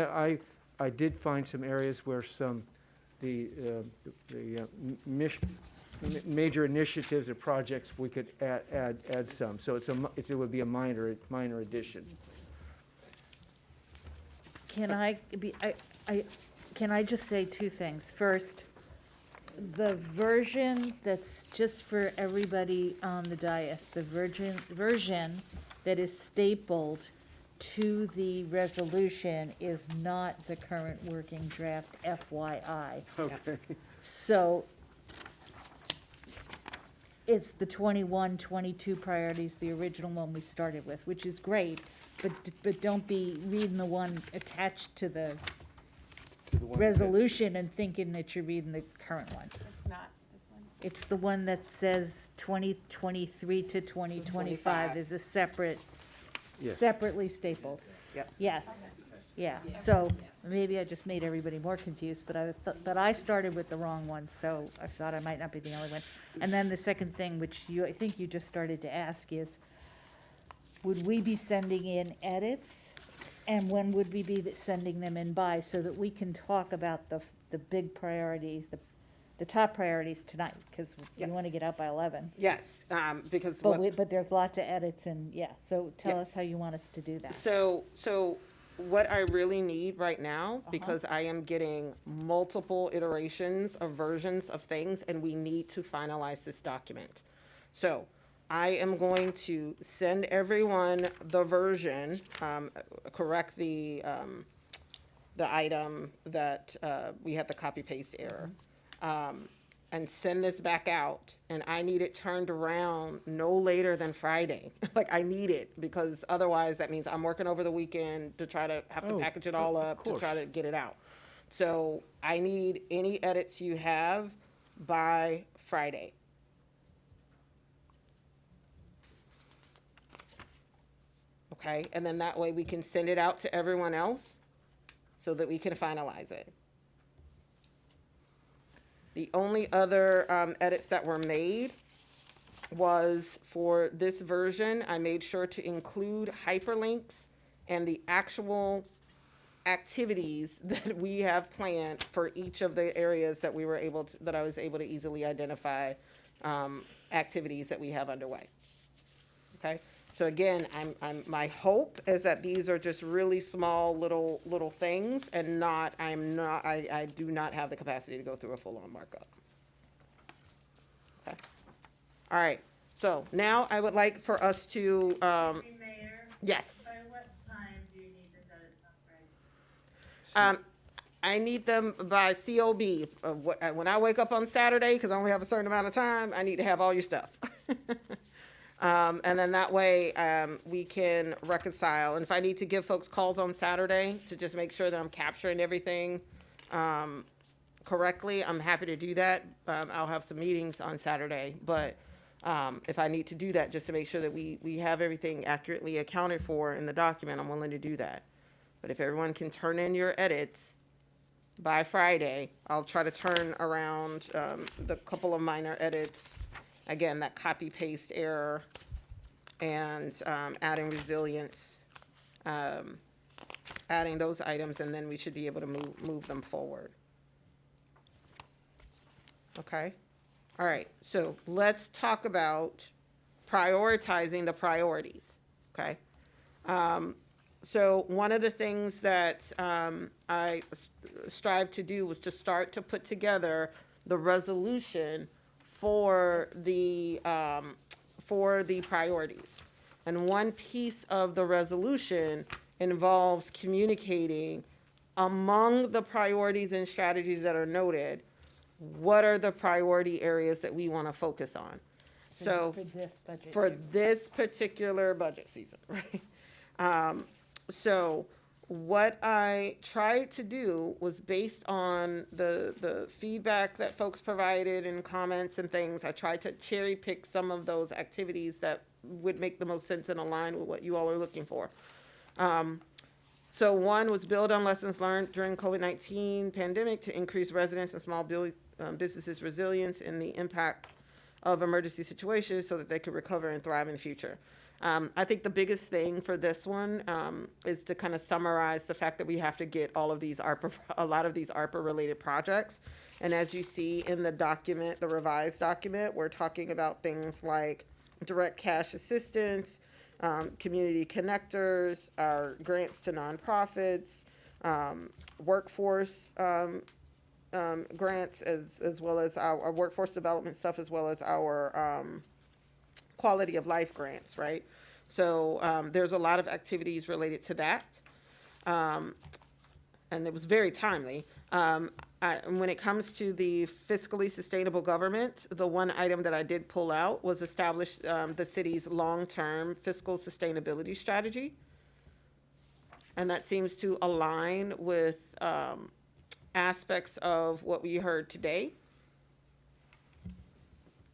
Speaker 7: I did find some areas where the major initiatives or projects, we could add some, so it would be a minor addition.
Speaker 6: Can I just say two things? First, the version that's just for everybody on the dais, the version that is stapled to the resolution is not the current working draft, FYI.
Speaker 7: Okay.
Speaker 6: So it's the 21, 22 priorities, the original one we started with, which is great, but don't be reading the one attached to the resolution and thinking that you're reading the current one.
Speaker 10: It's not this one.
Speaker 6: It's the one that says 2023 to 2025 is a separate,
Speaker 7: Yes.
Speaker 6: separately stapled.
Speaker 2: Yep.
Speaker 6: Yes, yeah, so maybe I just made everybody more confused, but I started with the wrong one, so I thought I might not be the only one. And then the second thing, which I think you just started to ask is, would we be sending in edits? And when would we be sending them in by, so that we can talk about the big priorities, the top priorities tonight? Because we want to
Speaker 2: Yes.
Speaker 6: get out by 11.
Speaker 2: Yes, because
Speaker 6: But there's lots of edits and, yeah, so tell us
Speaker 2: Yes.
Speaker 6: how you want us to do that.
Speaker 2: So what I really need right now, because I am getting multiple iterations of versions of things, and we need to finalize this document. So I am going to send everyone the version, correct the item that we had the copy paste error. And send this back out, and I need it turned around no later than Friday. Like, I need it, because otherwise that means I'm working over the weekend to try to have to
Speaker 7: Oh,
Speaker 2: package it all
Speaker 7: of
Speaker 2: up to try
Speaker 7: course.
Speaker 2: to get it out. So I need any edits you have by Friday. Okay, and then that way we can send it out to everyone else so that we can finalize it. The only other edits that were made was for this version, I made sure to include hyperlinks and the actual activities that we have planned for each of the areas that we were able to, that I was able to easily identify activities that we have underway. Okay, So again, my hope is that these are just really small little things and I do not have the capacity to go through a full-on markup. Okay. All right. So now I would like for us to, yes.
Speaker 6: By what time do you need the edits up,
Speaker 2: I need them by COB. When I wake up on Saturday, because I only have a certain amount of time, I need to have all your stuff. And then that way we can reconcile. And if I need to give folks calls on Saturday to just make sure that I'm capturing everything correctly, I'm happy to do that. I'll have some meetings on Saturday, but if I need to do that just to make sure that we have everything accurately accounted for in the document, I'm willing to do that. But if everyone can turn in your edits by Friday, I'll try to turn around the couple of minor edits. Again, that copy paste error and adding resilience, adding those items, and then we should be able to move them forward. Okay? All right, so let's talk about prioritizing the priorities, okay? So one of the things that I strive to do was to start to put together the resolution for the priorities. And one piece of the resolution involves communicating among the priorities and strategies that are noted, what are the priority areas that we want to focus on? So
Speaker 15: For this budget.
Speaker 2: for
Speaker 15: year.
Speaker 2: this particular budget season, right? So what I tried to do was based on the feedback that folks provided and comments and things, I tried to cherry pick some of those activities that would make the most sense and align with what you all are looking for. So one was build on lessons learned during COVID-19 pandemic to increase residents and small businesses' resilience in the impact of emergency situations so that they could recover and thrive in the future. I think the biggest thing for this one is to kind of summarize the fact that we have to get all of these a lot of these ARPA-related projects. And as you see in the document, the revised document, we're talking about things like direct cash assistance, community connectors, our grants to nonprofits, workforce grants, as well as our workforce development stuff, as well as our quality of life grants, right? So there's a lot of activities related to that. And it was very timely. When it comes to the fiscally sustainable government, the one item that I did pull out was establish the city's long-term fiscal sustainability strategy. And that seems to align with aspects of what we heard today.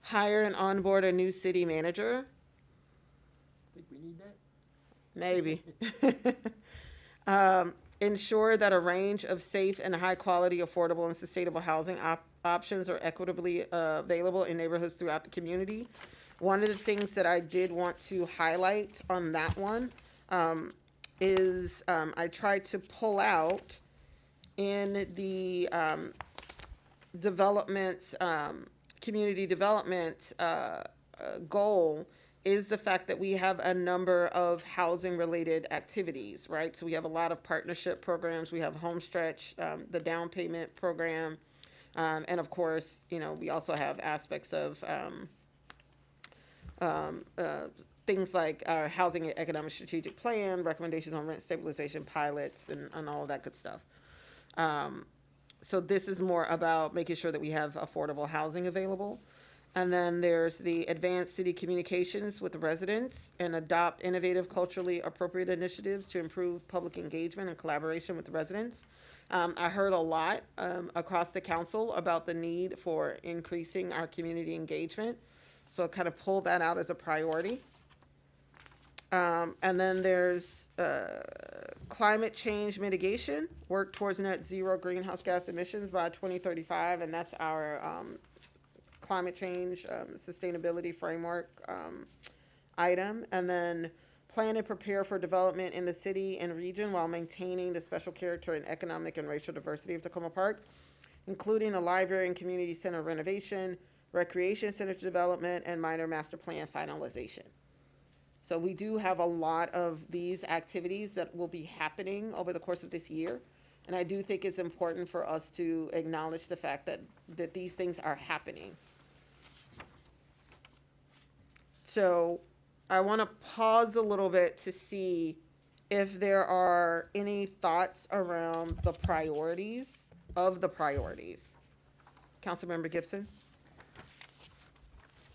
Speaker 2: Hire and onboard a new city manager.
Speaker 8: Think we need that?
Speaker 2: Maybe. Ensure that a range of safe and high-quality, affordable, and sustainable housing options are equitably available in neighborhoods throughout the community. One of the things that I did want to highlight on that one is I tried to pull out in the development, community development goal is the fact that we have a number of housing related activities, right? So we have a lot of partnership programs. We have Homestretch, the down payment program. And of course, you know, we also have aspects of things like our housing and economic strategic plan, recommendations on rent stabilization pilots, and all of that good stuff. So this is more about making sure that we have affordable housing available. And then there's the advanced city communications with the residents and adopt innovative, culturally appropriate initiatives to improve public engagement and collaboration with the residents. I heard a lot across the council about the need for increasing our community engagement. So I kind of pulled that out as a priority. And then there's climate change mitigation, work towards net zero greenhouse gas emissions by 2035, and that's our climate change sustainability framework item. And then plan and prepare for development in the city and region while maintaining the special character and economic and racial diversity of Tacoma Park, including the library and community center renovation, recreation center development, and minor master plan finalization. So we do have a lot of these activities that will be happening over the course of this year. And I do think it's important for us to acknowledge the fact that these things are happening. So I want to pause a little bit to see if there are any thoughts around the priorities of the priorities. Councilmember Gibson?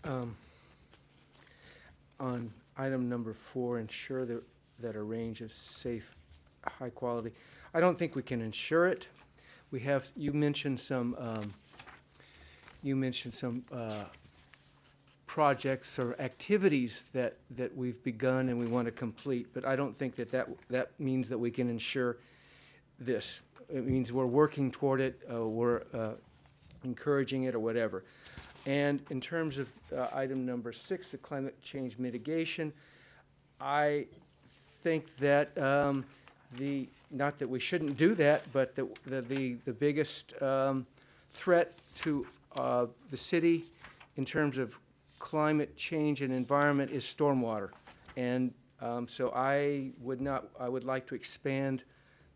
Speaker 7: On item number 4, ensure that a range of safe, high quality. I don't think we can ensure it. You mentioned some projects or activities that we've begun and we want to complete, but I don't think that means that we can ensure this. It means we're working toward it, we're encouraging it or whatever. And in terms of item number 6, the climate change mitigation, I think that not that we shouldn't do that, but the biggest threat to the city in terms of climate change and environment is stormwater. And so I would like to expand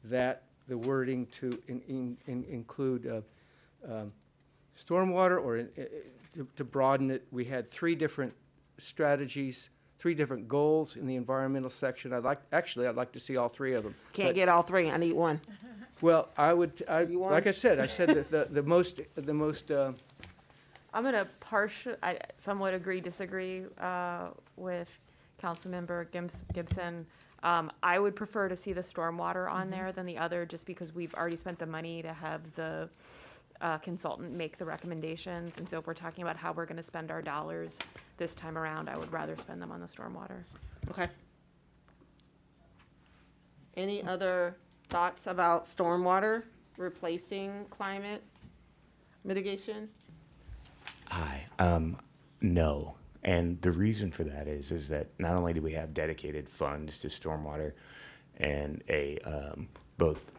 Speaker 7: the wording to include stormwater, or to broaden it. We had 3 different strategies, 3 different goals in the environmental section. I'd like to see all 3 of them.
Speaker 2: Can't get all 3, I need one.
Speaker 7: Well, like I said that the most
Speaker 10: I'm going to I somewhat agree, disagree with Councilmember Gibson. I would prefer to see the stormwater on there than the other, just because we've already spent the money to have the consultant make the recommendations. And so if we're talking about how we're going to spend our dollars this time around, I would rather spend them on the stormwater.
Speaker 2: Okay. Any other thoughts about stormwater replacing climate mitigation?
Speaker 4: No. And the reason for that is that not only do we have dedicated funds to stormwater and both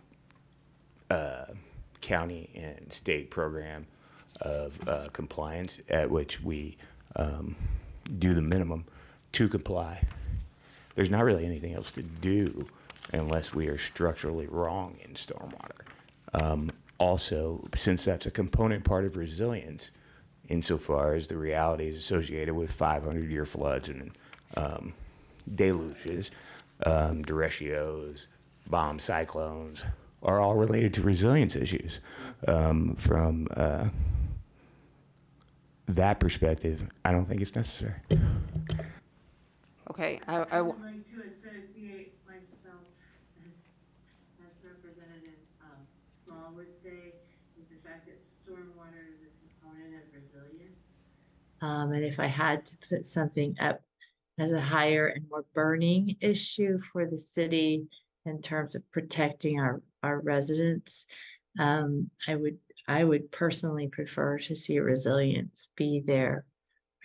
Speaker 4: county and state program of compliance at which we do the minimum to comply, there's not really anything else to do unless we are structurally wrong in stormwater. Also, since that's a component part of resilience, insofar as the realities associated with 500-year floods and deluges, derechos, bomb cyclones, are all related to resilience issues. From that perspective, I don't think it's necessary.
Speaker 2: Okay,
Speaker 20: I would like to associate myself as Representative Small would say, with the fact that stormwater is a component of resilience.
Speaker 1: And if I had to put something up as a higher and more burning issue for the city in terms of protecting our residents, I would personally prefer to see resilience be there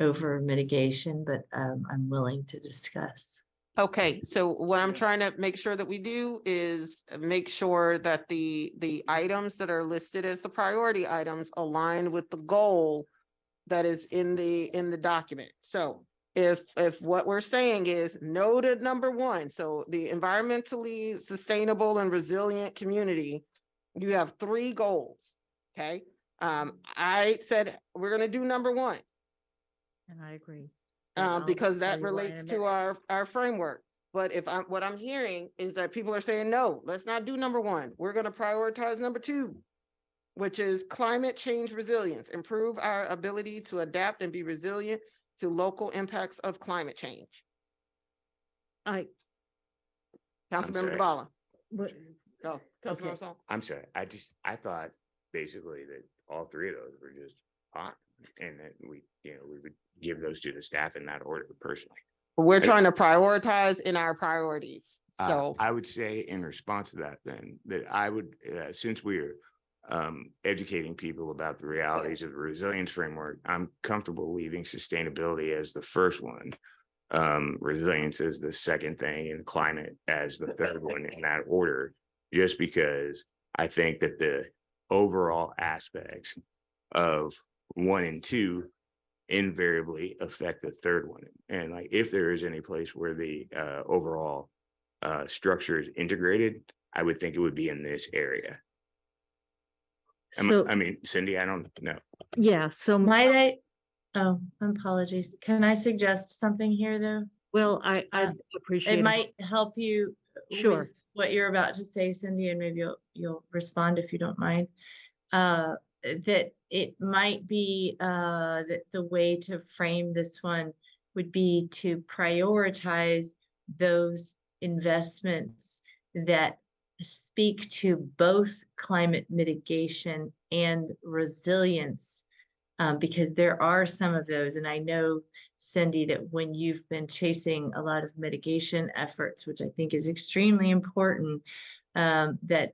Speaker 1: over mitigation, but I'm willing to discuss.
Speaker 2: Okay, so what I'm trying to make sure that we do is make sure that the items that are listed as the priority items align with the goal that is in the document. So if what we're saying is no to number 1, so the environmentally sustainable and resilient community, you have 3 goals, okay? I said we're gonna do number 1.
Speaker 6: And I agree.
Speaker 2: Because that relates to our framework. But what I'm hearing is that people are saying, no, let's not do number 1. We're gonna prioritize number 2, which is climate change resilience, improve our ability to adapt and be resilient to local impacts of climate change. Councilmember Duvall. Go. Councilmember Saul.
Speaker 4: I'm sorry. I thought basically that all 3 of those were just fine, and that we would give those to the staff in that order personally.
Speaker 2: We're trying to prioritize in our priorities. So
Speaker 4: I would say in response to that, then, that I would, since we're educating people about the realities of the resilience framework, I'm comfortable leaving sustainability as the first one, resilience as the second thing, and climate as the third one in that order, just because I think that the overall aspects of 1 and 2 invariably affect the third one. And like, if there is any place where the overall structure is integrated, I would think it would be in this area.
Speaker 6: So-
Speaker 4: I mean, Cindy, I don't know.
Speaker 6: Yeah, so
Speaker 1: Might I, oh, apologies. Can I suggest something here, though?
Speaker 6: well, I appreciate
Speaker 1: It might help you
Speaker 6: Sure.
Speaker 1: with what you're about to say, Cindy, and maybe you'll respond if you don't mind. That it might be that the way to frame this one would be to prioritize those investments that speak to both climate mitigation and resilience, because there are some of those. And I know, Cindy, that when you've been chasing a lot of mitigation efforts, which I think is extremely important, that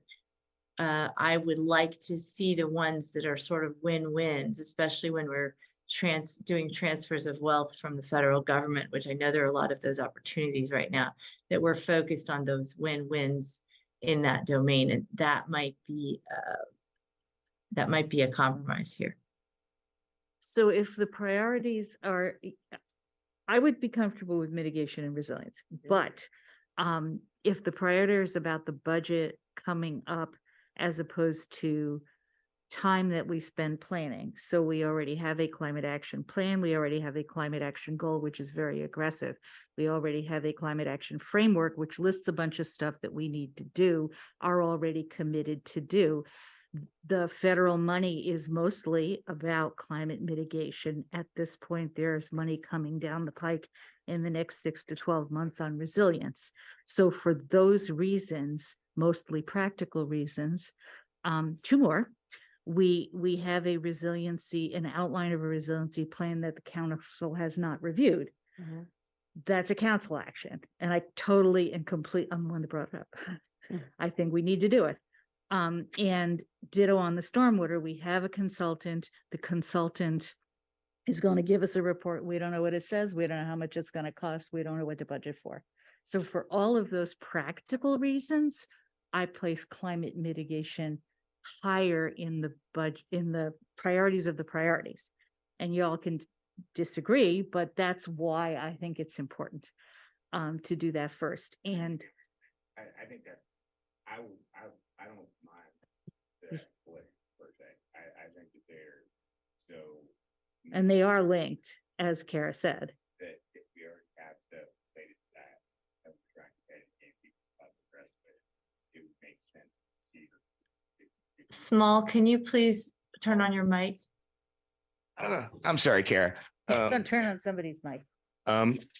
Speaker 1: I would like to see the ones that are sort of win-wins, especially when we're doing transfers of wealth from the federal government, which I know there are a lot of those opportunities right now, that we're focused on those win-wins in that domain. And that might be a compromise here.
Speaker 6: So if the priorities are, I would be comfortable with mitigation and resilience, but if the priority is about the budget coming up as opposed to time that we spend planning. So we already have a climate action plan. We already have a climate action goal, which is very aggressive. We already have a climate action framework, which lists a bunch of stuff that we need to do, are already committed to do. The federal money is mostly about climate mitigation. At this point, there's money coming down the pike in the next 6 to 12 months on resilience. So for those reasons, mostly practical reasons, two more, we have an outline of a resiliency plan that the council has not reviewed. That's a council action. And I totally and complete, I'm the one that brought it up. I think we need to do it. And ditto on the stormwater, we have a consultant. The consultant is going to give us a report. We don't know what it says. We don't know how much it's going to cost. We don't know what to budget for. So for all of those practical reasons, I place climate mitigation higher in the budget, in the priorities of the priorities. And y'all can disagree, but that's why I think it's important to do that first. And
Speaker 4: I think that I don't mind the split per se. I think that they're so.
Speaker 6: and they are linked, as Kara said.
Speaker 4: That if we already have stuff related to that, that we're trying to educate people about the rest of it, it would make sense to see.
Speaker 1: Small, can you please turn on your mic?
Speaker 4: I'm sorry, Kara.
Speaker 6: Don't turn on somebody's mic.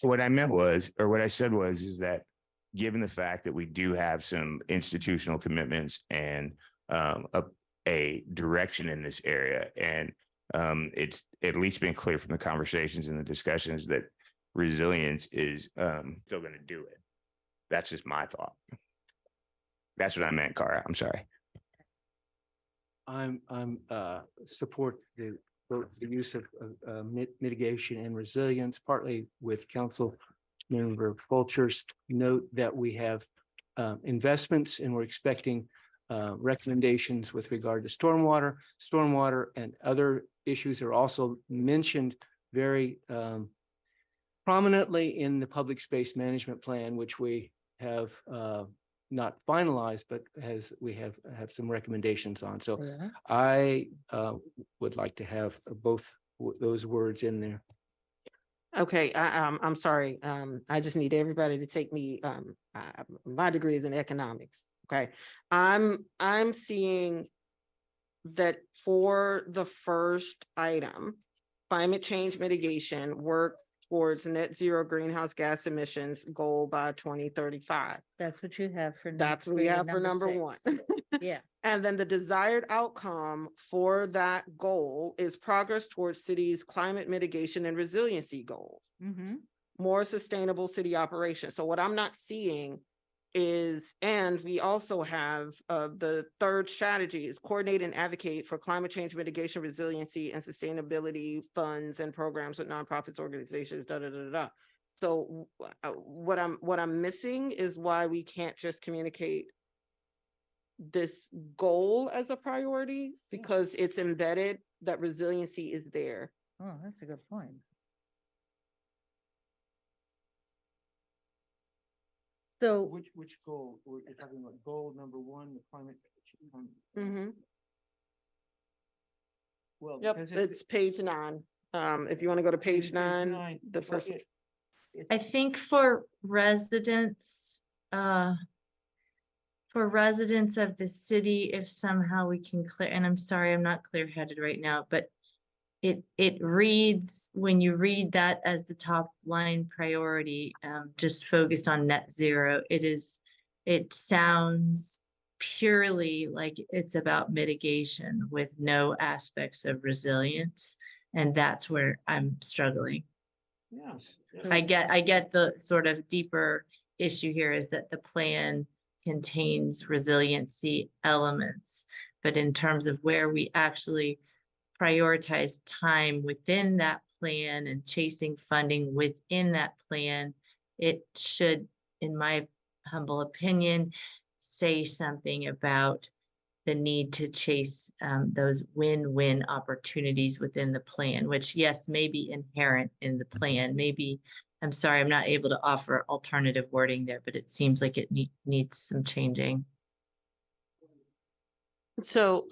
Speaker 4: What I meant was, or what I said was, is that given the fact that we do have some institutional commitments and a direction in this area, and it's at least been clear from the conversations and the discussions that resilience is still going to do it. That's just my thought. That's what I meant, Cara. I'm sorry.
Speaker 7: I'm support both the use of mitigation and resilience, partly with Council Member Fulcher's note that we have investments and we're expecting recommendations with regard to stormwater and other issues are also mentioned very prominently in the public space management plan, which we have not finalized, but we have some recommendations on. So
Speaker 6: Yeah.
Speaker 7: I would like to have both those words in there.
Speaker 2: Okay, I'm sorry. I just need everybody to take me. My degree is in economics. Okay, I'm seeing that for the first item, climate change mitigation, work towards net zero greenhouse gas emissions goal by 2035.
Speaker 6: That's what you have for.
Speaker 2: That's what we have for number
Speaker 6: 6.
Speaker 2: one.
Speaker 6: Yeah.
Speaker 2: And then the desired outcome for that goal is progress towards cities' climate mitigation and resiliency goals.
Speaker 6: Mm-hmm.
Speaker 2: More sustainable city operations. So what I'm not seeing is, and we also have the third strategy is coordinate and advocate for climate change mitigation, resiliency, and sustainability funds and programs with nonprofits, organizations, So what I'm missing is why we can't just communicate this goal as a priority, because it's embedded that resiliency is there.
Speaker 6: Oh, that's a good point. So,
Speaker 7: Which goal? We're talking about goal number one, the climate.
Speaker 2: Mm-hmm.
Speaker 7: Well,
Speaker 2: Yep,
Speaker 7: because
Speaker 2: it's page 9. If you want to go to page 9, the
Speaker 7: but
Speaker 2: first.
Speaker 1: I think for residents of the city, if somehow we can clear, and I'm sorry, I'm not clear-headed right now, but it reads, when you read that as the top line priority, just focused on net zero, it sounds purely like it's about mitigation with no aspects of resilience. And that's where I'm struggling.
Speaker 7: Yes.
Speaker 1: I get the sort of deeper issue here is that the plan contains resiliency elements, but in terms of where we actually prioritize time within that plan and chasing funding within that plan, it should, in my humble opinion, say something about the need to chase those win-win opportunities within the plan, which yes, may be inherent in the plan. Maybe, I'm sorry, I'm not able to offer alternative wording there, but it seems like it needs some changing.
Speaker 2: So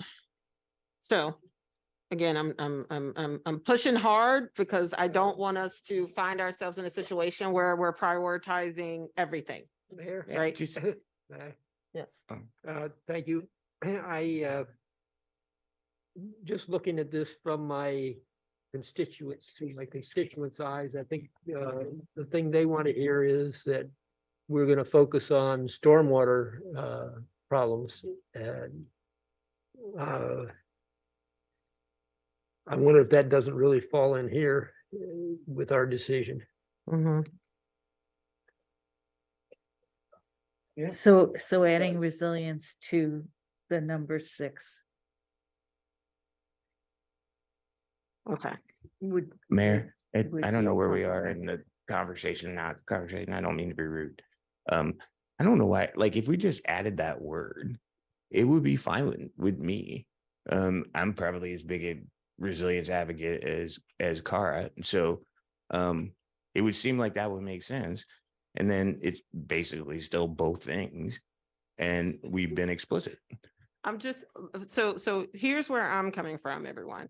Speaker 2: again, I'm pushing hard because I don't want us to find ourselves in a situation where we're prioritizing everything.
Speaker 8: Mayor?
Speaker 2: Right. Yes.
Speaker 8: Thank you. I, just looking at this from my constituents' eyes, I think the thing they want to hear is that we're going to focus on stormwater problems. And I wonder if that doesn't really fall in here with our decision.
Speaker 2: Mm-hmm.
Speaker 6: so adding resilience to the number 6
Speaker 2: Okay.
Speaker 6: would.
Speaker 4: Mayor,
Speaker 6: would
Speaker 4: I don't know where we
Speaker 6: be
Speaker 4: are in the conversation, I don't mean to be rude. I don't know why, like, if we just added that word, it would be fine with me. I'm probably as big a resilience advocate as Cara. So it would seem like that would make sense. And then it's basically still both things. And we've been explicit.
Speaker 2: I'm just, so here's where I'm coming from, everyone.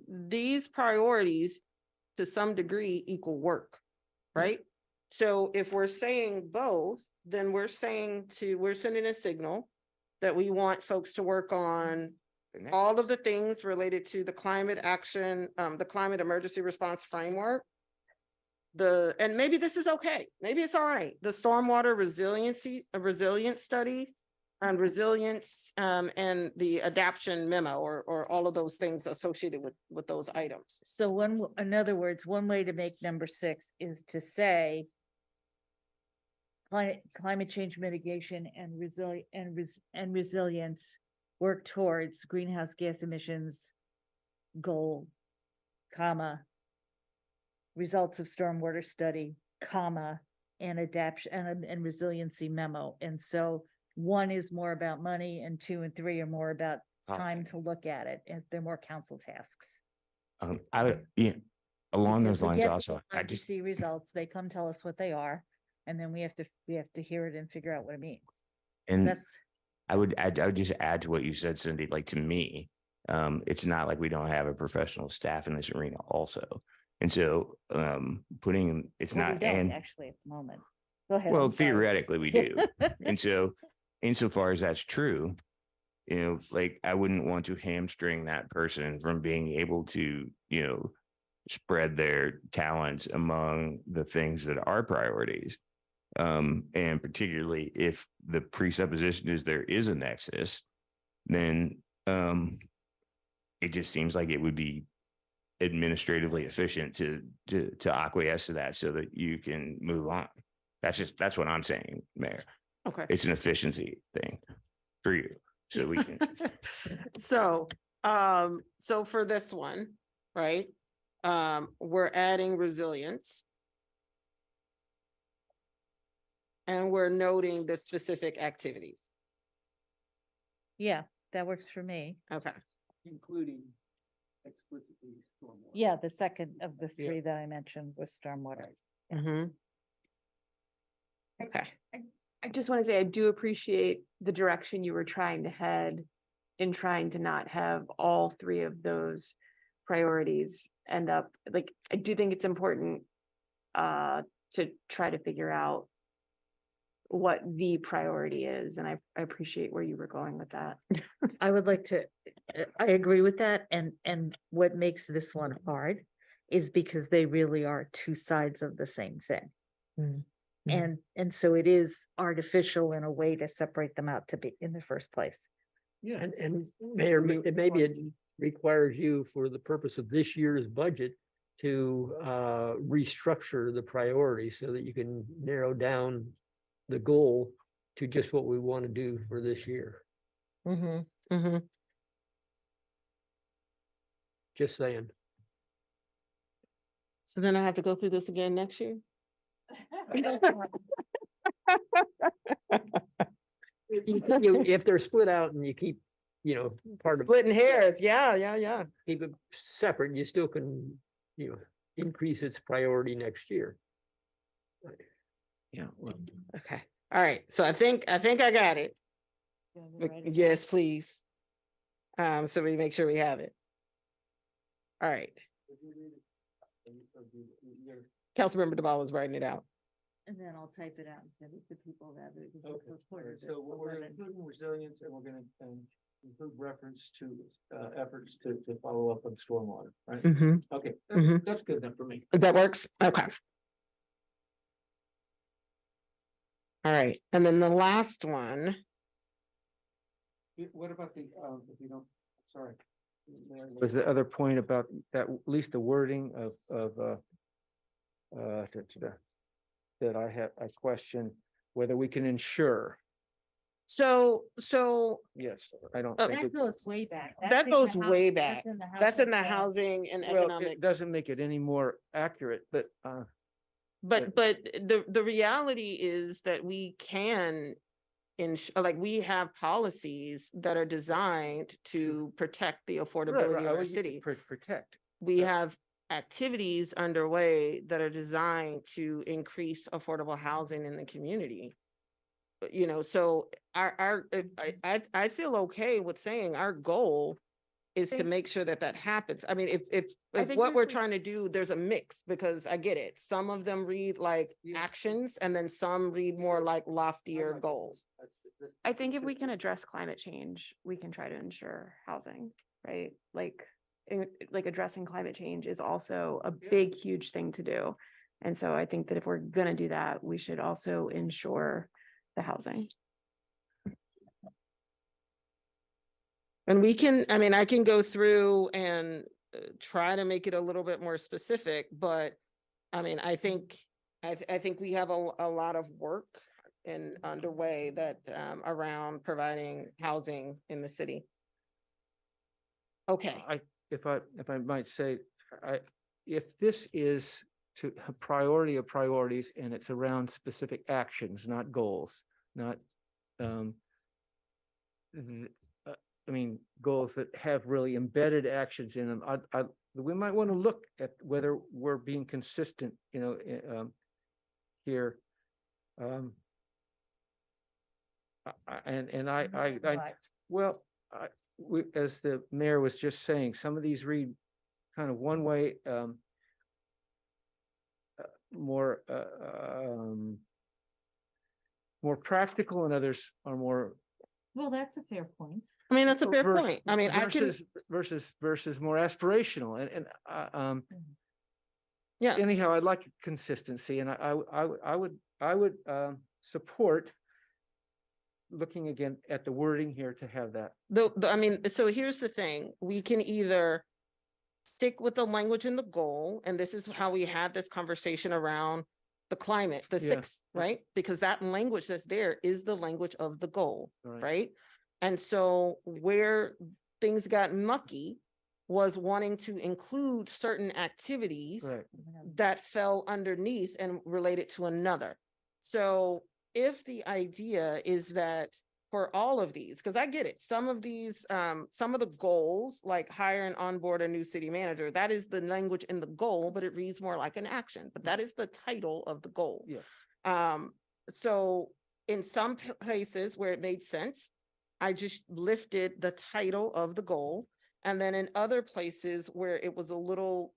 Speaker 2: These priorities to some degree equal work, right? So if we're saying both, then we're sending a signal that we want folks to work on all of the things related to the climate action, the climate emergency response framework. And maybe this is okay. Maybe it's all right. The stormwater resilience study and resilience and the adaptation memo or all of those things associated with those items.
Speaker 6: So in other words, one way to make number 6 is to say climate change mitigation and resilience work towards greenhouse gas emissions goal, comma, results of stormwater study, comma, and adaptation and resiliency memo. And so 1 is more about money and 2 and 3 are more about time to look at it. And they're more council tasks.
Speaker 4: I would, along
Speaker 6: Because
Speaker 4: those
Speaker 6: we
Speaker 4: lines
Speaker 6: get
Speaker 4: also,
Speaker 6: people to see results, they come tell us what they are, and then we have to hear it and figure out what it means.
Speaker 4: and
Speaker 6: That's
Speaker 4: I would just add to what you said, Cindy, like to me, it's not like we don't have a professional staff in this arena also. And so it's
Speaker 6: well,
Speaker 4: not,
Speaker 6: we don't
Speaker 4: and
Speaker 6: actually at the moment. Go ahead.
Speaker 4: well,
Speaker 6: I'm sorry.
Speaker 4: theoretically we do. And so insofar as that's true, like I wouldn't want to hamstring that person from being able to, spread their talents among the things that are priorities. And particularly if the presupposition is there is a nexus, then it just seems like it would be administratively efficient to acquiesce to that so that you can move on. That's what I'm saying, Mayor.
Speaker 2: Okay.
Speaker 4: It's an efficiency thing for you. So we can
Speaker 2: So for this one, right? We're adding resilience. And we're noting the specific activities.
Speaker 6: Yeah, that works for me.
Speaker 2: Okay.
Speaker 7: including explicitly stormwater.
Speaker 6: Yeah, the second of the three that I mentioned was stormwater.
Speaker 2: Mhm. Okay.
Speaker 19: I just want to say, I do appreciate the direction you were trying to head in trying to not have all three of those priorities end up, like, I do think it's important to try to figure out what the priority is, and I appreciate where you were going with that.
Speaker 6: I would like to, I agree with that, and what makes this one hard is because they really are two sides of the same thing. And so it is artificial in a way to separate them out to be in the first place.
Speaker 8: Yeah, and Mayor, maybe it requires you, for the purpose of this year's budget, to restructure the priority so that you can narrow down the goal to just what we want to do for this year. Just saying.
Speaker 2: So then I have to go through this again next year?
Speaker 8: If they're split out and you keep, part of.
Speaker 2: Splitting hairs, yeah.
Speaker 8: Keep it separate, you still can, increase its priority next year.
Speaker 2: Yeah, well, okay, all right, so I think I got it. Yes, please. So we make sure we have it. All right. Councilmember Duvall was writing it out.
Speaker 6: And then I'll type it out and send it to people that.
Speaker 7: So we're including resilience, and we're gonna include reference to efforts to follow up on stormwater, right? Okay, that's good enough for me.
Speaker 2: That works, okay. All right, and then the last one.
Speaker 7: What about the, if you don't, sorry. Was the other point about that, at least the wording that I question whether we can ensure.
Speaker 2: So.
Speaker 7: Yes, I don't.
Speaker 6: That goes way back.
Speaker 2: That goes way back. That's in the housing and
Speaker 7: Well,
Speaker 2: economic.
Speaker 7: it doesn't make it any more accurate, but.
Speaker 2: But the reality is that we can, like, we have policies that are designed to protect the affordability of our city.
Speaker 7: Protect.
Speaker 2: We have activities underway that are designed to increase affordable housing in the community. So I feel okay with saying our goal is to make sure that happens. I mean, if what we're trying to do, there's a mix, because I get it. Some of them read like actions, and then some read more like loftier goals.
Speaker 19: I think if we can address climate change, we can try to ensure housing, right? Like addressing climate change is also a big, huge thing to do. And so I think that if we're gonna do that, we should also ensure the housing.
Speaker 2: And we can, I mean, I can go through and try to make it a little bit more specific, but I mean, I think we have a lot of work underway that around providing housing in the city. Okay.
Speaker 7: If I might say, if this is to a priority of priorities, and it's around specific actions, not goals, not, I mean, goals that have really embedded actions in them. We might want to look at whether we're being consistent, here. As the mayor was just saying, some of these read kind of one way, more practical, and others are more.
Speaker 6: Well, that's a fair point.
Speaker 2: I mean, that's a fair point. I mean, versus more aspirational, and yeah.
Speaker 7: Anyhow, I'd like consistency, and I would support looking again at the wording here to have that.
Speaker 2: I mean, so here's the thing: we can either stick with the language and the goal, and this is how we had this conversation around the climate, the six, right? Because that language that's there is the language of the goal, right? And so where things got mucky was wanting to include certain activities that fell underneath and related to another. So if the idea is that for all of these, because I get it. Some of these, some of the goals, like hire and onboard a new city manager, that is the language in the goal, but it reads more like an action, but that is the title of the goal.
Speaker 7: Yeah.
Speaker 2: So in some places where it made sense, I just lifted the title of the goal. And then in other places where it was a little,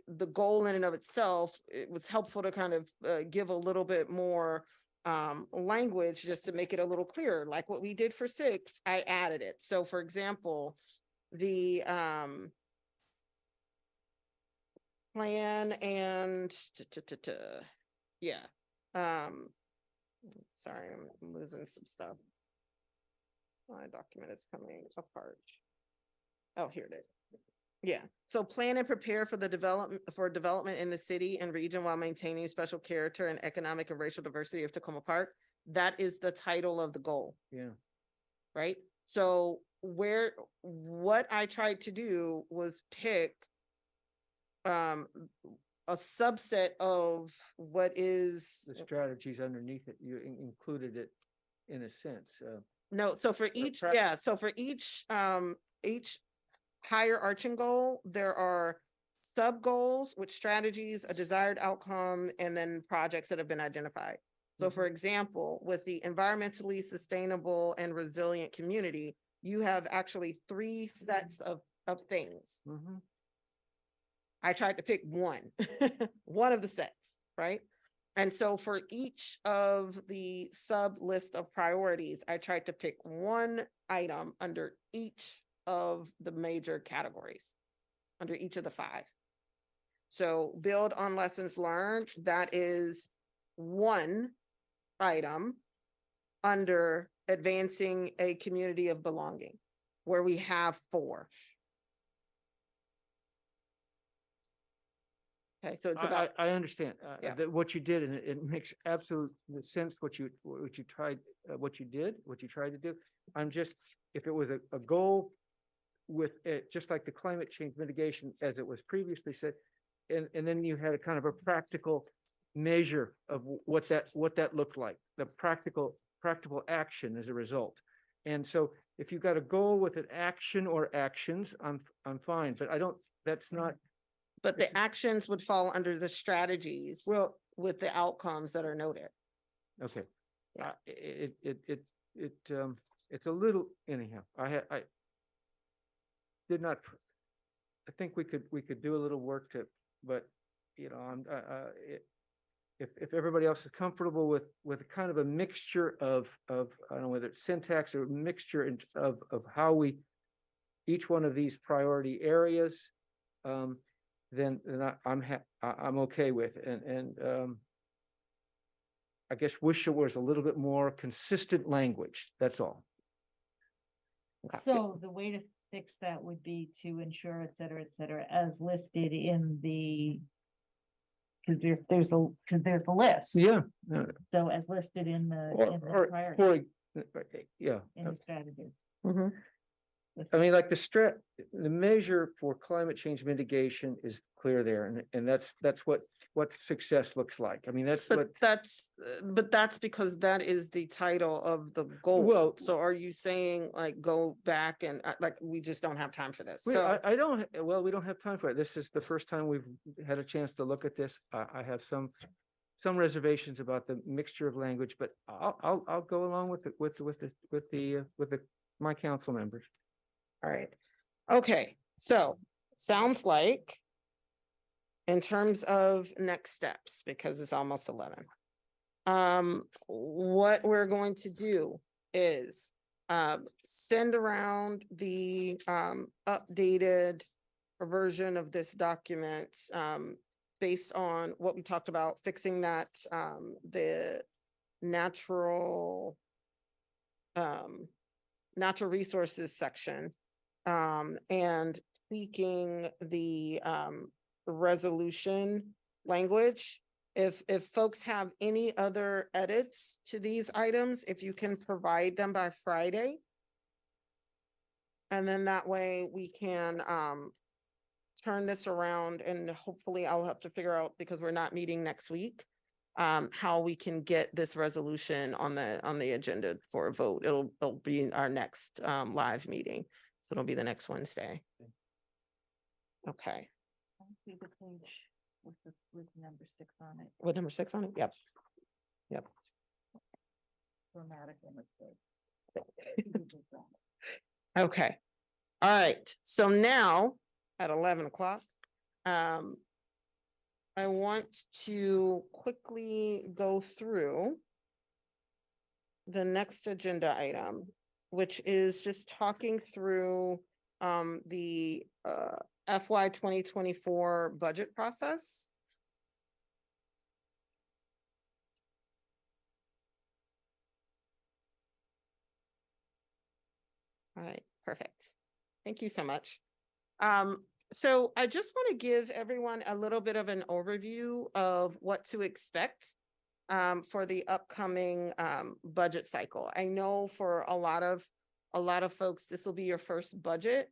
Speaker 2: the goal in and of itself, it was helpful to kind of give a little bit more language just to make it a little clearer. Like what we did for 6, I added it. So for example, the plan and yeah. Sorry, I'm losing some stuff. My document is coming apart. Oh, here it is. Yeah, so plan and prepare for the development in the city and region while maintaining special character and economic and racial diversity of Tacoma Park. That is the title of the goal.
Speaker 7: Yeah.
Speaker 2: Right? So what I tried to do was pick a subset of what is
Speaker 7: The strategies underneath it, you included it in a sense.
Speaker 2: no, so for each, yeah, so for each higher arching goal, there are sub goals with strategies, a desired outcome, and then projects that have been identified. So for example, with the environmentally sustainable and resilient community, you have actually 3 sets of things. I tried to pick one, one of the sets, right? And so for each of the sub list of priorities, I tried to pick one item under each of the major categories, under each of the 5. So build on lessons learned, that is one item under advancing a community of belonging, where we have 4. Okay, so it's about.
Speaker 7: I understand
Speaker 2: Yeah.
Speaker 7: that what you did, and it makes absolute sense what you tried, what you tried to do. I'm just, if it was a goal with it, just like the climate change mitigation, as it was previously said, and then you had a kind of a practical measure of what that looked like, the practical action as a result. And so if you've got a goal with an action or actions, I'm fine, but I don't, that's not.
Speaker 2: But the actions would fall under the strategies.
Speaker 7: Well,
Speaker 2: with the outcomes that are noted.
Speaker 7: Okay. It's a little, anyhow, I did not, I think we could do a little work to, but you know, if everybody else is comfortable with kind of a mixture of I don't know whether it's syntax or a mixture of how each one of these priority areas, then I'm okay with it. And I guess wish there was a little bit more consistent language. That's all.
Speaker 6: So the way to fix that would be to ensure, et cetera, as listed in the, because there's a list.
Speaker 7: Yeah.
Speaker 6: So as listed in the priority,
Speaker 7: Yeah.
Speaker 6: in the strategies.
Speaker 7: I mean, like the measure for climate change mitigation is clear there, and that's what success looks like. I mean,
Speaker 2: But that's because that is the title of the goal.
Speaker 7: Well,
Speaker 2: so are you saying like go back and like we just don't have time for this?
Speaker 7: we
Speaker 2: So
Speaker 7: we don't have time for it. This is the first time we've had a chance to look at this. I have some reservations about the mixture of language, but I'll go along with my council members.
Speaker 2: all right. Okay, so sounds like in terms of next steps, because it's almost 11. What we're going to do is send around the updated version of this document based on what we talked about, fixing that the natural resources section and tweaking the resolution language. If folks have any other edits to these items, if you can provide them by Friday. And then that way we can turn this around, and hopefully I'll have to figure out, because we're not meeting next week. how we can get this resolution on the agenda for a vote. It'll be our next live meeting. So it'll be the next Wednesday. Okay.
Speaker 6: See the page with number 6 on it.
Speaker 2: With number 6 on it? Yep. Yep.
Speaker 6: Grammatical mistake.
Speaker 2: Okay. All right. So now at 11 o'clock, I want to quickly go through the next agenda item, which is just talking through the FY 2024 budget process. All right, perfect. Thank you so much. So I just want to give everyone a little bit of an overview of what to expect for the upcoming budget cycle. I know for a lot of folks, this will be your first budget.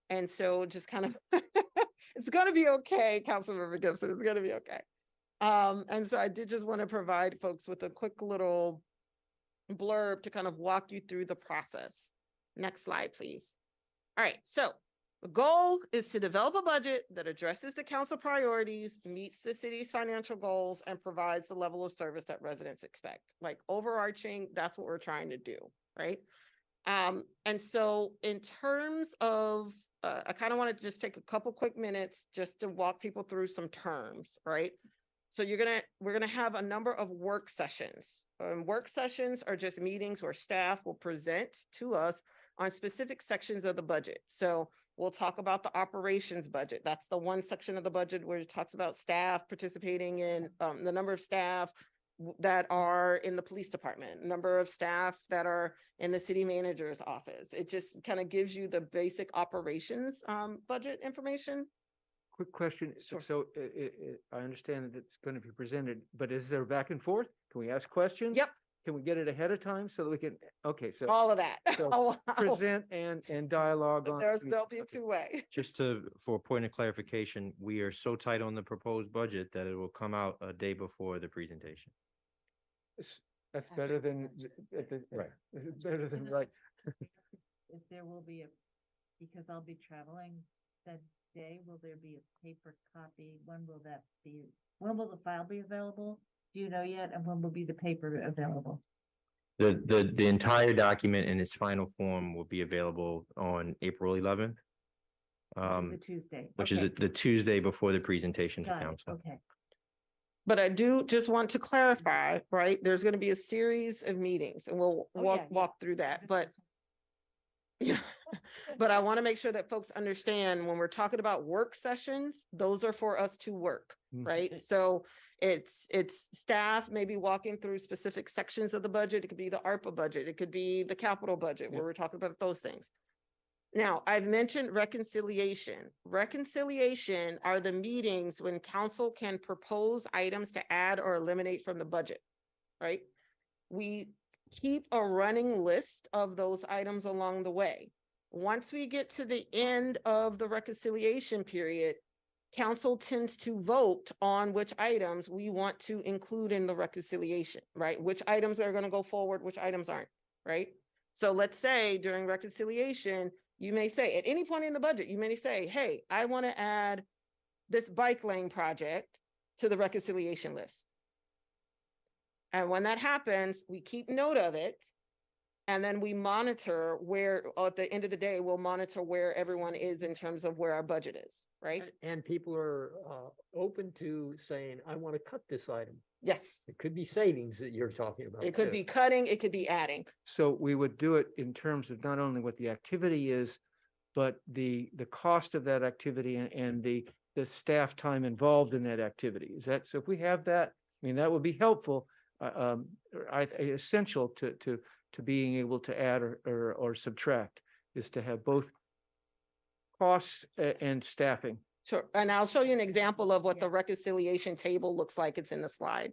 Speaker 2: And so just kind of, it's going to be okay, Councilmember Gibson, it's going to be okay. And so I did just want to provide folks with a quick little blurb to kind of walk you through the process. Next slide, please. All right, so the goal is to develop a budget that addresses the council priorities, meets the city's financial goals, and provides the level of service that residents expect. Like overarching, that's what we're trying to do, right? And so in terms of, I kind of want to just take a couple quick minutes just to walk people through some terms, right? So we're gonna have a number of work sessions. Work sessions are just meetings where staff will present to us on specific sections of the budget. So we'll talk about the operations budget. That's the one section of the budget where it talks about staff participating in the number of staff that are in the police department, number of staff that are in the city manager's office. It just kind of gives you the basic operations budget information.
Speaker 7: Quick question.
Speaker 2: Sure.
Speaker 7: So I understand that it's going to be presented, but is there back and forth? Can we ask questions?
Speaker 2: Yep.
Speaker 7: Can we get it ahead of time so that we can, okay, so.
Speaker 2: All of that.
Speaker 7: so
Speaker 2: Oh, wow.
Speaker 7: present and dialogue on.
Speaker 2: There'll be a two-way.
Speaker 21: Just for a point of clarification, we are so tight on the proposed budget that it will come out a day before the presentation.
Speaker 7: That's better than,
Speaker 21: Right.
Speaker 7: it's better than, right.
Speaker 6: If there will be because I'll be traveling that day, will there be a paper copy? When will the file be available? Do you know yet? And when will be the paper available?
Speaker 21: The entire document in its final form will be available on April 11th.
Speaker 6: The Tuesday.
Speaker 21: Which
Speaker 6: Okay.
Speaker 21: is the Tuesday before the presentation to
Speaker 6: Got it.
Speaker 21: council.
Speaker 6: Okay.
Speaker 2: But I do just want to clarify, right? There's going to be a series of meetings and we'll walk through that, but yeah, but I want to make sure that folks understand when we're talking about work sessions, those are for us to work, right? So it's staff maybe walking through specific sections of the budget. It could be the ARPA budget. It could be the capital budget where we're talking about those things. Now, I've mentioned reconciliation. Reconciliation are the meetings when council can propose items to add or eliminate from the budget, right? We keep a running list of those items along the way. Once we get to the end of the reconciliation period, council tends to vote on which items we want to include in the reconciliation, right? Which items are going to go forward, which items aren't, right? So let's say during reconciliation, you may say at any point in the budget, you may say, hey, I want to add this bike lane project to the reconciliation list. And when that happens, we keep note of it. And then we monitor where, at the end of the day, we'll monitor where everyone is in terms of where our budget is, right?
Speaker 8: And people are open to saying, I want to cut this item.
Speaker 2: Yes.
Speaker 8: It could be savings that you're talking about.
Speaker 2: It could
Speaker 8: too.
Speaker 2: be cutting, it could be adding.
Speaker 7: So we would do it in terms of not only what the activity is, but the cost of that activity and the staff time involved in that activity. Is that, so if we have that, I mean, that would be helpful, essential to being able to add or subtract, is to have both costs and staffing.
Speaker 2: Sure, and I'll show you an example of what the reconciliation table looks like. It's in the slide.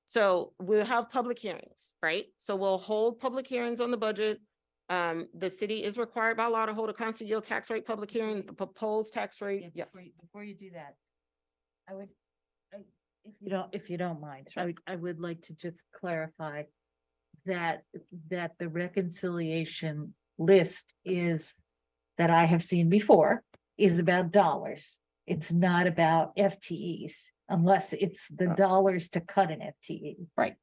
Speaker 2: So we'll have public hearings, right? So we'll hold public hearings on the budget. The city is required by law to hold a constant yield tax rate public hearing, the proposed tax rate. Yes.
Speaker 6: Before you do that, if you don't mind, I would like to just clarify that the reconciliation list that I have seen before is about dollars. It's not about FTEs, unless it's the dollars to cut an FTE.
Speaker 2: Right.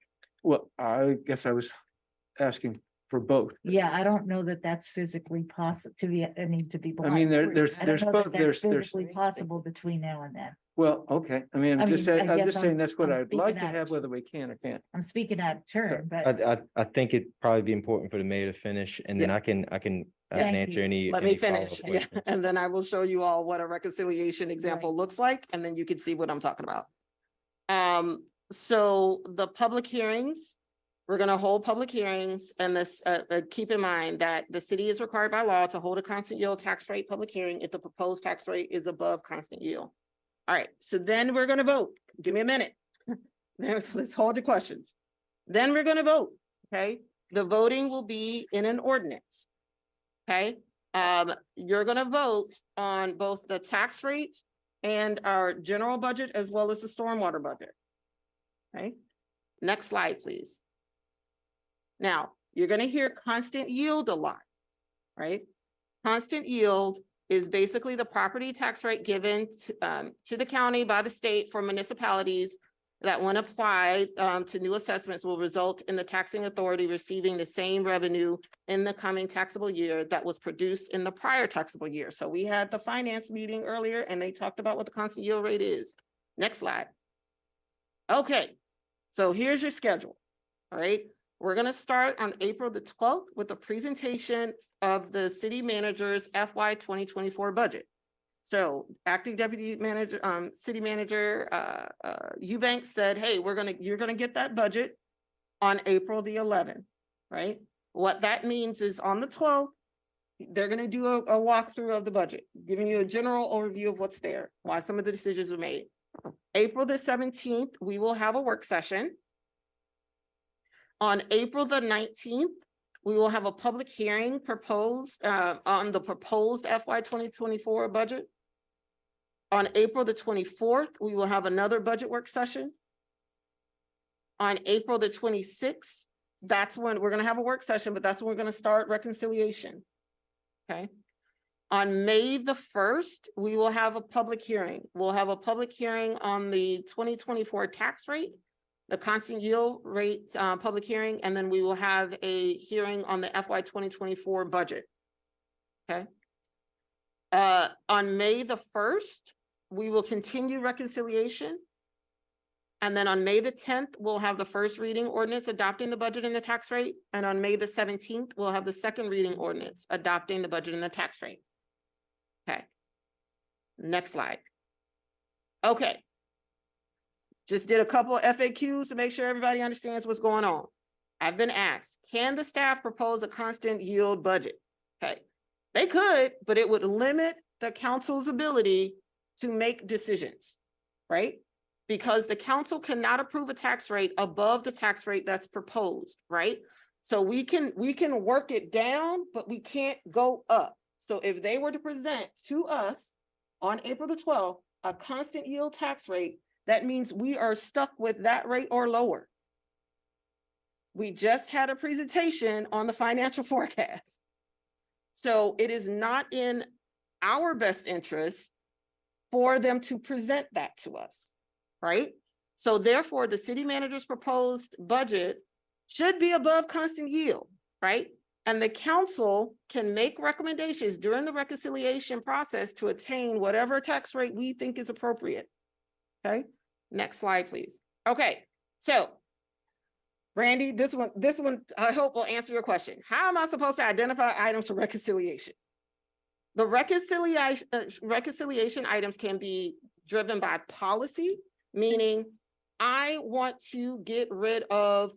Speaker 7: Well, I guess I was asking for both.
Speaker 6: Yeah, I don't know that that's physically possible to be, I mean, to be.
Speaker 7: I mean,
Speaker 6: blunt.
Speaker 7: there's
Speaker 6: I don't know
Speaker 7: both,
Speaker 6: that
Speaker 7: there's,
Speaker 6: that's physically possible between now and then.
Speaker 7: well, okay, I mean,
Speaker 6: I
Speaker 7: I'm just
Speaker 6: mean,
Speaker 7: saying,
Speaker 6: I
Speaker 7: I'm
Speaker 6: guess
Speaker 7: just saying
Speaker 6: I'm-
Speaker 7: that's what
Speaker 6: I'm
Speaker 7: I'd like to
Speaker 6: speaking
Speaker 7: have,
Speaker 6: out.
Speaker 7: whether we can or can't.
Speaker 6: I'm speaking out of turn, but
Speaker 21: I think it'd probably be important for the mayor to finish, and then
Speaker 2: Yeah.
Speaker 21: I can
Speaker 6: Thank
Speaker 21: answer
Speaker 6: you.
Speaker 21: any.
Speaker 2: Let
Speaker 21: any
Speaker 2: me finish,
Speaker 21: follow-up
Speaker 2: yeah,
Speaker 21: questions.
Speaker 2: and then I will show you all what a reconciliation example looks like, and then you can see what I'm talking about. So the public hearings, we're gonna hold public hearings, and this, keep in mind that the city is required by law to hold a constant yield tax rate public hearing if the proposed tax rate is above constant yield. All right, so then we're gonna vote. Give me a minute. Let's hold the questions. Then we're gonna vote, okay? The voting will be in an ordinance. Okay, you're gonna vote on both the tax rate and our general budget as well as the stormwater budget. Okay, next slide, please. Now, you're gonna hear constant yield a lot, right? Constant yield is basically the property tax rate given to the county by the state for municipalities that when applied to new assessments will result in the taxing authority receiving the same revenue in the coming taxable year that was produced in the prior taxable year. So we had the finance meeting earlier and they talked about what the constant yield rate is. Next slide. Okay, so here's your schedule, all right? We're gonna start on April the 12th with a presentation of the city manager's FY 2024 budget. So acting deputy manager, city manager, Eubanks said, hey, you're gonna get that budget on April the 11th, right? What that means is on the 12th, they're gonna do a walkthrough of the budget, giving you a general overview of what's there, why some of the decisions were made. April the 17th, we will have a work session. On April the 19th, we will have a public hearing proposed on the proposed FY 2024 budget. On April the 24th, we will have another budget work session. On April the 26th, that's when we're gonna have a work session, but that's when we're gonna start reconciliation. Okay. On May the 1st, we will have a public hearing. We'll have a public hearing on the 2024 tax rate, the constant yield rate public hearing, and then we will have a hearing on the FY 2024 budget. Okay. On May the 1st, we will continue reconciliation. And then on May the 10th, we'll have the first reading ordinance adopting the budget and the tax rate. And on May the 17th, we'll have the second reading ordinance adopting the budget and the tax rate. Okay. Next slide. Okay. Just did a couple of FAQs to make sure everybody understands what's going on. I've been asked, can the staff propose a constant yield budget? Okay. They could, but it would limit the council's ability to make decisions, right? Because the council cannot approve a tax rate above the tax rate that's proposed, right? So we can work it down, but we can't go up. So if they were to present to us on April the 12th, a constant yield tax rate, that means we are stuck with that rate or lower. We just had a presentation on the financial forecast. So it is not in our best interest for them to present that to us, right? So therefore, the city manager's proposed budget should be above constant yield, right? And the council can make recommendations during the reconciliation process to attain whatever tax rate we think is appropriate. Okay, next slide, please. Okay, so Randy, this one I hope will answer your question. How am I supposed to identify items for reconciliation? The reconciliation items can be driven by policy, meaning I want to get rid of,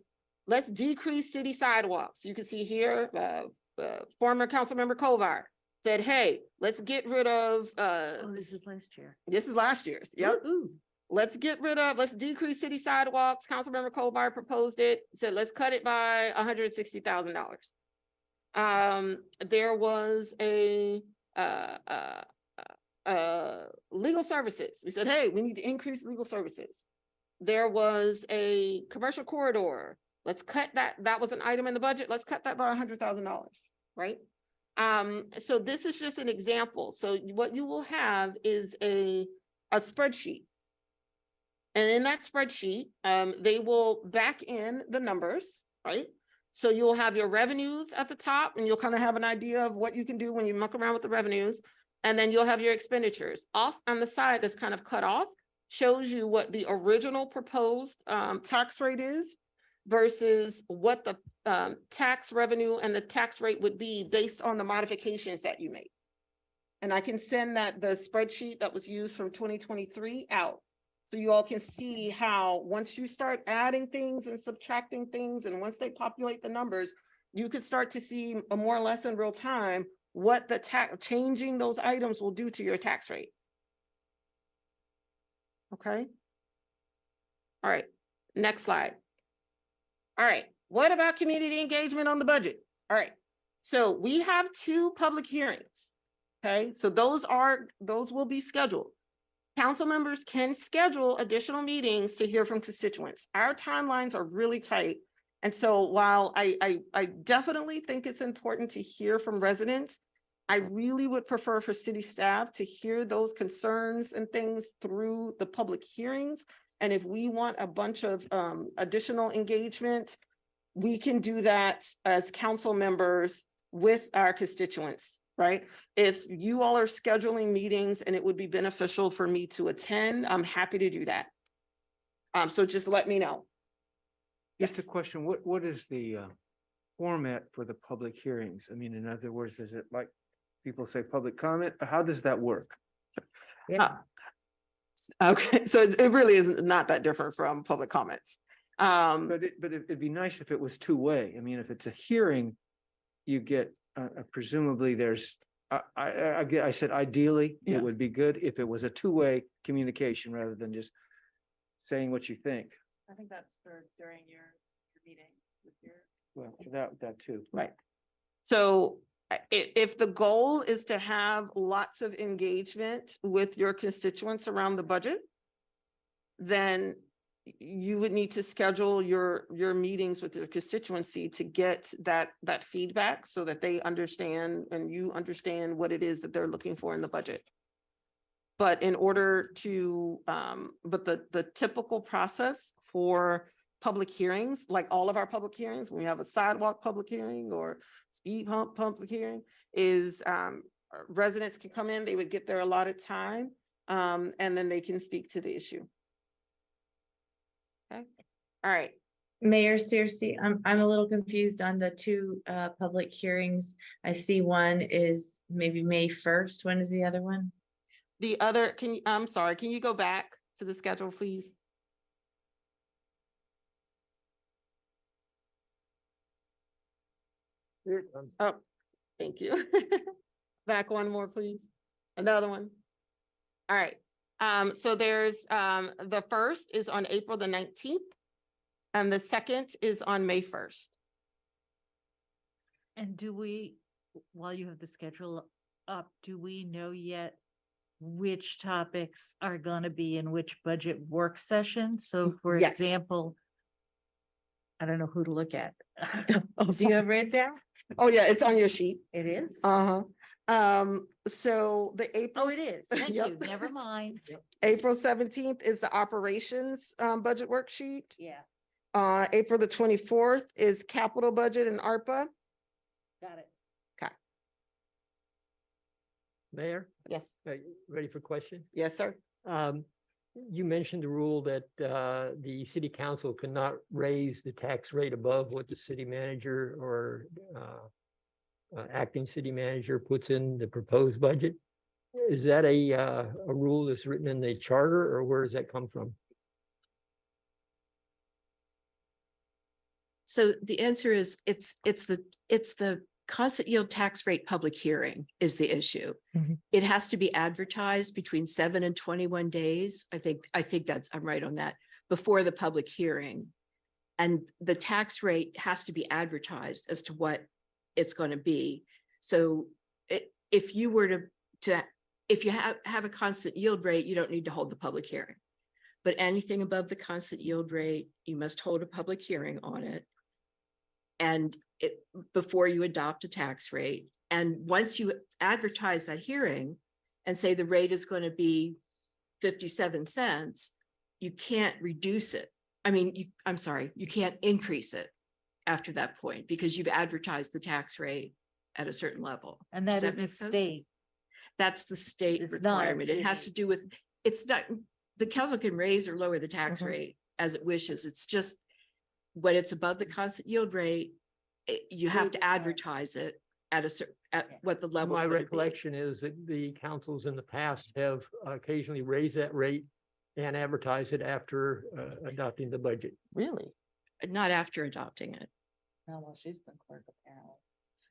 Speaker 2: let's decrease city sidewalks. You can see here, former council member Kovar said, hey, let's get rid of.
Speaker 6: This is last year.
Speaker 2: This is last year's, yep. Let's decrease city sidewalks. Councilmember Kovar proposed it, said, let's cut it by $160,000. There was a legal services. We said, hey, we need to increase legal services. there was a commercial corridor. Let's cut that. That was an item in the budget. Let's cut that by $100,000, right? So this is just an example. So what you will have is a spreadsheet. And in that spreadsheet, they will back in the numbers, right? So you'll have your revenues at the top, and you'll kind of have an idea of what you can do when you muck around with the revenues. And then you'll have your expenditures. Off on the side that's kind of cut off shows you what the original proposed tax rate is versus what the tax revenue and the tax rate would be based on the modifications that you made. And I can send the spreadsheet that was used from 2023 out. So you all can see how once you start adding things and subtracting things, and once they populate the numbers, you can start to see more or less in real time what the changing those items will do to your tax rate. Okay. All right, next slide. All right, what about community engagement on the budget? All right, so we have 2 public hearings. Okay, so those will be scheduled. Council members can schedule additional meetings to hear from constituents. Our timelines are really tight. And so while I definitely think it's important to hear from residents, I really would prefer for city staff to hear those concerns and things through the public hearings. And if we want a bunch of additional engagement, we can do that as council members with our constituents, right? If you all are scheduling meetings and it would be beneficial for me to attend, I'm happy to do that. So just let me know.
Speaker 7: Just a question, what is the format for the public hearings? I mean, in other words, is it like people say public comment? How does that work?
Speaker 2: Okay, so it really is not that different from public comments.
Speaker 7: But it'd be nice if it was two-way. I mean, if it's a hearing, you get presumably there's, I said ideally,
Speaker 2: Yeah.
Speaker 7: it would be good if it was a two-way communication rather than just saying what you think.
Speaker 10: I think that's for during your meeting with your.
Speaker 7: Well, that too.
Speaker 2: Right. So if the goal is to have lots of engagement with your constituents around the budget, then you would need to schedule your meetings with your constituency to get that feedback so that they understand and you understand what it is that they're looking for in the budget. But in order to, but the typical process for public hearings, like all of our public hearings, when we have a sidewalk public hearing or speed hump public hearing, is residents can come in, they would get their allotted time, and then they can speak to the issue. Okay, all right.
Speaker 20: Mayor Searcy, I'm a little confused on the 2 public hearings. I see one is maybe May 1st. When is the other one?
Speaker 2: The other, I'm sorry, can you go back to the schedule, please? Oh, thank you. Back one more, please. Another one. All right. So there's, the first is on April the 19th, and the second is on May 1st.
Speaker 6: And do we, while you have the schedule up, do we know yet which topics are gonna be in which budget work session? So for
Speaker 2: Yes.
Speaker 6: example, I don't know who to look at.
Speaker 2: Oh,
Speaker 6: Do you have it down?
Speaker 2: Oh, yeah, it's on your sheet.
Speaker 6: It is?
Speaker 2: Uh-huh. So the April.
Speaker 6: Oh, it is. Thank
Speaker 2: Yep.
Speaker 6: you. Never mind.
Speaker 2: April 17th is the operations budget worksheet.
Speaker 6: Yeah,
Speaker 2: April the 24th is capital budget and ARPA.
Speaker 6: got it.
Speaker 2: Okay.
Speaker 8: Mayor,
Speaker 2: Yes.
Speaker 8: ready for question?
Speaker 2: Yes, sir.
Speaker 8: You mentioned the rule that the city council cannot raise the tax rate above what the city manager or acting city manager puts in the proposed budget. Is that a rule that's written in the charter, or where does that come from?
Speaker 11: So the answer is it's the constant yield tax rate public hearing is the issue. It has to be advertised between 7 and 21 days. I think that's, I'm right on that, before the public hearing. And the tax rate has to be advertised as to what it's going to be. So if you were if you have a constant yield rate, you don't need to hold the public hearing. But anything above the constant yield rate, you must hold a public hearing on it. And before you adopt a tax rate. And once you advertise that hearing and say the rate is going to be 57 cents, you can't reduce it. I mean, I'm sorry, you can't increase it after that point because you've advertised the tax rate at a certain level.
Speaker 6: And
Speaker 11: Does
Speaker 6: that is
Speaker 11: make
Speaker 6: a
Speaker 11: sense?
Speaker 6: state.
Speaker 11: That's the state
Speaker 6: It's not a
Speaker 11: requirement. It has to
Speaker 6: city.
Speaker 11: do with, it's not, the council can raise or lower the tax
Speaker 6: Mhm.
Speaker 11: rate as it wishes. It's just when it's above the constant yield rate, you have to advertise it at a certain, at what the level.
Speaker 8: My recollection is that the councils in the past have occasionally raised that rate and advertised it after adopting the budget.
Speaker 2: Really?
Speaker 11: Not after adopting it.
Speaker 6: Oh, well, she's been clerk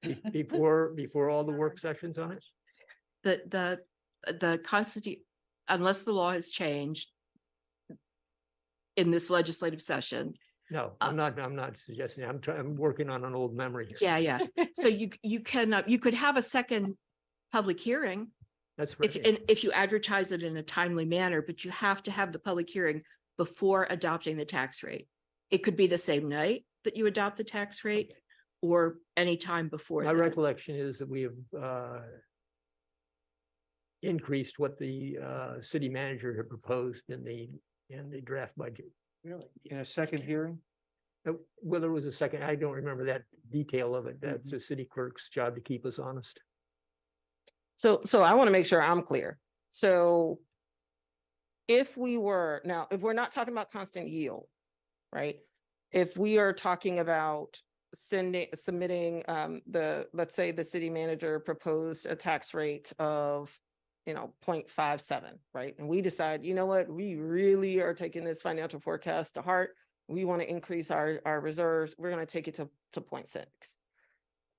Speaker 6: apparently.
Speaker 8: Before all the work sessions on it?
Speaker 11: The constant, unless the law has changed in this legislative session.
Speaker 8: No, I'm not suggesting, I'm working on an old memory here.
Speaker 11: Yeah, yeah. So you cannot, you could have a second public hearing
Speaker 8: That's
Speaker 11: if,
Speaker 8: right.
Speaker 11: and if you advertise it in a timely manner, but you have to have the public hearing before adopting the tax rate. It could be the same night that you adopt the tax rate or any time before.
Speaker 8: My
Speaker 11: then.
Speaker 8: recollection is that we have increased what the city manager had proposed in the draft budget.
Speaker 6: Really?
Speaker 7: In a second hearing?
Speaker 8: Whether it was a second, I don't remember that detail of it. That's the city clerk's job to keep us honest.
Speaker 2: So I want to make sure I'm clear. So if we're not talking about constant yield, right? If we are talking about submitting let's say the city manager proposed a tax rate of 0.57, right? And we decide, you know what, we really are taking this financial forecast to heart. We want to increase our reserves. We're going to take it to 0.6.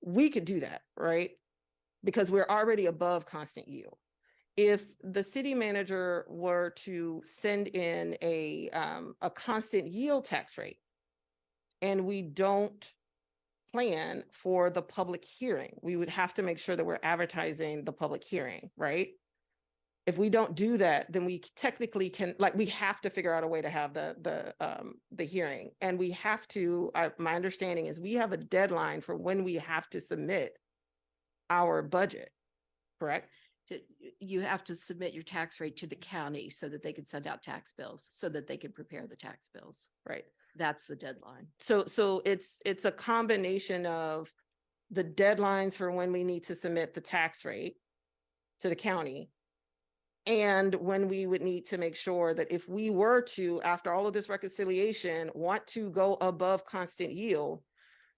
Speaker 2: We could do that, right? Because we're already above constant yield. If the city manager were to send in a constant yield tax rate and we don't plan for the public hearing, we would have to make sure that we're advertising the public hearing, right? If we don't do that, then we technically we have to figure out a way to have the hearing. And we have to, my understanding is we have a deadline for when we have to submit our budget, correct?
Speaker 11: You have to submit your tax rate to the county so that they can send out tax bills, so that they can prepare the tax bills.
Speaker 2: Right.
Speaker 11: That's the deadline.
Speaker 2: So it's a combination of the deadlines for when we need to submit the tax rate to the county. And when we would need to make sure that if we were to, after all of this reconciliation, want to go above constant yield,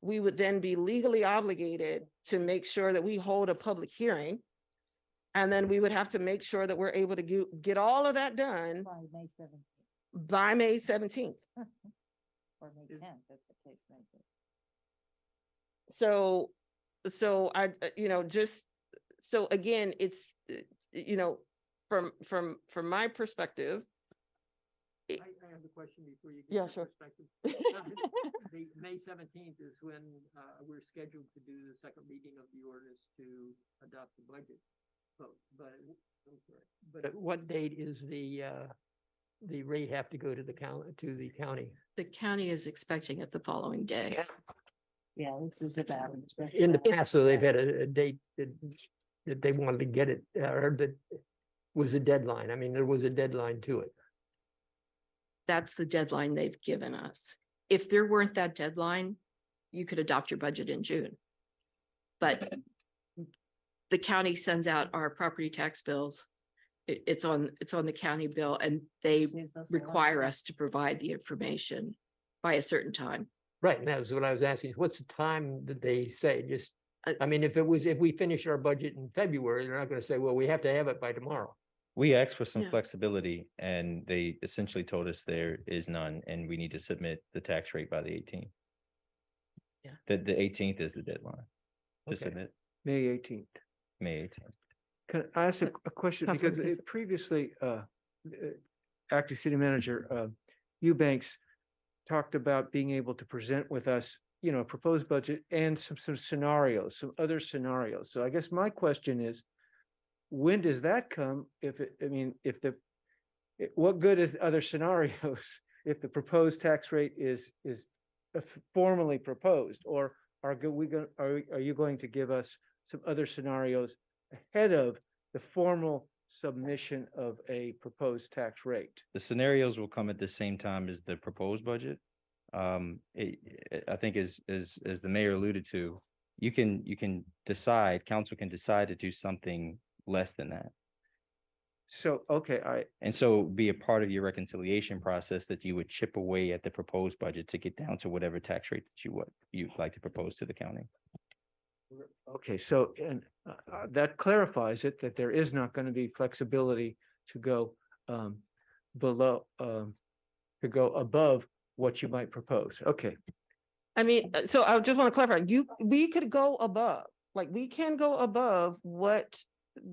Speaker 2: we would then be legally obligated to make sure that we hold a public hearing. And then we would have to make sure that we're able to get all of that done
Speaker 6: By May 17th
Speaker 2: by May 17th.
Speaker 6: or May 10th, as the case may be.
Speaker 2: So I, so again, it's, from my perspective.
Speaker 8: I have a question before you.
Speaker 2: Yeah, sure.
Speaker 8: The May 17th is when we're scheduled to do the second reading of the ordinance to adopt the budget. But at what date is the rate have to go to the county?
Speaker 11: The county is expecting it the following day.
Speaker 6: Yeah, this is about.
Speaker 8: In the past, so they've had a date that they wanted to get it, or that was a deadline. I mean, there was a deadline to it.
Speaker 11: That's the deadline they've given us. If there weren't that deadline, you could adopt your budget in June. But the county sends out our property tax bills. It's on the county bill, and they require us to provide the information by a certain time.
Speaker 8: Right, and that was what I was asking. What's the time that they say? Just, I mean, if we finish our budget in February, they're not going to say, well, we have to have it by tomorrow.
Speaker 9: We asked for some
Speaker 11: Yeah.
Speaker 9: flexibility and they essentially told us there is none and we need to submit the tax rate by the 18th.
Speaker 11: Yeah.
Speaker 9: The 18th is the deadline to
Speaker 8: Okay.
Speaker 9: submit,
Speaker 7: May 18th.
Speaker 9: May 18th.
Speaker 7: Can I ask a question?
Speaker 2: Councilman
Speaker 7: Because
Speaker 2: Kinsler.
Speaker 7: previously, acting city manager Eubanks talked about being able to present with us, a proposed budget and some scenarios, some other scenarios. So I guess my question is, when does that come? If the what good is other scenarios if the proposed tax rate is formally proposed? Or are you going to give us some other scenarios ahead of the formal submission of a proposed tax rate?
Speaker 21: The scenarios will come at the same time as the proposed budget. I think as the mayor alluded to, you can decide, council can decide to do something less than that.
Speaker 7: So, okay,
Speaker 21: And so be a part of your reconciliation process that you would chip away at the proposed budget to get down to whatever tax rate that you'd like to propose to the county.
Speaker 7: okay, so, and that clarifies it, that there is not going to be flexibility to go below, to go above what you might propose. Okay.
Speaker 2: I mean, so I just want to clarify, we could go above, like, we can go above what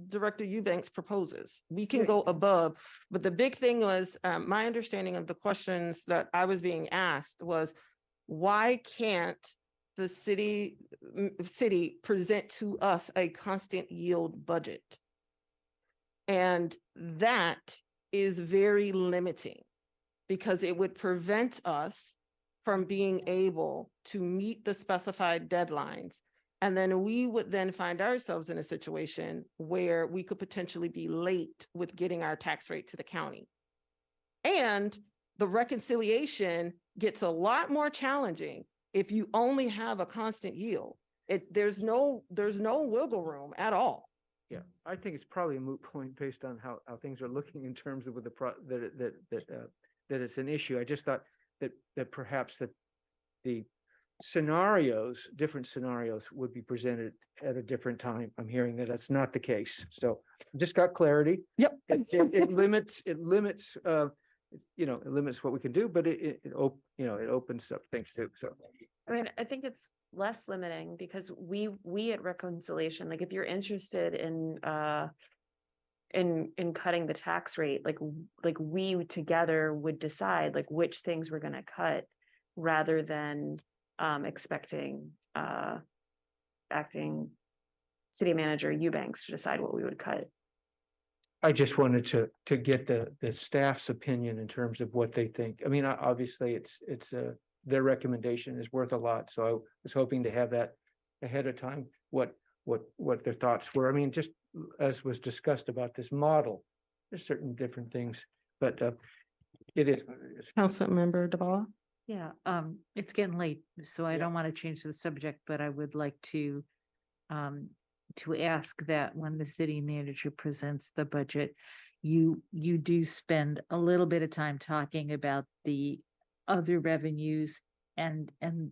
Speaker 2: Director Eubanks proposes. We can go above, but the big thing was, my understanding of the questions that I was being asked was, why can't the city present to us a constant yield budget? And that is very limiting, because it would prevent us from being able to meet the specified deadlines. And then we would then find ourselves in a situation where we could potentially be late with getting our tax rate to the county. And the reconciliation gets a lot more challenging if you only have a constant yield. There's no wiggle room at all.
Speaker 7: Yeah, I think it's probably a moot point based on how things are looking in terms of with that it's an issue. I just thought that perhaps the scenarios, different scenarios would be presented at a different time. I'm hearing that that's not the case. So just got clarity.
Speaker 2: Yep.
Speaker 7: It limits, it limits what we can do, but it opens up things too. So.
Speaker 19: I mean, I think it's less limiting because we at Reconciliation, like if you're interested in cutting the tax rate, like we together would decide like which things we're gonna cut rather than expecting acting city manager Eubanks to decide what we would cut.
Speaker 7: I just wanted to get the staff's opinion in terms of what they think. I mean, obviously it's their recommendation is worth a lot. So I was hoping to have that ahead of time, what their thoughts were. I mean, just as was discussed about this model, there's certain different things, but it is what it is.
Speaker 2: Councilmember DeBala?
Speaker 6: Yeah, it's getting late, so I don't want to change the subject, but I would like to ask that when the city manager presents the budget, you do spend a little bit of time talking about the other revenues and the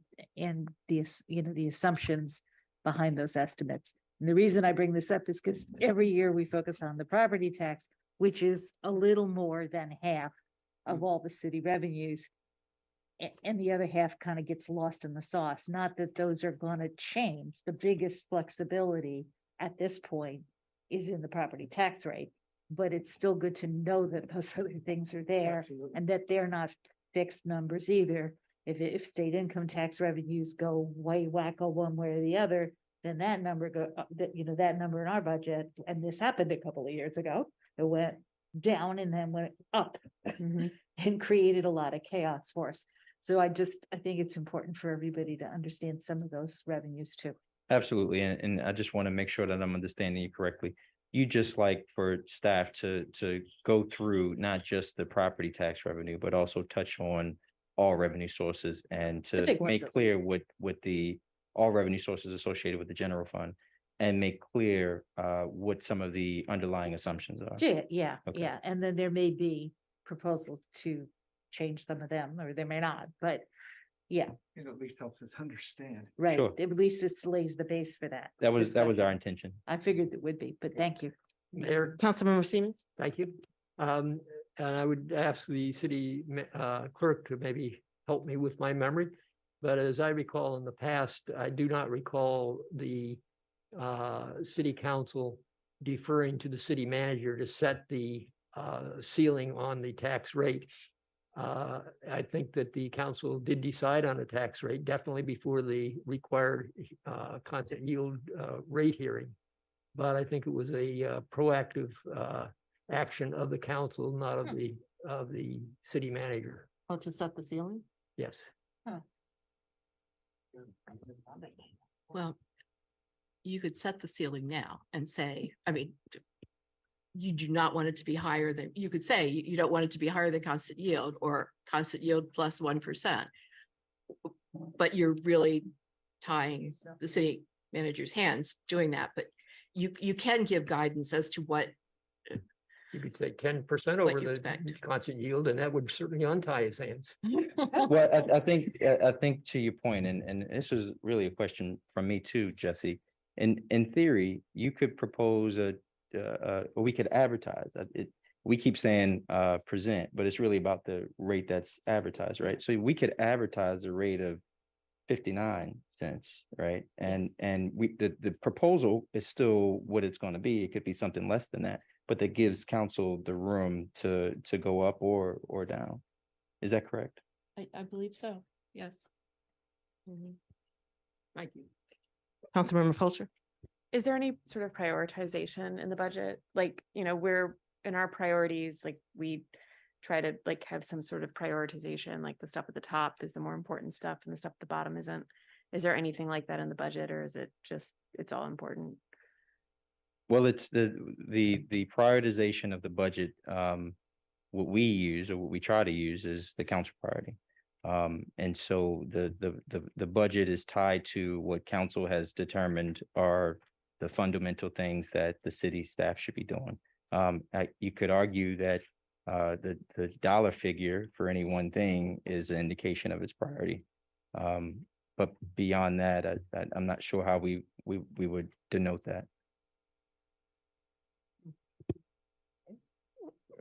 Speaker 6: the assumptions behind those estimates. And the reason I bring this up is because every year we focus on the property tax, which is a little more than half of all the city revenues. And the other half kind of gets lost in the sauce. Not that those are going to change. The biggest flexibility at this point is in the property tax rate, but it's still good to know that those other things are there.
Speaker 7: Absolutely.
Speaker 6: And that they're not fixed numbers either. If state income tax revenues go way wacko one way or the other, then that number that number in our budget, and this happened a couple of years ago, it went down and then went up and created a lot of chaos for us. So I think it's important for everybody to understand some of those revenues too.
Speaker 21: Absolutely. And I just want to make sure that I'm understanding you correctly. You just like for staff to go through not just the property tax revenue, but also touch on all revenue sources and to make clear what the all revenue sources associated with the general fund and make clear what some of the underlying assumptions are.
Speaker 6: Yeah.
Speaker 21: Okay.
Speaker 6: And then there may be proposals to change some of them, or they may not, but yeah,
Speaker 7: It at least helps us understand.
Speaker 6: right.
Speaker 21: Sure.
Speaker 6: At least it lays the base for that.
Speaker 21: That was our
Speaker 6: discussion.
Speaker 21: intention.
Speaker 6: I figured it would be, but thank you.
Speaker 8: Mayor,
Speaker 2: Councilmember Siemens?
Speaker 8: thank you. And I would ask the city clerk to maybe help me with my memory. But as I recall in the past, I do not recall the city council deferring to the city manager to set the ceiling on the tax rate. I think that the council did decide on a tax rate, definitely before the required content yield rate hearing. But I think it was a proactive action of the council, not of the city manager.
Speaker 6: Oh, to set the ceiling?
Speaker 8: Yes.
Speaker 11: Well, you could set the ceiling now and say, I mean, you do not want it to be higher than, you could say, you don't want it to be higher than constant yield or constant yield plus 1%. But you're really tying the city manager's hands doing that, but you can give guidance as to what.
Speaker 8: You could say 10%
Speaker 11: What
Speaker 8: over
Speaker 11: you
Speaker 8: the
Speaker 11: expect.
Speaker 8: constant yield, and that would certainly untie his hands.
Speaker 21: Well, I think to your point, and this is really a question from me too, Jesse. In theory, you could propose or we could advertise. We keep saying present, but it's really about the rate that's advertised, right? So we could advertise a rate of 59 cents, right? And the proposal is still what it's going to be. It could be something less than that, but that gives council the room to go up or down. Is that correct?
Speaker 6: I believe so, yes.
Speaker 8: Thank you.
Speaker 2: Councilmember Fulcher.
Speaker 10: Is there any sort of prioritization in the budget? Like, we're in our priorities, like we try to like have some sort of prioritization, like the stuff at the top is the more important stuff and the stuff at the bottom isn't. Is there anything like that in the budget, or is it just, it's all important?
Speaker 21: Well, it's the prioritization of the budget. What we use or what we try to use is the council priority. And so the budget is tied to what council has determined are the fundamental things that the city staff should be doing. You could argue that the dollar figure for any one thing is an indication of its priority. But beyond that, I'm not sure how we would denote that.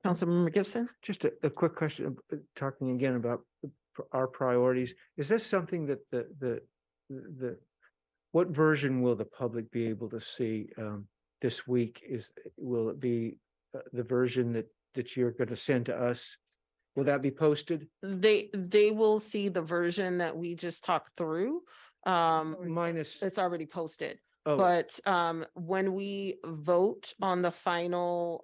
Speaker 2: Councilmember Gibson.
Speaker 7: Just a quick question, talking again about our priorities. Is this something that what version will the public be able to see this week? Will it be the version that you're going to send to us? Will that be posted?
Speaker 2: They will see the version that we just talked through. It's already posted.
Speaker 7: Oh.
Speaker 2: But when we vote on the final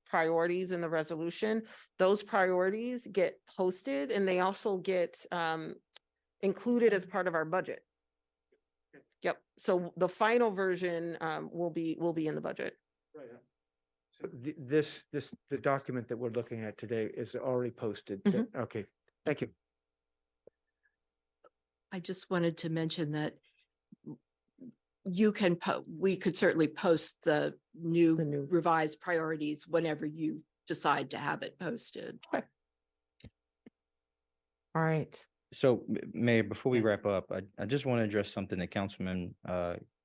Speaker 2: priorities in the resolution, those priorities get posted and they also get included as part of our budget. Yep. So the final version will be in the budget.
Speaker 7: Right. So the document that we're looking at today is already posted. Okay, thank you.
Speaker 11: I just wanted to mention that we could certainly post the new revised priorities whenever you decide to have it posted.
Speaker 2: Okay. All right.
Speaker 21: So Mayor, before we wrap up, I just want to address something that Councilman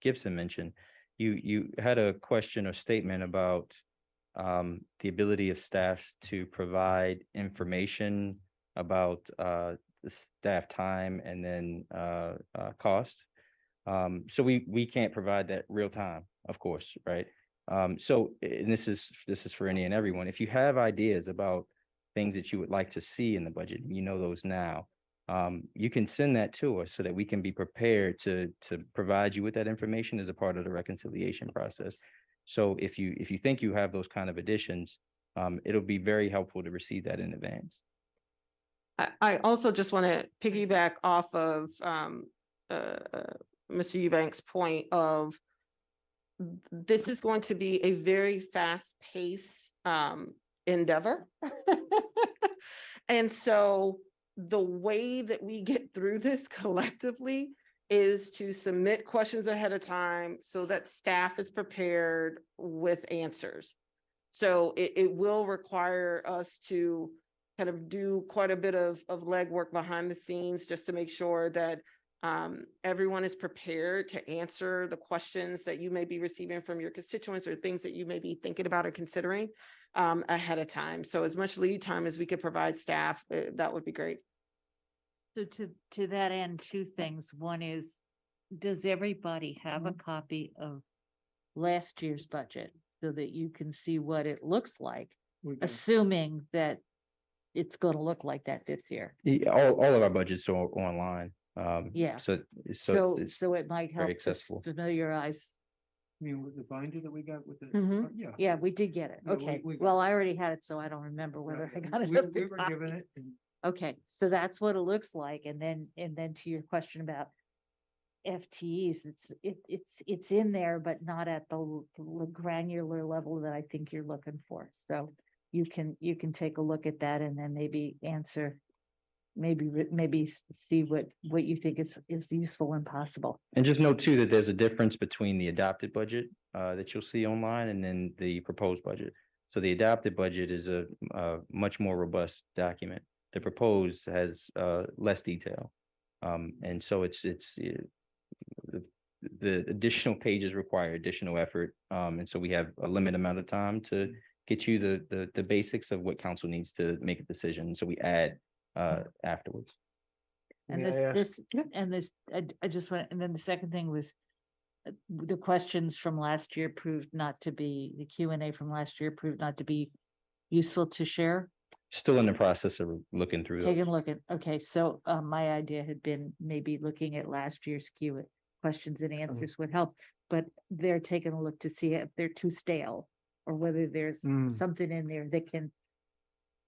Speaker 21: Gibson mentioned. You had a question or statement about the ability of staff to provide information about the staff time and then cost. So we can't provide that real time, of course, right? So and this is for any and everyone. If you have ideas about things that you would like to see in the budget, you know those now. You can send that to us so that we can be prepared to provide you with that information as a part of the reconciliation process. So if you think you have those kind of additions, it'll be very helpful to receive that in advance.
Speaker 2: I also just want to piggyback off of Mr. Eubanks' point of this is going to be a very fast-paced endeavor. And so the way that we get through this collectively is to submit questions ahead of time so that staff is prepared with answers. So it will require us to kind of do quite a bit of legwork behind the scenes just to make sure that everyone is prepared to answer the questions that you may be receiving from your constituents or things that you may be thinking about or considering ahead of time. So as much lead time as we could provide staff, that would be great.
Speaker 6: So to that end, two things. One is, does everybody have a copy of last year's budget so that you can see what it looks like, assuming that it's going to look like that this year?
Speaker 21: All of our budgets are online.
Speaker 6: Yeah.
Speaker 21: So
Speaker 6: So
Speaker 21: it's
Speaker 6: it might help
Speaker 21: very
Speaker 6: to
Speaker 21: accessible.
Speaker 6: familiarize
Speaker 5: I mean, with the binder that we got with the,
Speaker 2: Mhm.
Speaker 5: yeah.
Speaker 6: Yeah, we did get it.
Speaker 5: Yeah,
Speaker 6: Okay.
Speaker 5: we got
Speaker 6: Well, I already had it, so I don't remember whether I got it.
Speaker 5: We
Speaker 6: at the
Speaker 5: we were
Speaker 6: time.
Speaker 5: given it, and
Speaker 6: Okay, so that's what it looks like. And then to your question about FTEs, it's in there, but not at the granular level that I think you're looking for. So you can take a look at that and then maybe answer, maybe see what you think is useful and possible.
Speaker 21: And just note too that there's a difference between the adopted budget that you'll see online and then the proposed budget. So the adopted budget is a much more robust document. The proposed has less detail. And so the additional pages require additional effort. And so we have a limited amount of time to get you the basics of what council needs to make a decision. So we add afterwards.
Speaker 6: And
Speaker 5: May I ask-
Speaker 6: I just want, and then the second thing was the questions from last year proved not to be, the Q&A from last year proved not to be useful to share.
Speaker 21: Still in the process of looking through
Speaker 6: Taking
Speaker 21: those.
Speaker 6: a look at, okay, so my idea had been maybe looking at last year's questions and answers would help, but they're taking a look to see if they're too stale or whether there's something in there that can,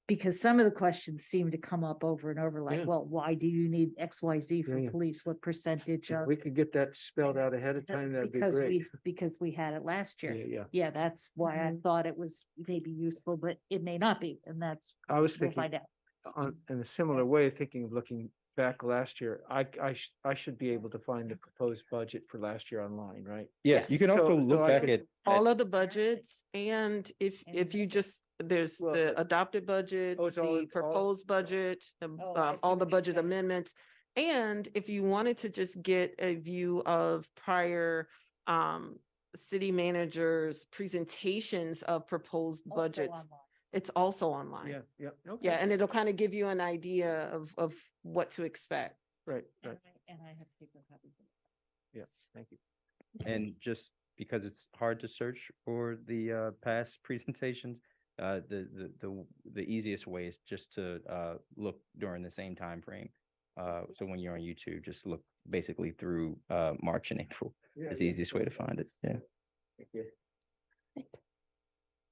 Speaker 6: because some of the questions seem to come up over and over, like,
Speaker 5: Yeah.
Speaker 6: well, why do you need XYZ for
Speaker 5: Yeah, yeah.
Speaker 6: police? What percentage
Speaker 5: if
Speaker 6: of?
Speaker 5: we could get that spelled out ahead of time, that'd be
Speaker 6: Because
Speaker 5: great.
Speaker 6: because we had it last year.
Speaker 5: Yeah, yeah.
Speaker 6: Yeah, that's why I thought it was maybe useful, but it may not be, and that's,
Speaker 5: I was
Speaker 6: we'll
Speaker 5: thinking,
Speaker 6: find out.
Speaker 5: in a similar way, thinking of looking back last year, I should be able to find the proposed budget for last year online, right?
Speaker 21: Yeah, you can
Speaker 5: So-
Speaker 21: also
Speaker 5: so
Speaker 21: look
Speaker 5: I
Speaker 21: back
Speaker 5: could-
Speaker 21: at
Speaker 2: All of the budgets, and if you just, there's
Speaker 5: Well,
Speaker 2: the adopted budget,
Speaker 5: Oh, it's all-
Speaker 2: the proposed budget,
Speaker 6: Oh, I see
Speaker 2: all the
Speaker 6: what you're
Speaker 2: budget
Speaker 6: saying.
Speaker 2: amendments. And if you wanted to just get a view of prior city managers' presentations of proposed
Speaker 6: Also
Speaker 2: budgets,
Speaker 6: online.
Speaker 2: it's also online.
Speaker 5: Yeah, yeah.
Speaker 2: Yeah,
Speaker 5: Okay.
Speaker 2: and it'll kind of give you an idea of what to expect.
Speaker 5: Right, right.
Speaker 6: And I have paper copies.
Speaker 5: Yeah, thank you.
Speaker 21: And just because it's hard to search for the past presentations, the easiest way is just to look during the same time frame. So when you're on YouTube, just look basically through March and April.
Speaker 5: Yeah,
Speaker 21: It's the
Speaker 5: yeah.
Speaker 21: easiest way to find it. Yeah.
Speaker 5: Thank you.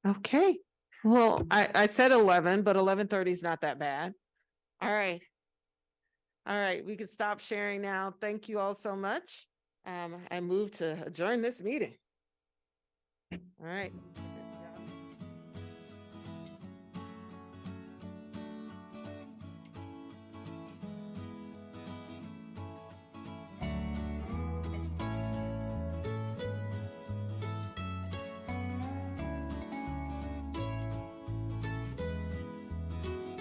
Speaker 2: Okay, well, I said 11, but 11:30 is not that bad. All right. All right, we can stop sharing now. Thank you all so much. I move to adjourn this meeting. All right.